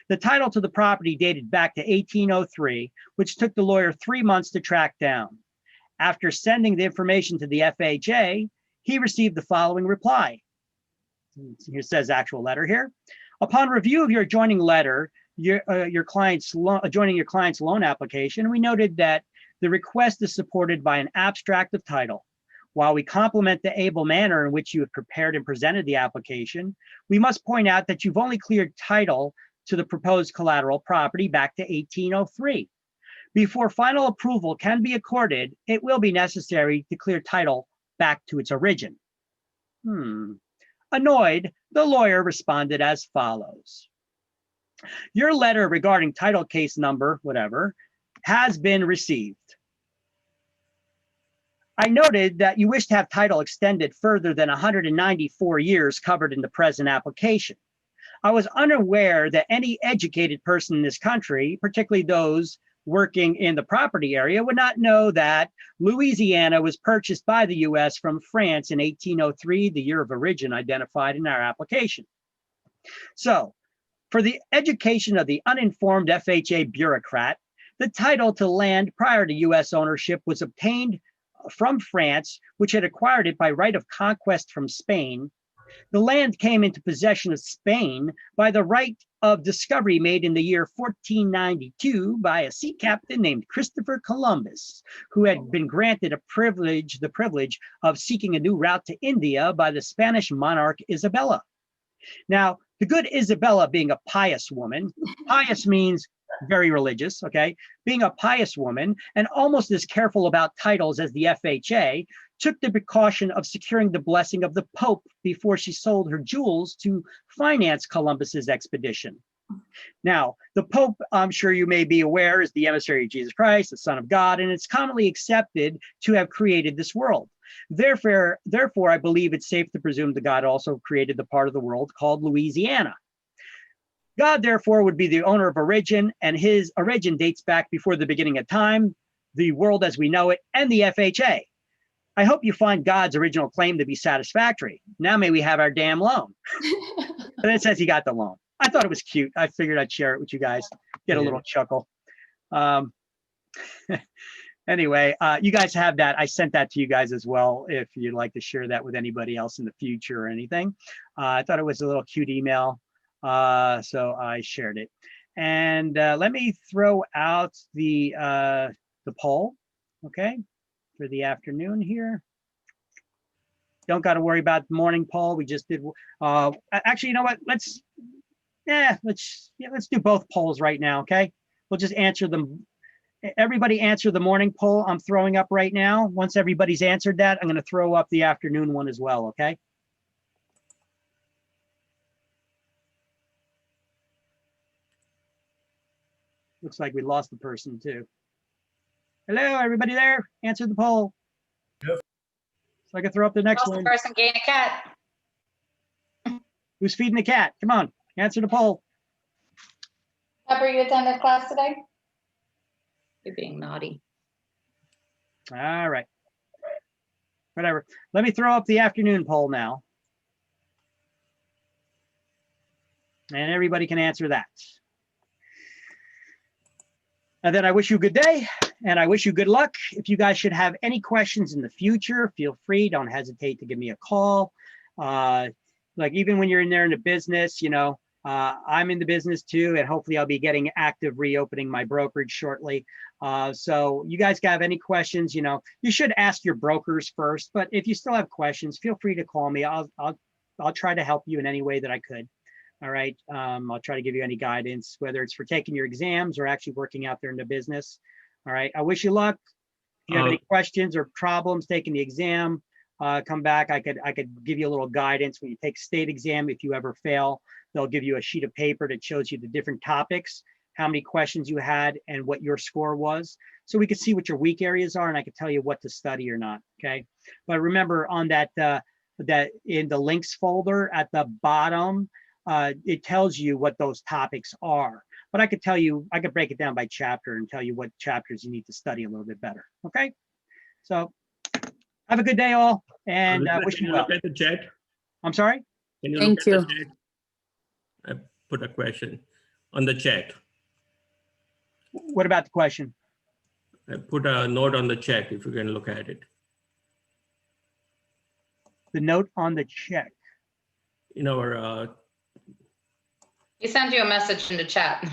The title to the property dated back to 1803, which took the lawyer 3 months to track down. After sending the information to the FHA, he received the following reply. Here says actual letter here. Upon review of your adjoining letter, adjoining your client's loan application, we noted that the request is supported by an abstract of title. While we compliment the able manner in which you have prepared and presented the application, we must point out that you've only cleared title to the proposed collateral property back to 1803. Before final approval can be accorded, it will be necessary to clear title back to its origin. Annoyed, the lawyer responded as follows. Your letter regarding title case number, whatever, has been received. I noted that you wish to have title extended further than 194 years covered in the present application. I was unaware that any educated person in this country, particularly those working in the property area, would not know that Louisiana was purchased by the US from France in 1803, the year of origin identified in our application. So, for the education of the uninformed FHA bureaucrat, the title to land prior to US ownership was obtained from France, which had acquired it by right of conquest from Spain. The land came into possession of Spain by the right of discovery made in the year 1492 by a sea captain named Christopher Columbus, who had been granted the privilege of seeking a new route to India by the Spanish monarch Isabella. Now, the good Isabella being a pious woman, pious means very religious, okay? Being a pious woman and almost as careful about titles as the FHA, took the precaution of securing the blessing of the Pope before she sold her jewels to finance Columbus's expedition. Now, the Pope, I'm sure you may be aware, is the emissary of Jesus Christ, the Son of God, and it's commonly accepted to have created this world. Therefore, I believe it's safe to presume that God also created the part of the world called Louisiana. God, therefore, would be the owner of origin, and his origin dates back before the beginning of time, the world as we know it, and the FHA. I hope you find God's original claim to be satisfactory. Now may we have our damn loan. And it says he got the loan. I thought it was cute. I figured I'd share it with you guys, get a little chuckle. Anyway, you guys have that. I sent that to you guys as well, if you'd like to share that with anybody else in the future or anything. I thought it was a little cute email, so I shared it. And let me throw out the poll, okay, for the afternoon here. Don't got to worry about the morning poll. We just did. Actually, you know what? Let's do both polls right now, okay? We'll just answer them. Everybody answer the morning poll I'm throwing up right now. Once everybody's answered that, I'm going to throw up the afternoon one as well, okay? Looks like we lost the person too. Hello, everybody there? Answer the poll. Yep. So I can throw up the next Lost the one. person, gain a cat. Who's feeding the cat? Come on, answer the poll. Pepper, you attended class today? You're being naughty. All right. Whatever. Let me throw up the afternoon poll now. And everybody can answer that. And then I wish you a good day and I wish you good luck. If you guys should have any questions in the future, feel free. Don't hesitate to give me a call. Like even when you're in there in the business, you know, I'm in the business too, and hopefully I'll be getting active reopening my brokerage shortly. So you guys have any questions, you know, you should ask your brokers first, but if you still have questions, feel free to call me. I'll try to help you in any way that I could. All right. I'll try to give you any guidance, whether it's for taking your exams or actually working out there in the business. All right. I wish you luck. If you have any questions or problems taking the exam, come back. I could give you a little guidance when you take state exam. If you ever fail, they'll give you a sheet of paper that shows you the different topics, how many questions you had and what your score was. So we could see what your weak areas are and I could tell you what to study or not. Okay. But remember on that in the links folder at the bottom, it tells you what those topics are. But I could tell you, I could break it down by chapter and tell you what chapters you need to study a little bit better. Okay. So have a good day all and wish you well. Look at the chat. I'm sorry? Can you Thank look at you. the chat? I put a question on the chat. What about the question? I put a note on the chat if you can look at it. The note on the check. In our He sent you a message in the chat.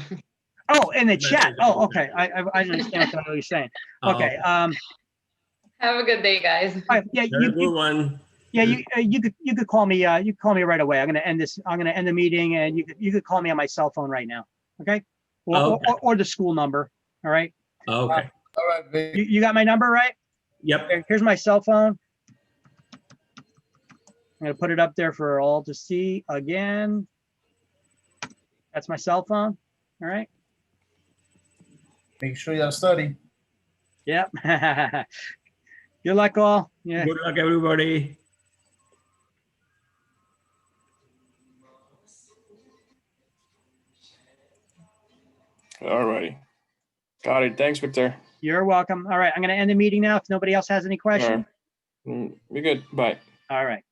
Oh, in the chat. Oh, okay. I understand what you're saying. Okay. Have a good day, guys. All right, yeah, very good one. yeah, you could call me. You could call me right away. I'm gonna end this. I'm gonna end the meeting, and you could call me on my cell phone right now. Okay. Or the school number. All right. Okay. All right, Vic. You got my number, right? Yep. Okay, here's my cell phone. I'm gonna put it up there for all to see again. That's my cell phone. All right. Make sure y'all study. Yep. Good luck, all. Yeah. Good luck, everybody. All righty. Got it. Thanks, Victor. You're welcome. All right. I'm gonna end the meeting now. If nobody else has any questions. We're good. Bye. All right.